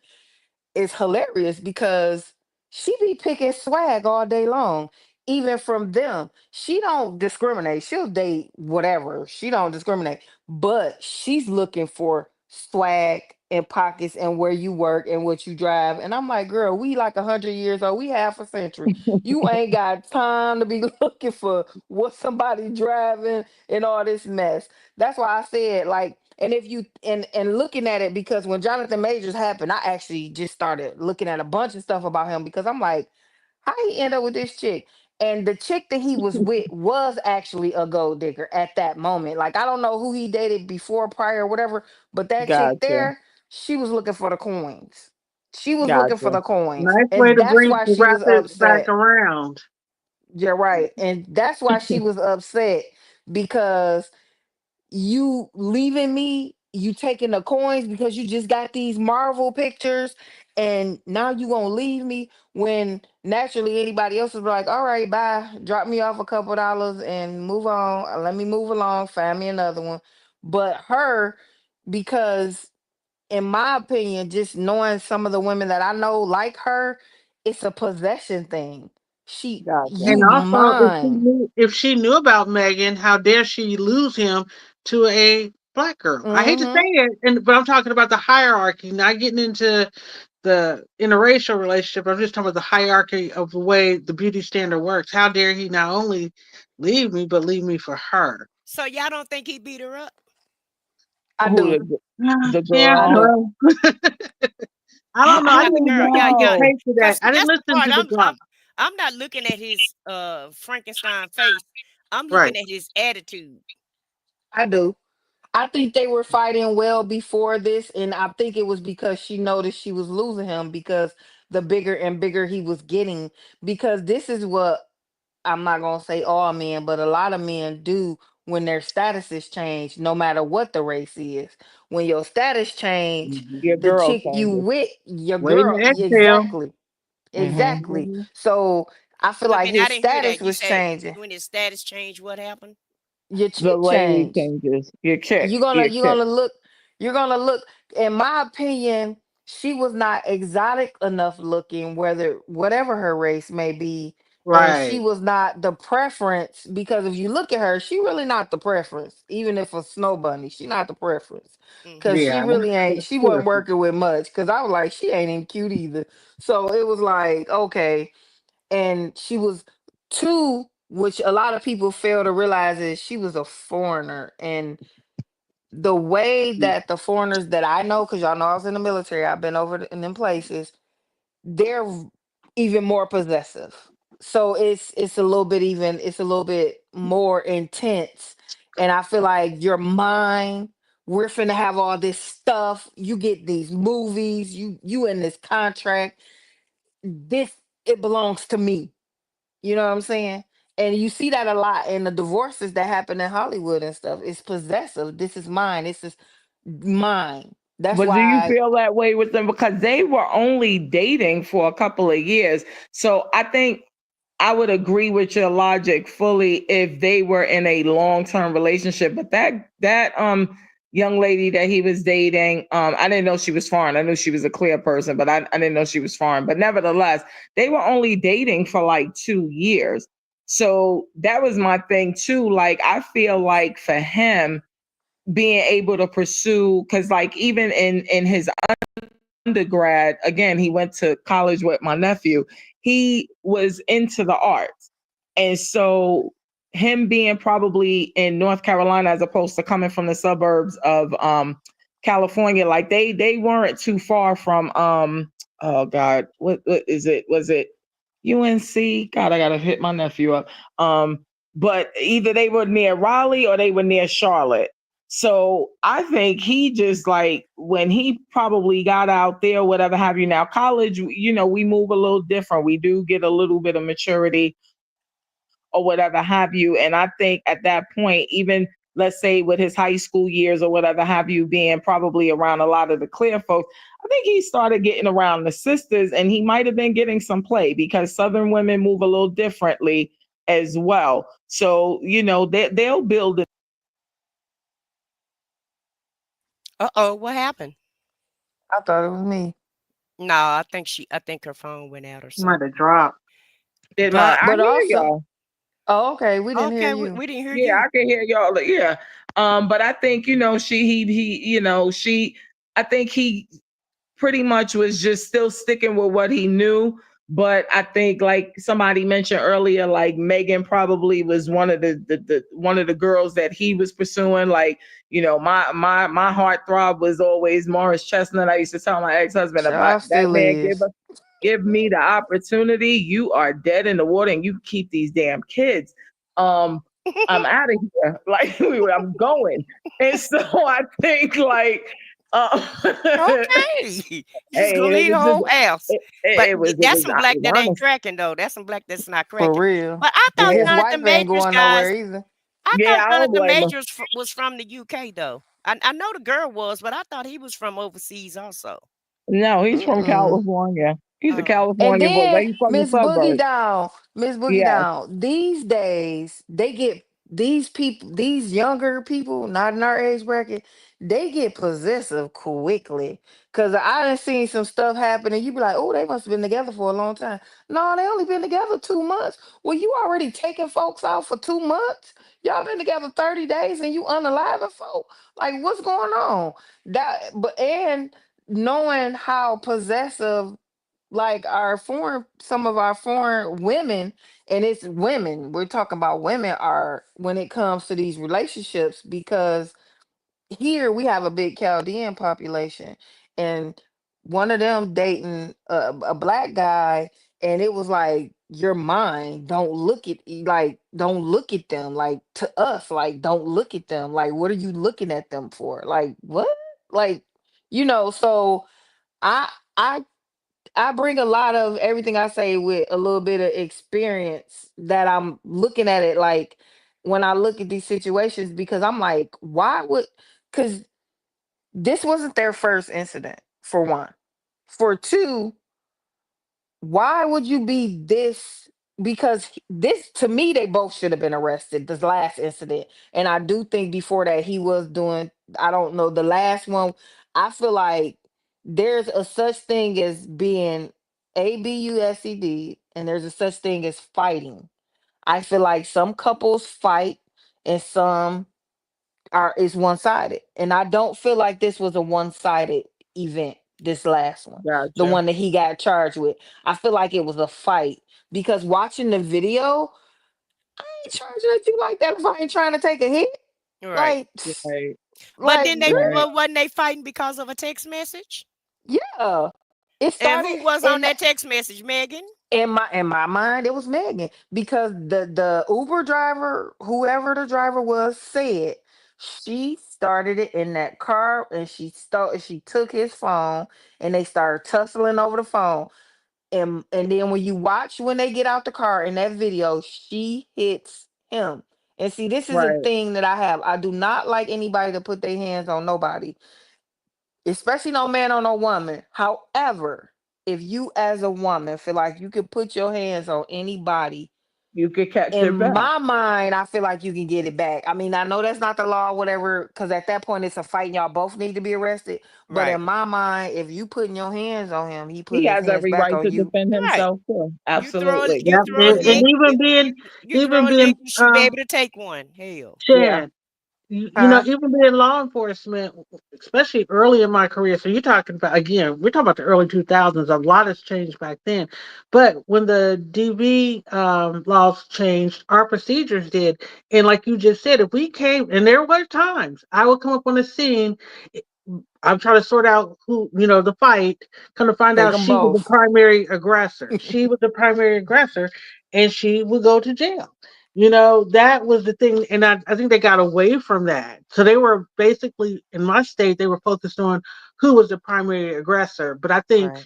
is hilarious because she be picking swag all day long, even from them. She don't discriminate. She'll date whatever. She don't discriminate, but she's looking for swag and pockets and where you work and what you drive. And I'm like, girl, we like 100 years old. We half a century. You ain't got time to be looking for what somebody driving and all this mess. That's why I said like, and if you and looking at it, because when Jonathan Majors happened, I actually just started looking at a bunch of stuff about him because I'm like, how he end up with this chick? And the chick that he was with was actually a gold digger at that moment. Like I don't know who he dated before, prior, or whatever, but that chick Gotcha. there, she was looking for the coins. She was looking for Gotcha. the coins, Nice way and to that's bring why to she wrap was it back upset. around. You're right, and that's why she was upset because you leaving me, you taking the coins because you just got these Marvel pictures, and now you gonna leave me when naturally anybody else is like, all right, bye, drop me off a couple dollars and move on. Let me move along, find me another one. But her, because in my opinion, just knowing some of the women that I know like her, it's a possession thing. Gotcha. You And also, mine. if she knew about Megan, how dare she lose him to a black girl? I hate to say Mm-hmm. it, but I'm talking about the hierarchy, not getting into the interracial relationship. I'm just talking about the hierarchy of the way the beauty standard works. How dare he not only leave me, but leave me for her? So y'all don't think he beat her up? I Who do. the Yeah, I girl? do. well, I I don't know. I Now, don't didn't girl, y'all, know. take to that. cause I see, didn't that's the listen part. to the drop. I'm not looking at his Frankenstein face. I'm looking Right. at his attitude. I do. I think they were fighting well before this, and I think it was because she noticed she was losing him because the bigger and bigger he was getting. Because this is what I'm not gonna say all men, but a lot of men do when their statuses change, no matter what the race is. When your status change, Mhm. Your the girl chick you changes. with, your Waiting girl, to exhale. exactly. Exactly. Mm-hmm. So I feel Wait a like minute, I his didn't hear status that. You was said changing. when his status changed, what happened? Your The chick lady changed. changes. Your you're chick. gonna Your you're chick. gonna look you're gonna look in my opinion, she was not exotic enough looking, whether whatever her race may be, and she Right. was not the preference, because if you look at her, she really not the preference. Even if a snow bunny, she not the preference, because Mm-hmm. she Yeah, really ain't, that's she wasn't beautiful. working with much, because I was like, she ain't even cute either. So it was like, okay. And she was two, which a lot of people fail to realize, is she was a foreigner. And the way that the foreigners that I know, because y'all know I was in the military, I've been over in them places, they're even more possessive. So it's a little bit, even it's a little bit more intense. And I feel like you're mine. We're finna have all this stuff. You get these movies. You in this contract. This, it belongs to me. You know what I'm saying? And you see that a lot in the divorces that happen in Hollywood and stuff. It's possessive. This is mine. This is mine. That's But do you why. feel that way with them? Because they were only dating for a couple of years. So I think I would agree with your logic fully if they were in a long-term relationship. But that young lady that he was dating, I didn't know she was foreign. I knew she was a clear person, but I didn't know she was foreign. But nevertheless, they were only dating for like 2 years. So that was my thing too. Like I feel like for him being able to pursue, because like even in his undergrad, again, he went to college with my nephew. He was into the arts. And so him being probably in North Carolina as opposed to coming from the suburbs of California, like they weren't too far from oh God, what is it? Was it UNC? God, I gotta hit my nephew up. But either they were near Raleigh or they were near Charlotte. So I think he just like when he probably got out there, whatever have you. Now, college, we move a little different. We do get a little bit of maturity or whatever have you. And I think at that point, even let's say with his high school years or whatever have you, being probably around a lot of the clear folks, I think he started getting around the sisters and he might have been getting some play because Southern women move a little differently as well. So, they'll build it. Uh-oh, what happened? I thought it was me. No, I think her phone went out or Might something. have dropped. Did But I But hear also, y'all? oh, okay, we didn't hear okay, we, you. we didn't hear Yeah, you. I can hear y'all. Yeah. But I think, I think he pretty much was just still sticking with what he knew. But I think, like somebody mentioned earlier, like Megan probably was one of the girls that he was pursuing. Like, my heartthrob was always Morris Chestnut. I used to tell my ex-husband about Child that still man. is. Give me the opportunity. You are dead in the water, and you keep these damn kids. Um, I'm out of here. Like I'm going. And so I think like Okay. You just hey, gonna and it leave the was just whole house. it, But it, it was it that's was some black that ain't ironic. cracking though. That's some black that's not For cracking. real. But I And thought his Yeah. Jonathan wife ain't Majors going guys. nowhere either. I Yeah, thought I don't Jonathan blame her. Majors was from the UK though. I know the girl was, but I thought he was from overseas also. No, he's from Mm-mm. California. He's a Oh, And California boy, but then he's from the Miss Boogie suburbs. Down, Miss Boogie Yeah. Down. These days, they get these people, these younger people, not in our age bracket, they get possessive quickly. Cause I done seen some stuff happen, and you be like, "Oh, they must have been together for a long time." No, they only been together 2 months. Well, you already taking folks out for 2 months. Y'all been together 30 days, and you unaliving folk. Like, what's going on? That, but and knowing how possessive, like some of our foreign women, and it's women, we're talking about women, are when it comes to these relationships, because here we have a big Chaldean population, and one of them dating a black guy, and it was like, you're mine, don't look at like, don't look at them, like, to us, like, don't look at them, like, what are you looking at them for, like, what, like, so I I I bring a lot of everything I say with a little bit of experience, that I'm looking at it like, when I look at these situations, because I'm like, why would, because this wasn't their first incident, for one. For two, why would you be this? Because this, to me, they both should have been arrested. This last incident, and I do think before that he was doing. I don't know the last one. I feel like there's a such thing as being abused, and there's a such thing as fighting. I feel like some couples fight, and some are is one sided, and I don't feel like this was a one sided event. This last one, the Gotcha. one that he got charged with, I feel like it was a fight because watching the video, I ain't charging at you like that if I ain't trying to take a hit. Right. Like, Right. But like, then Right. wasn't they fighting because of a text message? yeah, it And started who was on in that text message, Megan? in my mind. It was Megan because the Uber driver, whoever the driver was, said she started it in that car and she took his phone and they started tussling over the phone. And then when you watch when they get out the car in that video, she hits him. And see, this is a Right. thing that I have. I do not like anybody to put their hands on nobody, especially no man or no woman. However, if you as a woman feel like you can put your hands on anybody, You could catch in it back. my mind, I feel like you can get it back. I mean, I know that's not the law, or whatever, because at that point it's a fight and y'all both need to be arrested. But Right. in my mind, if you putting your hands on him, he He putting his has hands every back right on to you. defend Right. himself too. Absolutely. You Yep. throw a And lick, even you throw a lick, being you should be able to take one. Hell. Yeah. Shan, Huh? even being law enforcement, especially early in my career. So you're talking about, again, we're talking about the early 2000s. A lot has changed back then. But when the DV laws changed, our procedures did. And like you just said, if we came, and there were times I would come up on the scene, I'm trying to sort out who, the fight, kind of find Take out them she was the both. primary aggressor. She was the primary aggressor, and she would go to jail. That was the thing. And I think they got away from that. So they were basically, in my state, they were focused on who was the primary aggressor. But I think Right.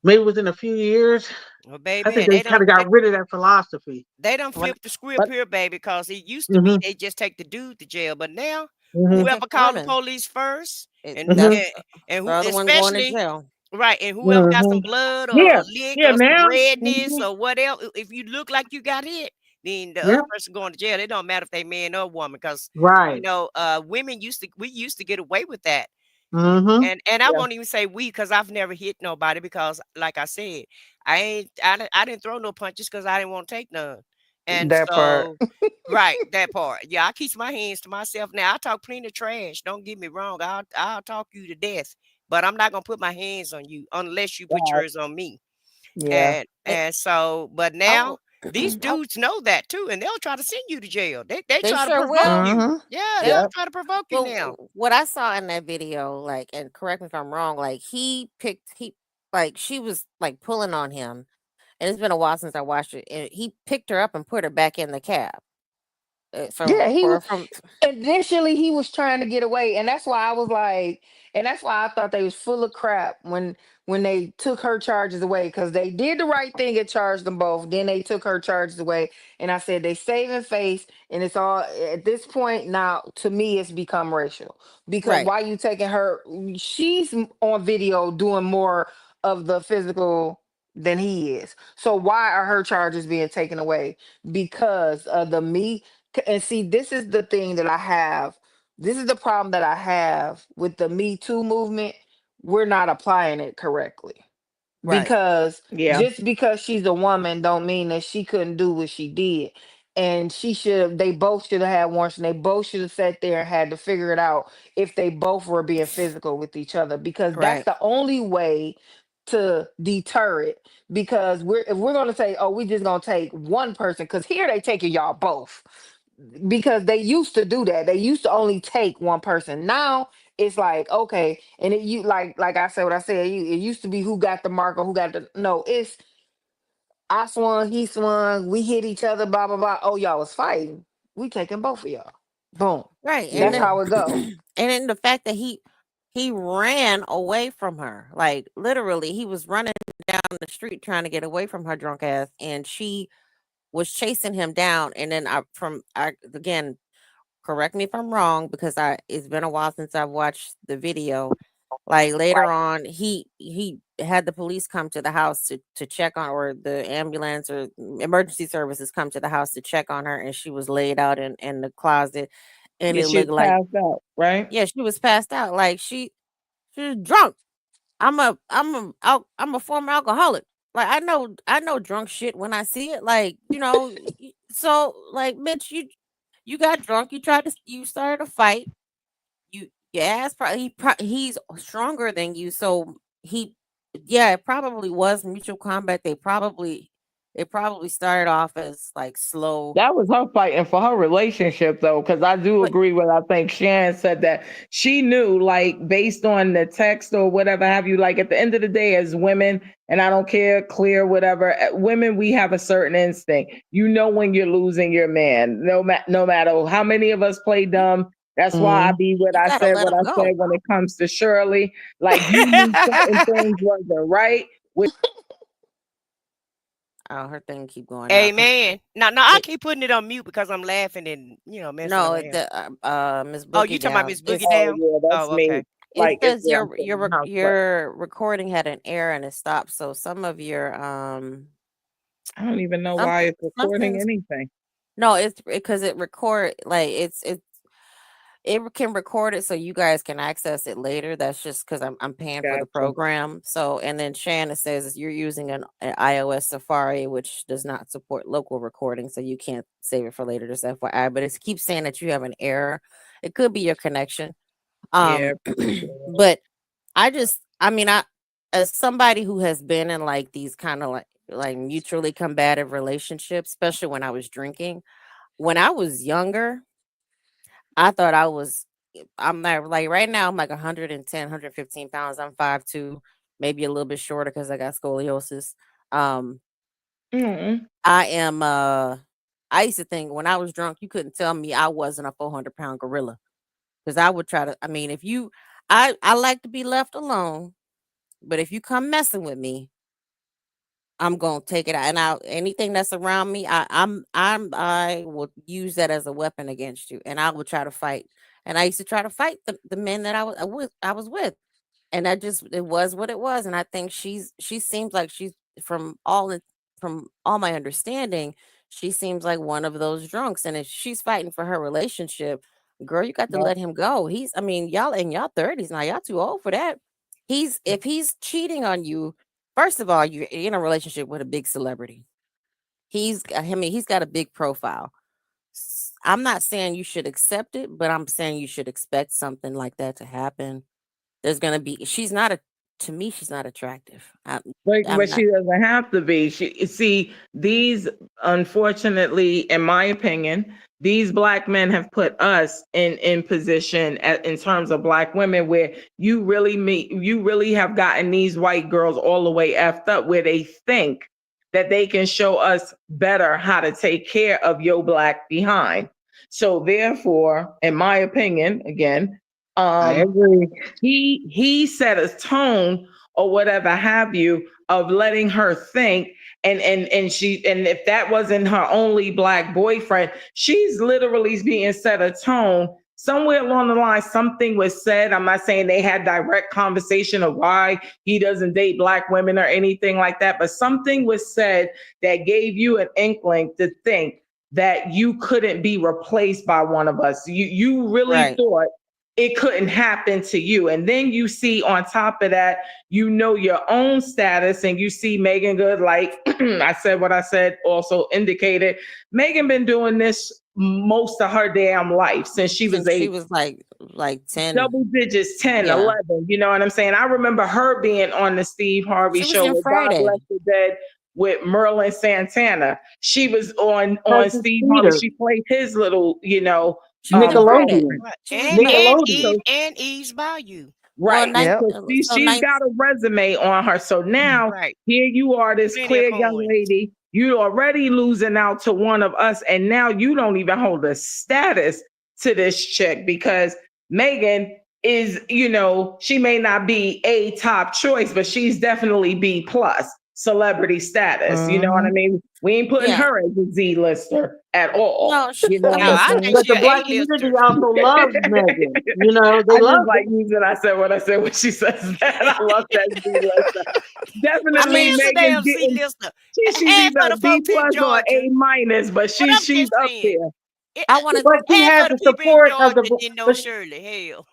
maybe within a few years, Well, I think baby, they kind of got rid of that philosophy. they don't When flip the script But here, baby, because it used to be Hmm. they just take the dude to jail, but now they Hmm. whoever take the called the women. police first, and Hmm. That's and the who other one going to especially jail. right, and whoever got Hmm. some blood or Yeah. a lick Yeah. or some Now. redness Hmm. or whatever, if you look like you got hit, then the Yeah. other person going to jail. It don't matter if they man or woman, because Right. women we used to get away with that. Hmm. And I yeah. won't even say we, because I've never hit nobody, because like I said, I didn't throw no punches because I didn't want to take none. And That part. so right, that part. Yeah, I keep my hands to myself. Now I talk plenty of trash. Don't get me wrong. I'll talk you to death, but I'm not gonna put my hands on you unless you put Right. yours on me. Yeah. And And so, but I, now w- these I dudes know that too, and they'll try to send you to jail. They they try to sure provoke will. you. Hmm. Yeah, They they'll Yep. try to provoke you now. what I saw in that video, like, and correct me if I'm wrong, like he like she was like pulling on him, and it's been a while since I watched it. And he picked her up and put her back in the cab. Yeah, he was. From Initially he was trying to get away, and that's why I was like, and that's why I thought they was full of crap when they took her charges away, because they did the right thing and charged them both, then they took her charges away, and I said they saving face, and it's all at this point now. To me, it's become racial, because right, why you taking her? She's on video doing more of the physical than he is, so why are her charges being taken away? Because of the me. And see, this is the thing that I have. This is the problem that I have with the Me Too movement. We're not applying it correctly, right, because Yeah. just because she's a woman don't mean that she couldn't do what she did. And they both should have had warrants, and they both should have sat there and had to figure it out if they both were being physical with each other, because that's right, the only way to deter it. Because if we're gonna say, oh, we just gonna take one person, because here they taking y'all both, because they used to do that. They used to only take one person. Now it's like, okay, and you like I said what I said. It used to be who got the mark or who got the no. It's I swung, he swung, we hit each other, blah blah blah. Oh, y'all was fighting. We taking both of y'all. Boom. right. And That's Yeah. how it go. and then the fact that he ran away from her, like literally, he was running down the street trying to get away from her drunk ass, and she was chasing him down. And then I again, correct me if I'm wrong, because I it's been a while since I've watched the video. Like later on, he had the police come to the house to check on, or the ambulance or emergency services come to the house to check on her, and she was laid out in the closet, and Yeah, it she's looked like, passed out, right? yeah, she was passed out. Like she was drunk. I'm a former alcoholic. Like I know drunk shit when I see it. Like, so like, bitch, you got drunk, you started a fight. Your ass probably he's stronger than you, so yeah, it probably was mutual combat. It probably started off as like slow, That was her fighting for her relationship, though, because I do but agree with, I think Shan said that she knew, like, based on the text or whatever have you, like, at the end of the day, as women, and I don't care, clear, whatever, women, we have a certain instinct. You know when you're losing your man, no matter how many of us play dumb. That's why I be you gotta let what him I said go. when it comes to Shirley. Like, you knew certain things wasn't right. Oh, her thing keep going out because Amen. Now, I it keep putting it on mute because I'm laughing and messing no, around. Miss Oh, you Boogie talking about down. Miss Boogie It's down? Yeah, that's Oh, me. okay. It Like, it's says where I'm putting the house play. your recording had an error and it stopped. So some of your I don't even know why it's recording something's anything. no, it's because it record like it can record it so you guys can access it later. That's just because I'm paying for the Gotcha. program. So and then Shannon says you're using an iOS Safari, which does not support local recording, so you can't save it for later. Just FYI, but it keeps saying that you have an error. It could be your connection. Yeah, Um, appreciate it. but I mean, as somebody who has been in like these kind of like mutually combative relationships, especially when I was drinking, when I was younger, I thought I'm not like right now, I'm like 110, 115 pounds. I'm 5'2", maybe a little bit shorter because I got scoliosis. Um, Mm-mm. I am, I used to think when I was drunk, you couldn't tell me I wasn't a 400-pound gorilla because I would try to, I mean, I like to be left alone, but if you come messing with me, I'm gonna take it out, and anything that's around me, I will use that as a weapon against you, and I will try to fight. And I used to try to fight the men that I was with, and it was what it was. And I think she seems like she's from all my understanding, she seems like one of those drunks. And if she's fighting for her relationship, girl, you got to Yep. let him go. I mean, y'all in y'all 30s now, y'all too old for that. If he's cheating on you. First of all, you're in a relationship with a big celebrity. He's got a big profile. I'm not saying you should accept it, but I'm saying you should expect something like that to happen. There's gonna be she's not a to me, she's not attractive. I'm But not she doesn't have to be. These, unfortunately, in my opinion, these black men have put us in position in terms of black women where you really have gotten these white girls all the way effed up where they think that they can show us better how to take care of your black behind. So therefore, in my opinion, again, I um, agree. he set a tone or whatever have you of letting her think and if that wasn't her only black boyfriend, she's literally being set a tone somewhere along the line. Something was said. I'm not saying they had direct conversation of why he doesn't date black women or anything like that, but something was said that gave you an inkling to think that you couldn't be replaced by one of us. You really right. thought it couldn't happen to you. And then you see on top of that, you know your own status, and you see Megan Good, like I said what I said, also indicated Megan been doing this most of her damn life since she was Since she a was like 10, double digits, 10, yeah. 11. You know what I'm saying? I remember her being on the Steve Harvey She was show in with God Bless Friday. the Dead with Merlin Santana. She was on Curtis Steve Harvey. Peters, She played his little, She was in Friday. Nickelodeon. Right. She was in Nickelodeon. And Eve's Bayou. well, Right. Yep. So so she's got a resume on her. So now Right. here you are, this Plenty of clear young coins. lady. You're already losing out to one of us. And now you don't even hold a status to this chick because Megan is, she may not be a top choice, but she's definitely B plus celebrity status. You know what I Mhm. mean? We ain't putting Yeah. her as a Z-lister at all. No, You know what No, I'm I saying? think But she the an black community A-lister. also loves Megan. You know, they I just love like using I said what I said when she says that. I love that Z-lister. I Definitely mean, it's a Megan damn getting C-lister. she's Half either of the B folks in plus or Georgia. A minus, but But I'm she's just up saying. there. I wanted but she Half has of the the people in support of Georgia the didn't know but Shirley. Hell.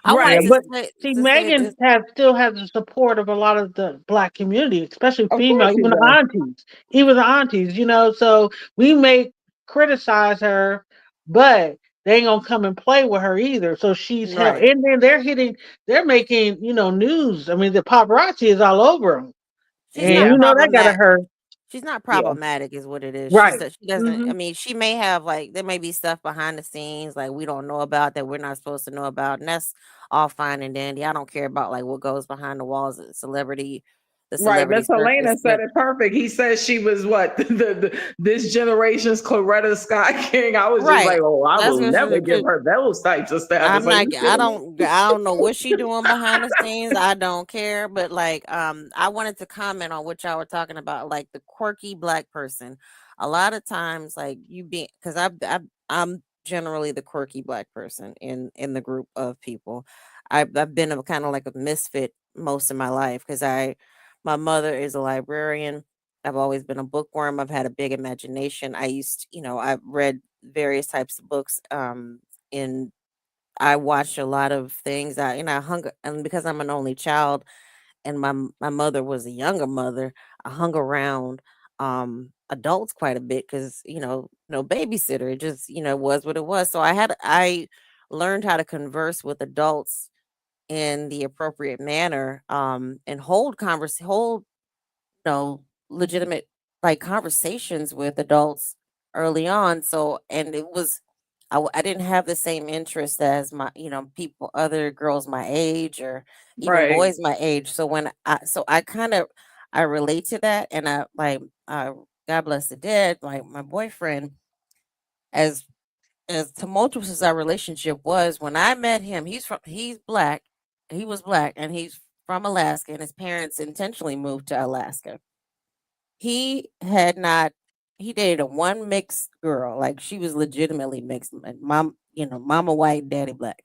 I yeah, wanted Right. to but say see, to say Megan this. still has the support of a lot of the black community, especially Of female, course she even the does. aunties, you know. So we may criticize her, but they ain't gonna come and play with her either. So she's held, Right. and then they're making, you know, news. I mean, the paparazzi is all over them, She's and not Yeah. you know that gotta problematic. hurt, She's not Yeah. problematic is what it is. right? She doesn't, Hmm. I mean, she may have like there may be stuff behind the scenes like we don't know about that we're not supposed to know about, and that's all fine and dandy. I don't care about like what goes behind the walls of the Right. celebrity Miss Helena circus, said but it perfect. He says she was what this generation's Coretta Scott King. I was just right. like, oh, I That's will what never give she, her those types of status. I'm Are not. you kidding me? I don't know what she doing behind the scenes. I don't care. But like, I wanted to comment on what y'all were talking about, like the quirky black person. A lot of times, like you be, because I'm generally the quirky black person in the group of people. I've been a kind of like a misfit most of my life because my mother is a librarian. I've always been a bookworm. I've had a big imagination. I've read various types of books. In I watched a lot of things. I hung and because I'm an only child and my mother was a younger mother, I hung around adults quite a bit because no babysitter. It just was what it was. So I learned how to converse with adults in the appropriate manner and hold legitimate like conversations with adults early on. So, and I didn't have the same interest as people, other girls my age or even Right. boys my age. So I kind of, I relate to that. And God bless the dead, like my boyfriend, as, as tumultuous as our relationship was, when I met him, he's black. He was black and he's from Alaska and his parents intentionally moved to Alaska. He had not he dated a one mixed girl, like she was legitimately mixed. Mama white, daddy black.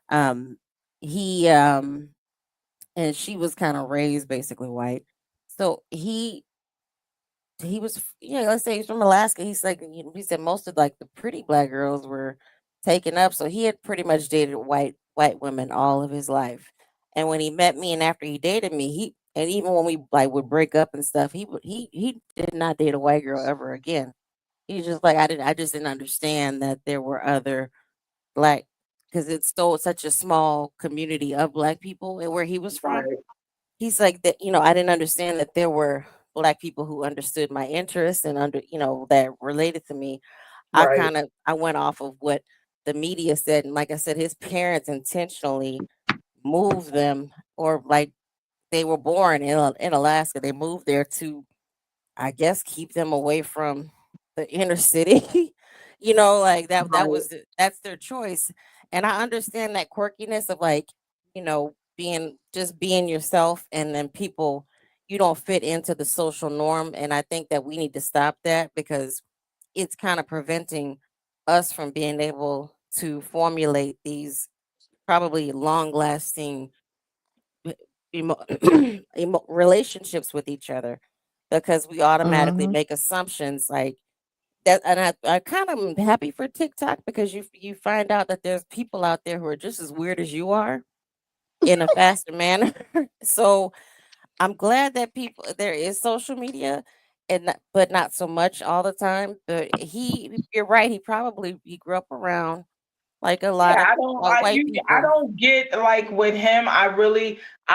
Um he and she was kind of raised basically white. So he was let's say he's from Alaska. He's like he said most of like the pretty black girls were taken up. So he had pretty much dated white women all of his life. And when he met me and after he dated me, he and even when we like would break up and stuff, he did not date a white girl ever again. He's just like I just didn't understand that there were other black because it's still such a small community of black people and where he was from. Right. He's like that, I didn't understand that there were black people who understood my interests and that related to me. Right. I went off of what the media said. And like I said, his parents intentionally moved them or like they were born in Alaska. They moved there to, I guess, keep them away from the inner city. Like Right. that's their choice. And I understand that quirkiness of like, being yourself and then people you don't fit into the social norm. And I think that we need to stop that because it's kind of preventing us from being able to formulate these probably long lasting relationships with each other because we automatically Hmm. make assumptions like that. And I kind of am happy for TikTok because you find out that there's people out there who are just as weird as you are in a faster manner. So I'm glad that there is social media but not so much all the time. But you're right, he grew up around like a Yeah, lot of white I people. don't get like with him, I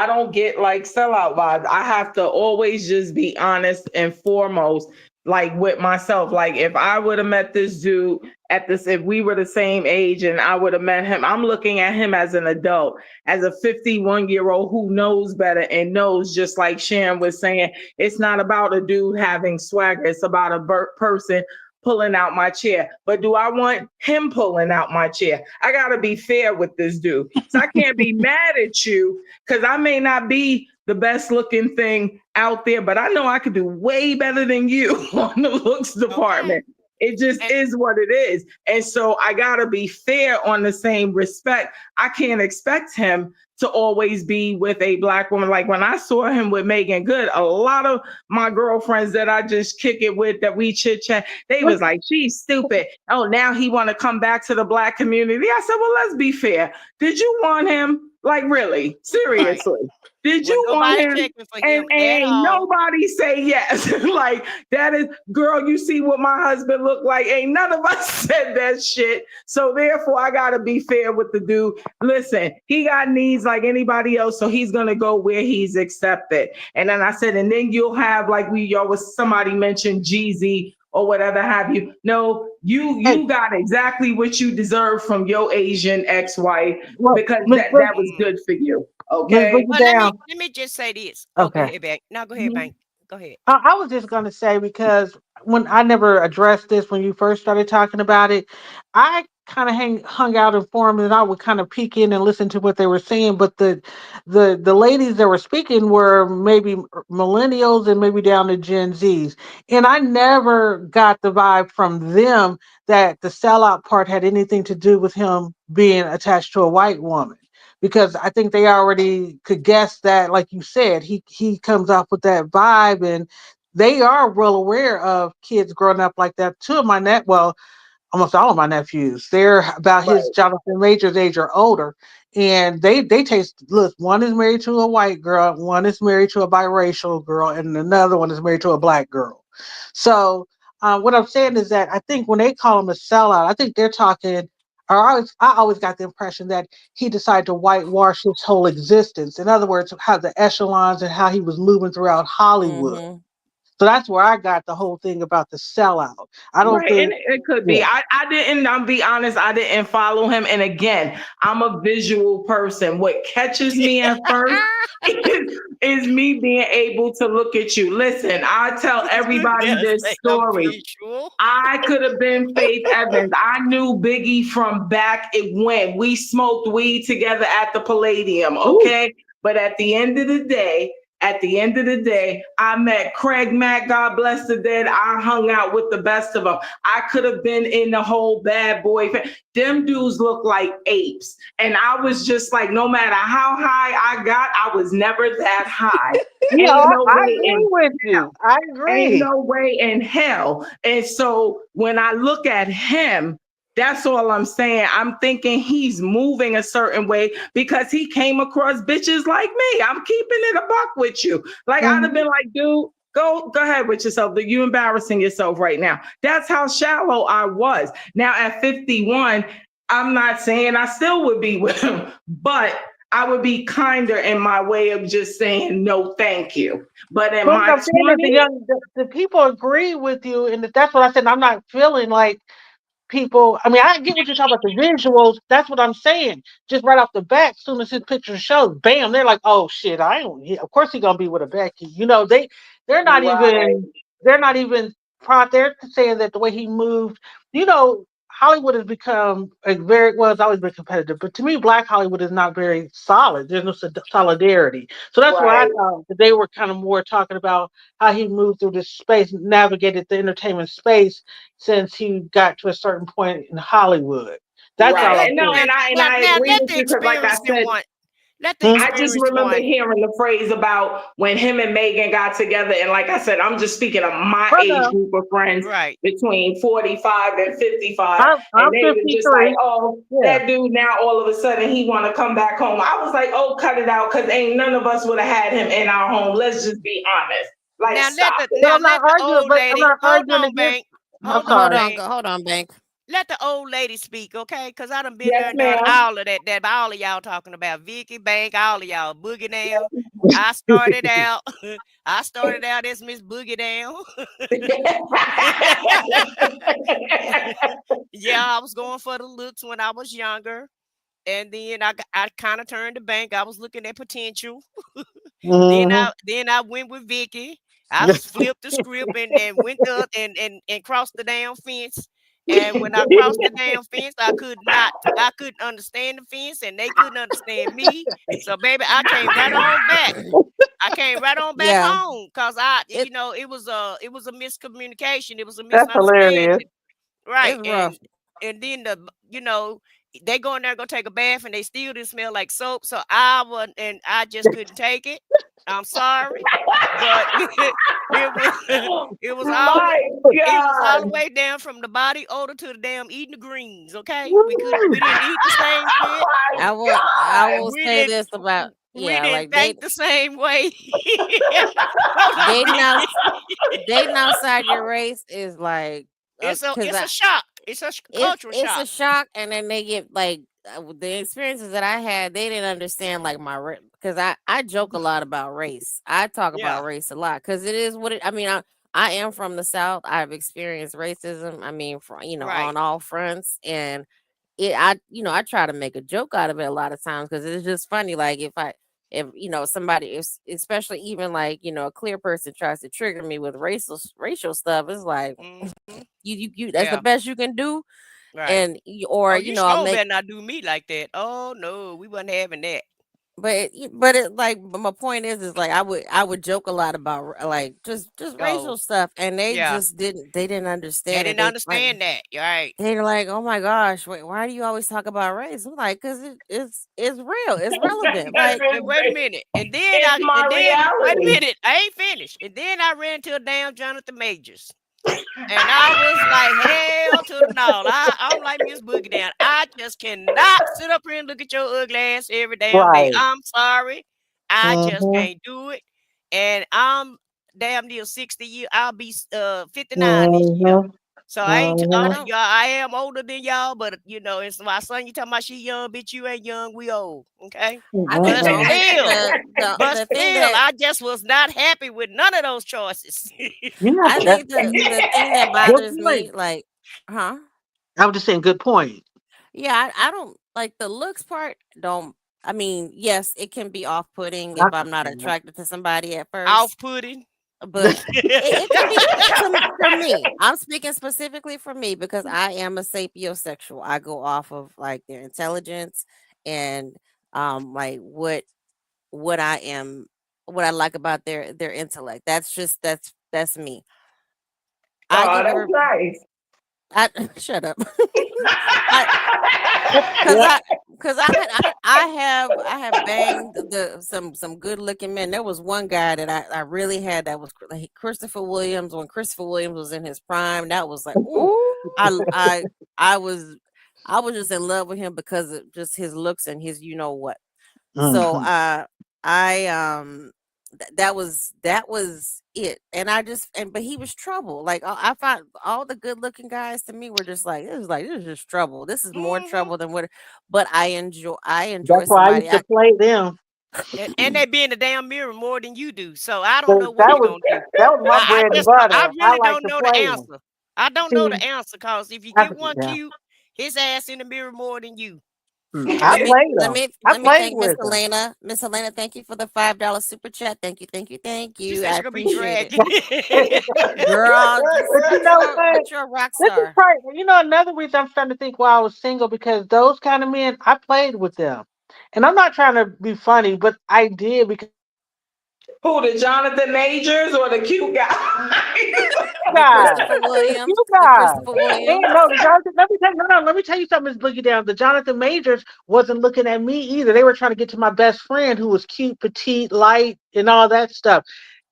don't get like sellout vibes. I have to always just be honest and foremost, like with myself. Like if I would have met this dude if we were the same age and I would have met him, I'm looking at him as an adult, as a 51-year-old who knows better and knows, just like Sharon was saying, it's not about a dude having swagger, it's about a person pulling out my chair. But do I want him pulling out my chair? I got to be fair with this dude. So I can't be mad at you because I may not be the best looking thing out there, but I know I could do way better than you on the looks department. It just is what it is. And so I got to be fair on the same respect. I can't expect him to always be with a Black woman. Like when I saw him with Megan Good, a lot of my girlfriends that I just kick it with, that we chit chat, they was like, she's stupid. Oh, now he want to come back to the Black community. I said, well, let's be fair. Did you want him? Like, really? Seriously? Right. Did you want him? And ain't nobody say yes. Like, that is, girl, you see what my husband looked like. Ain't none of us said that shit. So therefore, I got to be fair with the dude. Listen, he got needs like anybody else. So he's going to go where he's accepted. And then I said, and then you'll have, like somebody mentioned Jeezy or whatever have you. No, you got exactly what you deserve from your Asian ex-wife, because that was good for you. Okay. Well, let me just say this. Okay. Go ahead, Bank. No, go ahead, Bank. Go ahead. I was just going to say, because when I never addressed this when you first started talking about it, I kind of hung out in forums, and I would kind of peek in and listen to what they were saying. But the ladies that were speaking were maybe millennials and maybe down to Gen Zs, and I never got the vibe from them that the sellout part had anything to do with him being attached to a white woman. Because I think they already could guess that, like you said, he comes off with that vibe, and they are well aware of kids growing up like that. Almost all of my nephews, they're about his Jonathan Major's age or older, and they taste. Look, one is married to a white girl, one is married to a biracial girl, and another one is married to a Black girl. So what I'm saying is that I think when they call him a sellout, I think they're talking. I always got the impression that he decided to whitewash his whole existence. In other words, how the echelons and how he was moving throughout Hollywood. Mm-hmm. So that's where I got the whole thing about the sellout. I don't think and it could be. I didn't. I'll be honest. I didn't follow him. And again, I'm a visual person. What catches me at first is me being able to look at you. Listen, I tell everybody this story. I could have been Faith Evans. I knew Biggie from back when we smoked weed together at the Palladium. Okay, but at the end of the day, I met Craig Mack, God bless the dead. I hung out with the best of them. I could have been in the whole Bad Boy. Them dudes look like apes. And I was just like, no matter how high I got, I was never that high. I agree with you. I agree. Ain't no way in hell. And so when I look at him, that's all I'm saying. I'm thinking he's moving a certain way because he came across bitches like me. I'm keeping it a buck with you. Like, I'd have been like, dude, go ahead with yourself. You embarrassing yourself right now. That's how shallow I was. Now at 51, I'm not saying I still would be with him, but I would be kinder in my way of just saying no, thank you. But in my 20s, the people agree with you, and that's what I said. I'm not feeling like people. I mean, I get what you're talking about, the visuals. That's what I'm saying. Just right off the bat, as soon as his picture shows, bam, they're like, oh shit, of course he's gonna be with a Becky. They're not even they're saying that the way he moved, Hollywood has become it's always been competitive, but to me, Black Hollywood is not very solid. There's no solidarity. So that's where I thought that they were kind of more talking about how he moved through this space, navigated the entertainment space since he got to a certain point in Hollywood. That's all I'm saying. And I agree with you, because like I said, I just remember hearing the phrase about when him and Megan got together. And like I said, I'm just speaking of my age group of friends between 45 and 55. And they were just like, oh, that dude now all of a sudden he want to come back home. I was like, oh, cut it out, because ain't none of us would have had him in our home. Let's just be honest. Like, now stop let the old lady, Hold on, Bank. Let the old lady speak, okay? Because I done been there and done all of that all of y'all talking about. Vicky, Bank, all of y'all. Boogie Down. I started out as Miss Boogie Down. Yeah, I was going for the looks when I was younger. And then I kind of turned to Bank. I was looking at potential. Then I went with Vicky. I flipped the script and went up and crossed the damn fence. And when I crossed the damn fence, I couldn't understand the fence, and they couldn't understand me. So baby, I came right on back. I came right on back Yeah. home because It it was a miscommunication. It was a That's hilarious. misunderstanding. Right. it's rough. And then they go in there, go take a bath, and they still didn't smell like soap. So I just couldn't take it. I'm sorry. But it was it was all My it was all the God. way down from the body odor to the damn eating the greens. Okay. We didn't eat the same shit. Oh I my will I God. will We say didn't this about we yeah, didn't like think the same way. So look, dating out dating outside your race is like because it's a shock. It's a cultural it's a shock. shock, and then they get like the experiences that I had. They didn't understand like my because I joke a lot about race. I talk Yeah. about race a lot because it is what it. I mean, I am from the South. I've experienced racism. I mean, Right. on all fronts, and I try to make a joke out of it a lot of times because it's just funny. Like if somebody is especially even like a clear person tries to trigger me with racial stuff, it's like Mm-hmm. you that's the Yeah. best you can do, Right. and or Oh, you I'll sure make. better not do me like that. Oh no, we wasn't having that. But my point is like I would joke a lot about like just Oh, racial stuff, and yeah. they didn't They understand it. didn't They like understand that. You're right. they're like, oh my gosh, wait, why do you always talk about race? I'm like, because it's real, it's relevant. Like And wait a minute. It's my And then wait a reality. minute. I ain't finished. And then I ran to a damn Jonathan Majors. And I was like, hell to the no. I'm like Miss Boogie Down. I just cannot sit up here and look at your ugly ass every damn day. Right. I'm sorry. I just Mm-hmm. can't do it. And I'm damn near 60 years. I'll be 59 this year. Mm-hmm. So I ain't I Mm-hmm. don't. y'all. I am older than y'all, but it's my son. You talking about she young, bitch? You ain't young. We old, okay? I think But the only still, the thing that I just was not happy with none of those choices. Yeah, I that's think the thing that good bothers point. me, like, huh? I was just saying, good point. Yeah, I don't like the looks part. Don't I mean, yes, it can be off putting I if I'm not can attracted to somebody at first, Off-putting. but it can be for me. I'm speaking specifically for me because I am a sapiosexual. I go off of like their intelligence and like what I am, what I like about their intellect. That's just that's me. I Oh, give that's every nice. I shut up. I Cause Yeah. I, cause I have banged some good looking men. There was one guy that I really had that was like Christopher Williams when Christopher Williams was in his prime. That was like, ooh, I Ooh. I I was I was just in love with him because of just his looks and his you know what. So Mm-hmm. I that was it, and I just but he was trouble. Like I found all the good looking guys to me were just like this is just trouble. This is more Hmm. trouble than what. But I enjoy That's why I used somebody. to play them. And they be in the damn mirror more than you do. So I don't So know what you're gonna do. that was my bread and I butter. I really like don't to know the play them. answer. I don't know See, the answer because if you I, get one yeah, cute, his ass in the mirror more than you. I Let Okay. me played let them. me I let me played thank Miss with them. Helena. Miss Helena, thank you for the $5 super chat. Thank She you. said I she's gonna be appreciate it, dragging. girl. But you know what? But you're a rock This is star. probably, another reason I'm starting to think why I was single because those kind of men, I played with them. And I'm not trying to be funny, but I did because Who, the Jonathan Majors or the cute guy? The guys, Christopher you Williams. The guys. Christopher And Williams. no, the Jonathan, let me tell you, no, let me tell you something, Miss Boogie Down. The Jonathan Majors wasn't looking at me either. They were trying to get to my best friend who was cute, petite, light, and all that stuff.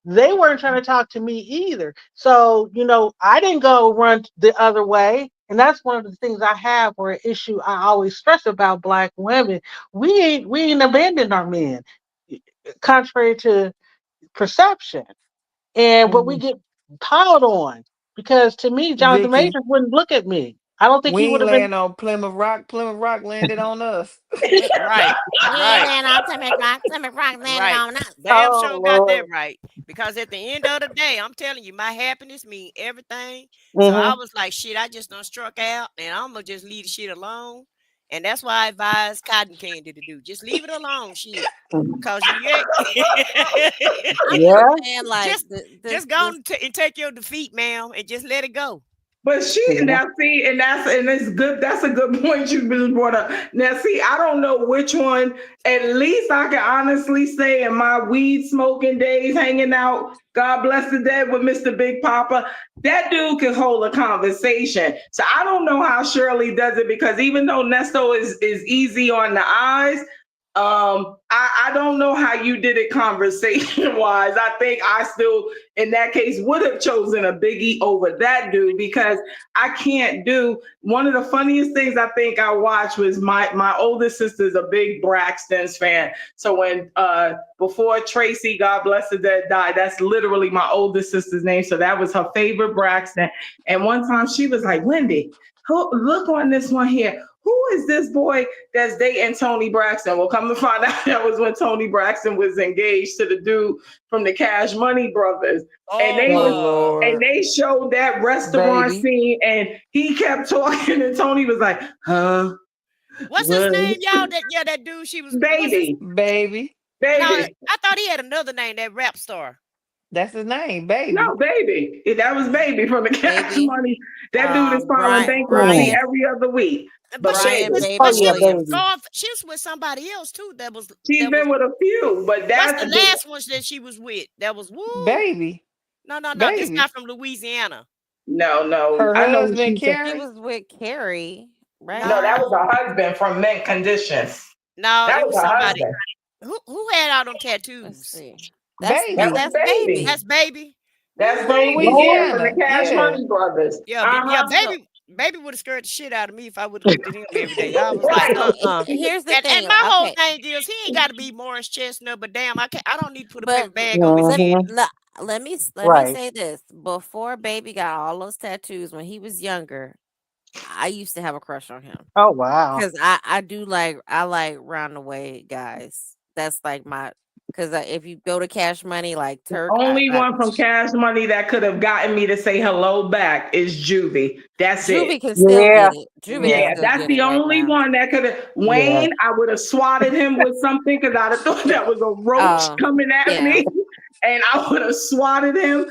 They weren't trying to talk to me either. So, I didn't go run the other way. And that's one of the things I have or an issue I always stress about black women. We ain't abandoned our men, contrary to perception. But we Mm. get piled on because to me, Jonathan Vicky, Majors wouldn't look at me. I don't think we he would ain't have been. laying on Plymouth Rock. Plymouth Rock landed on us. Right. We ain't Right. laying on Plymouth Rock. Plymouth Rock landed Right. on us. Damn Oh sure got that Lord. right. Because at the end of the day, I'm telling you, my happiness mean everything. So I Hmm. was like, shit, I just done struck out and I'm gonna just leave the shit alone. And that's why I advise Cotton Candy to do. Just leave it alone, shit. Cause you ain't I'm just Yeah. saying, like just go on and take your defeat, ma'am, and just let it go. But now see, and it's good. That's a good point you just brought up. Now see, I don't know which one. At least I can honestly say in my weed smoking days, hanging out, God bless the dead with Mr. Big Papa, that dude can hold a conversation. So I don't know how Shirley does it, because even though Nesto is easy on the eyes, I don't know how you did it conversation wise. I think I still, in that case, would have chosen a Biggie over that dude, because I can't do. One of the funniest things I think I watched was my oldest sister's a big Braxton's fan. So when before Tracy, God bless her, dead, died, that's literally my oldest sister's name. So that was her favorite Braxton. And one time she was like, Wendy, look on this one here. Who is this boy that's dating Tony Braxton? Well, come to find out, that was when Tony Braxton was engaged to the dude from the Cash Money Brothers. And they showed that restaurant scene, and he kept talking, and Tony was like, huh? What's his name, y'all? That dude she was Baby. No, I thought he had another name, that rap star. That's his name, Baby. No, Baby. That was Baby from the Cash Money. That dude is filing bankruptcy every other week. But she was with somebody else too. She's been with a few, but that's the last one that she was with. That was Baby. No, this guy from Louisiana. No. Her husband Carrie. She was with Carrie, right? No, that was her husband from Mint Conditions. No, that was somebody. Husband. Who had all them tattoos? That's Baby. That's Baby. That's Baby Louisiana. from the Cash Money Brothers. Baby would have scared the shit out of me if I would have looked at him every day. I was like, Here's the thing. And my whole thing is, he ain't got to be Morris Chestnut, but damn, I don't need to put a paper bag on his head. Let me say this. Before Baby got all those tattoos, when he was younger, I used to have a crush on him. Oh wow! Because I like roundaway guys. That's like because if you go to Cash Money, like Turk, only one from Cash Money that could have gotten me to say hello back is Juvie. That's Juvie it. Can still get it. Juvie That's the only one that could have. Wayne, I would have swatted him with something, because I'd have thought that was a roach coming at me, and I would have swatted him.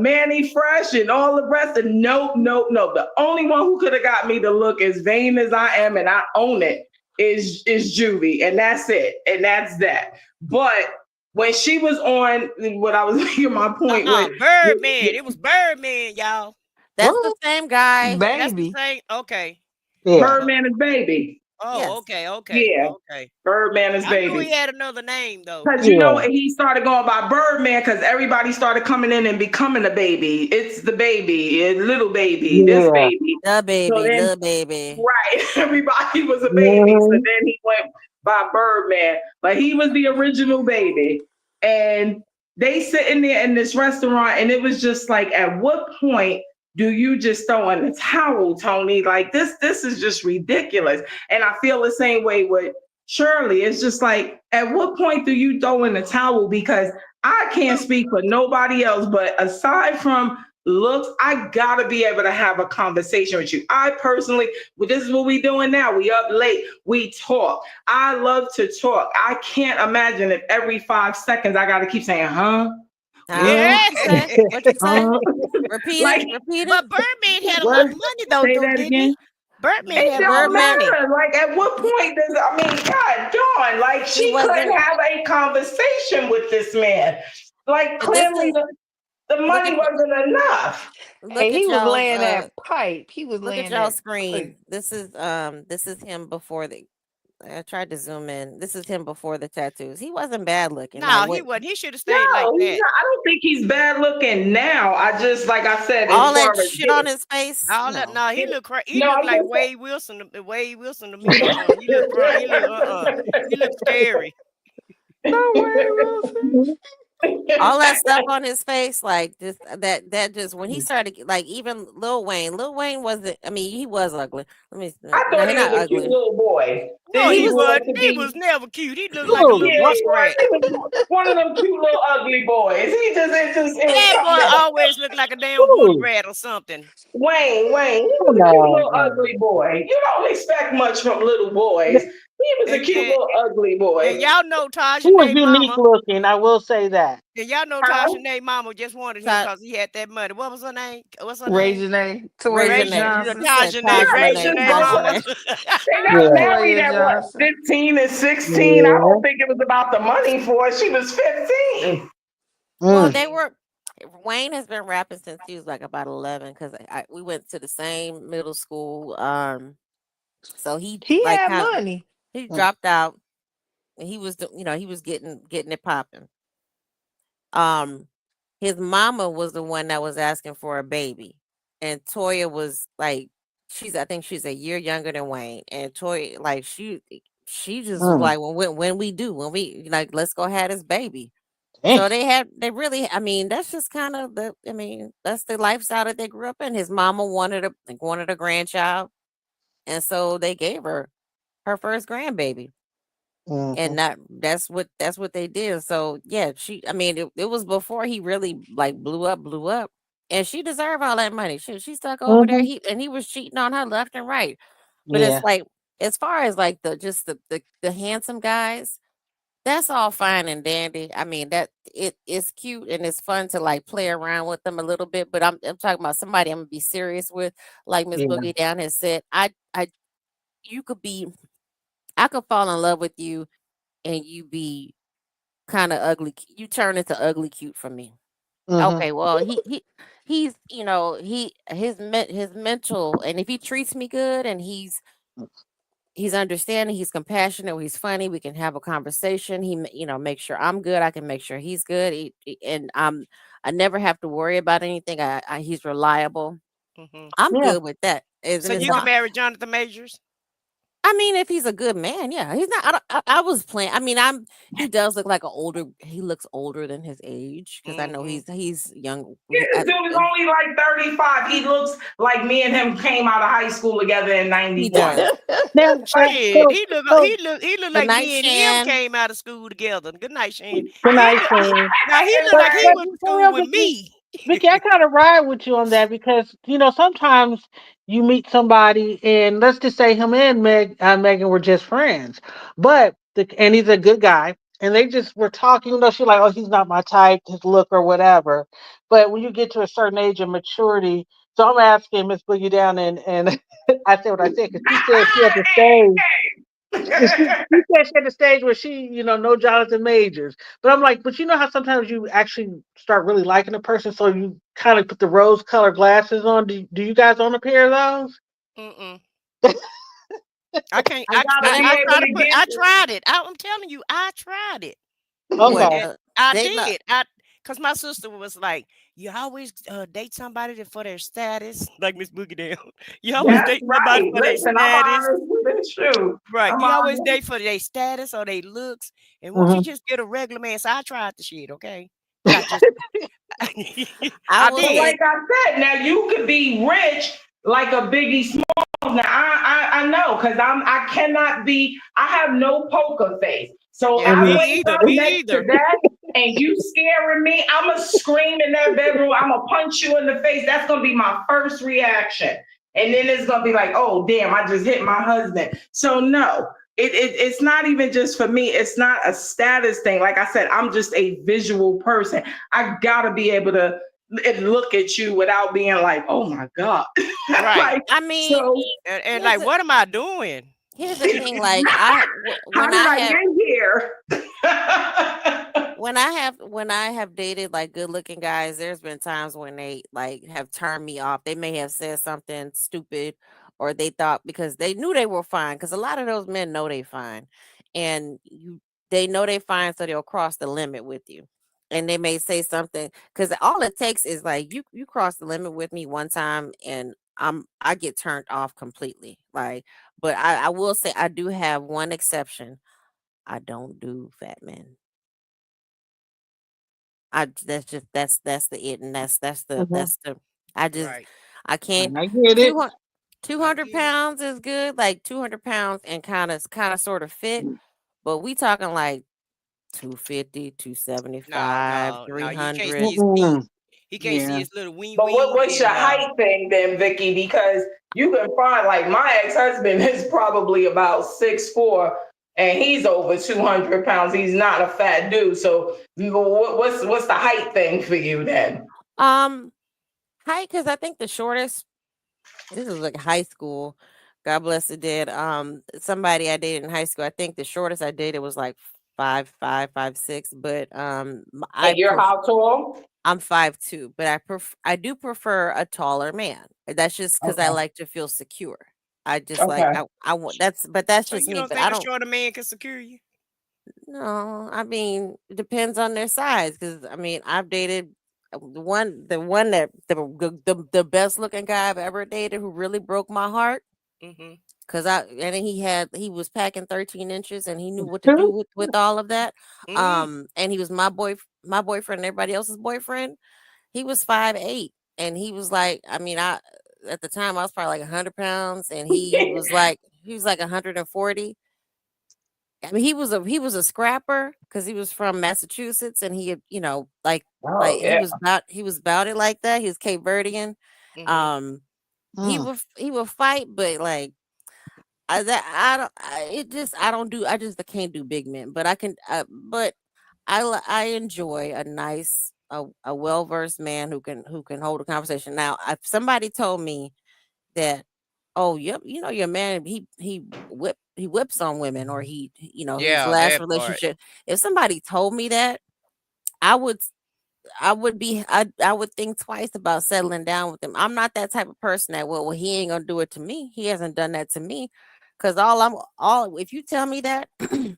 Manny Fresh and all the rest. And no. The only one who could have got me to look as vain as I am, and I own it, is Juvie, and that's it, and that's that. But when she was on, what I was making my point with Birdman, it was Birdman, y'all. That's the same guy. Baby. That's the same. Okay. Yeah. Birdman is Baby. Oh, yes. Okay. Yeah. Okay. Birdman is Baby. I knew he had another name though. Because you know he started going by Birdman because everybody started coming in and becoming a baby. It's the baby, little baby, this baby, the baby, so then, the baby. Right. Everybody was a baby. So then he went by Birdman, but he was the original Baby. And they sitting there in this restaurant, and it was just like, at what point do you just throw in the towel, Tony? Like this is just ridiculous. And I feel the same way with Shirley. It's just like, at what point do you throw in the towel? Because I can't speak for nobody else, but aside from looks, I gotta be able to have a conversation with you. I personally, this is what we doing now. We up late, we talk. I love to talk. I can't imagine if every 5 seconds I gotta keep saying, huh? Yeah. What you say? Repeat it. But Birdman had a lot of money though, didn't he? Birdman had don't money. Like, at what point does, God darn, like, she couldn't have a conversation with this man. Like, clearly the money wasn't enough. Hey, he was laying that pipe. He was laying at y'all that screen. pipe. This is him before I tried to zoom in. This is him before the tattoos. He wasn't bad looking. No, he wasn't. He should have stayed like that. I don't think he's bad looking now. I just, like I said, all that shit on his face. He looked crazy. He looked like Wade Wilson. Wade Wilson to me. He looked scary. No, Wade Wilson. All that stuff on his face, like just that just when he started, like, even Lil Wayne wasn't, I mean, he was ugly. I thought he was a cute little boy. No, he was never cute. He looked like a little muskrat. One of them cute little ugly boys. That boy always looked like a damn wood rat or something. Wayne, he was a cute little ugly boy. You don't expect much from little boys. He was a cute little ugly boy. And y'all know He Tasha was Nate unique mama. looking, I will say that. And y'all know How? Tasha Nate mama just wanted him because he had that money. What was her name? What's her name? Regine, Raising Toya it. Johnson. She said Tasha Nate. Tasha Regine Nate. Yeah, Tasha mama. Nate. they got Yeah. married Toya at what, Johnson. 15 and 16? I don't think it was about the money for her. She was 15. Well, Mm. they were. Wayne has been rapping since he was like about 11 because we went to the same middle school. So he He like had kind of money. he Mm. dropped out and he was he was getting it popping. Um, his mama was the one that was asking for a baby, and Toya was like, I think she's a year younger than Wayne, and Toya like she just was Mm. like, well, when we like, let's go have this baby. Dang. So they really, I mean, that's just kind of that's the lifestyle that they grew up in. His mama wanted a grandchild, and so they gave her first grandbaby. Mhm. And that's what they did. So yeah, I mean, it was before he really like blew up. And she deserved all that money. She stuck over there. Mhm. He was cheating on her left and right. But it's Yeah. like, as far as like the handsome guys, that's all fine and dandy. I mean, that it's cute and it's fun to like play around with them a little bit. But I'm talking about somebody I'm gonna be serious with, like Miss Yeah. Boogie Down has said. You could be I could fall in love with you and you be kind of ugly. You turn into ugly cute for me. Mhm. Okay, well he's his mental, and if he treats me good and he's understanding, he's compassionate, he's funny, we can have a conversation. Make sure I'm good, I can make sure he's good. And I never have to worry about anything. He's reliable. Mhm. I'm Yeah. good with that. So And as you can long marry Jonathan Majors? I mean, if he's a good man, yeah, he's not. I was playing. I mean, he does look like he looks older than his age because I know Mhm. he's young. Yeah, this dude is only like 35. He looks like me and him came out of high school together in He 91. does. Now, Shit, he look so Good like night, me and him Shan. came out of school together. Good night, Shane. good He night, look Shane. now he look But like he but went to for school real, with Vicky, me. Vicky, I kind of ride with you on that because sometimes you meet somebody and let's just say him and Megan were just friends, but and he's a good guy, and they just were talking. She's like, oh, he's not my type, his look or whatever. But when you get to a certain age of maturity, so I'm asking Miss Boogie Down, and I said what I said because she said she had the stage. She said she had the stage where no Jonathan Majors. But I'm like, but you know how sometimes you actually start really liking a person, so you kind of put the rose colored glasses on. Do you guys own a pair of those? Mm-mm. I can't. I gotta I be I able try to to put. get I it. tried it. I'm telling you, I tried it. what Okay. And I they not. did. Cause my sister was like, "You always date somebody for their status," like Miss Boogie Down. You always That's date somebody right. for their Listen, I'm status, honest with the truth. right? I'm You always honest. date for their status or their looks, and won't you Hmm. just get a regular man? So I tried the shit, okay? But I just, I I will But did. say like I said, now you could be rich like a Biggie Smalls. Now I know because I cannot be. I have no poker face. So Yeah, I Hmm. me wake either. up Me next to either. that and you scaring me. I'ma scream in that bedroom. I'ma punch you in the face. That's gonna be my first reaction. And then it's gonna be like, oh damn, I just hit my husband. So no, it's not even just for me. It's not a status thing. Like I said, I'm just a visual person. I gotta be able to look at you without being like, oh my God. Right. Like, I mean, so And here's like, the what am I doing? here's the thing. Like how did I get here? when I have dated like good looking guys, there's been times when they like have turned me off. They may have said something stupid or they thought because they knew they were fine. Because a lot of those men know they fine. And they know they fine, so they'll cross the limit with you. And they may say something because all it takes is like you cross the limit with me one time and I get turned off completely. Like, but I will say I do have one exception. I don't do fat men. That's just that's the it, and Hmm. that's the I just Right. I can't I get it. 200 two I hundred get it. pounds is good, like 200 pounds and kind of sort of fit, but we talking like 250, No, 275, no, no. You can't see 300. his feet. Mm-mm. He can't see Yeah. his little ween But ween. what's your And height thing then, Vicky? Because you can find like my ex-husband is probably about 6'4", and he's over 200 pounds. He's not a fat dude. So what's the height thing for you then? Height, because I think the shortest. This was like high school. God bless it did. Somebody I dated in high school. I think the shortest I dated was like 5'5", 5'6". But And you're how tall? I'm 5'2", but I do prefer a taller man. That's just because I Okay. like to feel secure. I just like Okay. I want that's just So you me. don't But think I a don't. shorter man can secure you? No, I mean it depends on their size. Because I mean I've dated the one that the best looking guy I've ever dated who really broke my heart. Mm-hmm. Cause he was packing 13 inches and he knew what to do with all of that. And he was my boyfriend and everybody else's boyfriend. He was 5'8", and he was like, I mean, at the time I was probably like 100 pounds, and he was like 140. I mean, he was a scrapper because he was from Massachusetts, and he had, like Oh yeah. he was about it like that. He was Cape Verdean. Mm-hmm. He would fight, but like I just can't do big men, but I can. But I enjoy a nice, a well versed man who can hold a conversation. Now, if somebody told me that, oh, yep, your man he whips on women, or his Yeah, last that part. relationship. If somebody told me that, I would I would think twice about settling down with him. I'm not that type of person that, well, he ain't gonna do it to me. He hasn't done that to me. Cause if you tell me that,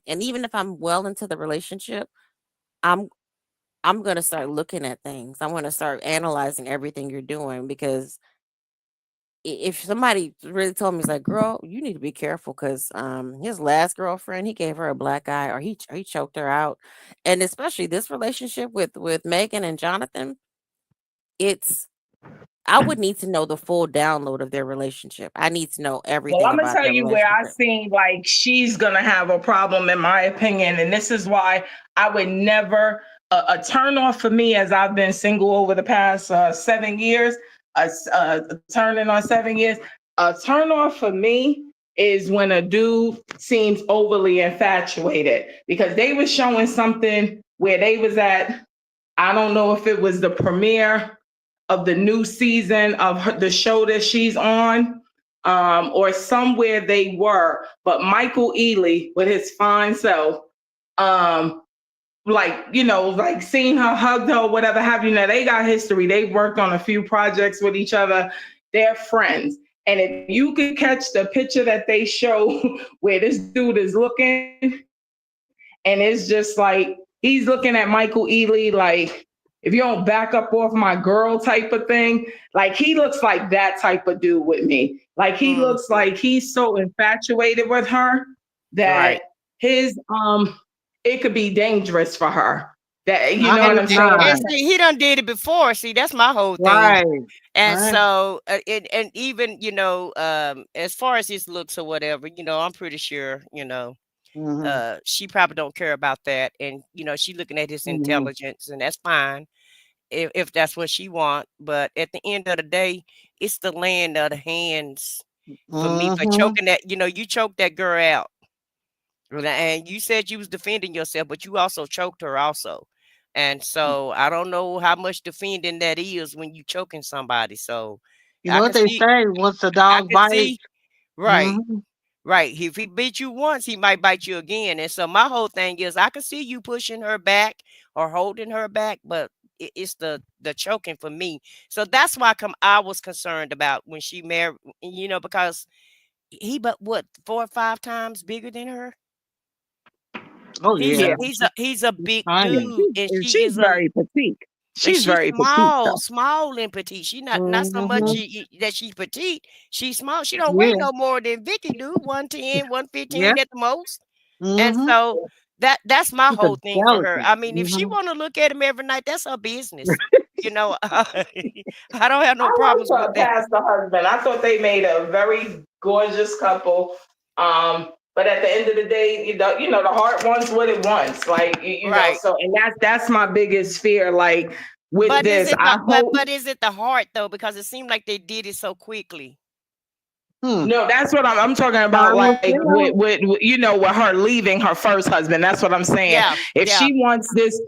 and even if I'm well into the relationship, I'm I'm gonna start looking at things. I'm gonna start analyzing everything you're doing, because if somebody really told me, it's like, girl, you need to be careful, because his last girlfriend, he gave her a black eye, or he choked her out. And especially this relationship with Megan and Jonathan, it's I would need to know the full download of their relationship. I need to know Well, everything I'm gonna about tell their you where I relationship. seen like she's gonna have a problem, in my opinion, and this is why I would never a turn off for me, as I've been single over the past 7 years. Turning on 7 years. A turn off for me is when a dude seems overly infatuated, because they were showing something where they was at. I don't know if it was the premiere of the new season of the show that she's on, or somewhere they were. But Michael Ealy, with his fine self, like seeing her, hugged her, whatever have you. Now they got history. They've worked on a few projects with each other. They're friends. And if you could catch the picture that they show where this dude is looking, and it's just like he's looking at Michael Ealy like, if you don't back up off my girl type of thing, like he looks like that type of dude with me. Like he looks like he's so infatuated with her that Right. his it could be dangerous for her. That you I know what I'm saying? And understand. see, he done did it before. See, that's my whole thing. Right. And Right. so, and even as far as his looks or whatever, I'm pretty sure, Mm-hmm. she probably don't care about that, and she looking at his Mm-hmm. intelligence, and that's fine if that's what she want. But at the end of the day, it's the land of the hands for me for Mm-hmm. choking that. You choked that girl out, and you said you was defending yourself, but you also choked her also. And so I don't know how much defending that is when you choking somebody. So You know I what could they see, say? Once the I dog could bites. see, right. Mm-hmm. Right. If he beat you once, he might bite you again. And so my whole thing is I can see you pushing her back or holding her back, but it's the choking for me. So that's why I was concerned about when she married, because he but what 4 or 5 times bigger than her. Oh He's a yeah. Yeah, he's a he's a big Tiny. dude, and she she's is very petite. and She's she's very petite small, though. small and petite. She not so much Mm-hmm. that she's petite. She's small. She don't weigh Yeah. no more than Vicky do, 110, Yeah. 115 at the most. And Mm-hmm. so that's my She's a whole thing for her. delicate. I mean, if she Mm-hmm. want to look at him every night, that's her business. I don't have no I problems like with her that. past the husband. I thought they made a very gorgeous couple. But at the end of the day, the heart wants what it wants. Like Right. so and that's my biggest fear. Like with But is this, it I not hope but is it the heart though? Because it seemed like they did it so quickly. No, that's what I'm talking about. Like with with her leaving her first husband. That's what I'm saying. Yeah, If yeah. she wants this,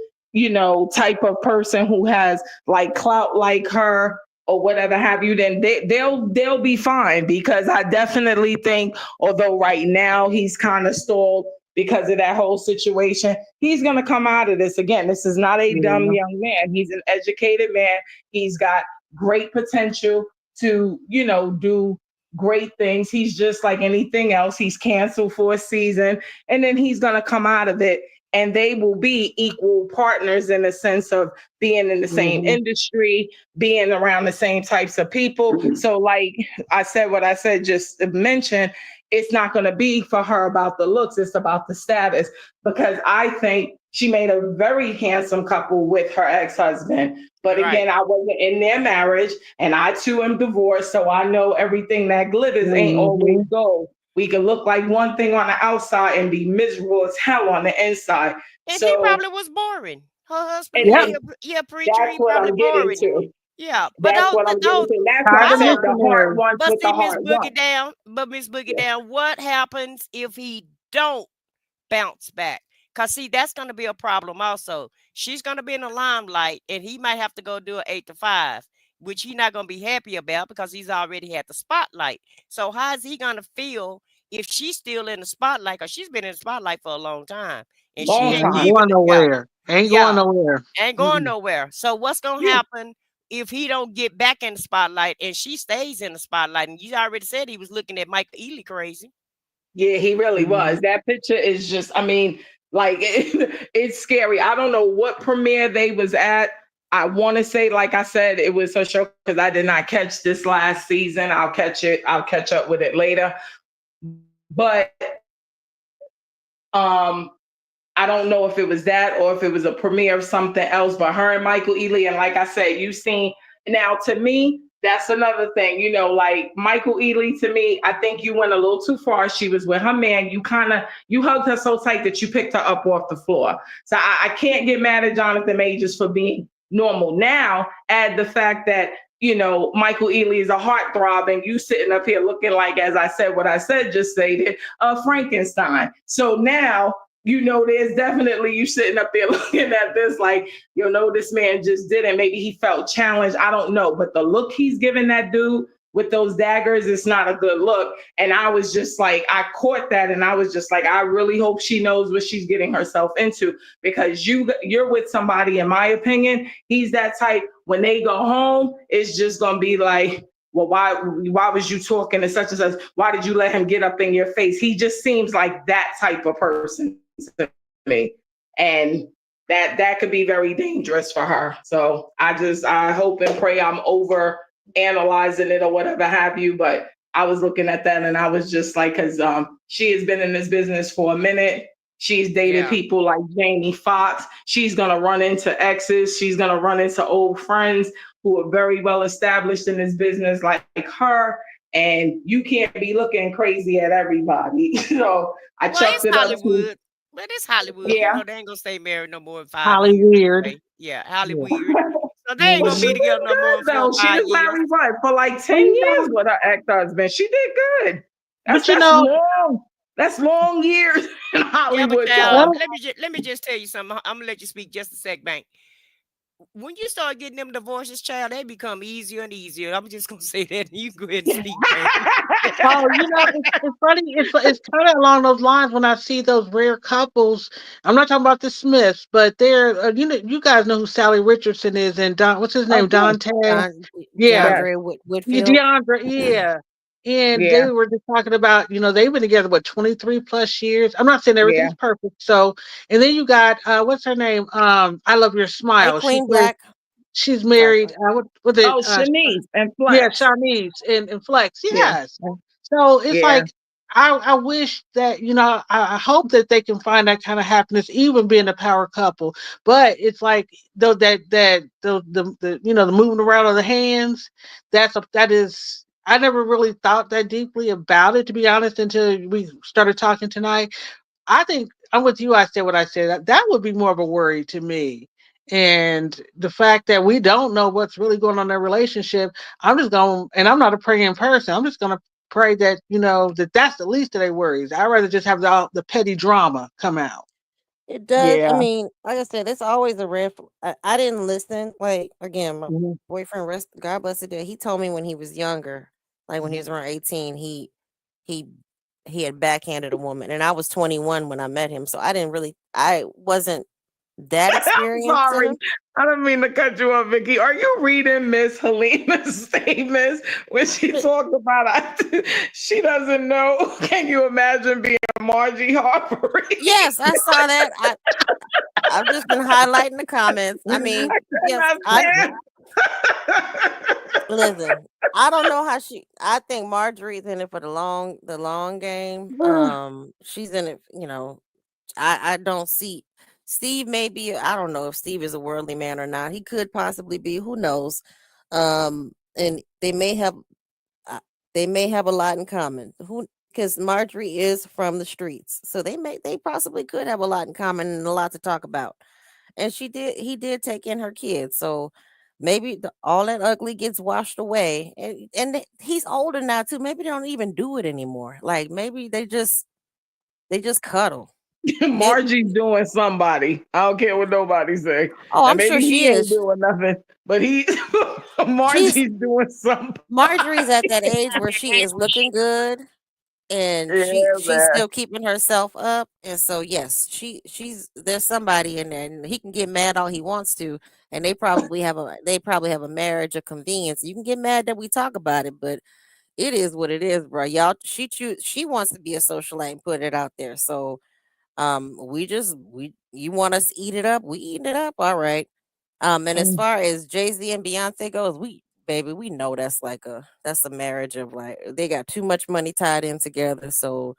type of person who has like clout like her or whatever have you, then they'll be fine, because I definitely think, although right now he's kind of stalled because of that whole situation, he's gonna come out of this. Again, this is not a dumb young man. He's an educated man. He's got great potential to, do great things. He's just like anything else. He's canceled for a season, and then he's going to come out of it, and they will be equal partners in the sense of being in the same industry, being around the same types of people. So like I said, what I said, just mention, it's not going to be for her about the looks. It's about the status, because I think she made a very handsome couple with her ex-husband. But again, I wasn't in their marriage, and I too am divorced. So I know everything that glitters ain't always gold. We can look like one thing on the outside and be miserable as hell on the inside. And so he probably was boring. Her husband, preacher, that's he what probably I'm getting boring. to. Yeah, but That's what I'm getting to. That's why I said the heart wants but what see, the heart wants. Miss Boogie Down, what happens if he don't bounce back? Because see, that's going to be a problem also. She's going to be in the limelight, and he might have to go do an 8 to 5, which he's not going to be happy about because he's already had the spotlight. So how is he going to feel if she's still in the spotlight? Because she's been in the spotlight for a long time, and she ain't Going nowhere. Ain't going nowhere. ain't going nowhere. So what's going to happen if he don't get back in the spotlight and she stays in the spotlight? And you already said he was looking at Michael Ealy crazy. Yeah, he really was. That picture is just, I mean, like it's scary. I don't know what premiere they was at. I want to say, like I said, it was her show, because I did not catch this last season. I'll catch it. I'll catch up with it later. But I don't know if it was that or if it was a premiere of something else. But her and Michael Ealy, and like I said, you've seen. Now, to me, that's another thing, like Michael Ealy, to me, I think you went a little too far. She was with her man. You hugged her so tight that you picked her up off the floor. So I can't get mad at Jonathan Majors for being normal. Now, add the fact that, Michael Ealy is a heartthrob, and you sitting up here looking like, as I said, what I said just stated, Frankenstein. So now, there's definitely you sitting up there looking at this like, this man just did it. Maybe he felt challenged. I don't know. But the look he's giving that dude with those daggers, it's not a good look. And I was just like, I caught that. And I was just like, I really hope she knows what she's getting herself into, because you're with somebody, in my opinion, he's that type. When they go home, it's just going to be like, well, why was you talking to such and such? Why did you let him get up in your face? He just seems like that type of person to me. And that could be very dangerous for her. So I hope and pray I'm over analyzing it or whatever have you. But I was looking at that and I was just like, because she has been in this business for a minute. She's dated people like Jamie Foxx. She's going to run into exes. She's going to run into old friends who are very well established in this business like her. And you can't be looking crazy at everybody. So I chucked it Hollywood. up. But it's Hollywood. Yeah. They ain't going to stay married no more than 5 Hollywood. years. Right? Yeah, Hollywood. So they ain't going to be together no more than 4 or 5 She was years. married for like 10 years with her ex-husband. She did good. That's long. That's long years in Hollywood. Yeah, let me just tell you something. I'm gonna let you speak just a sec, Bank. When you start getting them divorces, child, they become easier and easier. I'm just gonna say that. You go ahead and speak, Bank. Oh, it's funny. It's kind of along those lines when I see those rare couples. I'm not talking about the Smiths, but they're you guys know who Sally Richardson is, and what's his name, Dante? DeAndre Whitfield. DeAndre, yeah. And they were just talking about, they've been together, 23 plus years. I'm not saying everything's perfect. So, and then you got, what's her name? I Love Your Smile. Hey, Queen Black. She's married. What is it? Shanice and Flex. Yeah, Shanice and Flex. Yes. Yeah. So it's like, I wish that, I hope that they can find that kind of happiness, even being a power couple. But it's like the moving around of the hands, that is. I never really thought that deeply about it, to be honest, until we started talking tonight. I think I'm with you. I said what I said. That would be more of a worry to me. And the fact that we don't know what's really going on in their relationship, I'm just going, and I'm not a praying person, I'm just going to pray that, that's the least of their worries. I'd rather just have the petty drama come out. It does. I Yeah. mean, like I said, it's always a red. I didn't listen. Like again, my Mhm, boyfriend, rest God bless it, he told me when he was younger, like when he mhm. was around 18, he he had backhanded a woman, and I was 21 when I met him, so I wasn't that I'm experienced in sorry. him. I don't mean to cut you off, Vicky. Are you reading Miss Halima's statements when she But talked about she doesn't know? Can you imagine being Margie Harper? yes, I saw that. I've just been highlighting the comments. I mean, I yes, cannot I stand. listen. I don't know how I think Marjorie's in it for the long game. She's in it, I don't see Steve. Maybe I don't know if Steve is a worldly man or not. He could possibly be. Who knows? And uh, they may have a lot in common. Who? Because Marjorie is from the streets, so they possibly could have a lot in common and a lot to talk about. And he did take in her kids, so maybe all that ugly gets washed away. He's older now too. Maybe they don't even do it anymore. Like maybe they just cuddle. Maybe. Margie's doing somebody. I don't care what nobody say. Oh, And I'm sure maybe she he ain't is. doing nothing, but She's Margie's doing somebody. Marjorie's at that age where she is looking good and Yeah, she's man. still keeping herself up. And so yes, she's there's somebody in there and he can get mad all he wants to. And they probably have a marriage of convenience. You can get mad that we talk about it, but it is what it is, bro. Y'all she wants to be a socialite and put it out there. So we you want us to eat it up, we eating it up, all right. And as Mm. far as Jay-Z and Beyonce goes, we know that's a marriage of like they got too much money tied in together, so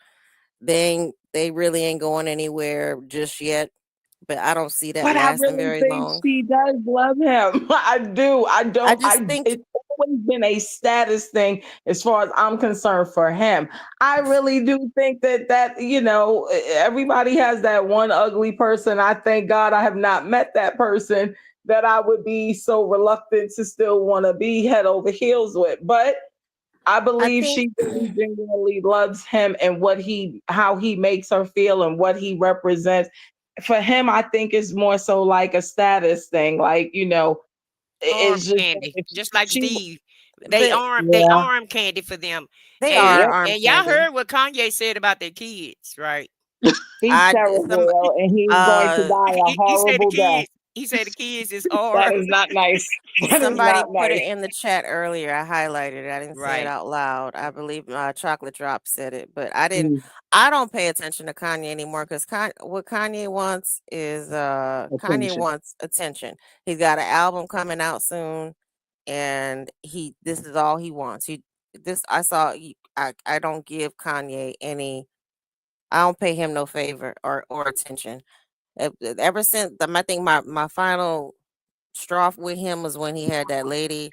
they really ain't going anywhere just yet. But I don't see that But I lasting really very think long. she does love him. I do. I I don't. just think It's always been a status thing as far as I'm concerned for him. I really do think that everybody has that one ugly person. I thank God I have not met that person that I would be so reluctant to still want to be head over heels with. But I I believe think she really genuinely loves him and how he makes her feel and what he represents. For him, I think it's more so like a status thing. Like, Arm it's just candy, if just like she, Steve. They but arm they yeah, arm candy for them. they And are yep, arm and y'all candy. heard what Kanye said about their kids, right? he's I d- some terrible, and he's going to uh die a He said the horrible death. kids. He said the kids is That arm. is not nice. That is Somebody not put it nice. in the chat earlier. I highlighted it. I didn't say it Right. out loud. I believe Chocolate Drop said it, but I didn't. Mm, I don't pay attention to Kanye anymore because what Kanye wants is Kanye attention. wants attention. He's got an album coming out soon, and this is all he wants. I saw. I don't give Kanye any. I don't pay him no favor or attention. Ever since I think my final straw with him was when he had that lady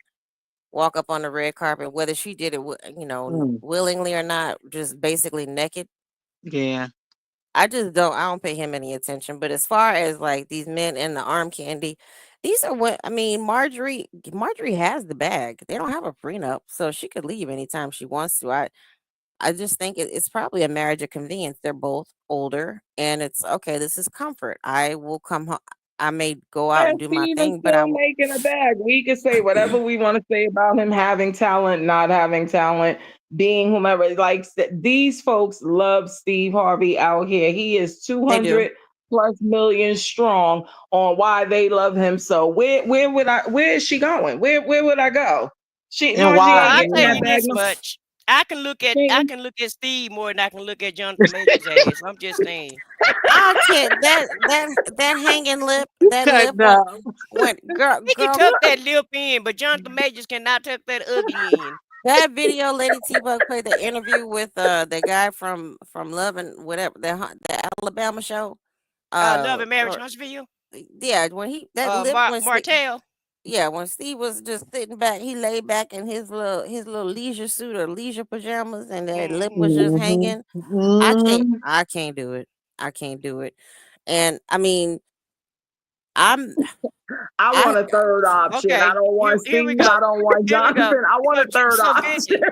walk up on the red carpet, whether she did it, Mm. willingly or not, just basically naked. Yeah. I don't pay him any attention. But as far as like these men and the arm candy, these are what I mean. Marjorie has the bag. They don't have a prenup, so she could leave anytime she wants to. I just think it's probably a marriage of convenience. They're both older, and it's okay. This is comfort. I will come home. I may go out and And do my Steve is thing, but I still will. making a bag. We can say whatever we want to say about him having talent, not having talent, being whomever. Like these folks love Steve Harvey out here. He is They do. 200 plus million strong on why they love him. So where is she going? Where would I go? And Margie Well, ain't why? I'll getting tell that you And bag. this No, much. she I ain't- can look at Steve more than I can look at Jonathan Major's ass. I'm just saying. I can't that hanging lip, you that lip cutting up. went He can girl, tuck that lip in, but Jonathan Majors cannot tuck that ugly in. that video Lady T Bug played the interview with the guy from Love and whatever the Alabama show. Love and Marriage Or Huntsville. yeah, when he that lip when Martell. yeah, when Steve was just sitting back, he laid back in his little leisure suit or leisure pajamas and that lip Hmm. was just Mhm. hanging. Mhm. I can't do it. I can't do it. And I mean, I'm I I want a third option. I Okay, don't want here we Steve. go. I don't want Here we go. Jonathan. I want a third So option.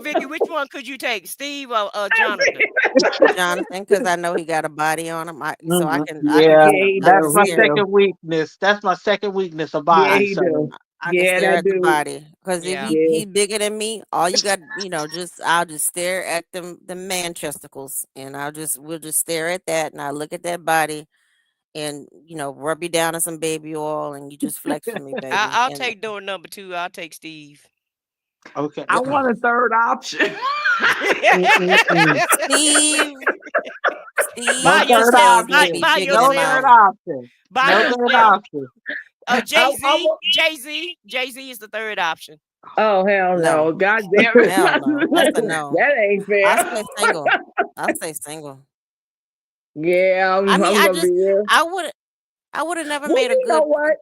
Vicky, which one could you take, Steve or Jonathan? Jonathan, because I know he got a body on him. So I Mhm. can Yeah, just Yeah, he I that's can do. my He stare do. second weakness. That's my second weakness, a Yeah, I, body. he do. So I can Yeah, stare that at the dude. body. Because if Yeah. Yeah. he bigger than me, all you got, just I'll just stare at the man chesticles, and we'll just stare at that, and I look at that body, and rub you down in some baby oil, and you just flex for me, baby. I'll And take door number 2. I'll take Steve. okay. I want a third option. Mm-mm-mm. Steve, No By Steve third yourself. James By, would option. be by bigger than No yourself. third mine. option. By No third yourself. option. I, Jay I, Z. Jay Z is the third option. oh hell No, no! God damn it! hell no. That's a no. That ain't I fair. stay single. I stay single. Yeah, I mean, I'm gonna be real. I would, I would have never Well, made a you know good. what?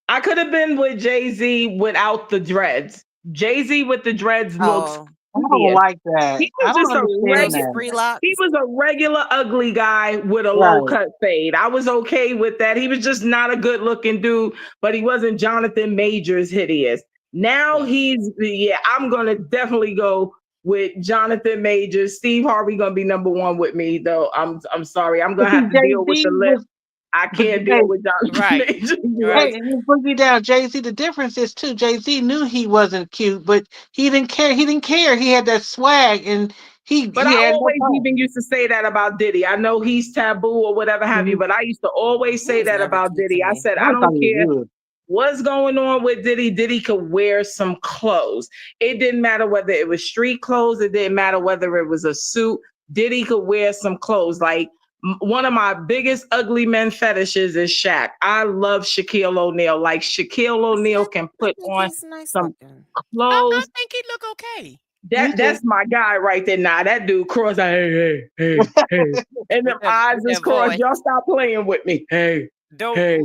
I could have been with Jay Z without the dreads. Jay Z with the dreads looks Oh, I don't hideous. like that. He I was don't just a understand those regular. that. free He locks. was a regular ugly guy with a low Right. cut fade. I was okay with that. He was just not a good looking dude, but he wasn't Jonathan Majors hideous. Now Yeah. I'm gonna definitely go with Jonathan Majors. Steve Harvey gonna be number one with me though. I'm sorry. I'm But gonna see, have to Jay deal with Z the lip. was, I but can't hey, deal with Jonathan Right. Majors. Right. hey, and then boogie down Jay Z. The difference is too. Jay Z knew he wasn't cute, but he didn't care. He didn't care. He had that swag, and But he I had no always even problem. used to say that about Diddy. I know he's taboo or whatever have you, Mhm. but I used to always He say was that never about cute to Diddy. I me. said, I I always thought don't he care was what's going on with Diddy. Diddy could wear some clothes. It didn't matter whether it was street clothes, it didn't matter whether it was a suit. Diddy could wear some clothes. Like one of my biggest ugly men fetishes is Shaq. I love Shaquille O'Neal. Like Shaquille O'Neal can I put think on he's nice some looking. I clothes. think he look okay. Me too. That's my guy right there. Now that dude cross like hey, and them eyes With is that crossed. voice. Y'all stop playing with me. Hey, Don't hey,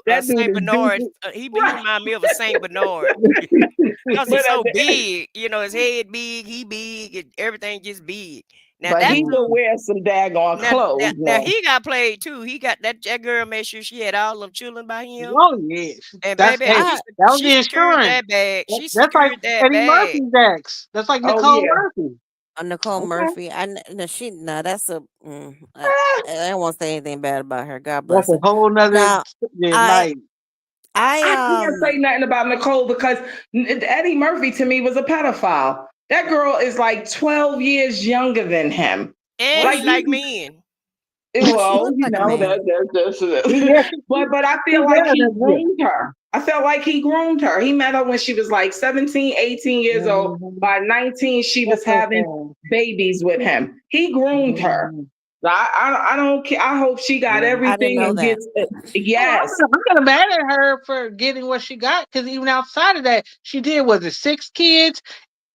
that dude Saint is Bernard. dookie. He remind me of a Saint Bernard. Because but he's so big. His head big, he big, and everything just big. Now that he could Mm. dude, wear some daggone clothes. now No, he got played too. He got that girl made sure she had all them children by him. Oh yeah, And that's baby, hey, I that was she the secured insurance. that bag. She That's like secured that Eddie bag. Murphy's ex. That's like oh Nicole yeah. Murphy. Nicole Okay. Murphy. No, that's I don't want to say anything bad about her. God That's bless a her. whole nother Now, I night. I can't say nothing about Nicole because Eddie Murphy to me was a pedophile. That girl is like 12 years younger than him. And well Like he she like he men. she Well, looked like a that, man. Yes, but I feel like yeah, he that's it. groomed her. I felt like he groomed her. He met her when she was like 17, 18 years old. Mhm. By 19, she That's was having okay. babies with him. He groomed her. Mhm. So I don't care. I hope she got Yeah. I didn't everything know and that. gets Oh, yes. I'm not mad at her for getting what she got because even outside of that, she did was it 6 kids?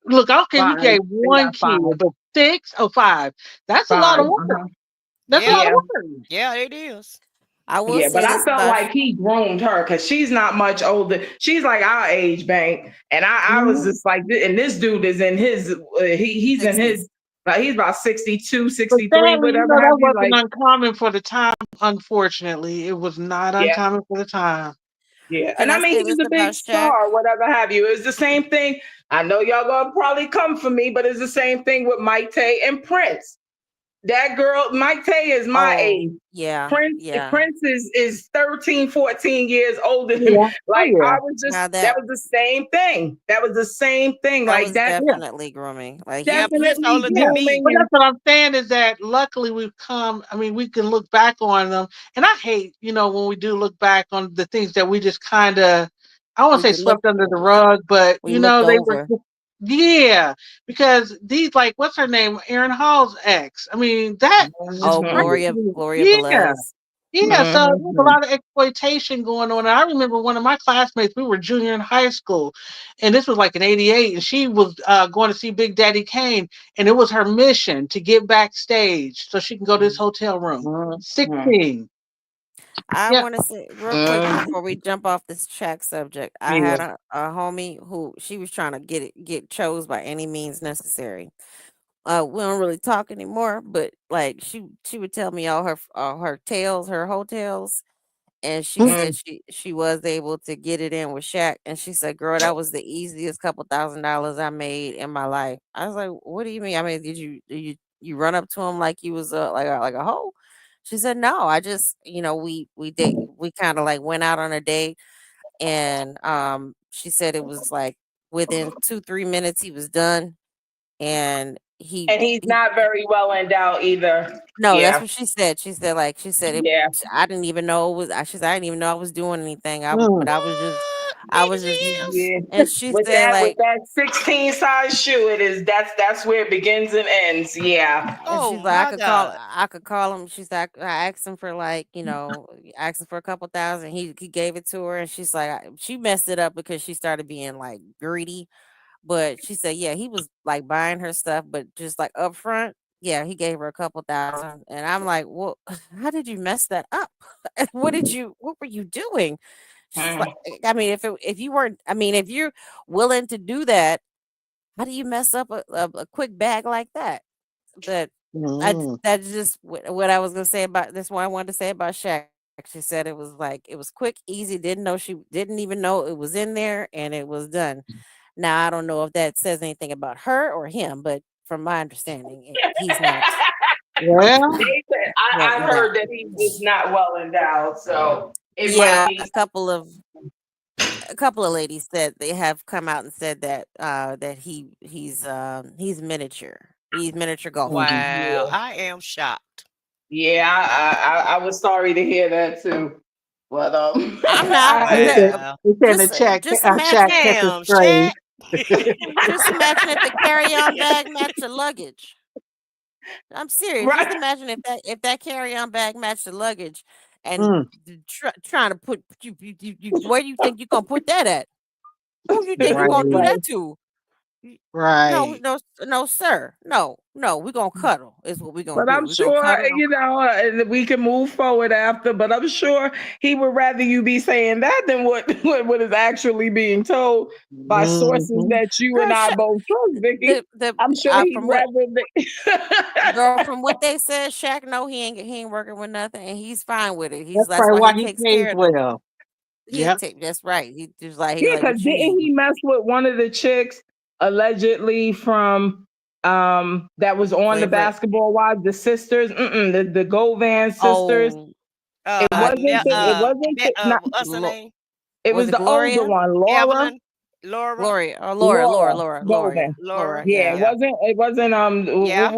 Look, I don't care if you Five. gave They one got kid, five. but six or five. That's a lot Five. of work. Uh-huh. That's a lot Yeah, of Yeah. work. yeah, it is. I will Yeah, but say I this felt about like he groomed her because she's not much older. She's like our age, bank, and I was Mhm. just like, and this dude is in his he's in 60s. his like he's about 62, But 63, sadly, whatever have that you. wasn't Like, uncommon for the time. Unfortunately, it was not yeah, uncommon for the time. yeah, Can and I I mean say he was this a big about Shaq? star, whatever have you. It's the same thing. I know y'all gonna probably come for me, but it's the same thing with Mike Tay and Prince. That girl, Mike Tay is my Oh, age. yeah, Prince, yeah. Prince is 13, 14 years older than me. Yeah. Oh Like yeah. I was just Now that that was the same thing. That was the same thing. that Like was that Yeah. definitely grooming. Like Yeah, he Prince definitely older than Yeah. me. grooming But and that's what I'm saying is that luckily we've come. I mean, we can look back on them, and I hate, when we do look back on the things that we just kind of, I won't we say could look swept under the rug, but we looked they were, over. yeah, because these like what's her name, Aaron Hall's ex. I mean, that is Oh, Mhm, crazy. Gloria Yeah. Velez. Yeah, so there's a mhm. lot of exploitation going on. And I remember one of my classmates, we were junior in high school, and this was like in '88, and she was going to see Big Daddy Kane, and it was her mission to get backstage so she can go to this hotel room. Mhm, 16. I Yeah. want to say real quick mhm. before we jump off this track subject. I Yeah. had a homie who she was trying to get chose by any means necessary. We don't really talk anymore, but like she would tell me all her tales, her hotels, and she said she was able to get it in with Shaq, and she said, "Girl, that was the easiest couple $1,000s I made in my life." I was like, "What do you mean? I mean, did you run up to him like you was like a hoe?" She said, "No, I just we kind of like went out on a date, and she said it was like within 2-3 minutes he was done, and And he's not very well endowed either. no, that's Yeah. what she said. She said it. Yeah. I didn't even know it was. She said I didn't even know I was doing anything. But I was just, I Maybe was she just, is. Yeah. and she With said that like, 16 size shoe, it is that's where it begins and ends. Yeah. and Oh she's like, my God. I could call him. She's like, I asked him for like, asked him for a couple thousand. He gave it to her, and she's like, she messed it up because she started being like greedy. But she said, yeah, he was like buying her stuff, but just like upfront, yeah, he gave her a couple thousand. And I'm like, well, how did you mess that up? What were you doing? She's like, I mean, if you weren't, I mean, if you're willing to do that, how do you mess up a quick bag like that? But that's just what I was gonna say about this. One I wanted to say about Shaq. She said it was like it was quick, easy. She didn't even know it was in there, and it was done. Now I don't know if that says anything about her or him, but from my understanding, he's not Well, They said, well I've heard endowed. that he's just not well endowed, so it might Yeah, be. a couple of ladies said they have come out and said that that he's miniature. He's miniature golfer. Wow. Yeah, I am shocked. yeah. I was sorry to hear that too, but I'm not. Wow. he said the Just check, just Shaq imagine catches Damn, strays. Shaq. just imagine if the carry-on bag matched the luggage. I'm serious. Just right. imagine if that carry-on bag matched the luggage, and Mm, trying to put where do you think you're gonna put that at? Who you think you're gonna do right, that to? No, right. no, no, sir. No, no, we're gonna cuddle. Is what we're gonna But do. I'm We're gonna sure, cuddle. we can move forward after, but I'm sure he would rather you be saying that than what is actually being told by sources Hmm. that you and Girl, I both trust, Vicky. the I'm sure he'd from what rather girl from what they said, Shaq, no, he ain't working with nothing, and he's fine with it. That's That's probably why why he he takes pays care of them. well. He Yep. take that's right. He Yeah, like because what you didn't need. he mess with one of the chicks allegedly from that was on the Flavor. Basketball Wives, the sisters, the Govan sisters. Oh, Not What's her Lo- name? it was was it the older Gloria? one, Laura. Evelyn, Laura, Govan. Laura. Yeah, Yeah, it wasn't yeah.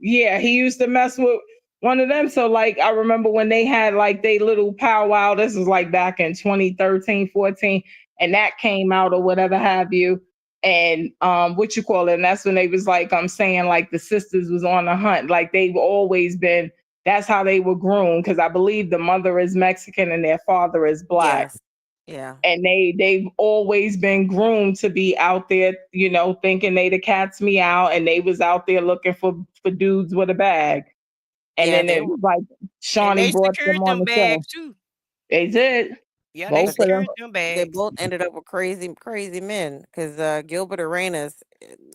yeah, he used to mess with one of them. So like I remember when they had like they little powwow, this was like back in 2013, 14, and that came out or whatever have you. And what you call it, and that's when they was like I'm saying like the sisters was on the hunt. Like they've always been, that's how they were groomed, because I believe the mother is Mexican and their father is black, Yes. Yeah. and they've always been groomed to be out there, thinking they the cat's meow, and they was out there looking for dudes with a bag. And Yeah, then they it were, was like And Shawnee they brought them secured on them the show. bags too. They did. Yeah, they Both but they of them. secured them they bags. both ended up with crazy men. Because Gilbert Arenas,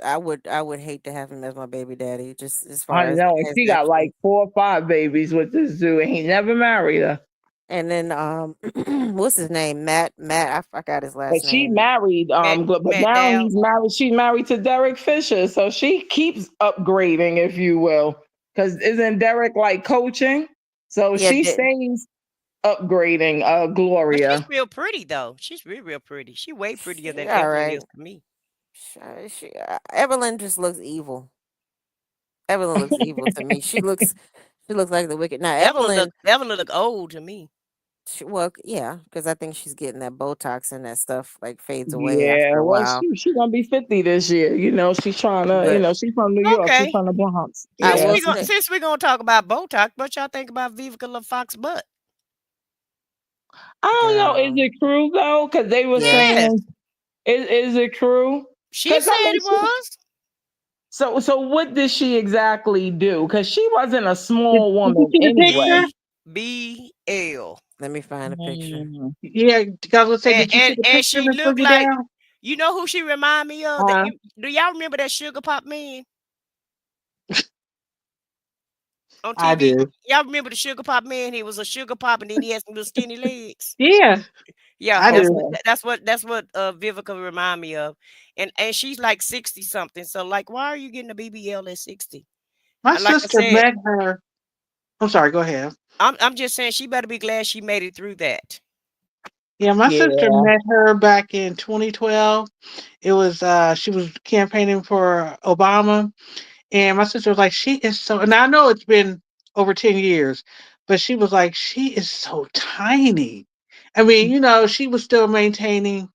I would hate to have him as my baby daddy. Just as I far know. And as she that got like 4 or 5 babies with this dude, and he never married her. And then what's his name? Matt. I forgot his But last she name. married, Matt, but Matt now Dow. he's married. She's married to Derek Fisher, so she keeps upgrading, if you will. Because isn't Derek like coaching? So Yeah, she stays upgrading. But she's Gloria. real pretty though. She's real pretty. She way prettier she than all Evelyn right. is to me. Evelyn just looks evil. Evelyn looks evil to me. She looks like the wicked. Now Evelyn look old to me. well, yeah, because I think she's getting that Botox and that stuff like fades away Yeah, after a well, while. she gonna be 50 this year. She's trying to. But She's from New York. She's Okay. from the Bronx. I Yeah. will say, Since we're gonna talk about Botox, what y'all think about Vivica LaFox butt? I don't know. Is girl, it true though? Because they were yes, Yes. saying, is it true? She Because said I mean, it was. so what did she exactly do? Because she wasn't a Did small you woman see the anyway. picture? BBL. let me find a picture. Yeah, I was gonna say, did you see the And picture, she Miss looked Boogie like, Down? you know who she remind me of? Do y'all remember that Sugar Pop man? on I TV. do. Y'all remember the Sugar Pop Man? He was a sugar pop, and then he had some little skinny legs. Yeah, Yeah, I do. Okay. that's what Vivica remind me of, and she's like 60 something. So like, why are you getting a BBL at 60? My And like I sister said, met her. I'm sorry. Go ahead. I'm just saying she better be glad she made it through that. Yeah, my sister Yeah. met her back in 2012. It was she was campaigning for Obama, and my sister was like, "She is so." And I know it's been over 10 years, but she was like, "She is so tiny." I mean, she was still maintaining,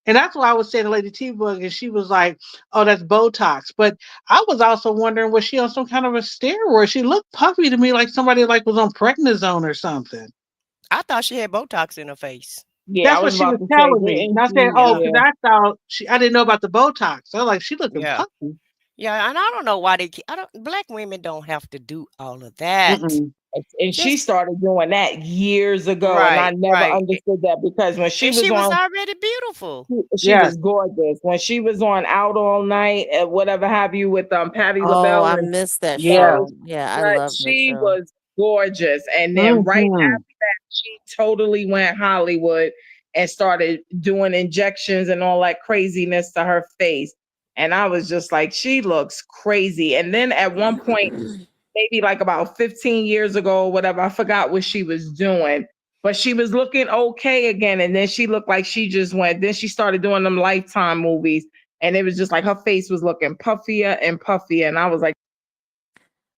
and that's why I was saying to Lady T Bug, and she was like, "Oh, that's Botox." But I was also wondering, was she on some kind of a steroid? She looked puffy to me, like somebody like was on prednisone or something. I thought she had Botox in her face. Yeah, I That's was what she about was to say, telling me. And didn't I said, she? oh, Yeah, because Yeah. I thought I didn't know about the Botox. So I was like, she looking yeah, puffy. yeah. And I don't know why I don't. Black women don't have to do all of that. Mm-mm. And she Just started doing that years ago, and I right, never right. understood that because when she And was she was on, already beautiful. she Yes. was gorgeous. When she was on Out All Night, whatever have you, with Patty Oh, LaBelle I and missed that Yes. show. those, Yeah, I but love that she show. was gorgeous. And then right Mm-hmm. after that, she totally went Hollywood and started doing injections and all that craziness to her face. And I was just like, she looks crazy. And then at one point, maybe like about 15 years ago or whatever, I forgot what she was doing, but she was looking okay again. And then she looked like she just went, then she started doing them Lifetime movies. And it was just like her face was looking puffier and puffier. And I was like,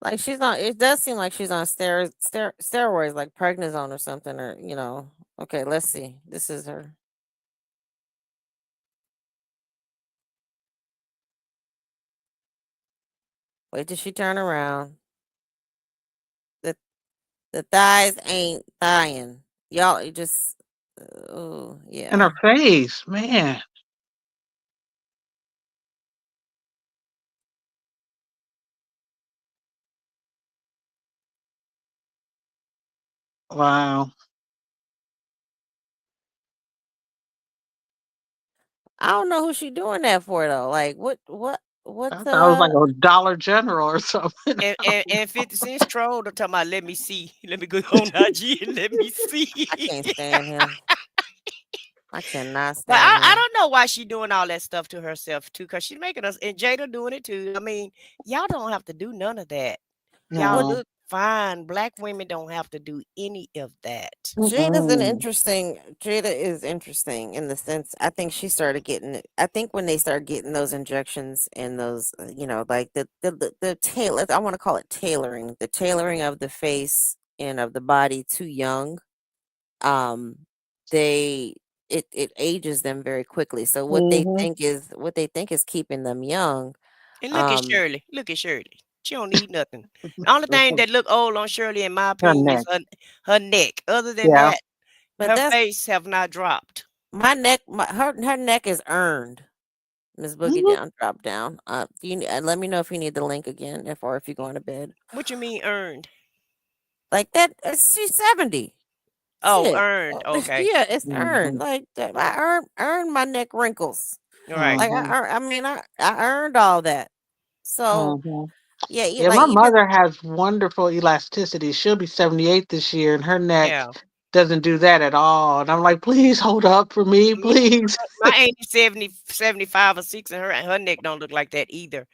Like she's on. It does seem like she's on steroids, like prednisone or something, or Okay, let's see. This is her. Wait till she turn around. The the thighs ain't thighin'. Y'all, you just. Oh And yeah. her face, man. Wow. I don't know who she doing that for though. Like I what's thought it was like a Dollar General or something. And 50 Cent's troll to talk about let me see. Let me go on IG and let me see. I can't stand him. I cannot But stand I him. don't know why she doing all that stuff to herself too, because she's making us and Jada doing it too. I mean, y'all don't have to do none of that. Y'all What No. look fine. Black women don't have to do any of that. Mm-mm. Jada is interesting in the sense I think she started getting it. I think when they started getting those injections and those like the tailor, I want to call it tailoring, the tailoring of the face and of the body too young. Um they it ages them very quickly. So Mm-hmm. what they think is keeping them young. And look at Um Shirley. Look at Shirley. She don't need nothing. The only thing that look old on Shirley, in my Her opinion, is neck. her neck. Other than Yeah. that, but her that's face have not dropped. her neck is earned. Miss Boogie Mm-hmm. down, drop down. Do you let me know if you need the link again, or if you're going to bed. What you mean earned? Like that, she's 70. Oh, Shit, earned. Okay. yeah, it's earned. Mm-hmm. Like that, I earned my neck wrinkles. All right. Like Mm-hmm. I mean, I earned all that. So Mm-hmm. yeah, Yeah, like my even mother has wonderful elasticity. She'll be 78 this year, and her neck Yeah. doesn't do that at all. And I'm like, please hold up for me, Me, please. my auntie 70, 75 or 6, and her neck don't look like that either.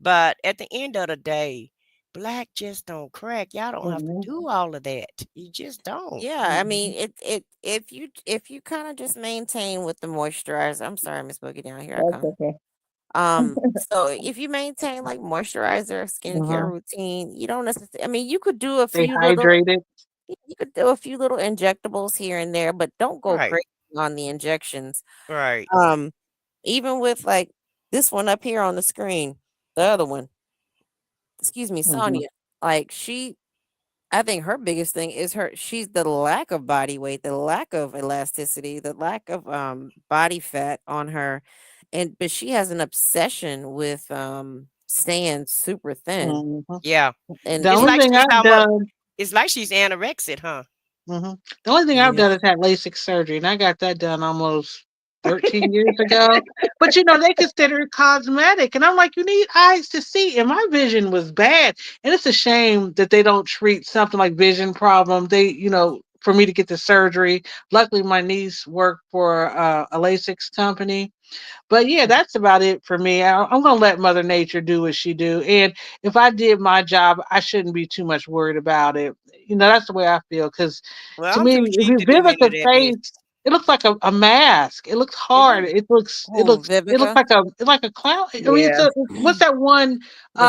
But at the end of the day, black just don't crack. Y'all don't have to Mm-hmm. do all of that. You just don't. yeah, I Mm-hmm. mean if you kind of just maintain with the moisturizer. I'm sorry, Miss Boogie down here I That's come. okay. So if you maintain like moisturizer, skincare Uh-huh. routine, you don't necessarily. I mean, you could do a Stay few little, hydrated. you could do a few little injectables here and there, but don't go Right. crazy on the injections. Right. Um, Even with like this one up here on the screen, the other one, excuse me, Mm-hmm. Sonia. Like I think her biggest thing is she's the lack of body weight, the lack of elasticity, the lack of body fat on her. But she has an obsession with staying super thin. Mm-hmm. Yeah. The And It's only like thing she's I've almost. done, It's like she's anorexic, huh? hmm the only thing I've yeah. done is had LASIK surgery, and I got that done almost 13 years ago. But they consider it cosmetic. And I'm like, you need eyes to see. And my vision was bad. And it's a shame that they don't treat something like vision problem. For me to get the surgery. Luckily, my niece worked for a LASIK company. But yeah, that's about it for me. I'm going to let Mother Nature do what she do. And if I did my job, I shouldn't be too much worried about it. That's the way I feel. Because Well, I to don't me, think you if need you to do any Vivica of that mess. face, it looks like a mask. It looks It hard. do. Oh, It looks Vivica, like a clown. I mean, Yeah. what's that one? the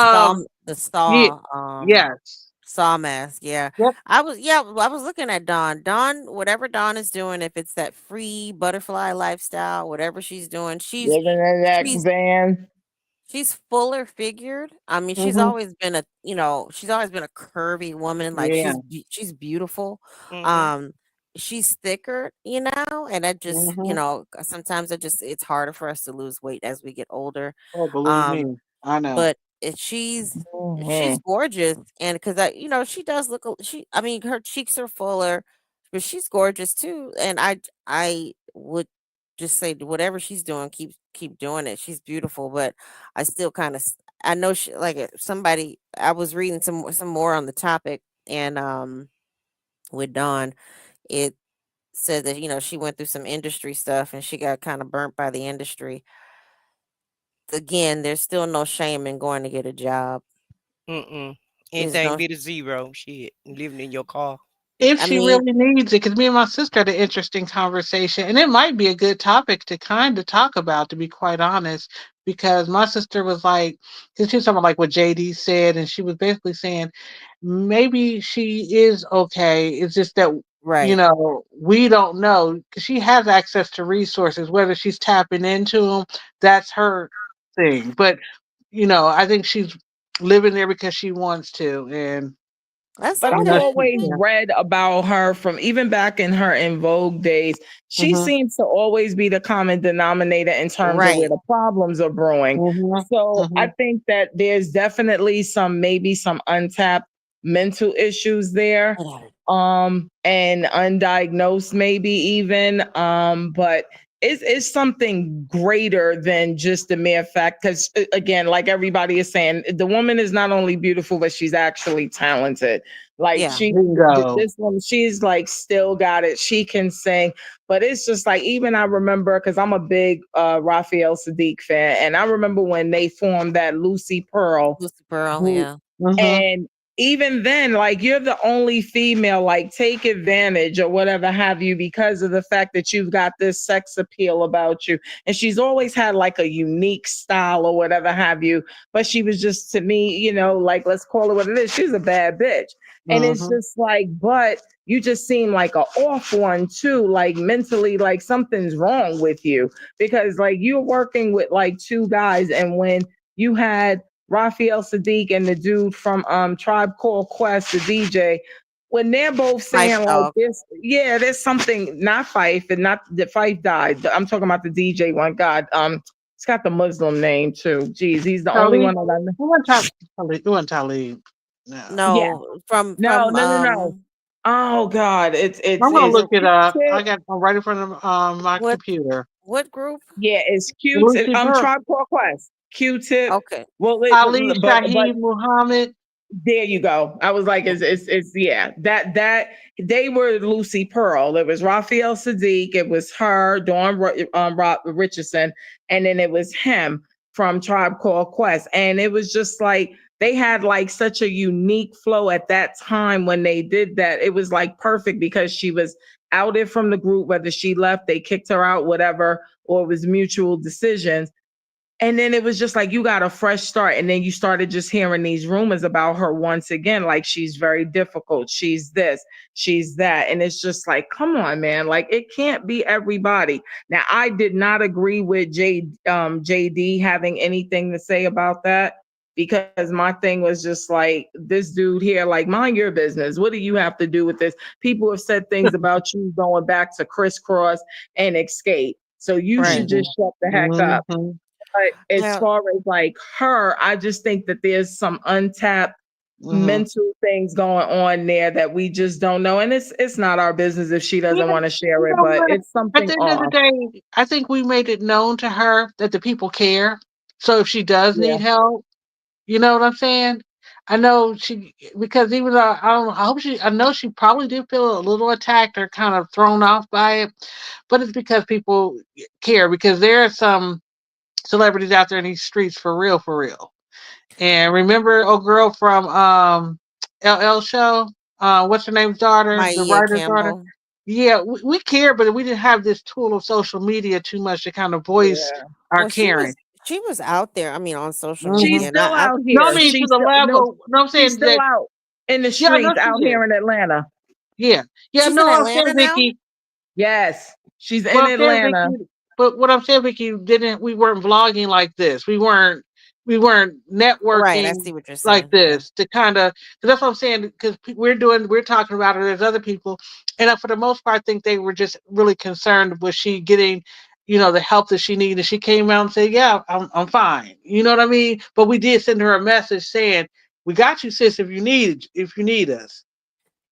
Yeah, saw, yes, saw mask. Yeah, yep. I was looking at Dawn. Dawn, whatever Dawn is doing, if it's that free butterfly lifestyle, whatever she's doing, Living in that she's van. she's fuller figured. I mean, Mhm. she's always been a curvy woman. Like Yeah. she's beautiful. Mm-hmm. Um, she's thicker, and that just, Mhm. sometimes it's harder for us to lose weight as we get older. Oh, believe Um, me, I know. but she's Mhm. gorgeous, and because she does look I mean, her cheeks are fuller, but she's gorgeous too. And I would just say whatever she's doing, keep doing it. She's beautiful, but I still kind of I know she like somebody. I was reading some more on the topic, and with Dawn, it said that she went through some industry stuff and she got kind of burnt by the industry. Again, there's still no shame in going to get a job. Mm-mm. There's Anything no, be the zero. Shit. Living in your car. If I she mean, really needs it, because me and my sister had an interesting conversation, and it might be a good topic to kind of talk about, to be quite honest, because my sister was like, because she was talking about like what JD said, and she was basically saying maybe she is okay. It's just that right. we don't know because she has access to resources. Whether she's tapping into them, that's her thing. But I think she's living there because she wants to, and That's But I've okay. always yeah. read about her from even back in her In Vogue days. She Mhm. seems to always be the common denominator in terms of where Right. the problems are brewing. Mhm. So I Mhm. think that there's definitely maybe some untapped mental issues there, and undiagnosed maybe even. But it's something greater than just the mere fact, because again, like everybody is saying, the woman is not only beautiful, but she's actually talented. Like Yeah. Bingo. this woman, she's like still got it. She can sing, but it's just like, even I remember, because I'm a big Raphael Sadiq fan, and I remember when they formed that Lucy Pearl Lucy Pearl, group, yeah. Mhm. and even then, like, you're the only female, like, take advantage or whatever have you, because of the fact that you've got this sex appeal about you. And she's always had like a unique style or whatever have you. But she was just, to me, like, let's call it what it is. She's a bad bitch. And it's Mhm. just like, but you just seem like a off one too, like mentally, like something's wrong with you, because like you're working with like two guys, and when you had Raphael Sadiq and the dude from Tribe Called Quest, the DJ, when they're both Fife saying like Dog. this, yeah, there's something, not Fife, and not that Fife died. I'm talking about the DJ one. God, it's got the Muslim name too. Jeez, he's the only Talib? one that I know. Who want Talib? Who want Talib? No. Yeah, No, from no, no, no, no. Oh God, I'm gonna it's look it up. I Q-Tip. got one right in front of my what computer. what group? Yeah, it's Q-Tip. Lucy Pearl. Tribe Called Quest. Q-Tip. Okay. Well, Ali but Shaheed Muhammad. there you go. I was like, it's yeah. That they were Lucy Pearl. It was Raphael Sadiq. It was her, Dawn Richardson, and then it was him from Tribe Called Quest. And it was just like they had like such a unique flow at that time when they did that. It was like perfect, because she was outed from the group, whether she left, they kicked her out, whatever, or it was mutual decisions. And then it was just like you got a fresh start. And then you started just hearing these rumors about her once again, like she's very difficult. She's this, she's that. And it's just like, come on, man. Like, it can't be everybody. Now, I did not agree with JD having anything to say about that, because my thing was just like, this dude here, like, mind your business. What do you have to do with this? People have said things about you going back to Crisscross and Escape. So you Right. should just shut the heck up. Mhm. But as Well, far as like her, I just think that there's some untapped mental things going on there that we just don't know. And it's not our business if she doesn't Yeah, want to share you it, know but what? it's At something the end of the off. day, I think we made it known to her that the people care. So if she does Yeah. need help, you know what I'm saying? I know she because even though I don't I hope she I know she probably did feel a little attacked or kind of thrown off by it, but it's because people care because there are some celebrities out there in these streets for real, for real. And remember old girl from LL show? What's her name's daughter? The Maya writer's daughter? Campbell. Yeah, we care, but we didn't have this tool of social media too much to kind of voice Yeah. our Well, caring. she was out there. I mean, on social She's Hmm media, and still I out No, I here. mean to She's the still no, level. No, I'm she's saying still that. out in the Yeah, I know streets she out is. here in Atlanta. Yeah, yeah. she's in No, I'm saying, Atlanta now. Vicky. Yes. She's What in I'm saying, Atlanta. Vicky, but what I'm saying, Vicky, didn't we weren't vlogging like this. We weren't Right, I networking see what you're like saying. Yeah. this to kind of. That's what I'm saying because we're talking about it as other people, and for the most part, I think they were just really concerned was she getting, the help that she needed. She came out and said, "Yeah, I'm fine." You know what I mean? But we did send her a message saying, "We got you, sis. If you need us."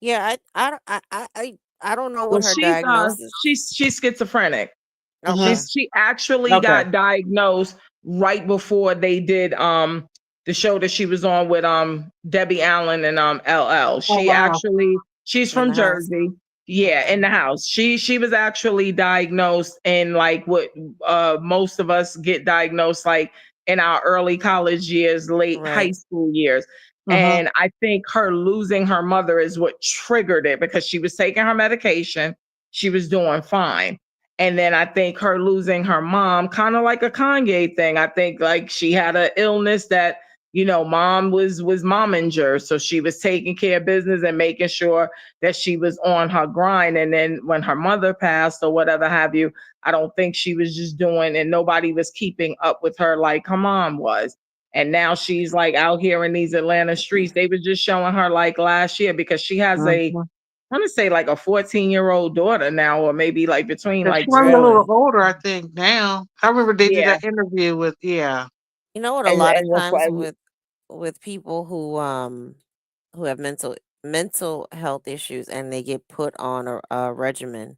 Yeah, I don't know Well, what her diagnosis. she's schizophrenic. Hmm. Okay. She actually Okay. got diagnosed right before they did the show that she was on with Debbie Allen and LL. Oh wow. She's In from the house. Jersey. Yeah, Okay. in the house. She was actually diagnosed in like what most of us get diagnosed like in our early college years, late high Right. school years. Hmm. And I think her losing her mother is what triggered it because she was taking her medication. She was doing fine. And then I think her losing her mom, kind of like a Kanye thing. I think like she had an illness that, mom was mominger. So she was taking care of business and making sure that she was on her grind. And then when her mother passed or whatever have you, I don't think she was just doing and nobody was keeping up with her like her mom was. And now she's like out here in these Atlanta streets. They were just showing her like last year because she has Hmm. I want to say like a 14-year-old daughter now, or maybe like between Yeah, she like might be a 12 little Really. older, I think, now. I remember they did yeah. that interview with, yeah. You know what? A lot of And that's times why with people who have mental health issues and they get put on a regimen,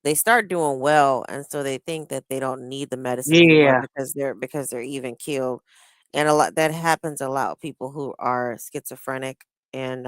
they start doing well, and so they think that they don't need the medicine anymore Yeah. because they're even killed, and a lot that happens a lot with people who are schizophrenic and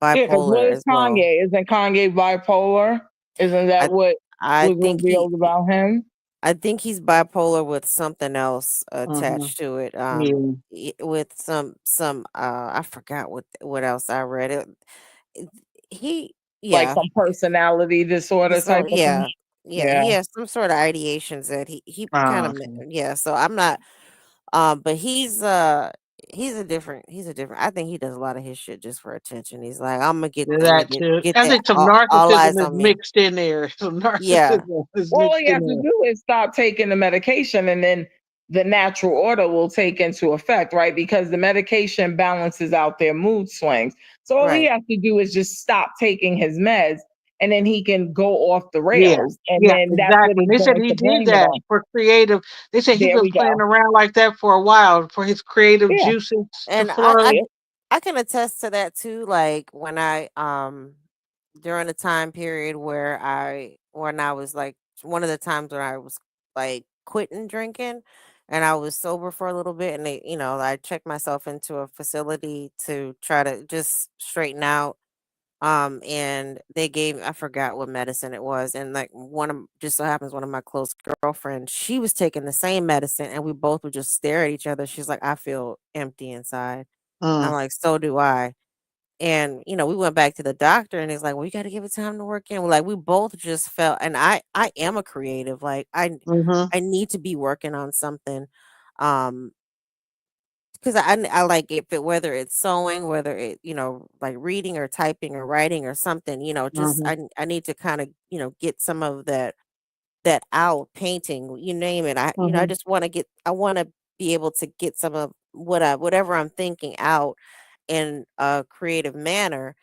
yeah, because what bipolar is as well. Kanye? Isn't Kanye bipolar? Isn't that I what I was think he revealed about him? I think he's bipolar with something else Mhm. attached to it. Yeah. With some I forgot what else I read. It he Like yeah. some personality disorder So type of thing? yeah, Yeah. he has some sort of ideations that he kind Oh, of okay. yeah. So I'm not but he's a different. I think he does a lot of his shit just for attention. He's like, I'm gonna get Yeah, them to that get too. get I that think some all eyes narcissism is on me. mixed in there. Some Yeah. narcissism is Well, all mixed you in have to there. do is stop taking the medication, and then the natural order will take into effect, right? Because the medication balances out their mood swings. So all he Right. has to do is just stop taking his meds, and then he can go off the Yeah. rails. And Yeah, then that's what exactly. he's They said going he to did blame it that on. for creative. They said he's There been we playing go. around like that for a while for his creative Yeah. juices to And flow. Yeah. I can attest to that too. Like when I during the time period when I was like one of the times when I was like quitting drinking and I was sober for a little bit and I checked myself into a facility to try to just straighten out. And they gave I forgot what medicine it was, and like just so happens one of my close girlfriends, she was taking the same medicine, and we both would just stare at each other. She's like, "I feel empty inside." I'm Mm, like, "So do I." And we went back to the doctor, and he's like, "Well, you got to give it time to work in." We're like, we both just felt, and I am a creative, like mhm, I need to be working on something. Um, because I like if it whether it's sewing, whether it like reading or typing or writing or something, just mhm, I need to kind of get some of that out, painting, you name it. I mhm, just I want to be able to get some of whatever I'm thinking out in a creative manner.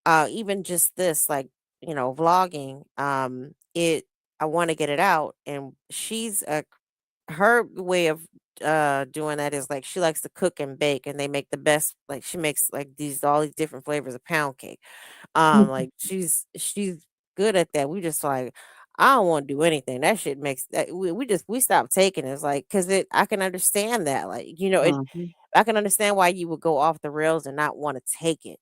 Even just this, like vlogging. It I want to get it out, and her way of doing that is like she likes to cook and bake, and they make the best. Like she makes like these all these different flavors of pound cake. Like she's good at that. We just like I don't want to do anything. That shit makes that we stopped taking it. It's like because it I can understand that. Like it Mhm. I can understand why you would go off the rails and not want to take it.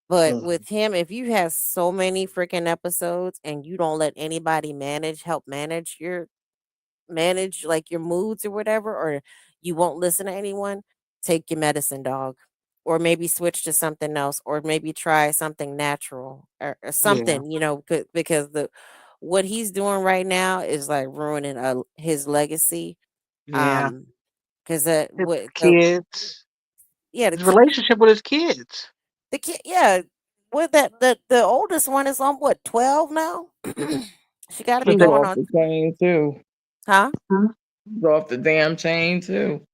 But Mhm. with him, if you have so many freaking episodes and you don't let anybody help manage like your moods or whatever, or you won't listen to anyone, take your medicine, dog. Or maybe switch to something else, or maybe try something natural or Yeah. something, because the what he's doing right now is like ruining his legacy. Yeah. Um, because His what kids. yeah, His relationship with his kids. the kid, yeah, what that the oldest one is on what 12 now. She got to be She's The- going off on, the chain too. huh? She's off the damn chain too.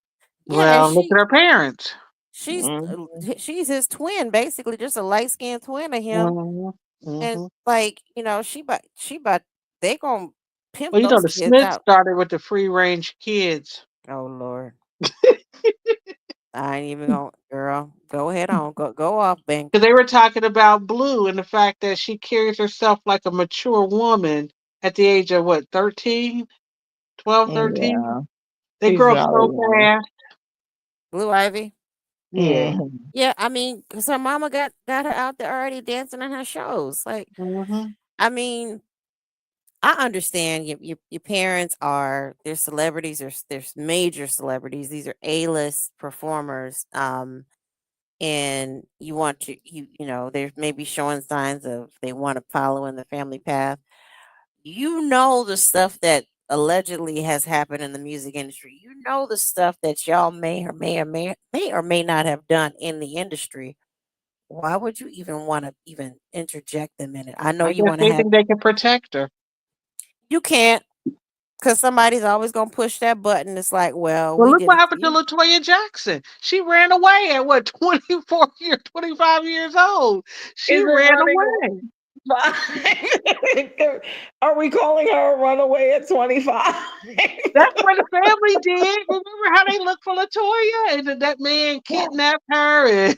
Yeah, and Well, look at her parents. Mhm. she's his twin, basically, just a light skinned twin of him. Mhm. And Mhm. like, she about they gonna pimp Well, those the kids Smiths out. started with the free range kids. Oh Lord. I ain't even gonna girl. Go ahead on. Go off, Bink. Because they were talking about Blue and the fact that she carries herself like a mature woman at the age of what, 13, 12, 13. Yeah, They she's grow up jolly so young. fast. Blue Ivy. Yeah. Mhm. Yeah, I mean, 'cause her mama got her out there already dancing in her shows. Like, Mhm. I mean, I understand your parents are they're celebrities, there's major celebrities. These are A-list performers. And you want to they're maybe showing signs of they want to follow in the family path. The stuff that allegedly has happened in the music industry. The stuff that y'all may or may not have done in the industry. Why would you even want to even interject them in it? I know I you guess want to they have think they can protect her. you can't, because somebody's always gonna push that button. It's like, well, Well, we look did what it to happened to you. Latoya Jackson. She ran away at what, 24 years, 25 years old. She Is it ran running away. away? Are we calling her a runaway at 25? That's what the family did. Remember how they looked for Latoya and that man kidnapped her and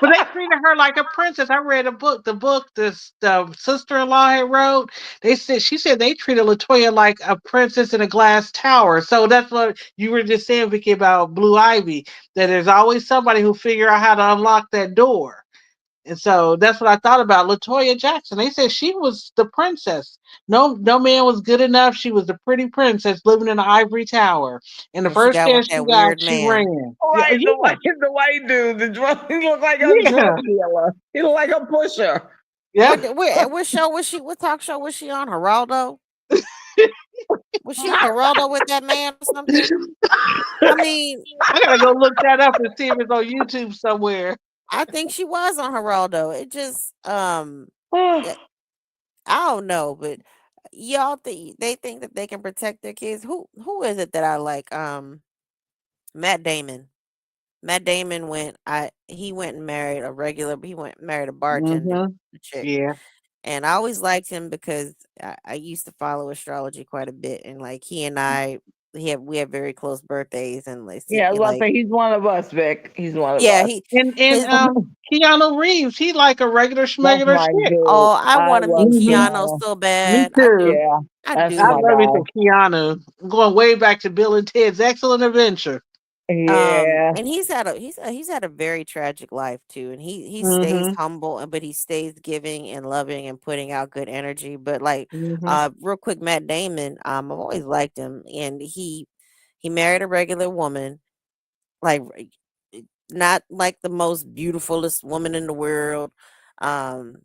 but they treated her like a princess. I read a book, the book this the sister-in-law had wrote. She said they treated Latoya like a princess in a glass tower. So that's what you were just saying, Vicky, about Blue Ivy. That there's always somebody who figure out how to unlock that door. And so that's what I thought about Latoya Jackson. They said she was the princess. No man was good enough. She was the pretty princess living in an ivory tower. And the And she first got with chance she that got, weird she man. ran. Yeah, Right, yeah, the white dude, the drug, he looked like a yeah. drug dealer. He looked like a pusher. Yeah. What show was she? What talk show was she on? Geraldo? Was she on Geraldo with that man or something? I mean, I gotta go look that up and see if it's on YouTube somewhere. I think she was on Geraldo. It just, yeah, I don't know, but y'all think they think that they can protect their kids? Who is it that I like? Matt Damon. Matt Damon he went and married a regular. He went and married a bartender Mm-hmm. chick. Yeah. And I always liked him because I used to follow astrology quite a bit, and like he and I, we have very close birthdays, and like, Yeah, I was about to say he's one of us, Vic. He's one of yeah, us. he And his Keanu Reeves, he like a regular That's schmegular my chick. dude. oh, I I want to meet love Mm-hmm. Keanu Keanu. so Me bad. I too. do, Yeah, I that's I my do. love me some guy. Keanu. I'm going way back to Bill and Ted's Excellent Adventure. Yeah. And he's had a very tragic life too, and he stays Mm-hmm. humble, but he stays giving and loving and putting out good energy. But like, Mm-hmm. real quick, Matt Damon, I've always liked him, and he married a regular woman, like not like the most beautifulest woman in the world. Um,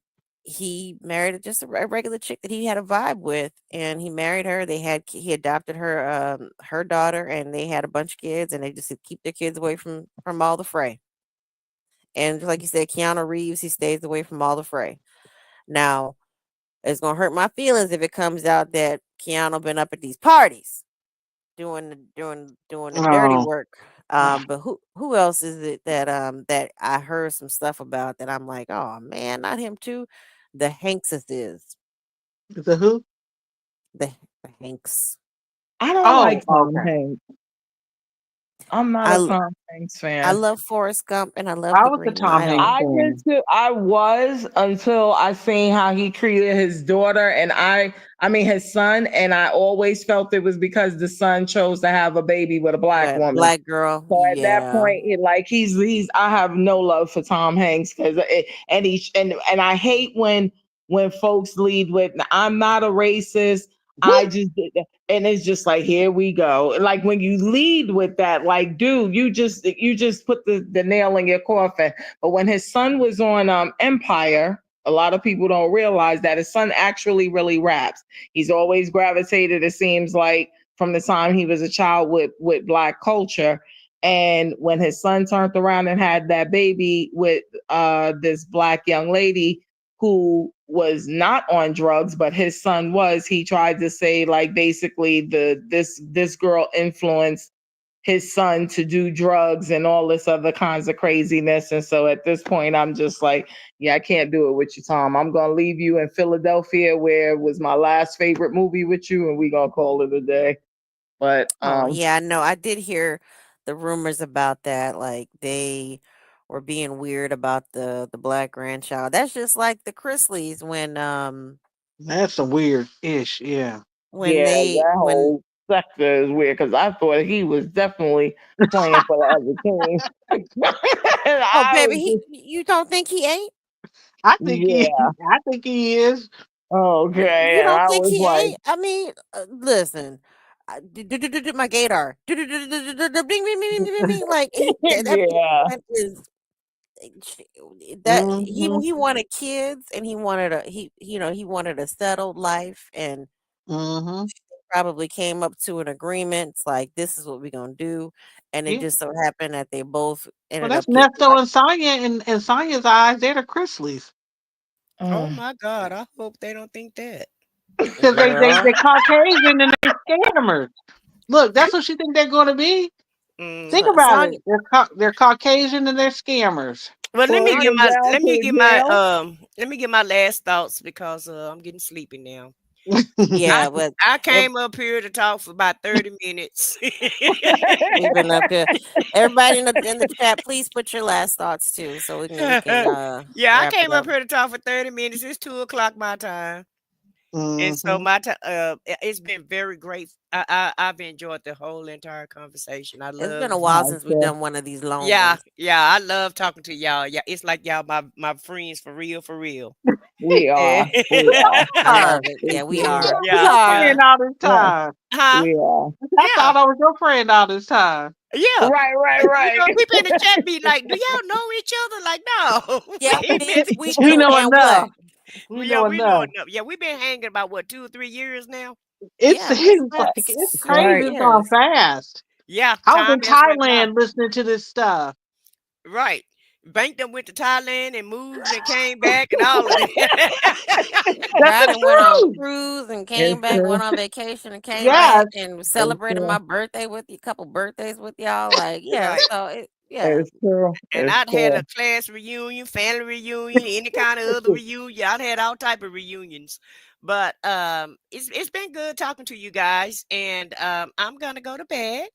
he married just a regular chick that he had a vibe with, and he married her. He adopted her daughter, and they had a bunch of kids, and they just said keep their kids away from all the fray. And just like you said, Keanu Reeves, he stays away from all the fray. Now, it's gonna hurt my feelings if it comes out that Keanu been up at these parties doing the dirty Oh. work. But who else is it that I heard some stuff about that I'm like, oh man, not him too. The Hankses is The who? the Hanks. I don't Oh, like Tom okay. Hanks. I'm not I a l- Tom Hanks I fan. love Forrest Gump and I love I The was the Green Tom Hanks Mile. I did fan. too. I was until I seen how he treated his daughter, and I mean his son, and I always felt it was because the son chose to have a baby with a black But woman. Black Girl, So at that yeah. point, he's I have no love for Tom Hanks because and I hate when folks lead with I'm not a racist. I just did that. And it's just like here we go. Like when you lead with that, like dude, you just put the nail in your coffin. But when his son was on Empire, a lot of people don't realize that his son actually really raps. He's always gravitated, it seems like, from the time he was a child with black culture. And when his son turned around and had that baby with this black young lady who was not on drugs, but his son was, he tried to say like basically this girl influenced his son to do drugs and all this other kinds of craziness. And so at this point, I'm just like, yeah, I can't do it with you, Tom. I'm gonna leave you in Philadelphia, where it was my last favorite movie with you, and we're gonna call it a day. But Oh, yeah, no, I did hear the rumors about that. Like they were being weird about the black grandchild. That's just like the Chrisleys That's a weird ish. Yeah. when yeah, they that when whole sector is weird because I thought he was definitely playing for the other team. And oh I baby, was he just, you don't think he ain't? I think he. yeah, I think he is. okay. You And don't I think was he like, ain't? I mean, listen. My gator. Bing, bing, bing, bing, bing, bing, bing. Like that yeah. man is that Mm-hmm. he wanted kids and he wanted a he wanted a settled life and Mm-hmm. probably came up to an agreement. It's like this is what we're gonna do, and it Yeah. just so happened that they both Well, ended that's up getting Nesto like, and Sonya, and in Sonya's eyes, they're the Chrisleys. Oh Mm. my God, I hope they don't think that. Because they girl. Caucasian and they're scammers. Look, that's what you think they're going to be. Think Mm. about Sonya, it. They're Caucasian and they're scammers. Well, For real, down to jail. let me get my last thoughts because I'm getting sleepy now. I yeah, but I ev- came up here to talk for about 30 minutes. we've been up here. Everybody in the chat, please put your last thoughts too, so we can Yeah, I wrap it came up up. here to talk for 30 minutes. It's 2 o'clock my time. And so Mm-hmm. my time, it's been very great. I've enjoyed the whole entire conversation. I It's been a love, while since we've done one of these long yeah, ones. yeah, I love talking to y'all. Yeah, it's like y'all my friends for real, for real. We Eh, are. We are. I Are. love it. Yes, Yeah, we we are. I are. thought I We was your are. friend all this Yeah, time. huh? we are. I Yeah, thought I was your friend all this time. yeah. Right, right, right. We been in the chat be like, do y'all know each other? Like, no, we Yeah, ain't been. bitch, we We do. know And what? enough. We Yeah, know we know enough. enough. Yeah, we've been hanging about what 2 or 3 years now. It Yeah, it's seems been like it's crazy. 2 Right. It's gone years. fast. Yeah, I was time in has went by. Thailand listening to this stuff. Right. Bank them went to Thailand and moved and came back and all of that. That's the Right, and went on truth. cruise and It's came back, true. went on vacation and came Yes. back and It's celebrated my true. birthday with you, couple birthdays with y'all. Like, yeah, Right. so yeah. It's true. And It's I'd had a true. class reunion, family reunion, any kind of other reunion. I'd had all type of reunions. But it's been good talking to you guys. And I'm gonna go to bed.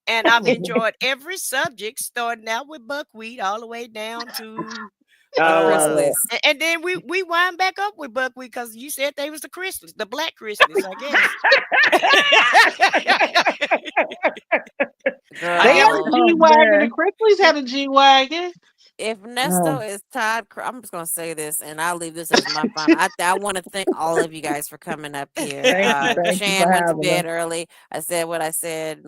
And I've enjoyed every subject, starting out with buckwheat all the way down to The I love it. Chrisleys. and then we wind back up with buckwheat because you said they was the Christmas, the black Christmas, I guess. They I had guess a Girl, Oh G Wagon. The man. Chrisleys had a G Wagon. if Oh, Nesto is Todd, I'm just gonna say this, and I'll leave this as my final. I want to thank all of you guys for coming up here. thank you for Shan went to having bed us. early. I said what I said.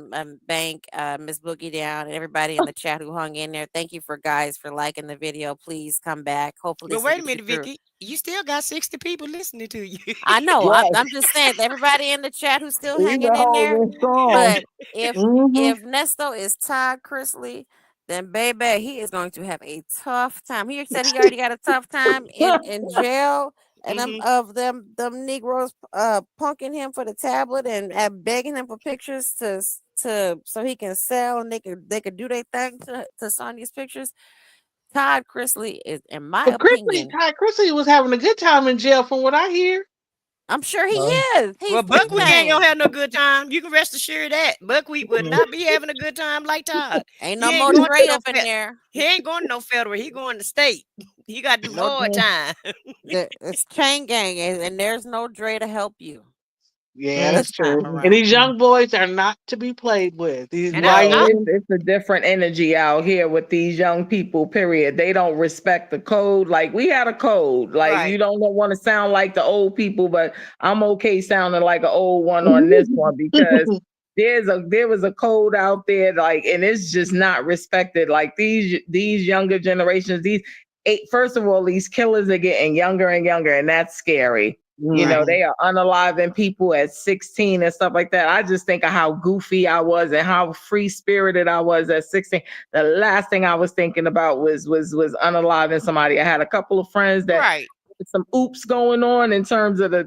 Bank, Miss Boogie Down, and everybody in the chat who hung in there. Thank you for guys for liking the video. Please come back. Hopefully, but this will wait a get you minute, through. Vicky, you still got 60 people listening to you. I know. Right. I'm just saying, everybody in the chat who's still We've hanging been in there. holding strong. But Mm-hmm. if Nesto is Todd Chrisley, then baby, he is going to have a tough time. He said he already got a tough time in jail, and Hmm. them Negroes punking him for the tablet and begging him for pictures to so he can sell and they could do their thing to Sonia's pictures. Todd Chrisley is, in my But opinion, Ty Chrisley was having a good time in jail, from what I hear. I'm sure he Oh. is. Well, He's Ting Buckwheat ain't gonna Bang. have no good time. You can rest assured that Buckwheat would not be having a good time like Todd. Ain't He no ain't more going to Dre no up in there. he ain't going to no federal. He going to state. He got to do No, hard time. it's Chain Gang, and there's no Dre to help you Yeah, Mm. this that's time true. And around. these young boys are not to be played with. These And I, No, I YN. it's a different energy out here with these young people, period. They don't respect the code. Like we had a code. Like right. you don't want to sound like the old people, but I'm okay sounding like an old one on this one because there was a code out there, like, and it's just not respected. Like these younger generations, first of all, these killers are getting younger and younger, and that's scary. You know, Right. they are unaliving people at 16 and stuff like that. I just think of how goofy I was and how free spirited I was at 16. The last thing I was thinking about was unaliving somebody. I had a couple of friends that Right. some oops going on in terms of the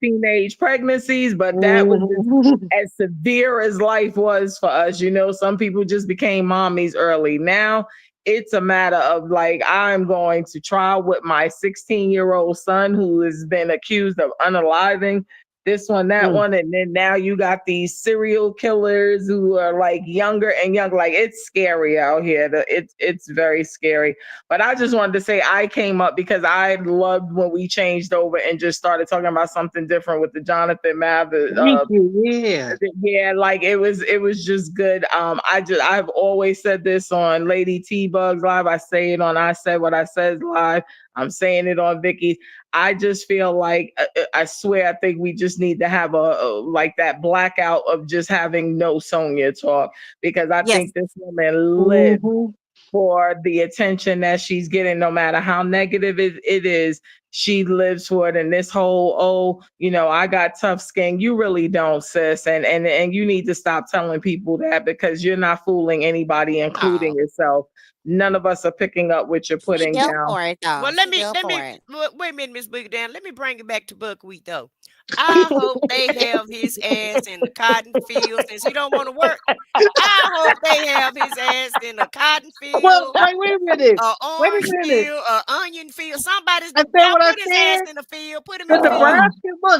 teenage pregnancies, but that was just Mhm. as severe as life was for us. You know, some people just became mommies early. Now it's a matter of like, I'm going to trial with my 16-year-old son who has been accused of unaliving this one, that one. And then now you got these serial killers who are like younger and younger. Like it's scary out here. It's very scary. But I just wanted to say I came up because I loved when we changed over and just started talking about something different with the Jonathan Mathers. Thank you. Yeah. Yeah, like it was just good. I've always said this on Lady T Bugs Live. I say it on I Said What I Said Live. I'm saying it on Vicky's. I just feel like I swear I think we just need to have a like that blackout of just having no Sonia talk because I Yes. think this woman lived Mhm. for the attention that she's getting, no matter how negative it is. She lives for it. And this whole, oh, you know, I got tough skin. You really don't, sis. And you need to stop telling people that because you're not fooling anybody, including Oh, yourself. None of us are picking up what you're she putting built down. for it though. Well, She built for it. wait a minute, Miss Boogie Down. Let me bring it back to Buckwheat though. I hope they have his ass in the cotton field since he don't want to work. I hope they have his ass in the cotton Well, field, wait a minute. Wait a orange minute. field, onion field. Somebody's I said y'all what I put his ass said. in the field. Put him The in the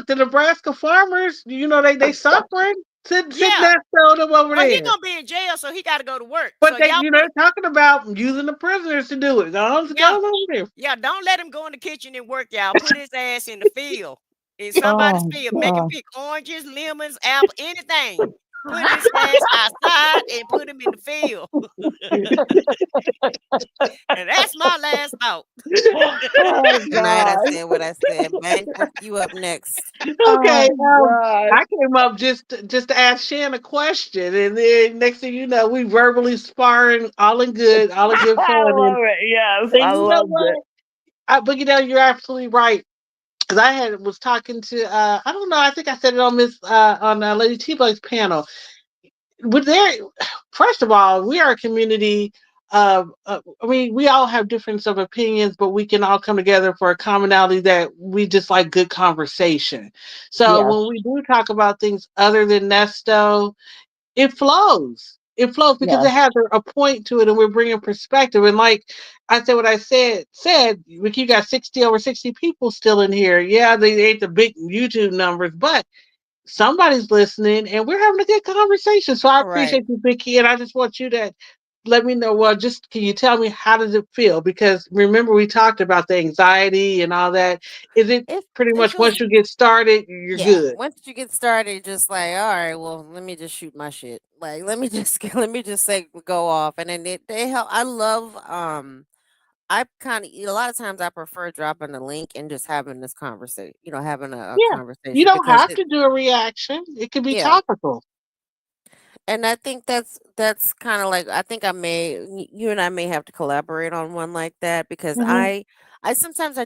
field. Nebraska farmers, you know, they suffering. Sit Yeah. Nesto them over Well, he there. gonna be in jail, so he got to go to work. But So they, y'all you know, put they're talking about using the prisoners to do it. Go yeah, over there. yeah. Don't let him go in the kitchen and work, y'all. Put his ass in the field. In somebody's Oh, field. Make him God. pick oranges, lemons, apple, anything. Put his ass outside and put him in the field. And that's my last thought. Oh, Good night. I God. said what I said. Bank, what you up next? Okay, Oh, God. I came up just to ask Shan a question, and then next thing you know, we verbally sparring, all in good I fun. love it. Yes, And I you know loved what? it. But you know, you're absolutely right. Because was talking to I don't know, I think I said it on Lady T Bug's panel. But there, first of all, we are a community. I mean, we all have difference of opinions, but we can all come together for a commonality that we just like good conversation. So Yes, when we do talk about things other than Nesto, it flows. It flows because it yes. has a point to it, and we're bringing perspective. And like I said, what I said, like you got over 60 people still in here. Yeah, they ain't the big YouTube numbers, but somebody's listening and we're having a good conversation. So I Right. appreciate you, Vicky, and I just want you to let me know. Well, just can you tell me how does it feel? Because remember we talked about the anxiety and all that. Is it pretty It much once feels you get started, you're yeah. good? Once you get started, just like all right, well, let me just shoot my shit. Like let me just let me just say go off, and then they help. I love I kind of a lot of times I prefer dropping the link and just having this conversation. You know, having a Yeah. You conversation don't because have to do a reaction. It could be yeah. topical. And I think that's kind of like I think you and I may have to collaborate on one like that because Hmm. I sometimes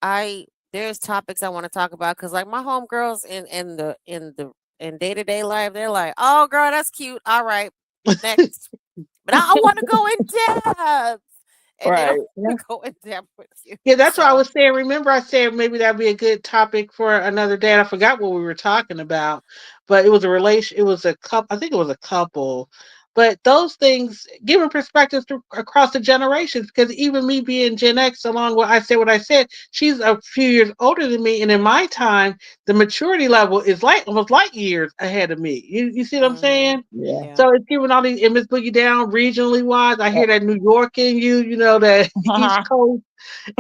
I there's topics I want to talk about because like my homegirls in day-to-day life they're like, oh girl, that's cute, all right, next, but I want to go in depth, and they don't Right. want to go in depth with you. Yeah, that's what I So was saying. Remember, I said maybe that'd be a good topic for another day. And I forgot what we were talking about, but it was a relation. It was a couple. I think it was a couple. But those things, giving perspectives across the generations, because even me being Gen X, along with I said what I said, she's a few years older than me, and in my time, the maturity level is like almost light years ahead of me. You see what I'm saying? Yeah. Yeah. So it's giving all these images boogie down regionally wise. I hear that New York in you, that East Coast,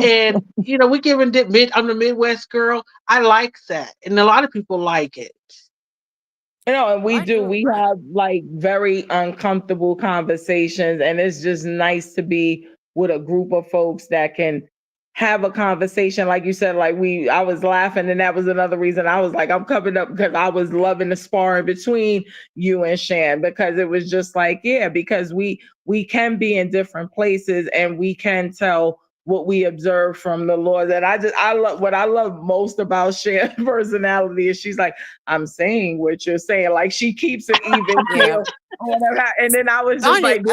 and we giving I'm the Midwest girl. I like that, and a lot of people like it. And we I do. do. We have like very uncomfortable conversations, and it's just nice to be with a group of folks that can have a conversation. Like you said, I was laughing, and that was another reason I was like, I'm coming up because I was loving the sparring between you and Shan, because it was just like, yeah, because we can be in different places and we can tell what we observe from the Lord. And I love what I love most about Shan's personality is she's like, I'm saying what you're saying. Like she keeps it even Yeah. keel or whatever. And then I was just Sonya, like,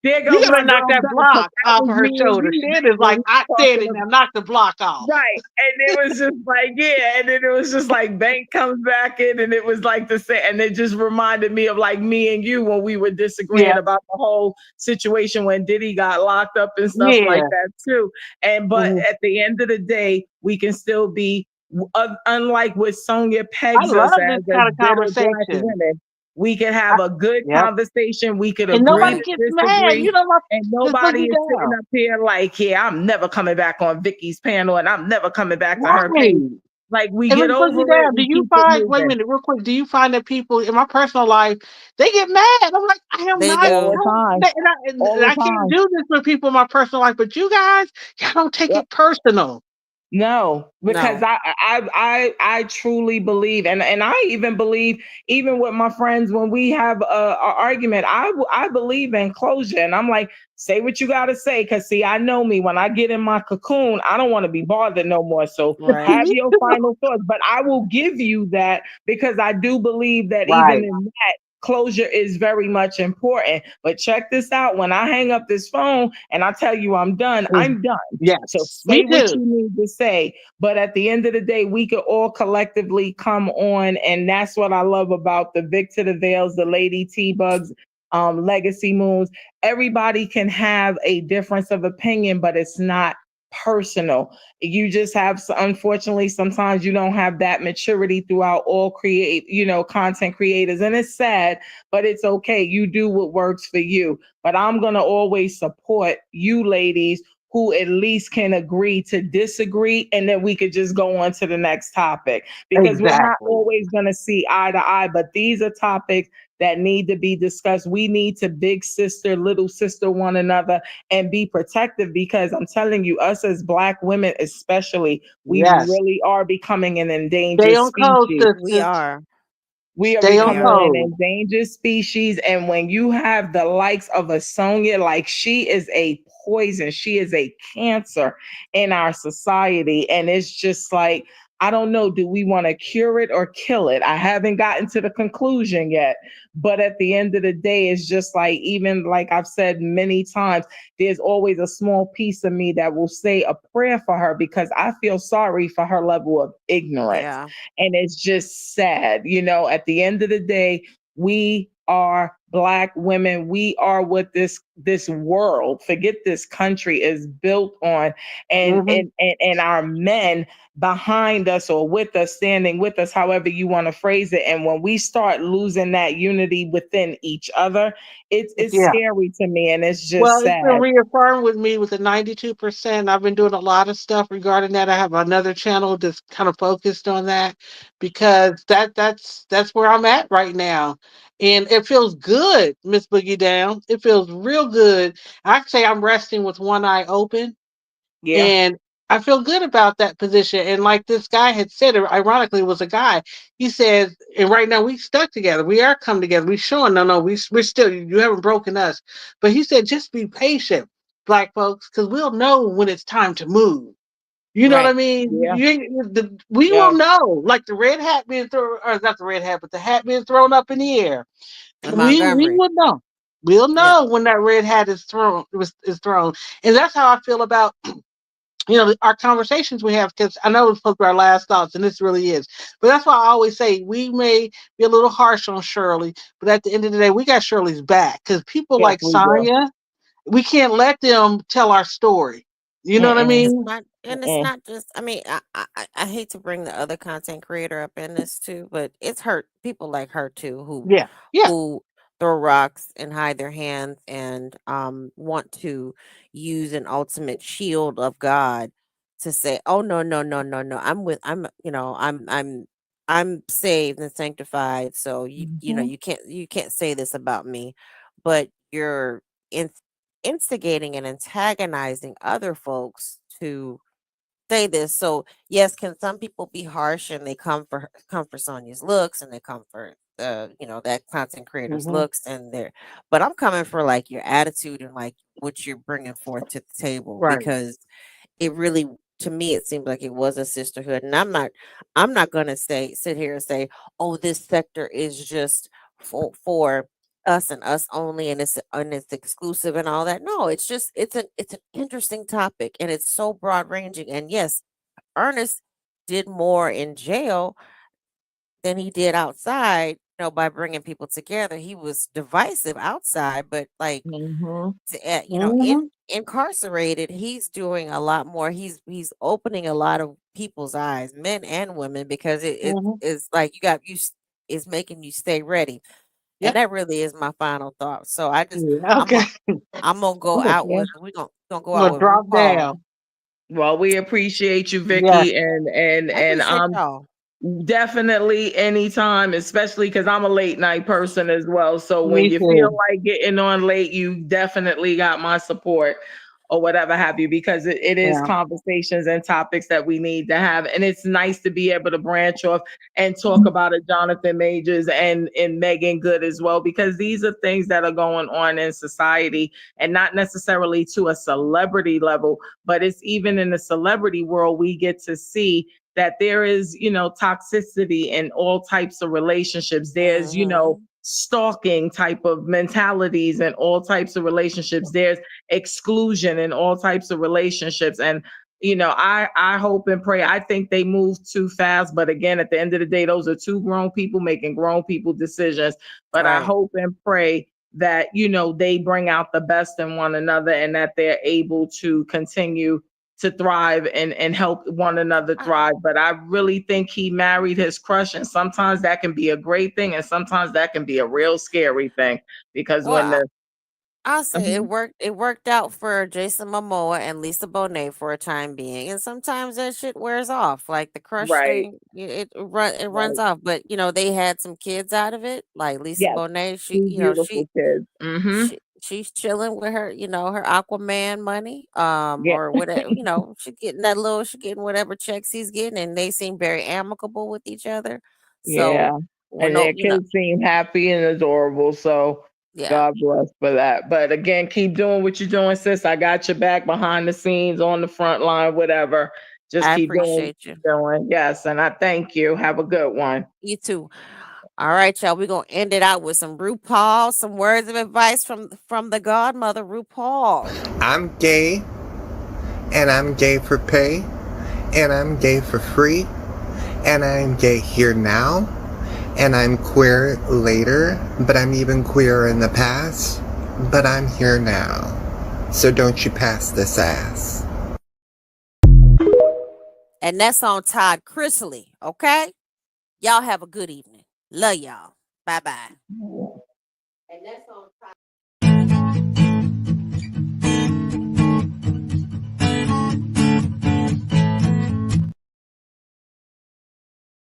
there You goes gotta my knock girl that Beth, 'cause block that off was of her me and shoulder. you Shan is when like, we I were said talking it, about now knock the block off. right. And it was just like, yeah. And then it was just like Bank comes back in and it was like the same. And it just reminded me of like me and you when we were disagreeing Yeah, about the whole situation when Diddy got locked up and stuff like yeah. that too. But Mhm. at the end of the day, we can still be unlike what Sonia I pegs us love this as kind of bitter black conversation. women. We can I, have a good yep. conversation. We could And agree nobody to right. gets mad. disagree. And Just nobody boogie is sitting down. up here like, yeah, I'm never coming back on Vicky's panel and I'm never coming back to her page. Right. Like we And get Miss over Boogie it, down, do we you keep it find, wait a moving minute, real quick, do you find that people in my personal life, they get mad? I'm like, I am They not, all do. the time. and All the I can't time. do this with people in my personal life, but you guys, y'all don't take Yep. it personal. No, because No. I truly believe, and I even believe, even with my friends when we have a argument, I believe in closure, and I'm like, say what you got to say, because see, I know me when I get in my cocoon, I don't want to be bothered no more. So Right. have your final thoughts, but I will give you that because I do believe that even Right. in that. Closure is very much important. But check this out. When I hang up this phone and I tell you I'm done, Mm. I'm done. So Yes, me say what too. you need to say. But at the end of the day, we could all collectively come on. And that's what I love about the Victor the Veils, the Lady T Bugs, Legacy Moons. Everybody can have a difference of opinion, but it's not personal. You just have, unfortunately, sometimes you don't have that maturity throughout all content creators. And it's sad, but it's okay. You do what works for you. But I'm going to always support you ladies who at least can agree to disagree, and then we could just go on to the next topic because we're not Exactly. always going to see eye to eye, but these are topics that need to be discussed. We need to big sister, little sister one another and be protective because I'm telling you, us as Black women, especially, we Yes. really are becoming an Stay endangered on code, species. We sisters. are. We are Stay We on becoming are. an code. endangered species. And when you have the likes of a Sonia, like she is a poison, she is a cancer in our society. And it's just like, I don't know, do we want to cure it or kill it? I haven't gotten to the conclusion yet. But at the end of the day, it's just like, even like I've said many times, there's always a small piece of me that will say a prayer for her because I feel sorry for her level of ignorance. Yeah. And it's just sad. At the end of the day, we are Black women. We are what this world, forget this country, is built on. And Hmm. and our men behind us or with us, standing with us, however you want to phrase it. And when we start losing that unity within each other, it's Yeah. scary to me and it's Well, just it's been sad. reaffirmed with me with the 92%. I've been doing a lot of stuff regarding that. I have another channel that's kind of focused on that because that's where I'm at right now. And it feels good, Miss Boogie Down. It feels real good. I say I'm resting with one eye open. Yeah. And I feel good about that position. And like this guy had said, ironically, it was a guy. He says, and right now we stuck together. We are come together. We showing, no, we're still, you haven't broken us. But he said, just be patient, Black folks, because we'll know when it's time to move. You know what I Right. mean? Yeah. We Yeah. will know, like the red hat being thrown, or not the red hat, but the hat being thrown up in the air. In We Montgomery. will know. We'll Yep. know when that red hat is thrown. Is thrown, and that's how I feel about our conversations we have, because I know it's supposed to be our last thoughts, and this really is. But that's why I always say we may be a little harsh on Shirley, but at the end of the day, we got Shirley's back, because people Yes, like we do. Sonya, we can't let them tell our story. You know what I Mm-mm. mean? It's Mm-mm. not just. I mean, I hate to bring the other content creator up in this too, but it's hurt people like her too Yeah. Yeah. who throw rocks and hide their hands and want to use an ultimate shield of God to say, "Oh no, no, no, no, no! I'm saved and sanctified, so Hmm. you can't say this about me," but you're in instigating and antagonizing other folks to say this. So yes, can some people be harsh and they come for Sonia's looks and they come for that content creator's Hmm. looks and their but I'm coming for like your attitude and like what you're bringing forth to the table Right. because it really to me it seemed like it was a sisterhood and I'm not going to say sit here and say oh this sector is just for us and us only and it's exclusive and all that. No, it's just it's an interesting topic and it's so broad ranging. And yes, Ernest did more in jail than he did outside, by bringing people together. He was divisive outside, but like Mm-hmm. Hmm. incarcerated, he's doing a lot more. He's opening a lot of people's eyes, men and women, because it Hmm. is like is making you stay ready. And Yeah. that really is my final thought. So Yeah. I'm Okay. a, I'm gonna go Okay. out Yeah. with gonna go I'm out gonna with drop RuPaul. down. Well, we appreciate you, Yes. Vicky, and I and appreciate I'm y'all. definitely anytime, especially because I'm a late night person as well. So when Me you feel too. like getting on late, you definitely got my support or whatever have you, because it is Yeah. conversations and topics that we need to have. And it's nice to be able to branch off and talk about a Jonathan Majors and Megan Good as well, because these are things that are going on in society and not necessarily to a celebrity level, but it's even in the celebrity world, we get to see that there is, toxicity in all types of relationships. There's, Mhm. stalking type of mentalities and all types of relationships. There's exclusion in all types of relationships. And, I hope and pray. I think they move too fast. But again, at the end of the day, those are two grown people making grown people decisions. But I Right. hope and pray that, they bring out the best in one another and that they're able to continue to thrive and help one another I, thrive. But I really think he married his crush, and sometimes that can be a great thing, and sometimes that can be a real scary thing because when well, the I'll say Mhm. it worked out for Jason Momoa and Lisa Bonet for a time being, and sometimes that shit wears off. Like the crush Right, thing, it runs right, off. But they had some kids out of it. Like Lisa yes, Bonet, two beautiful kids. Mm-hmm. she's chilling with her, her Aquaman money, Yeah, or whatever. She getting whatever checks he's getting, and they seem very amicable with each other. So, yeah, well, and no, their kids seem happy and adorable. So yeah, God bless for that. But again, keep doing what you're doing, sis. I got your back behind the scenes, on the front line, whatever. Just I keep doing what appreciate you. you're doing. Yes, and I thank you. Have a good one. You too. All right, y'all. We're gonna end it out with some RuPaul, some words of advice from the godmother, RuPaul. I'm gay, and I'm gay for pay, and I'm gay for free, and I'm gay here now, and I'm queer later, but I'm even queer in the past, but I'm here now. So don't you pass this ass. And that's on Todd Chrisley. Okay? Y'all have a good evening. Love y'all. Bye bye. And that's